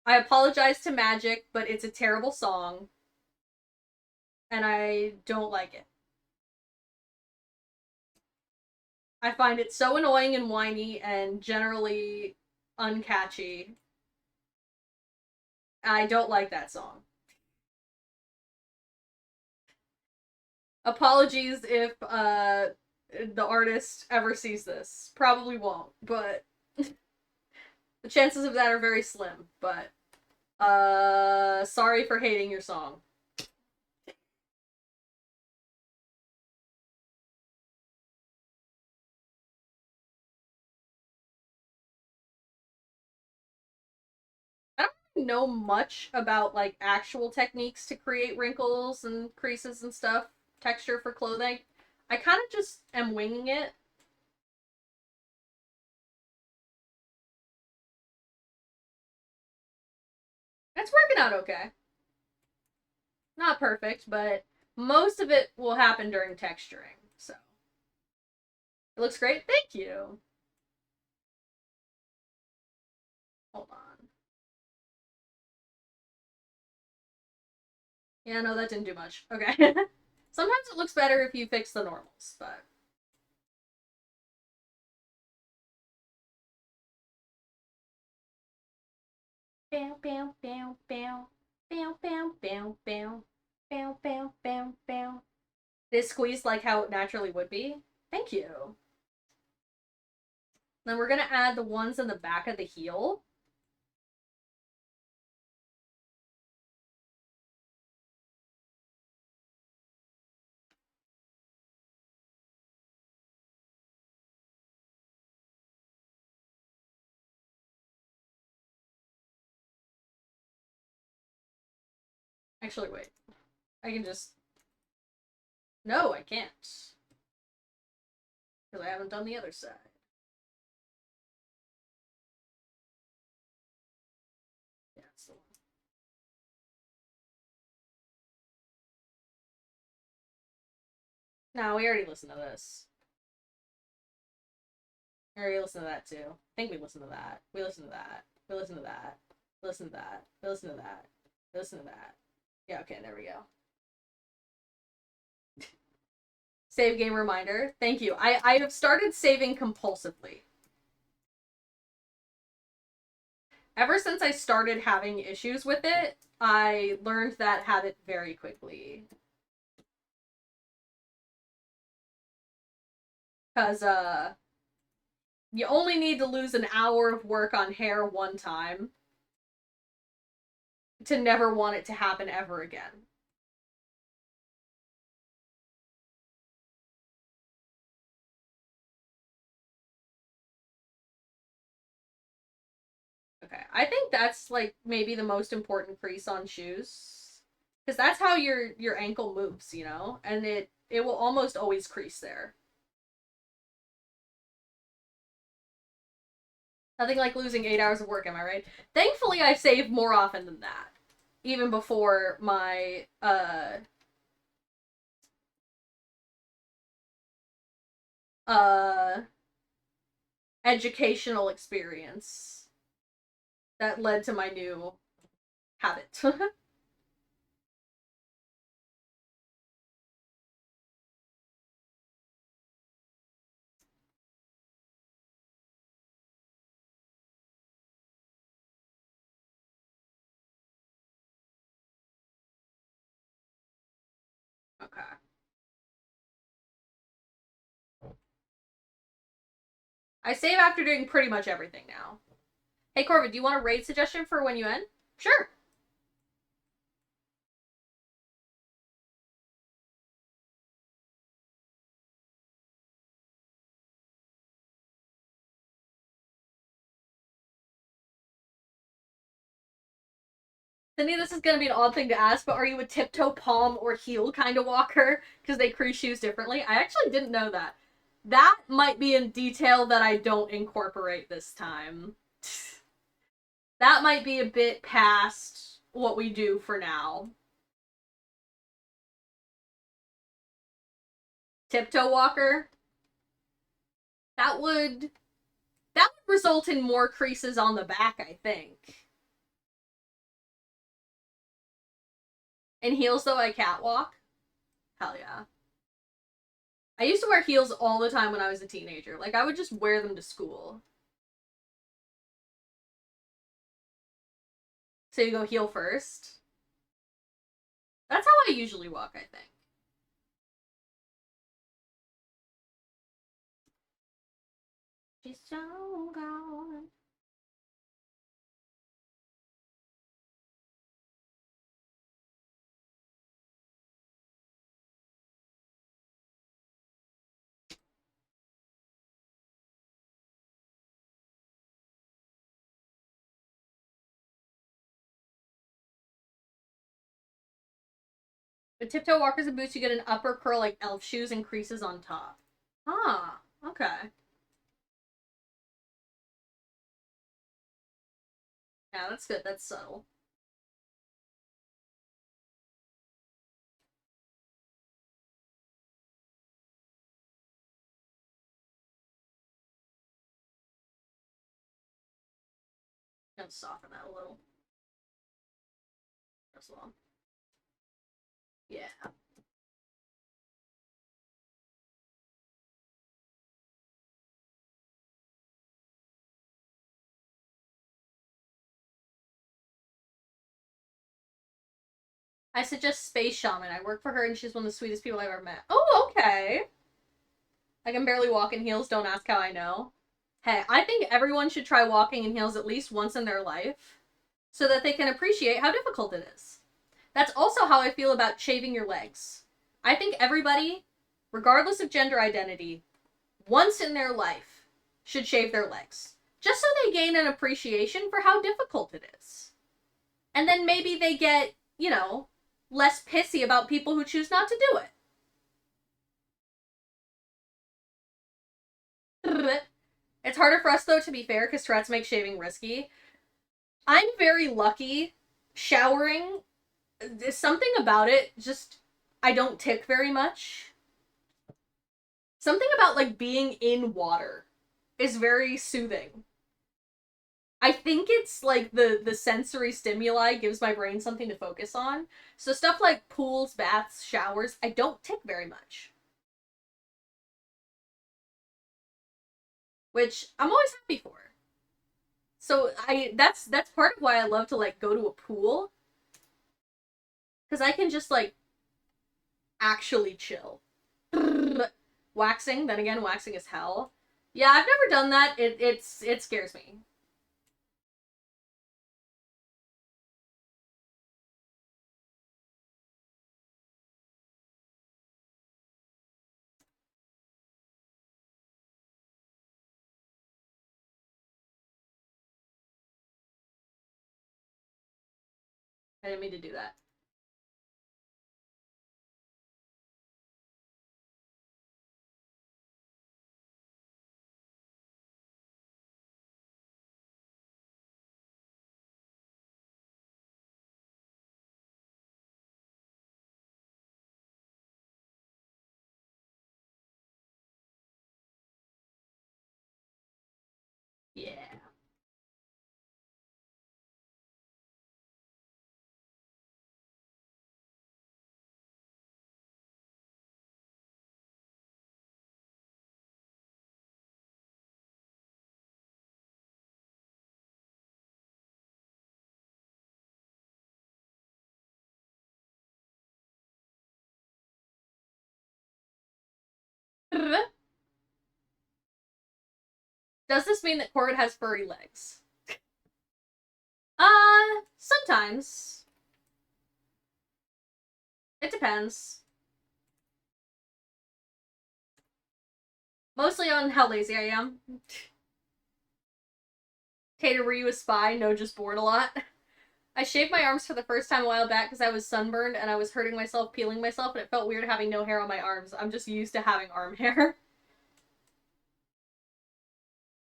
I apologize to Magic, but it's a terrible song. And I don't like it. I find it so annoying and whiny and generally uncatchy. I don't like that song. Apologies if the artist ever sees this. Probably won't, but the chances of that are very slim. But sorry for hating your song. I don't really know much about like actual techniques to create wrinkles and creases and stuff, texture for clothing. I kind of just am winging it. It's working out okay. Not perfect, but most of it will happen during texturing. So it looks great. Thank you. Hold on. Yeah, no, that didn't do much. Okay. Sometimes it looks better if you fix the normals, but bam bam bam bam bam bam bam bam bam bam bam bam. It is squeezed like how it naturally would be. Thank you. Then we're gonna add the ones in the back of the heel. Actually, wait. I can just. No, I can't. Because I haven't done the other side. Yeah, it's the one. No, we already listened to this. We already listened to that too. I think we listened to that. We listened to that. We listened to that. We listened to that. We listened to that. We listened to that. Yeah, okay, there we go. Save game reminder. Thank you. I have started saving compulsively. Ever since I started having issues with it, I learned that habit very quickly. Because, you only need to lose an hour of work on hair one time to never want it to happen ever again. I think that's like maybe the most important crease on shoes. Because that's how your ankle moves, you know? And it will almost always crease there. Nothing like losing 8 hours of work, am I right? Thankfully, I save more often than that. Even before my, uh, educational experience that led to my new habit. Okay. I save after doing pretty much everything now. Hey, Corbin, do you want a raid suggestion for when you end? Sure. Cindy, this is gonna be an odd thing to ask, but are you a tiptoe, palm, or heel kind of walker? Because they crease shoes differently. I actually didn't know that. That might be a detail that I don't incorporate this time. That might be a bit past what we do for now. Tiptoe walker. That would result in more creases on the back, I think. In heels though, I catwalk. Hell yeah. I used to wear heels all the time when I was a teenager. Like I would just wear them to school. So you go heel first. That's how I usually walk, I think. She's so gone. With tiptoe walkers and boots, you get an upper curl like elf shoes and creases on top. Ah, okay. Yeah, that's good. That's subtle. I'm gonna soften that a little as well. Yeah. I suggest Space Shaman. I work for her and she's one of the sweetest people I've ever met. Oh, okay. I can barely walk in heels. Don't ask how I know. Hey, I think everyone should try walking in heels at least once in their life so that they can appreciate how difficult it is. That's also how I feel about shaving your legs. I think everybody, regardless of gender identity, once in their life should shave their legs. Just so they gain an appreciation for how difficult it is. And then maybe they get, you know, less pissy about people who choose not to do it. It's harder for us, though, to be fair, because Tourette's make shaving risky. I'm very lucky. Showering, there's something about it, just, I don't tick very much. Something about, like, being in water is very soothing. I think it's like the sensory stimuli gives my brain something to focus on. So stuff like pools, baths, showers, I don't tick very much. Which I'm always happy for. So that's part of why I love to like go to a pool. Cause I can just like actually chill. Waxing, then again, waxing is hell. Yeah, I've never done that. It scares me. I didn't mean to do that. Yeah. Does this mean that Cord has furry legs? Sometimes. It depends. Mostly on how lazy I am. Tater, were you a spy? No, just bored a lot. I shaved my arms for the first time a while back because I was sunburned and I was hurting myself peeling myself, and it felt weird having no hair on my arms. I'm just used to having arm hair.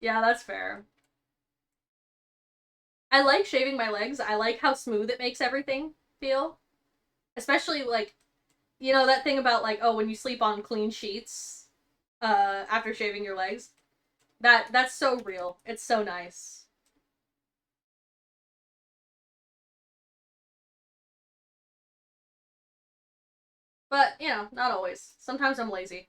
Yeah, that's fair. I like shaving my legs. I like how smooth it makes everything feel. Especially, like, you know that thing about, like, oh, when you sleep on clean sheets, after shaving your legs? That's so real. It's so nice. But, you know, not always. Sometimes I'm lazy.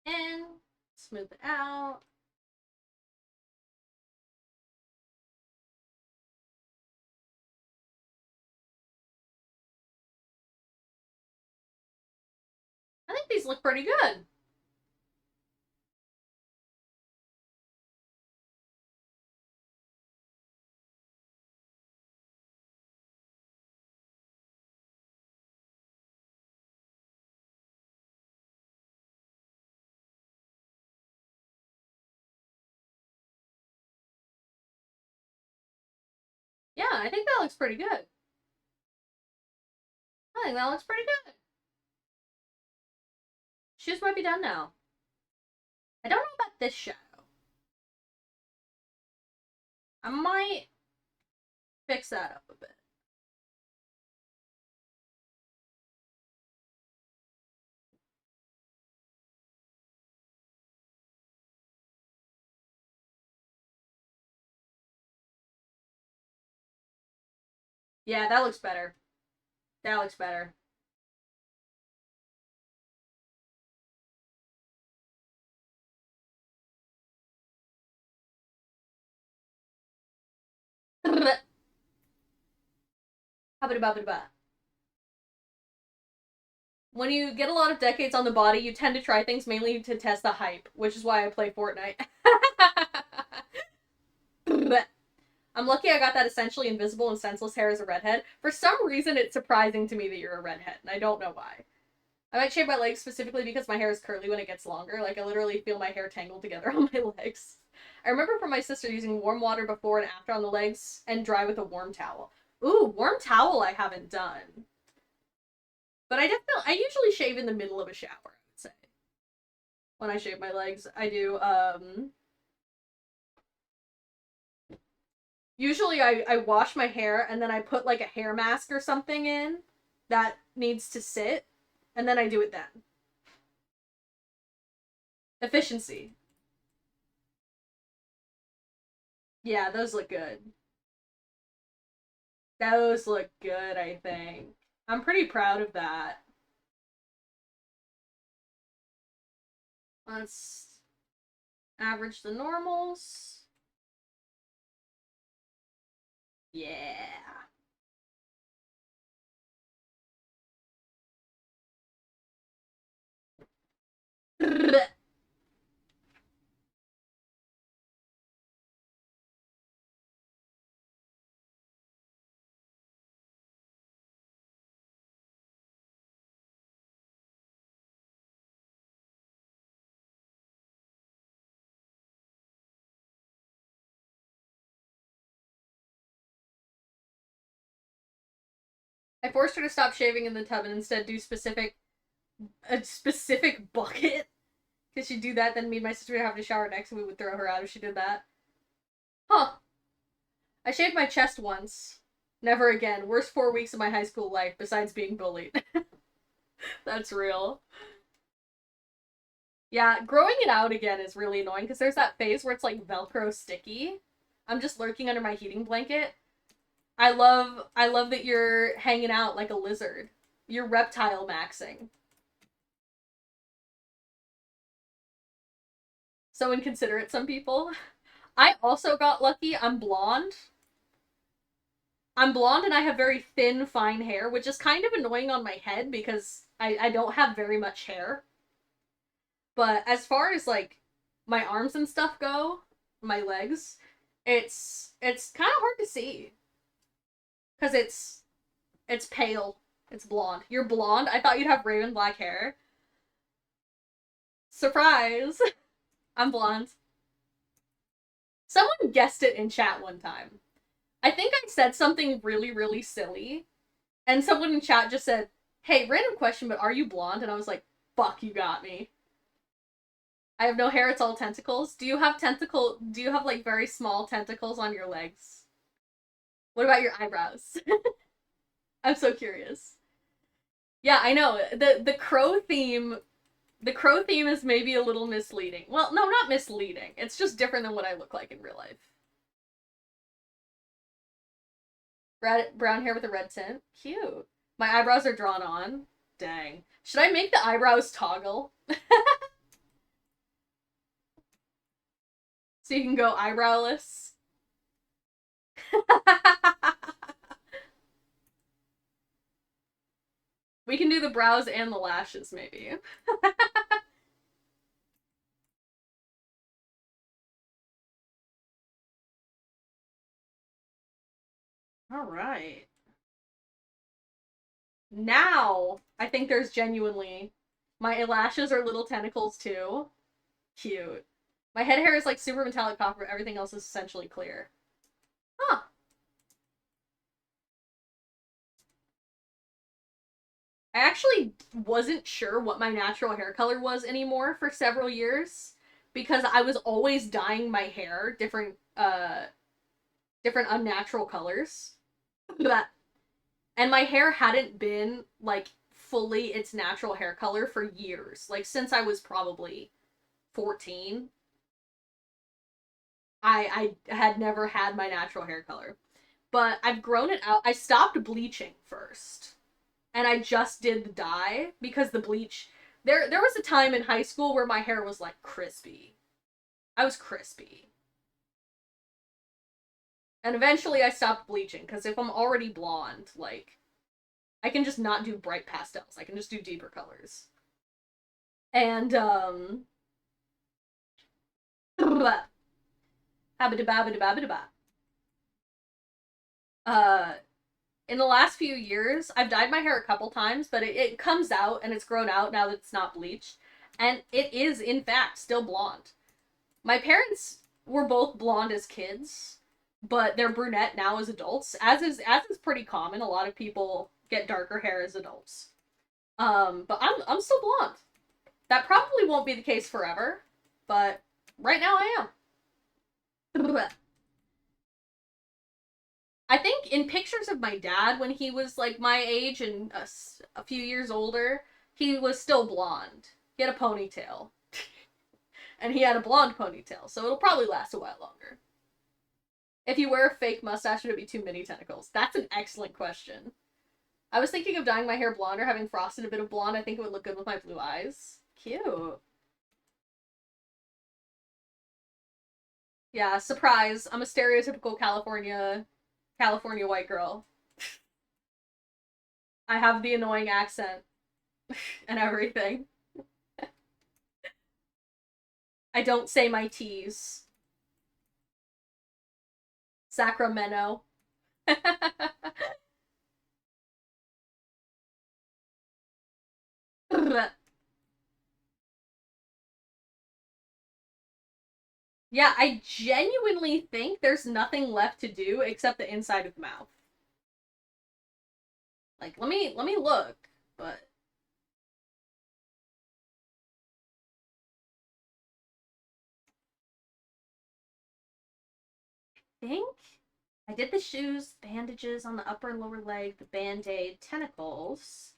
And smooth it out. I think these look pretty good. Yeah, I think that looks pretty good. I think that looks pretty good. Shoes might be done now. I don't know about this shadow. I might fix that up a bit. Yeah, that looks better. That looks better. When you get a lot of decades on the body, you tend to try things mainly to test the hype, which is why I play Fortnite. I'm lucky I got that essentially invisible and senseless hair as a redhead. For some reason, it's surprising to me that you're a redhead, and I don't know why. I might shave my legs specifically because my hair is curly when it gets longer. Like, I literally feel my hair tangled together on my legs. I remember from my sister using warm water before and after on the legs and dry with a warm towel. Ooh, warm towel I haven't done. But I usually shave in the middle of a shower, I would say. When I shave my legs, I do, usually I wash my hair and then I put like a hair mask or something in that needs to sit, and then I do it then. Efficiency. Yeah, those look good. Those look good, I think. I'm pretty proud of that. Let's average the normals. Yeah. I forced her to stop shaving in the tub and instead do a specific bucket. Because she'd do that, then me and my sister would have to shower next and we would throw her out if she did that. Huh. I shaved my chest once. Never again. Worst 4 weeks of my high school life, besides being bullied. That's real. Yeah, growing it out again is really annoying because there's that phase where it's like Velcro sticky. I'm just lurking under my heating blanket. I love that you're hanging out like a lizard. You're reptile maxing. So inconsiderate, some people. I also got lucky. I'm blonde. I'm blonde and I have very thin, fine hair, which is kind of annoying on my head because I don't have very much hair. But as far as like my arms and stuff go, my legs, it's kind of hard to see because it's pale. It's blonde. You're blonde. I thought you'd have raven black hair. Surprise! I'm blonde. Someone guessed it in chat one time. I think I said something really, really silly, and someone in chat just said, "Hey, random question, but are you blonde?" And I was like, "Fuck, you got me." I have no hair, it's all tentacles. Do you have like very small tentacles on your legs? What about your eyebrows? I'm so curious. Yeah, I know. The crow theme is maybe a little misleading. Well, no, not misleading. It's just different than what I look like in real life. Brown hair with a red tint. Cute. My eyebrows are drawn on. Dang. Should I make the eyebrows toggle? So you can go eyebrowless? We can do the brows and the lashes, maybe. Alright. Now, I think there's genuinely... My lashes are little tentacles, too. Cute. My head hair is like super metallic copper, but everything else is essentially clear. Huh. I actually wasn't sure what my natural hair color was anymore for several years because I was always dyeing my hair different unnatural colors. And my hair hadn't been like fully its natural hair color for years. Like since I was probably 14. I had never had my natural hair color. But I've grown it out. I stopped bleaching first. And I just did the dye because the bleach there was a time in high school where my hair was like crispy. I was crispy. And eventually I stopped bleaching because if I'm already blonde, like I can just not do bright pastels. I can just do deeper colors. And uh in the last few years, I've dyed my hair a couple times, but it comes out and it's grown out now that it's not bleached. And it is, in fact, still blonde. My parents were both blonde as kids, but they're brunette now as adults. As is pretty common. A lot of people get darker hair as adults. But I'm still blonde. That probably won't be the case forever, but right now I am. I think in pictures of my dad when he was like my age and a few years older, he was still blonde. He had a ponytail. And he had a blonde ponytail, so it'll probably last a while longer. If you wear a fake mustache, would it be too many tentacles? That's an excellent question. I was thinking of dyeing my hair blonde or having frosted a bit of blonde. I think it would look good with my blue eyes. Cute. Yeah, surprise. I'm a stereotypical California white girl. I have the annoying accent and everything. I don't say my T's. Sacramento. Yeah, I genuinely think there's nothing left to do except the inside of the mouth. Like, let me look, but I think I did the shoes, bandages on the upper and lower leg, the band-aid, tentacles,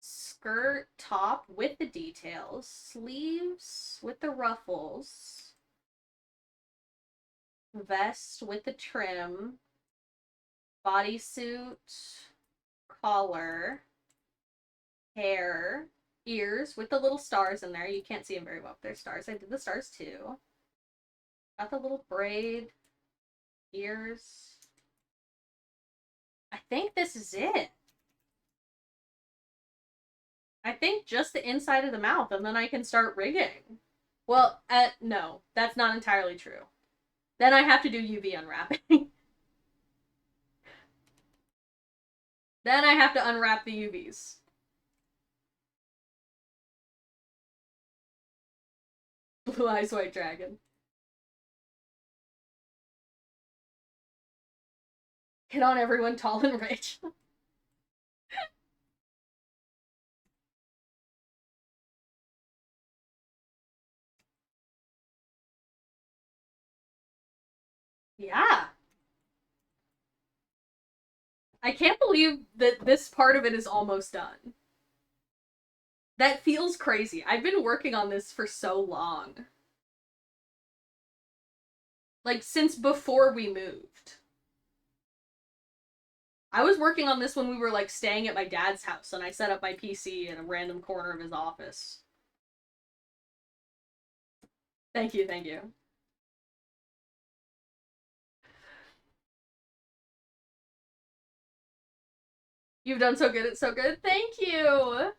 skirt top with the details, sleeves with the ruffles, vest with the trim, bodysuit, collar, hair, ears with the little stars in there. You can't see them very well, but they're stars. I did the stars too. Got the little braid, ears. I think this is it. I think just the inside of the mouth, and then I can start rigging. Well, no, that's not entirely true. Then I have to do UV unwrapping. Then I have to unwrap the UVs. Blue Eyes White Dragon. Hit on everyone tall and rich. Yeah. I can't believe that this part of it is almost done. That feels crazy. I've been working on this for so long. Like, since before we moved. I was working on this when we were, like, staying at my dad's house, and I set up my PC in a random corner of his office. Thank you, thank you. You've done so good, it's so good. Thank you!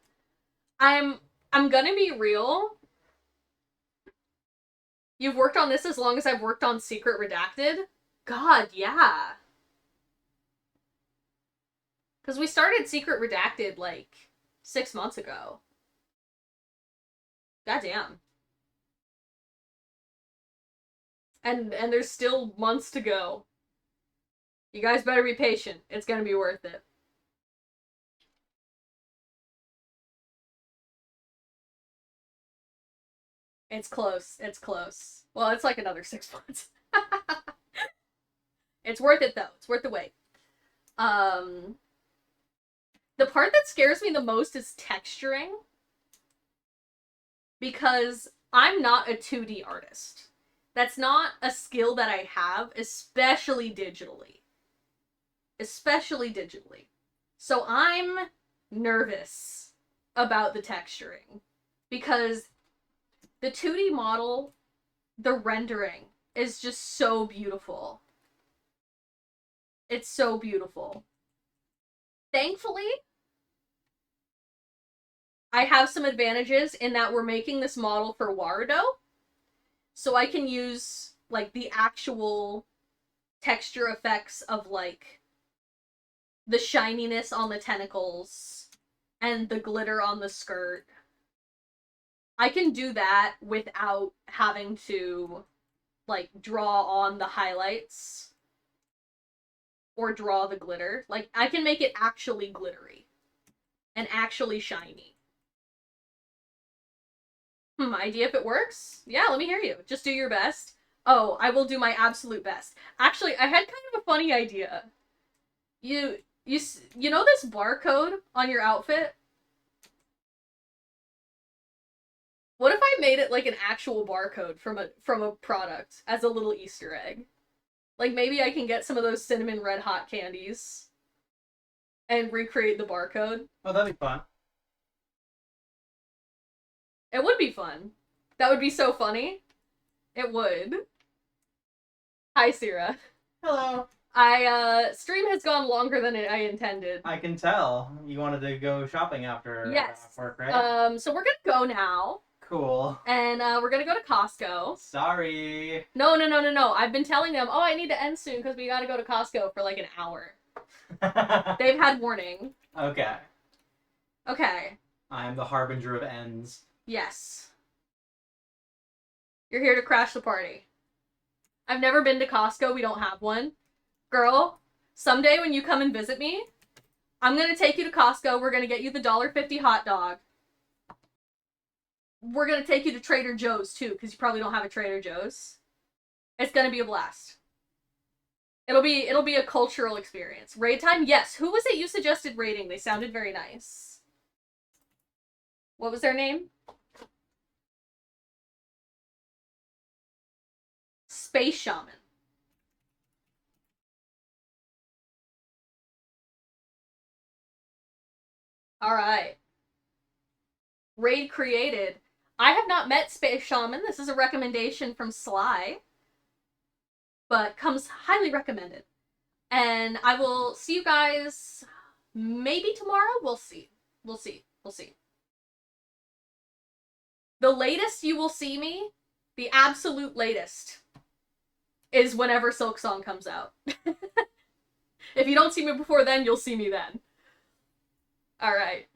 I'm gonna be real. You've worked on this as long as I've worked on Secret Redacted? God, yeah. Because we started Secret Redacted, like, 6 months ago. Goddamn. And there's still months to go. You guys better be patient. It's gonna be worth it. It's close. It's close. Well, it's like another 6 months. It's worth it though. It's worth the wait. Um, the part that scares me the most is texturing. Because I'm not a 2D artist. That's not a skill that I have, especially digitally. Especially digitally. So I'm nervous about the texturing. Because the 2D model, the rendering, is just so beautiful. It's so beautiful. Thankfully, I have some advantages in that we're making this model for Warudo. So I can use, like, the actual texture effects of, like, the shininess on the tentacles and the glitter on the skirt. I can do that without having to, like, draw on the highlights or draw the glitter. Like, I can make it actually glittery and actually shiny. Idea if it works? Yeah, let me hear you. Just do your best. Oh, I will do my absolute best. Actually, I had kind of a funny idea. You know this barcode on your outfit? What if I made it like an actual barcode from a product as a little Easter egg? Like maybe I can get some of those cinnamon red hot candies and recreate the barcode. Oh, that'd be fun. It would be fun. That would be so funny. It would. Hi, Sierra. Hello. Stream has gone longer than I intended. I can tell. You wanted to go shopping after Yes. work, right? So we're gonna go now, Cool. and we're gonna go to Costco. Sorry. No. I've been telling them, oh, I need to end soon because we gotta go to Costco for like an hour. They've had warning. Okay. Okay. I am the harbinger of ends. Yes. You're here to crash the party. I've never been to Costco. We don't have one. Girl, someday when you come and visit me, I'm gonna take you to Costco. We're gonna get you the $1.50 hot dog. We're gonna take you to Trader Joe's too, because you probably don't have a Trader Joe's. It's gonna be a blast. It'll be a cultural experience. Raid time? Yes. Who was it you suggested raiding? They sounded very nice. What was their name? Space Shaman. Alright. Raid created. I have not met Space Shaman. This is a recommendation from Sly. But comes highly recommended. And I will see you guys maybe tomorrow. We'll see. We'll see. The latest you will see me, the absolute latest, is whenever Silksong comes out. If you don't see me before then, you'll see me then. Alright.